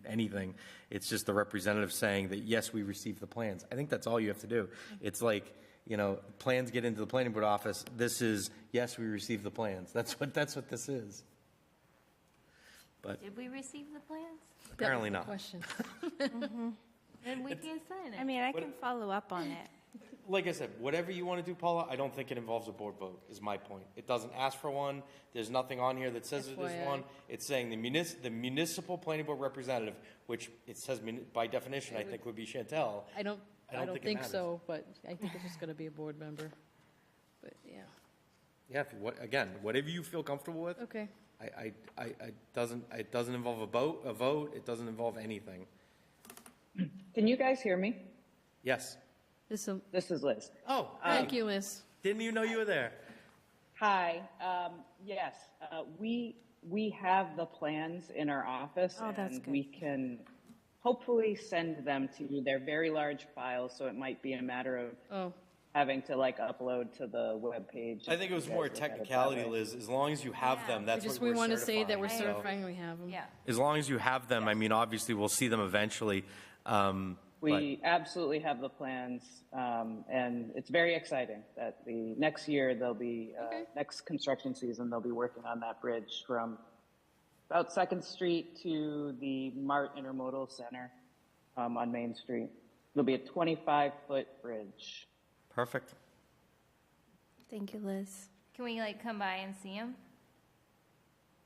anything. It's just the representative saying that, yes, we received the plans. I think that's all you have to do. It's like, plans get into the planning board office. This is, yes, we received the plans. That's what this is. But Did we receive the plans? apparently not. Question. Then we can't sign it. I mean, I can follow up on it. like I said, whatever you want to do, Paula, I don't think it involves a board vote, is my point. It doesn't ask for one. There's nothing on here that says it is FYI. one. It's saying the municipal planning board representative, which it says by definition, I think would be Chantel. I don't think it think matters. so, but I think it's just going to be a board member. But, yeah. Yeah, again, whatever you feel comfortable with. Okay. It doesn't involve a vote. It doesn't involve anything. Can you guys hear me? Yes. This is Liz. Oh, Thank you, Liz. Didn't even know you were there. Hi. Yes, we have the plans in our office, Oh, that's and good. we can hopefully send them to you. They're very large files, so it might be a matter of having to upload to the web page. I think it was more technicality, Liz. As long as you have them, that's what We we're want to say that we're certifying. So, certifying we have them. Yeah. as long as you have them, I mean, obviously we'll see them eventually. We absolutely have the plans, and it's very exciting that the next year they'll be, next construction season, they'll be working on that bridge from about 2nd Street to the Mart Intermodal Center on Main Street. It'll be a 25-foot bridge. Perfect. Thank you, Liz. Can we come by and see them?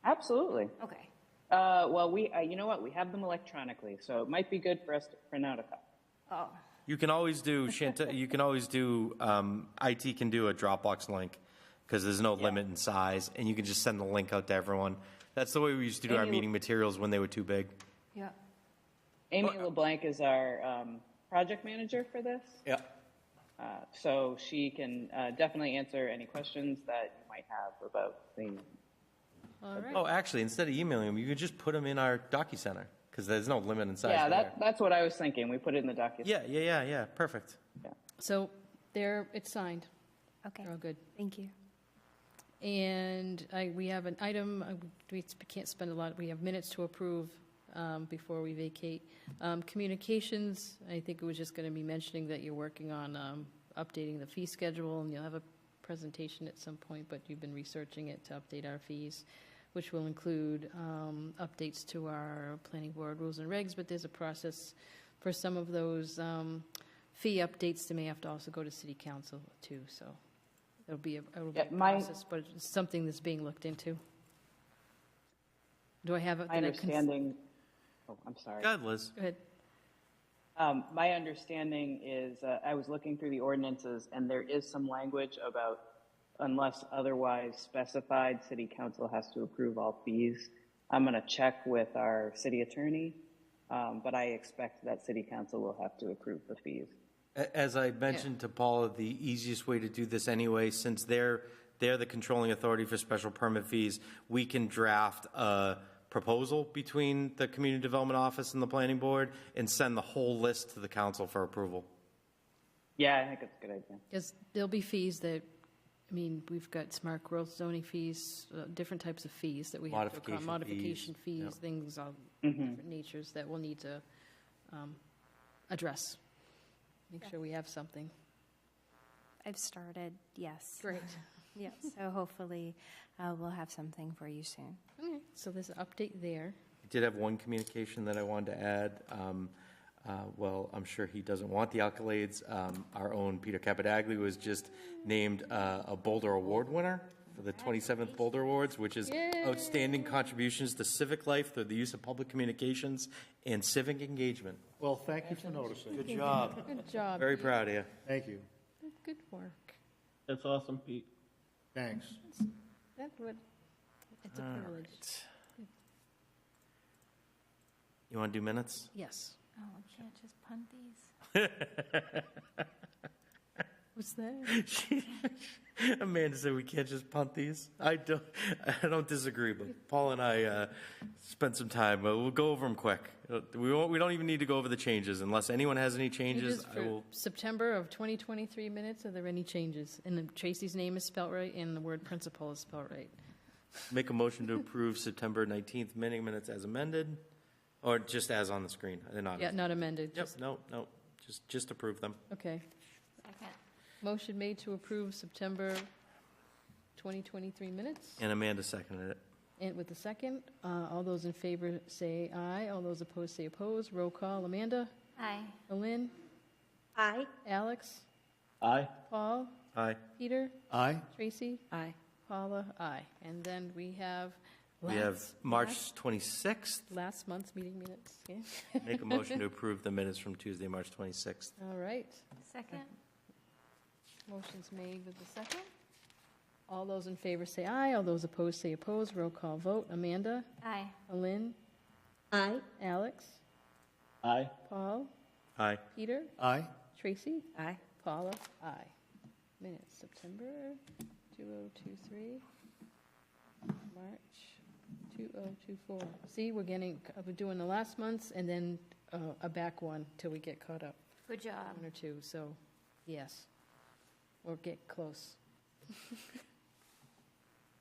Absolutely. Okay. Well, you know what? We have them electronically, so it might be good for us to print out a copy. Oh. You can always do, you can always do, IT can do a Dropbox link because there's no limit in size, and you can just send the link out to everyone. That's the way we used to do our Amy- meeting materials when they were too big. Yeah. Amy LeBlanc is our project manager for this. Yeah. So she can definitely answer any questions that you might have about the. All right. Oh, actually, instead of emailing them, you could just put them in our DocuSigner because there's no limit in size. Yeah, there. that's what I was thinking. We put it in the document. Yeah. Perfect. So it's signed. Okay. They're all good. Thank you. And we have an item, we can't spend a lot, we have minutes to approve before we vacate. Communications, I think it was just going to be mentioning that you're working on updating the fee schedule, and you'll have a presentation at some point, but you've been researching it to update our fees, which will include updates to our planning board rules and regs, but there's a process for some of those fee updates that may have to also go to city council too, so it'll be a process, but it's something that's being looked into. Do I have it? My understanding. Oh, I'm sorry. Go ahead, Liz. Go ahead. My understanding is I was looking through the ordinances, and there is some language about unless otherwise specified, city council has to approve all fees. I'm going to check with our city attorney, but I expect that city council will have to approve the fees. As I mentioned to Paula, the easiest way to do this anyway, since they're the controlling authority for special permit fees, we can draft a proposal between the community development office and the planning board and send the whole list to the council for approval. Yeah, I think it's a good idea. Because there'll be fees that, we've got smart growth zoning fees, different types of fees that we have to account, modification fees, things of different natures that we'll need to address. Make sure we have something. I've started, yes. Great. Yes, so hopefully we'll have something for you soon. Okay, so there's an update there. I did have one communication that I wanted to add. Well, I'm sure he doesn't want the accolades. Our own Peter Capadagli was just named a Boulder Award winner for the 27th Boulder Awards, which is outstanding contributions to civic life through the use of public communications and civic engagement. Well, thank you for noticing. Good job. Good job. Very proud of you. Thank you. Good work. That's awesome, Pete. Thanks. It's a privilege. You want to do minutes? Yes. Oh, we can't just punt these. What's that? Amanda said we can't just punt these. I don't disagree, but Paul and I spent some time. But we'll go over them quick. We don't even need to go over the changes unless anyone has any changes. I for will. September of 2023 minutes, are there any changes? And Tracy's name is spelled right, and the word principal is spelled right. Make a motion to approve September 19th meeting minutes as amended, or just as on the screen. They're not. Yeah, not amended. Yep. No. Just approve them. Okay. Motion made to approve September 2023 minutes. And Amanda seconded it. And with the second, all those in favor say aye. All those opposed say opposed. Roll call. Amanda? Aye. Lynn? Aye. Alex? Aye. Paul? Aye. Peter? Aye. Tracy? Aye. Paula? Aye. And then we have. We have March 26th. Last month's meeting minutes. Yeah. Make a motion to approve the minutes from Tuesday, March 26th. All right. Second. Motion's made with the second. All those in favor say aye. All those opposed say opposed. Roll call vote. Amanda? Aye. Lynn? Aye. Alex? Aye. Paul? Aye. Peter? Aye. Tracy? Aye. Paula? Aye. Minutes, September 2023, March 2024. See, we're doing the last month's and then a back one till we get caught up. Good job. One or two, so yes, we'll get close.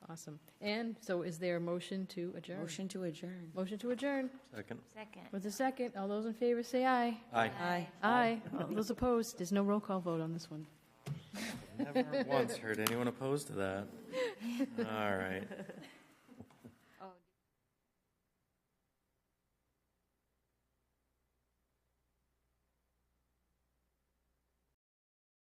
Awesome. And so is there a motion to adjourn? Motion to adjourn. Motion to adjourn. Second. Second. With a second, all those in favor say aye. Aye. Aye. Aye. All those opposed, there's no roll call vote on this one. Never once heard anyone opposed to that. All right.